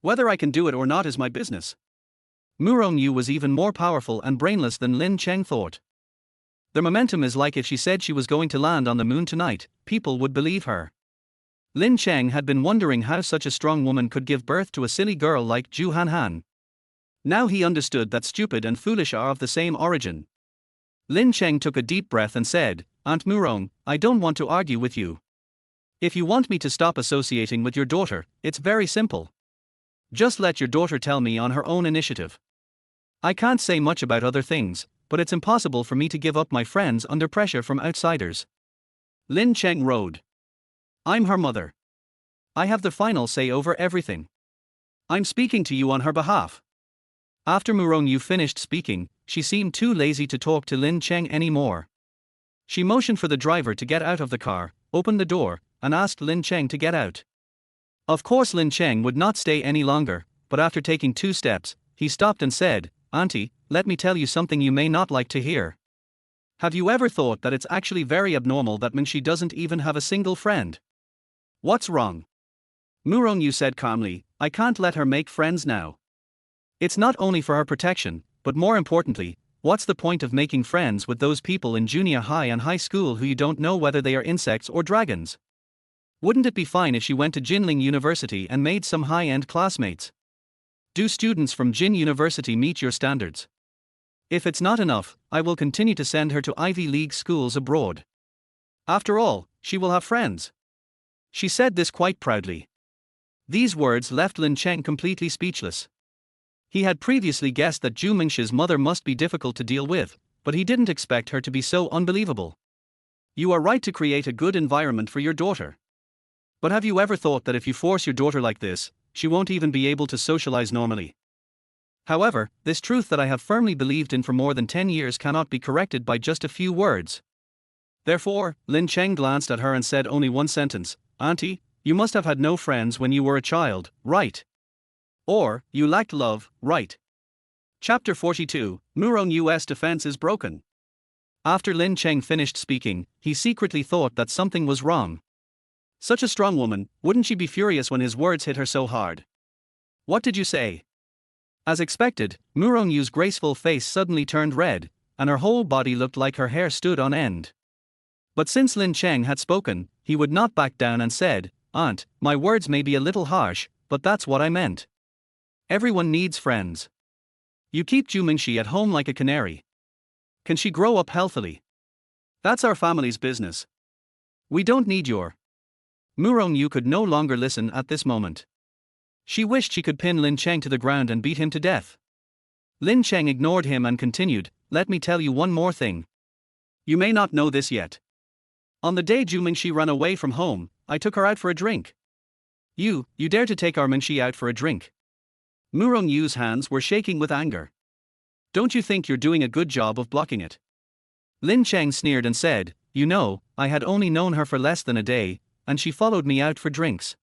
Whether I can do it or not is my business. Murong Yu was even more powerful and brainless than Lin Cheng thought. The momentum is like if she said she was going to land on the moon tonight, people would believe her. Lin Cheng had been wondering how such a strong woman could give birth to a silly girl like Zhu Hanhan. Now he understood that stupid and foolish are of the same origin. Lin Cheng took a deep breath and said, Aunt Murong, I don't want to argue with you. If you want me to stop associating with your daughter, it's very simple. Just let your daughter tell me on her own initiative. I can't say much about other things, but it's impossible for me to give up my friends under pressure from outsiders. Lin Cheng roared. I'm her mother. I have the final say over everything. I'm speaking to you on her behalf. After Murong finished speaking, she seemed too lazy to talk to Lin Cheng anymore. She motioned for the driver to get out of the car, opened the door, and asked Lin Cheng to get out. Of course Lin Cheng would not stay any longer, but after taking 2 steps, he stopped and said, Auntie, let me tell you something you may not like to hear. Have you ever thought that it's actually very abnormal that Mingxi doesn't even have a single friend? What's wrong? Murong said calmly, I can't let her make friends now. It's not only for her protection, but more importantly, what's the point of making friends with those people in junior high and high school who you don't know whether they are insects or dragons? Wouldn't it be fine if she went to Jinling University and made some high-end classmates? Do students from Jin University meet your standards? If it's not enough, I will continue to send her to Ivy League schools abroad. After all, she will have friends. She said this quite proudly. These words left Lin Cheng completely speechless. He had previously guessed that Zhu Mingxi's mother must be difficult to deal with, but he didn't expect her to be so unbelievable. You are right to create a good environment for your daughter. But have you ever thought that if you force your daughter like this, she won't even be able to socialize normally? However, this truth that I have firmly believed in for more than 10 years cannot be corrected by just a few words. Therefore, Lin Cheng glanced at her and said only one sentence, Auntie, you must have had no friends when you were a child, right? Or, you lacked love, right? Chapter 42, Murong U.S. defense is broken. After Lin Cheng finished speaking, he secretly thought that something was wrong. Such a strong woman, wouldn't she be furious when his words hit her so hard? What did you say? As expected, Murong Yu's graceful face suddenly turned red, and her whole body looked like her hair stood on end. But since Lin Cheng had spoken, he would not back down and said, Aunt, my words may be a little harsh, but that's what I meant. Everyone needs friends. You keep Zhu Mingxi at home like a canary. Can she grow up healthily? That's our family's business. We don't need your. Murong Yu could no longer listen at this moment. She wished she could pin Lin Cheng to the ground and beat him to death. Lin Cheng ignored him and continued, let me tell you one more thing. You may not know this yet. On the day Zhu Mingxi ran away from home, I took her out for a drink. You dare to take our Mingxi out for a drink? Murong Yu's hands were shaking with anger. Don't you think you're doing a good job of blocking it? Lin Cheng sneered and said, you know, I had only known her for less than a day, and she followed me out for drinks.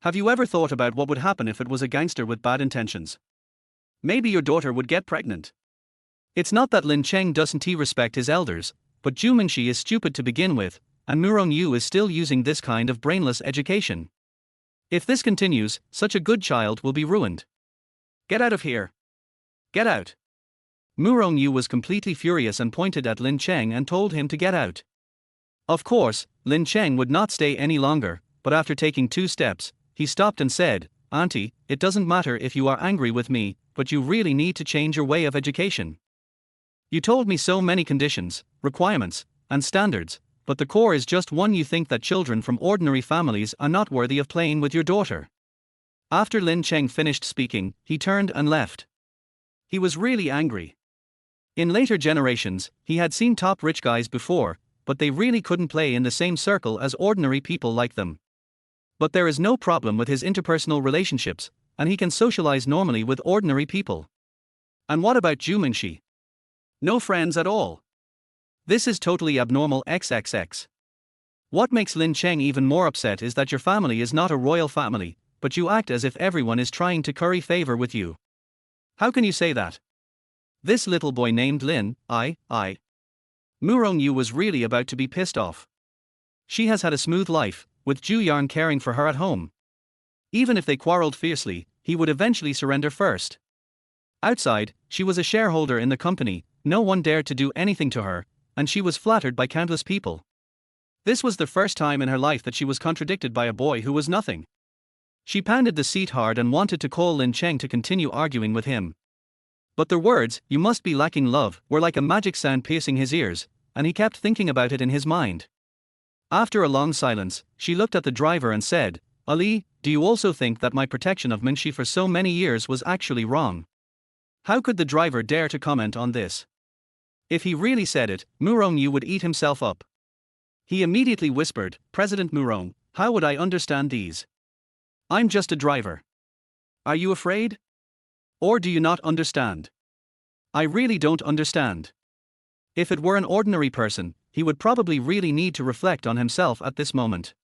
Have you ever thought about what would happen if it was a gangster with bad intentions? Maybe your daughter would get pregnant. It's not that Lin Cheng doesn't respect his elders, but Zhu Mingxi is stupid to begin with, and Murong Yu is still using this kind of brainless education. If this continues, such a good child will be ruined. Get out of here. Get out. Murong Yu was completely furious and pointed at Lin Cheng and told him to get out. Of course, Lin Cheng would not stay any longer, but after taking 2 steps, he stopped and said, Auntie, it doesn't matter if you are angry with me, but you really need to change your way of education. You told me so many conditions, requirements, and standards, but the core is just one. You think that children from ordinary families are not worthy of playing with your daughter. After Lin Cheng finished speaking, he turned and left. He was really angry. In later generations, he had seen top rich guys before, but they really couldn't play in the same circle as ordinary people like them. But there is no problem with his interpersonal relationships, and he can socialize normally with ordinary people. And what about Zhu Mingxi? No friends at all. This is totally abnormal XXX. What makes Lin Cheng even more upset is that your family is not a royal family, but you act as if everyone is trying to curry favor with you. How can you say that? This little boy named Lin, Murong Yu was really about to be pissed off. She has had a smooth life, with Zhu Yarn caring for her at home. Even if they quarreled fiercely, he would eventually surrender first. Outside, she was a shareholder in the company, no one dared to do anything to her, and she was flattered by countless people. This was the first time in her life that she was contradicted by a boy who was nothing. She pounded the seat hard and wanted to call Lin Cheng to continue arguing with him. But their words, you must be lacking love, were like a magic sound piercing his ears, and he kept thinking about it in his mind. After a long silence, she looked at the driver and said, Ali, do you also think that my protection of Mingxi for so many years was actually wrong? How could the driver dare to comment on this? If he really said it, Murong-yu would eat himself up. He immediately whispered, President Murong, how would I understand these? I'm just a driver. Are you afraid? Or do you not understand? I really don't understand. If it were an ordinary person, he would probably really need to reflect on himself at this moment.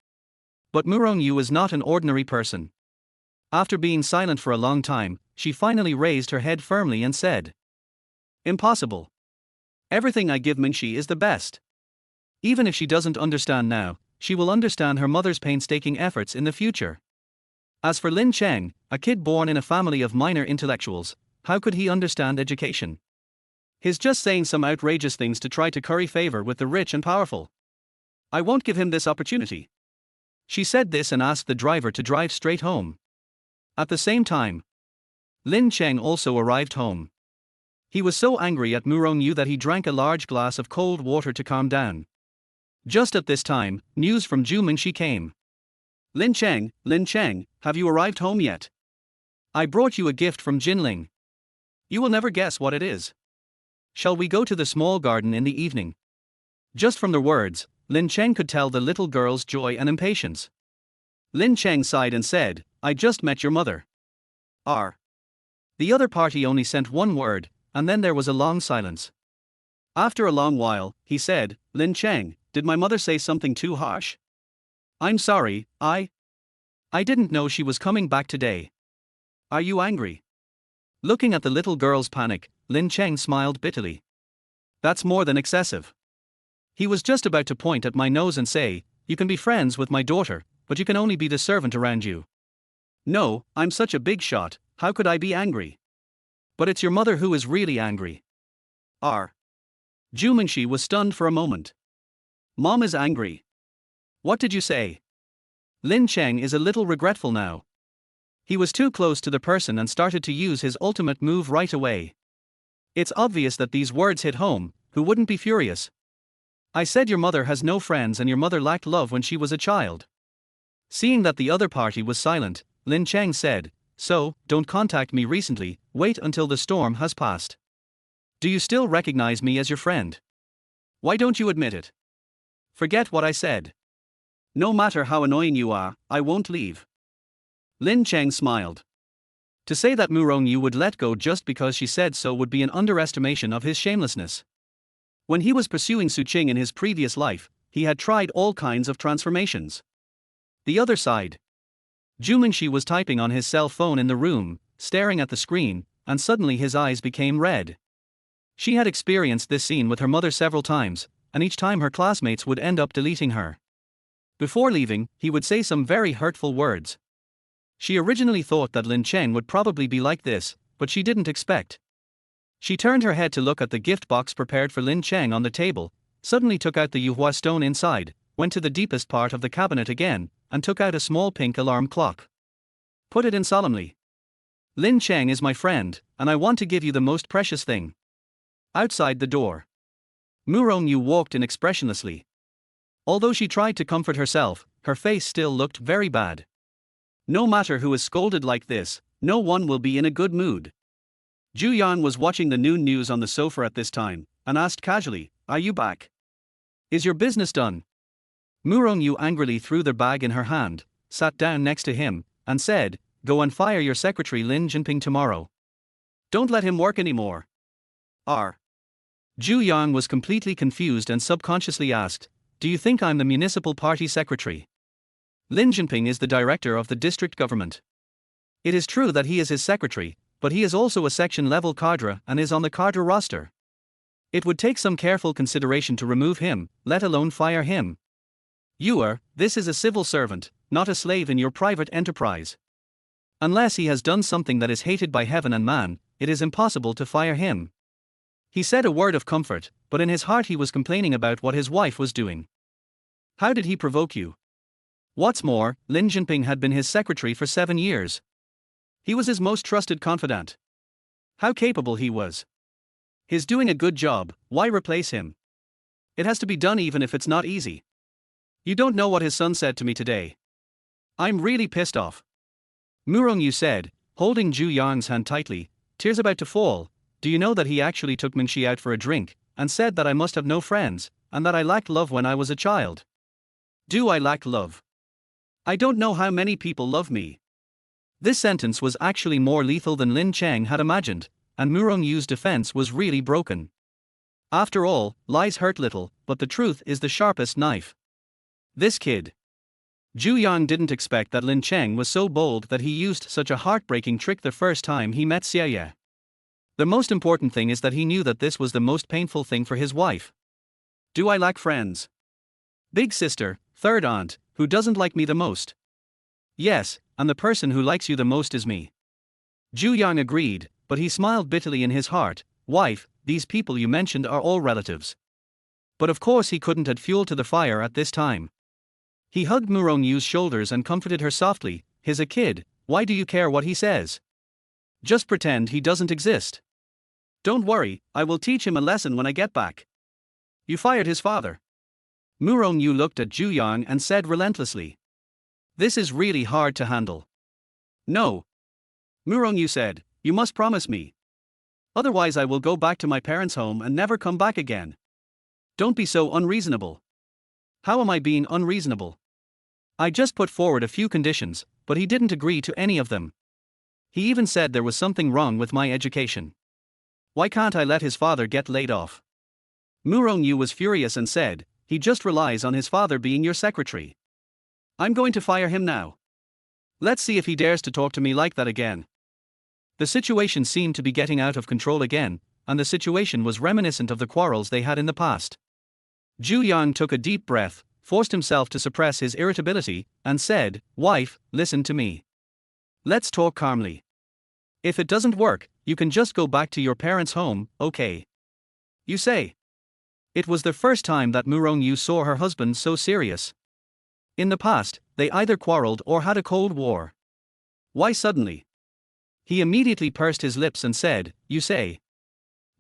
But Murong-yu is not an ordinary person. After being silent for a long time, she finally raised her head firmly and said, Impossible. Everything I give Mingxi is the best. Even if she doesn't understand now, she will understand her mother's painstaking efforts in the future. As for Lin Cheng, a kid born in a family of minor intellectuals, how could he understand education? He's just saying some outrageous things to try to curry favor with the rich and powerful. I won't give him this opportunity. She said this and asked the driver to drive straight home. At the same time, Lin Cheng also arrived home. He was so angry at Murong-yu that he drank a large glass of cold water to calm down. Just at this time, news from Zhu Mingxi came. Lin Cheng, have you arrived home yet? I brought you a gift from Jinling. You will never guess what it is. Shall we go to the small garden in the evening? Just from their words, Lin Cheng could tell the little girl's joy and impatience. Lin Cheng sighed and said, I just met your mother. The other party only sent one word, and then there was a long silence. After a long while, he said, Lin Cheng, did my mother say something too harsh? I'm sorry, I didn't know she was coming back today. Are you angry? Looking at the little girl's panic, Lin Cheng smiled bitterly. That's more than excessive. He was just about to point at my nose and say, you can be friends with my daughter, but you can only be the servant around you. No, I'm such a big shot, how could I be angry? But it's your mother who is really angry. Zhu Mingxi was stunned for a moment. Mom is angry. What did you say? Lin Cheng is a little regretful now. He was too close to the person and started to use his ultimate move right away. It's obvious that these words hit home, who wouldn't be furious? I said your mother has no friends and your mother lacked love when she was a child. Seeing that the other party was silent, Lin Cheng said, so, don't contact me recently, wait until the storm has passed. Do you still recognize me as your friend? Why don't you admit it? Forget what I said. No matter how annoying you are, I won't leave. Lin Cheng smiled. To say that Murong-yu would let go just because she said so would be an underestimation of his shamelessness. When he was pursuing Su Qing in his previous life, he had tried all kinds of transformations. The other side. Zhu Mingxi was typing on his cell phone in the room, staring at the screen, and suddenly his eyes became red. She had experienced this scene with her mother several times, and each time her classmates would end up deleting her. Before leaving, he would say some very hurtful words. She originally thought that Lin Cheng would probably be like this, but she didn't expect. She turned her head to look at the gift box prepared for Lin Cheng on the table, suddenly took out the yuhua stone inside, went to the deepest part of the cabinet again, and took out a small pink alarm clock. Put it in solemnly. Lin Cheng is my friend, and I want to give you the most precious thing. Outside the door, Murong-yu walked in expressionlessly. Although she tried to comfort herself, her face still looked very bad. No matter who is scolded like this, no one will be in a good mood. Zhu Yan was watching the noon news on the sofa at this time, and asked casually, are you back? Is your business done? Murong-yu angrily threw the bag in her hand, sat down next to him, and said, go and fire your secretary Lin Jinping tomorrow. Don't let him work anymore. Zhu Yan was completely confused and subconsciously asked, do you think I'm the municipal party secretary? Lin Jinping is the director of the district government. It is true that he is his secretary, but he is also a section-level cadre and is on the cadre roster. It would take some careful consideration to remove him, let alone fire him. This is a civil servant, not a slave in your private enterprise. Unless he has done something that is hated by heaven and man, it is impossible to fire him. He said a word of comfort, but in his heart he was complaining about what his wife was doing. How did he provoke you? What's more, Lin Jinping had been his secretary for 7 years. He was his most trusted confidant. How capable he was. He's doing a good job, why replace him? It has to be done even if it's not easy. You don't know what his son said to me today. I'm really pissed off. Murong-yu said, holding Zhu Yan's hand tightly, tears about to fall, do you know that he actually took Mingxi out for a drink, and said that I must have no friends, and that I lacked love when I was a child. Do I lack love? I don't know how many people love me. This sentence was actually more lethal than Lin Cheng had imagined, and Murong Yu's defense was really broken. After all, lies hurt little, but the truth is the sharpest knife. This kid. Zhu Yang didn't expect that Lin Cheng was so bold that he used such a heartbreaking trick the first time he met Xie. The most important thing is that he knew that this was the most painful thing for his wife. Do I lack friends? Big sister, third aunt, who doesn't like me the most? Yes, and the person who likes you the most is me. Zhu Yang agreed, but he smiled bitterly in his heart. Wife, these people you mentioned are all relatives. But of course he couldn't add fuel to the fire at this time. He hugged Murong Yu's shoulders and comforted her softly. He's a kid, why do you care what he says? Just pretend he doesn't exist. Don't worry, I will teach him a lesson when I get back. You fired his father. Murong Yu looked at Zhu Yang and said relentlessly. This is really hard to handle. No. Murong Yu said, you must promise me. Otherwise I will go back to my parents' home and never come back again. Don't be so unreasonable. How am I being unreasonable? I just put forward a few conditions, but he didn't agree to any of them. He even said there was something wrong with my education. Why can't I let his father get laid off? Murong Yu was furious and said, he just relies on his father being your secretary. I'm going to fire him now. Let's see if he dares to talk to me like that again. The situation seemed to be getting out of control again, and the situation was reminiscent of the quarrels they had in the past. Zhu Yang took a deep breath, forced himself to suppress his irritability, and said, Wife, listen to me. Let's talk calmly. If it doesn't work, you can just go back to your parents' home, okay? You say. It was the first time that Murong Yu saw her husband so serious. In the past, they either quarreled or had a cold war. Why suddenly? He immediately pursed his lips and said, you say.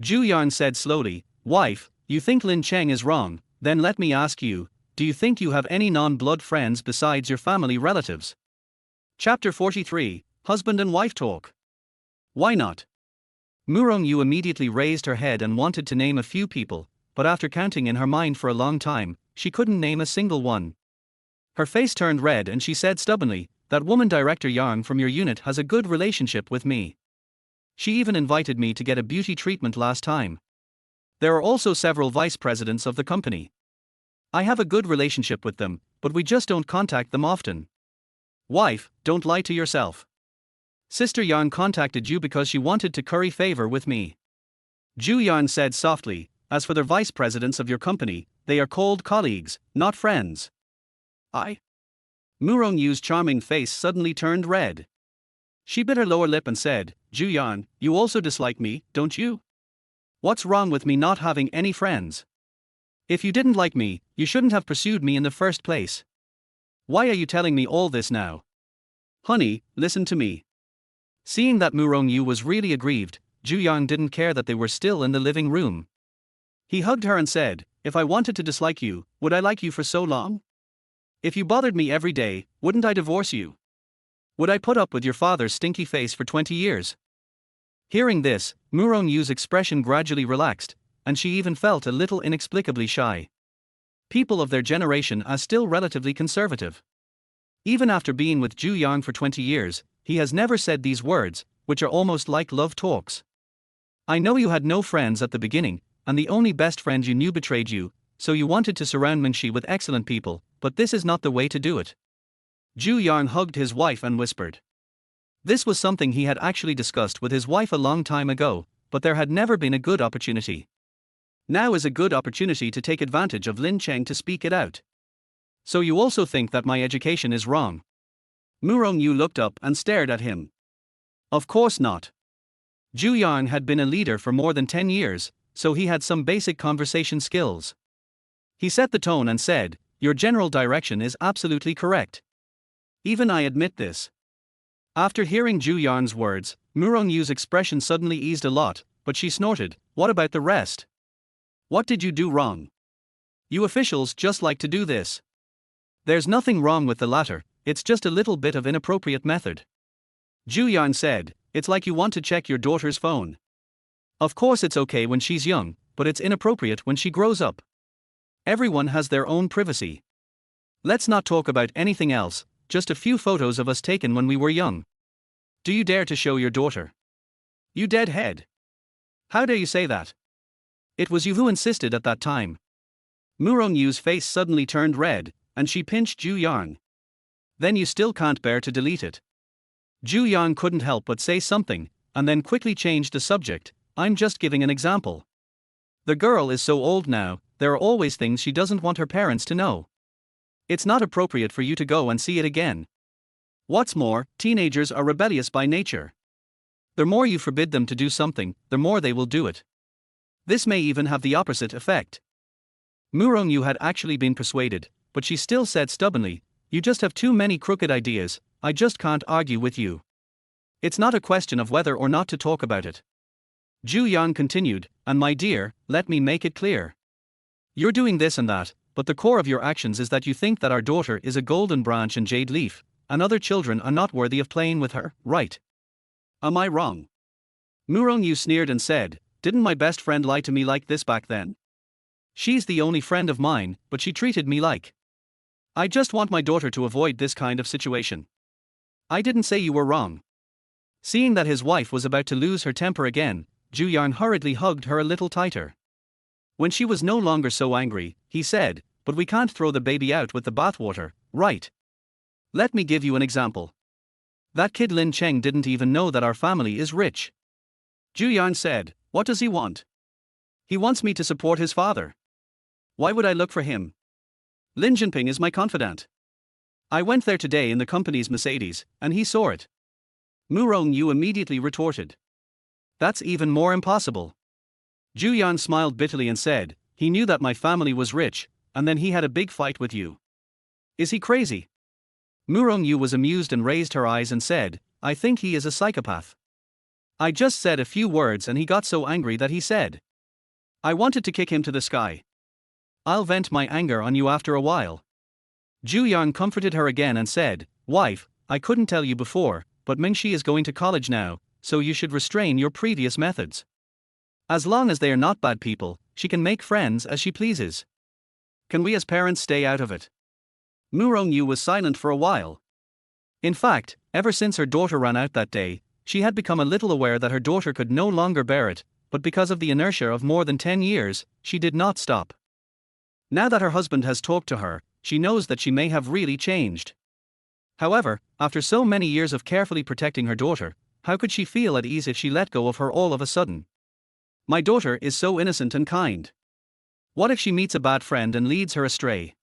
Zhu Yang said slowly, Wife, you think Lin Cheng is wrong, then let me ask you, do you think you have any non-blood friends besides your family relatives? Chapter 43, Husband and Wife Talk. Why not? Murong Yu immediately raised her head and wanted to name a few people, but after counting in her mind for a long time, she couldn't name a single one. Her face turned red and she said stubbornly, that woman Director Yang from your unit has a good relationship with me. She even invited me to get a beauty treatment last time. There are also several vice presidents of the company. I have a good relationship with them, but we just don't contact them often. Wife, don't lie to yourself. Sister Yang contacted you because she wanted to curry favor with me. Zhu Yang said softly, as for the vice presidents of your company, they are called colleagues, not friends. Murong Yu's charming face suddenly turned red. She bit her lower lip and said, Zhu Yang, you also dislike me, don't you? What's wrong with me not having any friends? If you didn't like me, you shouldn't have pursued me in the first place. Why are you telling me all this now? Honey, listen to me. Seeing that Murong Yu was really aggrieved, Zhu Yang didn't care that they were still in the living room. He hugged her and said, if I wanted to dislike you, would I like you for so long? If you bothered me every day, wouldn't I divorce you? Would I put up with your father's stinky face for 20 years? Hearing this, Murong Yu's expression gradually relaxed, and she even felt a little inexplicably shy. People of their generation are still relatively conservative. Even after being with Zhu Yang for 20 years, he has never said these words, which are almost like love talks. I know you had no friends at the beginning, and the only best friend you knew betrayed you, so you wanted to surround Mingxi with excellent people, but this is not the way to do it. Zhu Yang hugged his wife and whispered. This was something he had actually discussed with his wife a long time ago, but there had never been a good opportunity. Now is a good opportunity to take advantage of Lin Cheng to speak it out. So you also think that my education is wrong? Murong Yu looked up and stared at him. Of course not. Zhu Yang had been a leader for more than 10 years, so he had some basic conversation skills. He set the tone and said, your general direction is absolutely correct. Even I admit this. After hearing Zhu Yang's words, Murong Yu's expression suddenly eased a lot, but she snorted, what about the rest? What did you do wrong? You officials just like to do this. There's nothing wrong with the latter, it's just a little bit of inappropriate method. Zhu Yang said, it's like you want to check your daughter's phone. Of course it's okay when she's young, but it's inappropriate when she grows up. Everyone has their own privacy. Let's not talk about anything else, just a few photos of us taken when we were young. Do you dare to show your daughter? You deadhead. How dare you say that? It was you who insisted at that time. Murong Yu's face suddenly turned red, and she pinched Zhu Yang. Then you still can't bear to delete it. Zhu Yang couldn't help but say something, and then quickly changed the subject. I'm just giving an example. The girl is so old now, there are always things she doesn't want her parents to know. It's not appropriate for you to go and see it again. What's more, teenagers are rebellious by nature. The more you forbid them to do something, the more they will do it. This may even have the opposite effect. Murong Yu had actually been persuaded, but she still said stubbornly, you just have too many crooked ideas, I just can't argue with you. It's not a question of whether or not to talk about it. Zhu Yang continued, and my dear, let me make it clear. You're doing this and that, but the core of your actions is that you think that our daughter is a golden branch and jade leaf, and other children are not worthy of playing with her, right? Am I wrong? Murong Yu sneered and said, didn't my best friend lie to me like this back then? She's the only friend of mine, but she treated me like. I just want my daughter to avoid this kind of situation. I didn't say you were wrong. Seeing that his wife was about to lose her temper again, Zhu Yang hurriedly hugged her a little tighter. When she was no longer so angry, he said, but we can't throw the baby out with the bathwater, right? Let me give you an example. That kid Lin Cheng didn't even know that our family is rich. Zhu Yang said, what does he want? He wants me to support his father. Why would I look for him? Lin Jinping is my confidant. I went there today in the company's Mercedes, and he saw it. Murong Yu immediately retorted. That's even more impossible. Zhu Yan smiled bitterly and said, he knew that my family was rich, and then he had a big fight with you. Is he crazy? Murong Yu was amused and raised her eyes and said, I think he is a psychopath. I just said a few words and he got so angry that he said. I wanted to kick him to the sky. I'll vent my anger on you after a while. Zhu Yang comforted her again and said, wife, I couldn't tell you before, but Mingxi is going to college now, so you should restrain your previous methods. As long as they are not bad people, she can make friends as she pleases. Can we as parents stay out of it? Murong Yu was silent for a while. In fact, ever since her daughter ran out that day, she had become a little aware that her daughter could no longer bear it, but because of the inertia of more than 10 years, she did not stop. Now that her husband has talked to her, she knows that she may have really changed. However, after so many years of carefully protecting her daughter, how could she feel at ease if she let go of her all of a sudden? My daughter is so innocent and kind. What if she meets a bad friend and leads her astray?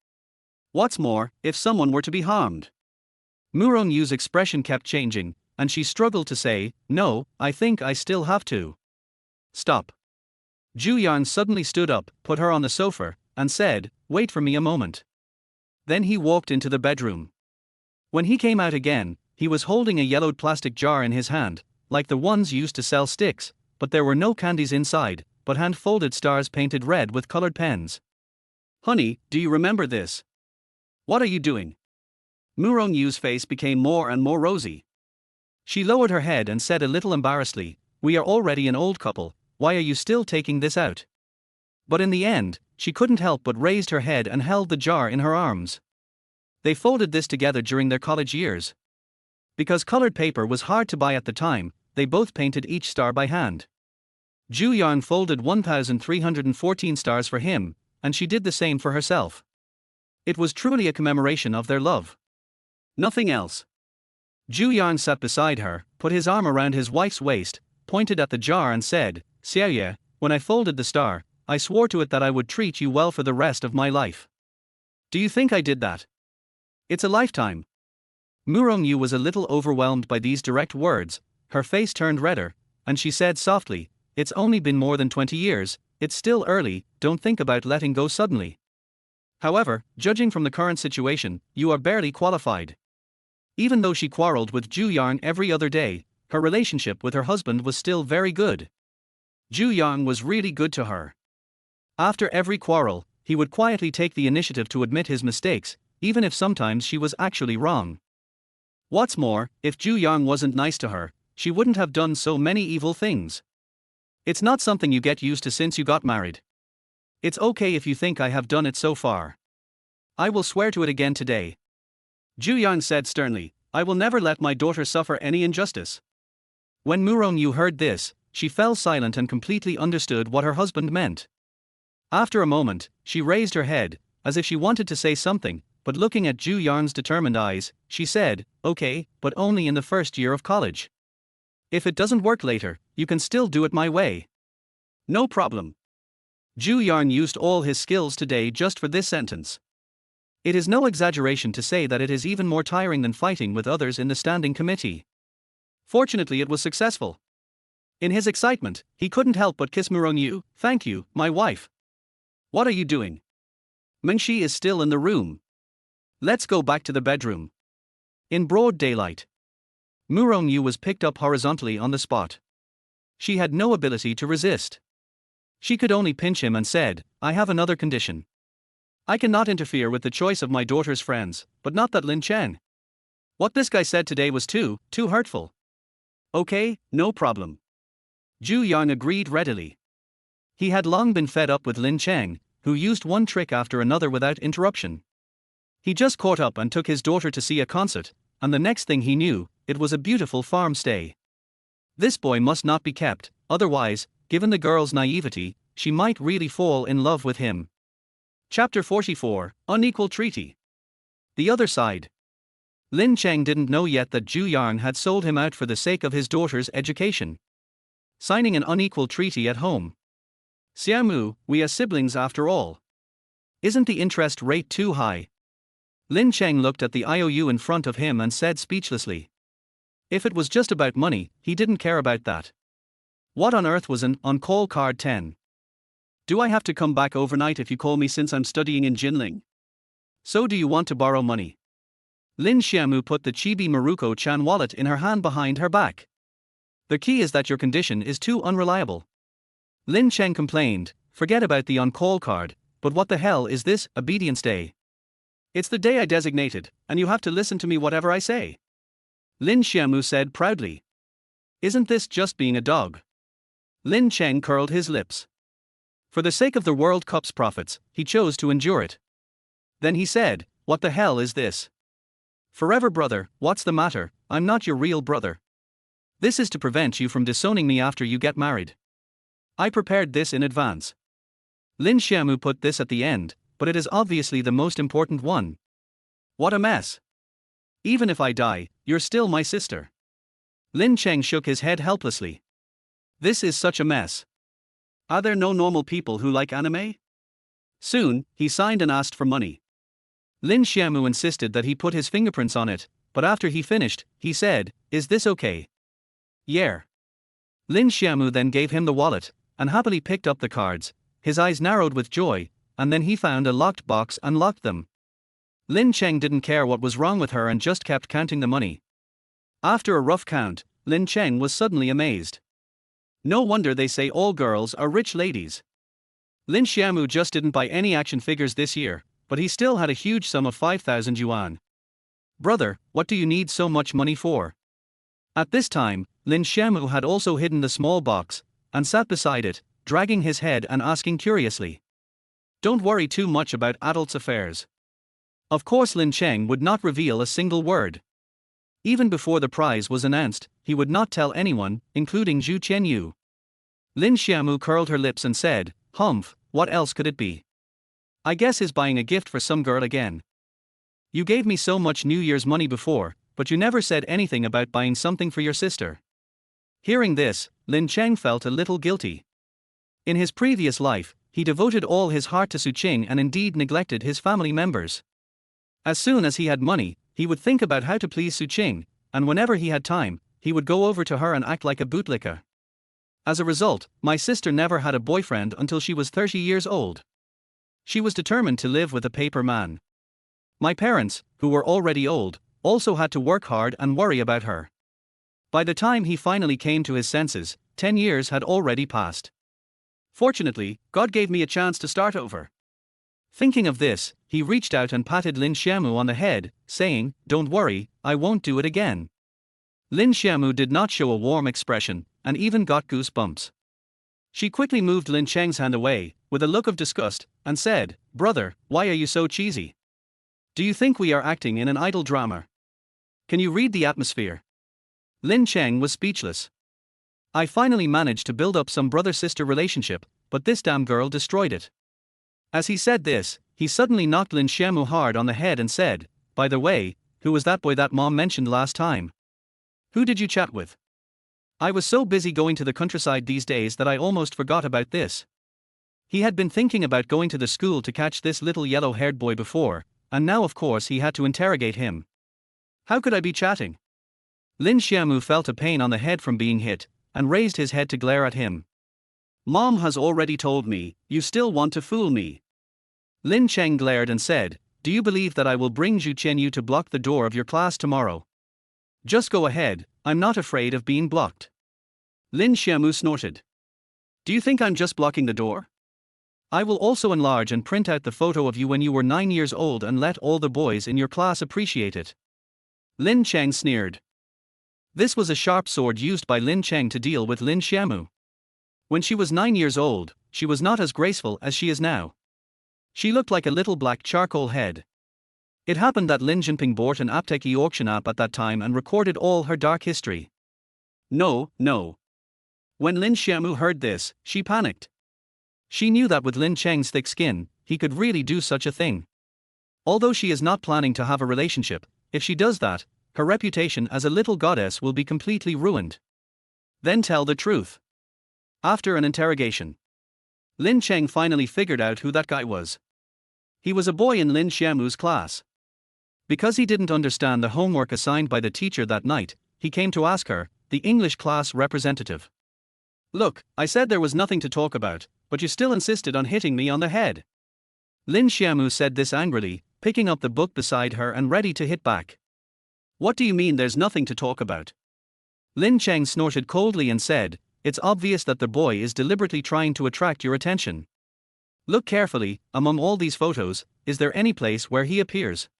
What's more, if someone were to be harmed? Murong Yu's expression kept changing, and she struggled to say, no, I think I still have to. Stop. Zhu Yan suddenly stood up, put her on the sofa, and said, wait for me a moment. Then he walked into the bedroom. When he came out again, he was holding a yellowed plastic jar in his hand, like the ones used to sell sticks, but there were no candies inside, but hand-folded stars painted red with colored pens. Honey, do you remember this? What are you doing? Murong Yu's face became more and more rosy. She lowered her head and said a little embarrassedly, we are already an old couple, why are you still taking this out? But in the end, she couldn't help but raised her head and held the jar in her arms. They folded this together during their college years. Because colored paper was hard to buy at the time, they both painted each star by hand. Zhu Yan folded 1,314 stars for him, and she did the same for herself. It was truly a commemoration of their love. Nothing else. Zhu Yan sat beside her, put his arm around his wife's waist, pointed at the jar and said, Xiaoye, when I folded the star, I swore to it that I would treat you well for the rest of my life. Do you think I did that? It's a lifetime. Murong Yu was a little overwhelmed by these direct words, her face turned redder, and she said softly, it's only been more than 20 years, it's still early, don't think about letting go suddenly. However, judging from the current situation, you are barely qualified. Even though she quarreled with Zhu Yang every other day, her relationship with her husband was still very good. Zhu Yang was really good to her. After every quarrel, he would quietly take the initiative to admit his mistakes, even if sometimes she was actually wrong. What's more, if Zhu Yang wasn't nice to her, she wouldn't have done so many evil things. It's not something you get used to since you got married. It's okay if you think I have done it so far. I will swear to it again today. Zhu Yang said sternly, I will never let my daughter suffer any injustice. When Murong Yu heard this, she fell silent and completely understood what her husband meant. After a moment, she raised her head, as if she wanted to say something, but looking at Zhu Yang's determined eyes, she said, okay, but only in the first year of college. If it doesn't work later, you can still do it my way. No problem. Zhu Yang used all his skills today just for this sentence. It is no exaggeration to say that it is even more tiring than fighting with others in the standing committee. Fortunately, it was successful. In his excitement, he couldn't help but kiss Murong Yu. Thank you, my wife. What are you doing? Mengshi is still in the room. Let's go back to the bedroom. In broad daylight, Murong Yu was picked up horizontally on the spot. She had no ability to resist. She could only pinch him and said, I have another condition. I cannot interfere with the choice of my daughter's friends, but not that Lin Cheng. What this guy said today was too hurtful. Okay, no problem. Zhu Yang agreed readily. He had long been fed up with Lin Cheng, who used one trick after another without interruption. He just caught up and took his daughter to see a concert, and the next thing he knew, it was a beautiful farm stay. This boy must not be kept, otherwise, given the girl's naivety, she might really fall in love with him. Chapter 44, Unequal Treaty. The other side. Lin Cheng didn't know yet that Zhu Yang had sold him out for the sake of his daughter's education. Signing an unequal treaty at home. Xiaomu, we are siblings after all. Isn't the interest rate too high? Lin Cheng looked at the IOU in front of him and said speechlessly. If it was just about money, he didn't care about that. What on earth was an on-call card 10? Do I have to come back overnight if you call me since I'm studying in Jinling? So do you want to borrow money? Lin Xiaomu put the Chibi Maruko-chan wallet in her hand behind her back. The key is that your condition is too unreliable. Lin Cheng complained, forget about the on-call card, but what the hell is this, obedience day? It's the day I designated, and you have to listen to me whatever I say. Lin Xiaomu said proudly. Isn't this just being a dog? Lin Cheng curled his lips. For the sake of the World Cup's profits, he chose to endure it. Then he said, what the hell is this? Forever brother, what's the matter? I'm not your real brother. This is to prevent you from disowning me after you get married. I prepared this in advance. Lin Xiaomu put this at the end, but it is obviously the most important one. What a mess. Even if I die, you're still my sister. Lin Cheng shook his head helplessly. This is such a mess. Are there no normal people who like anime? Soon, he signed and asked for money. Lin Xiaomu insisted that he put his fingerprints on it, but after he finished, he said, is this okay? Yeah. Lin Xiaomu then gave him the wallet, and happily picked up the cards. His eyes narrowed with joy, and then he found a locked box and locked them. Lin Cheng didn't care what was wrong with her and just kept counting the money. After a rough count, Lin Cheng was suddenly amazed. No wonder they say all girls are rich ladies. Lin Xiaomu just didn't buy any action figures this year, but he still had a huge sum of 5,000 yuan. Brother, what do you need so much money for? At this time, Lin Xiaomu had also hidden the small box, and sat beside it, dragging his head and asking curiously. Don't worry too much about adults' affairs. Of course Lin Cheng would not reveal a single word. Even before the prize was announced, he would not tell anyone, including Zhu Qianyu. Lin Xiaomu curled her lips and said, humph, what else could it be? I guess he's buying a gift for some girl again. You gave me so much New Year's money before, but you never said anything about buying something for your sister. Hearing this, Lin Cheng felt a little guilty. In his previous life, he devoted all his heart to Su Qing and indeed neglected his family members. As soon as he had money, he would think about how to please Su Qing, and whenever he had time, he would go over to her and act like a bootlicker. As a result, my sister never had a boyfriend until she was 30 years old. She was determined to live with a paper man. My parents, who were already old, also had to work hard and worry about her. By the time he finally came to his senses, 10 years had already passed. Fortunately, God gave me a chance to start over. Thinking of this, he reached out and patted Lin Xiaomu on the head, saying, don't worry, I won't do it again. Lin Xiaomu did not show a warm expression, and even got goosebumps. She quickly moved Lin Cheng's hand away, with a look of disgust, and said, "Brother, why are you so cheesy? Do you think we are acting in an idle drama? Can you read the atmosphere?" Lin Cheng was speechless. "I finally managed to build up some brother-sister relationship, but this damn girl destroyed it." As he said this, he suddenly knocked Lin Xiaomu hard on the head and said, "By the way, who was that boy that mom mentioned last time? Who did you chat with? I was so busy going to the countryside these days that I almost forgot about this." He had been thinking about going to the school to catch this little yellow-haired boy before, and now of course he had to interrogate him. "How could I be chatting?" Lin Xiaomu felt a pain on the head from being hit, and raised his head to glare at him. "Mom has already told me, you still want to fool me." Lin Cheng glared and said, "Do you believe that I will bring Zhu Qianyu to block the door of your class tomorrow? Just go ahead, I'm not afraid of being blocked." Lin Xiaomu snorted. "Do you think I'm just blocking the door? I will also enlarge and print out the photo of you when you were 9 years old and let all the boys in your class appreciate it." Lin Cheng sneered. This was a sharp sword used by Lin Cheng to deal with Lin Xiaomu. When she was 9 years old, she was not as graceful as she is now. She looked like a little black charcoal head. It happened that Lin Jinping bought an apteki auction app at that time and recorded all her dark history. No. When Lin Xiaomu heard this, she panicked. She knew that with Lin Cheng's thick skin, he could really do such a thing. Although she is not planning to have a relationship, if she does that, her reputation as a little goddess will be completely ruined. Then tell the truth. After an interrogation, Lin Cheng finally figured out who that guy was. He was a boy in Lin Xiaomu's class. Because he didn't understand the homework assigned by the teacher that night, he came to ask her, the English class representative. "Look, I said there was nothing to talk about, but you still insisted on hitting me on the head." Lin Xiaomu said this angrily, picking up the book beside her and ready to hit back. "What do you mean there's nothing to talk about?" Lin Cheng snorted coldly and said, "It's obvious that the boy is deliberately trying to attract your attention. Look carefully, among all these photos, is there any place where he appears?"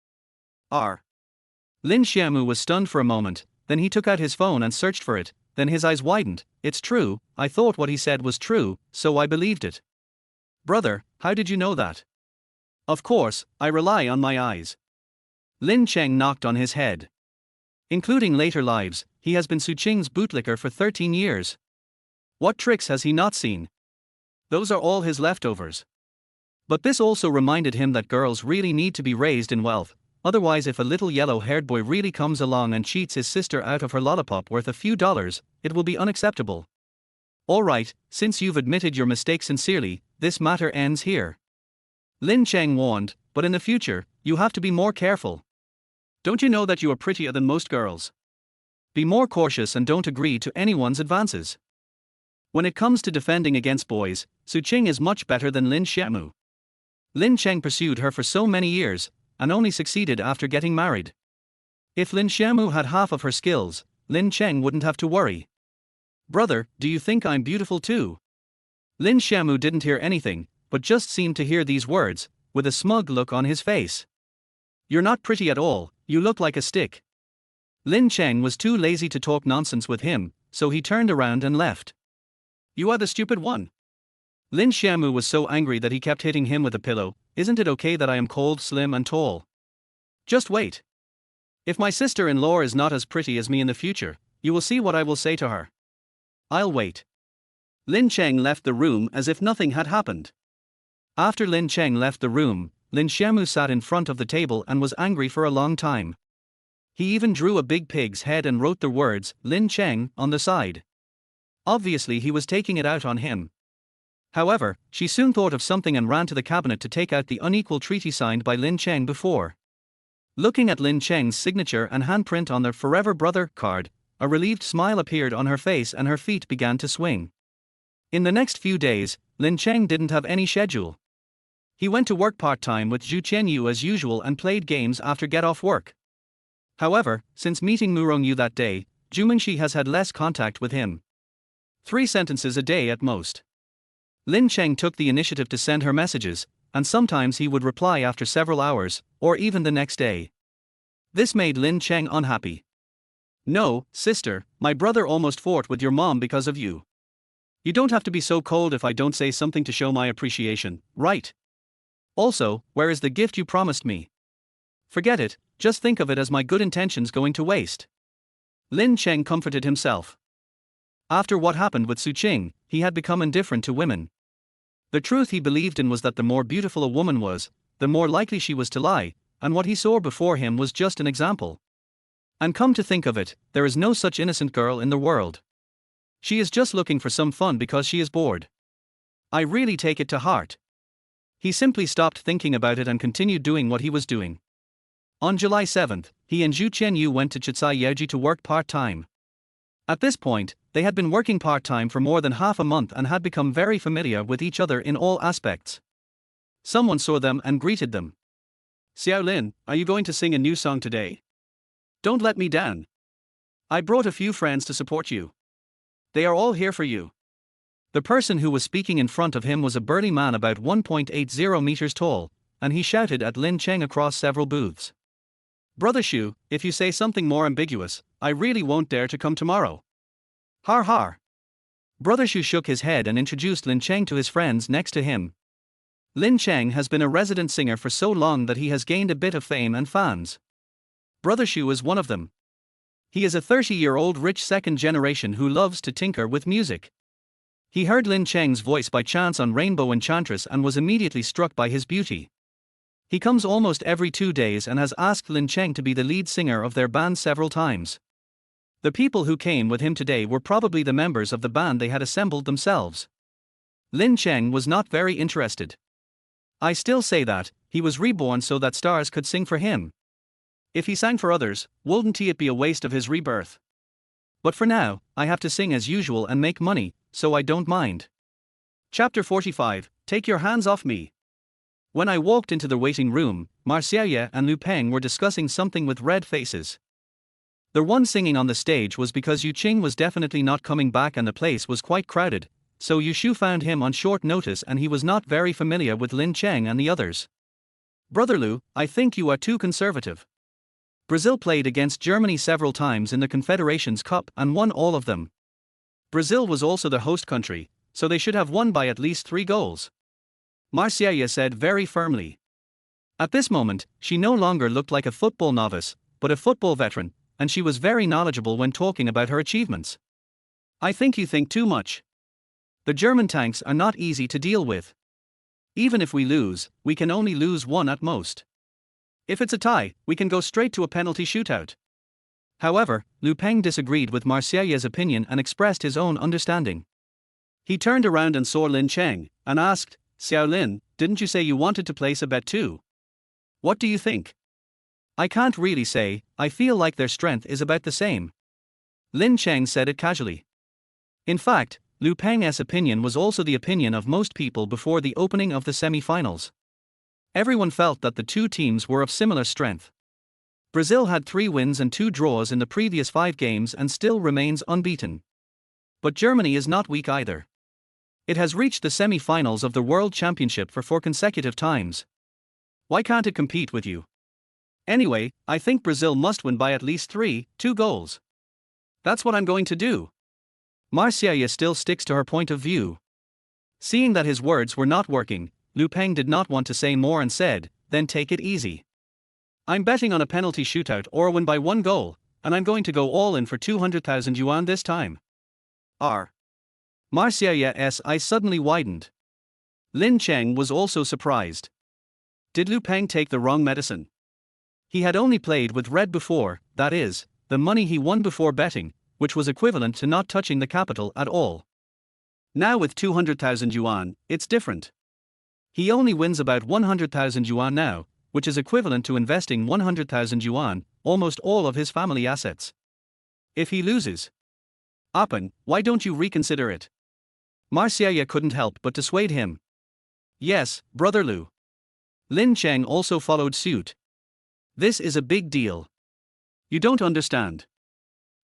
Lin Xiaomu was stunned for a moment, then he took out his phone and searched for it, then his eyes widened. "It's true, I thought what he said was true, so I believed it." "Brother, how did you know that?" "Of course, I rely on my eyes." Lin Cheng knocked on his head. Including later lives, he has been Su Qing's bootlicker for 13 years. What tricks has he not seen? Those are all his leftovers. But this also reminded him that girls really need to be raised in wealth, otherwise if a little yellow-haired boy really comes along and cheats his sister out of her lollipop worth a few dollars, it will be unacceptable. "Alright, since you've admitted your mistake sincerely, this matter ends here." Lin Cheng warned, "But in the future, you have to be more careful. Don't you know that you are prettier than most girls? Be more cautious and don't agree to anyone's advances. When it comes to defending against boys, Su Qing is much better than Lin Xiaomu. Lin Cheng pursued her for so many years, and only succeeded after getting married. If Lin Xiaomu had half of her skills, Lin Cheng wouldn't have to worry." "Brother, do you think I'm beautiful too?" Lin Xiaomu didn't hear anything, but just seemed to hear these words, with a smug look on his face. "You're not pretty at all, you look like a stick." Lin Cheng was too lazy to talk nonsense with him, so he turned around and left. "You are the stupid one." Lin Xiaomu was so angry that he kept hitting him with a pillow. "Isn't it okay that I am cold, slim and tall? Just wait. If my sister-in-law is not as pretty as me in the future, you will see what I will say to her. I'll wait." Lin Cheng left the room as if nothing had happened. After Lin Cheng left the room, Lin Xiaomu sat in front of the table and was angry for a long time. He even drew a big pig's head and wrote the words, "Lin Cheng," on the side. Obviously he was taking it out on him. However, she soon thought of something and ran to the cabinet to take out the unequal treaty signed by Lin Cheng before. Looking at Lin Cheng's signature and handprint on the "Forever Brother" card, a relieved smile appeared on her face and her feet began to swing. In the next few days, Lin Cheng didn't have any schedule. He went to work part-time with Zhu Qianyu as usual and played games after get-off work. However, since meeting Mu Rongyu that day, Zhu Mingxi has had less contact with him. 3 sentences a day at most. Lin Cheng took the initiative to send her messages, and sometimes he would reply after several hours, or even the next day. This made Lin Cheng unhappy. "No, sister, my brother almost fought with your mom because of you. You don't have to be so cold if I don't say something to show my appreciation, right? Also, where is the gift you promised me? Forget it, just think of it as my good intentions going to waste. Lin Cheng comforted himself. After what happened with Su Qing, he had become indifferent to women. The truth he believed in was that the more beautiful a woman was, the more likely she was to lie, and what he saw before him was just an example. And come to think of it, there is no such innocent girl in the world. She is just looking for some fun because she is bored. I really take it to heart. He simply stopped thinking about it and continued doing what he was doing. On July 7th, he and Zhu Qianyu went to Chitsai to work part-time. At this point, they had been working part-time for more than half a month and had become very familiar with each other in all aspects. Someone saw them and greeted them. Xiao Lin, are you going to sing a new song today? Don't let me down. I brought a few friends to support you. They are all here for you. The person who was speaking in front of him was a burly man about 1.80 meters tall, and he shouted at Lin Cheng across several booths. Brother Shu, if you say something more ambiguous, I really won't dare to come tomorrow. Har har. Brother Shu shook his head and introduced Lin Cheng to his friends next to him. Lin Cheng has been a resident singer for so long that he has gained a bit of fame and fans. Brother Shu is one of them. He is a 30-year-old rich second generation who loves to tinker with music. He heard Lin Cheng's voice by chance on Rainbow Enchantress and was immediately struck by his beauty. He comes almost every 2 days and has asked Lin Cheng to be the lead singer of their band several times. The people who came with him today were probably the members of the band they had assembled themselves. Lin Cheng was not very interested. I still say that, he was reborn so that stars could sing for him. If he sang for others, wouldn't it be a waste of his rebirth? But for now, I have to sing as usual and make money, so I don't mind. Chapter 45, Take Your Hands Off Me. When I walked into the waiting room, Marcia and Lu Peng were discussing something with red faces. The one singing on the stage was because Yu Qing was definitely not coming back and the place was quite crowded, so Yu Shu found him on short notice and he was not very familiar with Lin Cheng and the others. Brother Lu, I think you are too conservative. Brazil played against Germany several times in the Confederations Cup and won all of them. Brazil was also the host country, so they should have won by at least 3 goals. Marcia said very firmly. At this moment, she no longer looked like a football novice, but a football veteran, and she was very knowledgeable when talking about her achievements. I think you think too much. The German tanks are not easy to deal with. Even if we lose, we can only lose 1 at most. If it's a tie, we can go straight to a penalty shootout. However, Lu Peng disagreed with Marcia's opinion and expressed his own understanding. He turned around and saw Lin Cheng, and asked, Xiao Lin, didn't you say you wanted to place a bet too? What do you think? I can't really say, I feel like their strength is about the same. Lin Cheng said it casually. In fact, Lu Peng's opinion was also the opinion of most people before the opening of the semi-finals. Everyone felt that the two teams were of similar strength. Brazil had 3 wins and 2 draws in the previous 5 games and still remains unbeaten. But Germany is not weak either. It has reached the semi-finals of the World Championship for 4 consecutive times. Why can't it compete with you? Anyway, I think Brazil must win by at least 2 goals. That's what I'm going to do. Marcia still sticks to her point of view. Seeing that his words were not working, Lu Peng did not want to say more and said, then take it easy. I'm betting on a penalty shootout or win by 1 goal, and I'm going to go all in for 200,000 yuan this time. Marcia's eyes suddenly widened. Lin Cheng was also surprised. Did Lu Peng take the wrong medicine? He had only played with red before, that is, the money he won before betting, which was equivalent to not touching the capital at all. Now with 200,000 yuan, it's different. He only wins about 100,000 yuan now, which is equivalent to investing 100,000 yuan, almost all of his family assets. If he loses, Appen, why don't you reconsider it? Marcia couldn't help but dissuade him. Yes, Brother Lu. Lin Cheng also followed suit. This is a big deal. You don't understand.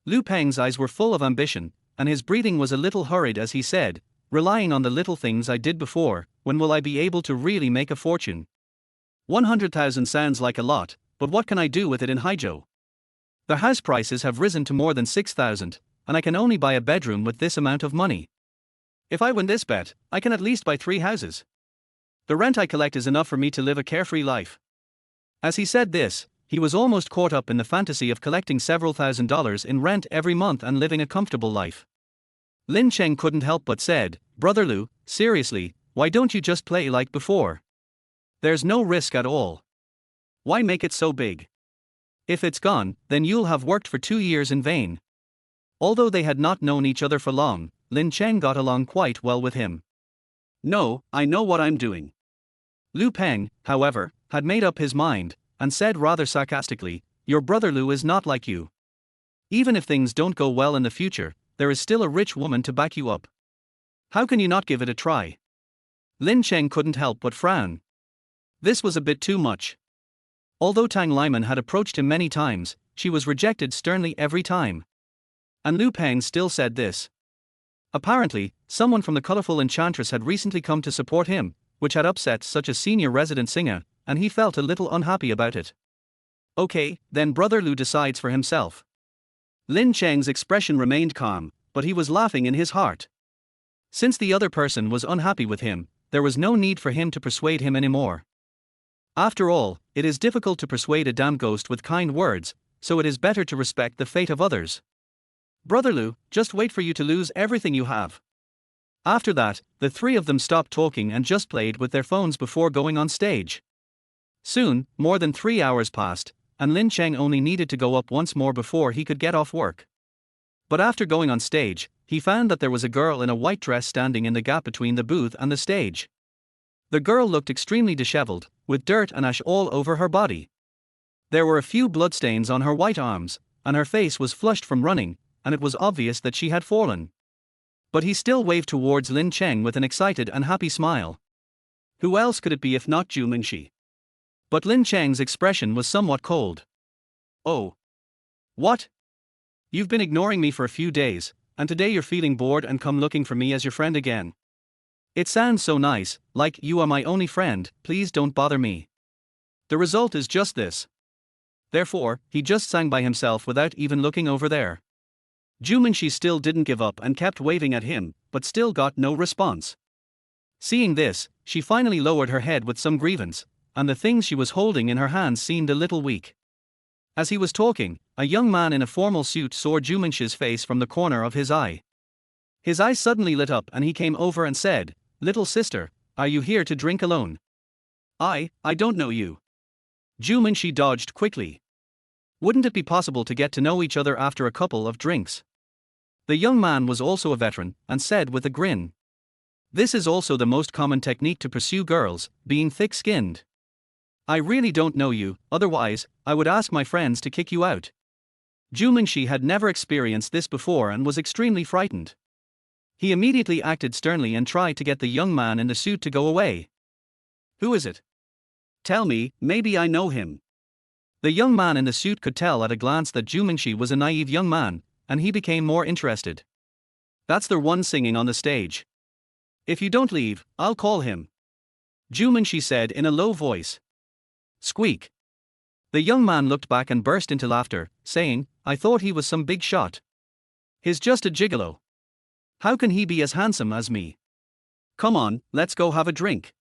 Lu Peng's eyes were full of ambition, and his breathing was a little hurried as he said, relying on the little things I did before, when will I be able to really make a fortune? 100,000 sounds like a lot, but what can I do with it in Haizhou? The house prices have risen to more than 6,000, and I can only buy a bedroom with this amount of money. If I win this bet, I can at least buy 3 houses. The rent I collect is enough for me to live a carefree life. As he said this, he was almost caught up in the fantasy of collecting several $1,000s in rent every month and living a comfortable life. Lin Cheng couldn't help but said, "Brother Lu, seriously, why don't you just play like before? There's no risk at all. Why make it so big? If it's gone, then you'll have worked for 2 years in vain." Although they had not known each other for long, Lin Cheng got along quite well with him. "No, I know what I'm doing." Lu Peng, however, had made up his mind, and said rather sarcastically, "Your brother Lu is not like you. Even if things don't go well in the future, there is still a rich woman to back you up. How can you not give it a try?" Lin Cheng couldn't help but frown. This was a bit too much. Although Tang Liman had approached him many times, she was rejected sternly every time. And Lu Peng still said this. Apparently, someone from the colorful enchantress had recently come to support him, which had upset such a senior resident singer, and he felt a little unhappy about it. Okay, then Brother Lu decides for himself. Lin Cheng's expression remained calm, but he was laughing in his heart. Since the other person was unhappy with him, there was no need for him to persuade him anymore. After all, it is difficult to persuade a damn ghost with kind words, so it is better to respect the fate of others. Brother Lu, just wait for you to lose everything you have. After that, the 3 of them stopped talking and just played with their phones before going on stage. Soon, more than 3 hours passed, and Lin Cheng only needed to go up once more before he could get off work. But after going on stage, he found that there was a girl in a white dress standing in the gap between the booth and the stage. The girl looked extremely disheveled, with dirt and ash all over her body. There were a few bloodstains on her white arms, and her face was flushed from running, and it was obvious that she had fallen. But he still waved towards Lin Cheng with an excited and happy smile. Who else could it be if not Zhu Mingxi? But Lin Cheng's expression was somewhat cold. "Oh. What? You've been ignoring me for a few days, and today you're feeling bored and come looking for me as your friend again. It sounds so nice, like you are my only friend, please don't bother me. The result is just this." Therefore, he just sang by himself without even looking over there. Zhu Mingxi still didn't give up and kept waving at him, but still got no response. Seeing this, she finally lowered her head with some grievance, and the things she was holding in her hands seemed a little weak. As he was talking, a young man in a formal suit saw Zhu Mingxi's face from the corner of his eye. His eyes suddenly lit up and he came over and said, "Little sister, are you here to drink alone?" I don't know you." Zhu Mingxi dodged quickly. "Wouldn't it be possible to get to know each other after a couple of drinks?" The young man was also a veteran, and said with a grin. "This is also the most common technique to pursue girls, being thick-skinned. I really don't know you, otherwise, I would ask my friends to kick you out." Zhu Mingxi had never experienced this before and was extremely frightened. He immediately acted sternly and tried to get the young man in the suit to go away. "Who is it? Tell me, maybe I know him." The young man in the suit could tell at a glance that Zhu Mingxi was a naive young man, and he became more interested. "That's the one singing on the stage. If you don't leave, I'll call him," Zhu Mingxi said in a low voice. Squeak. The young man looked back and burst into laughter, saying, "I thought he was some big shot. He's just a gigolo. How can he be as handsome as me? Come on, let's go have a drink.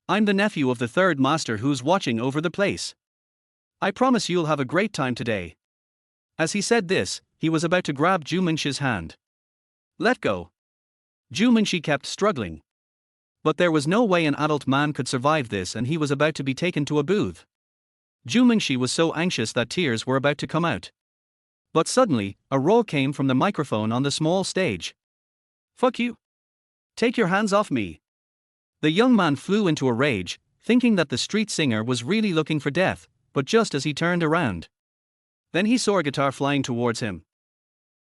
I'm the nephew of the 3rd master who's watching over the place. I promise you'll have a great time today." As he said this, he was about to grab Zhu Mingxi's hand. "Let go." Zhu Mingxi kept struggling. But there was no way an adult man could survive this, and he was about to be taken to a booth. Zhu Mingxi was so anxious that tears were about to come out. But suddenly, a roar came from the microphone on the small stage. "Fuck you! Take your hands off me!" The young man flew into a rage, thinking that the street singer was really looking for death, but just as he turned around, then he saw a guitar flying towards him.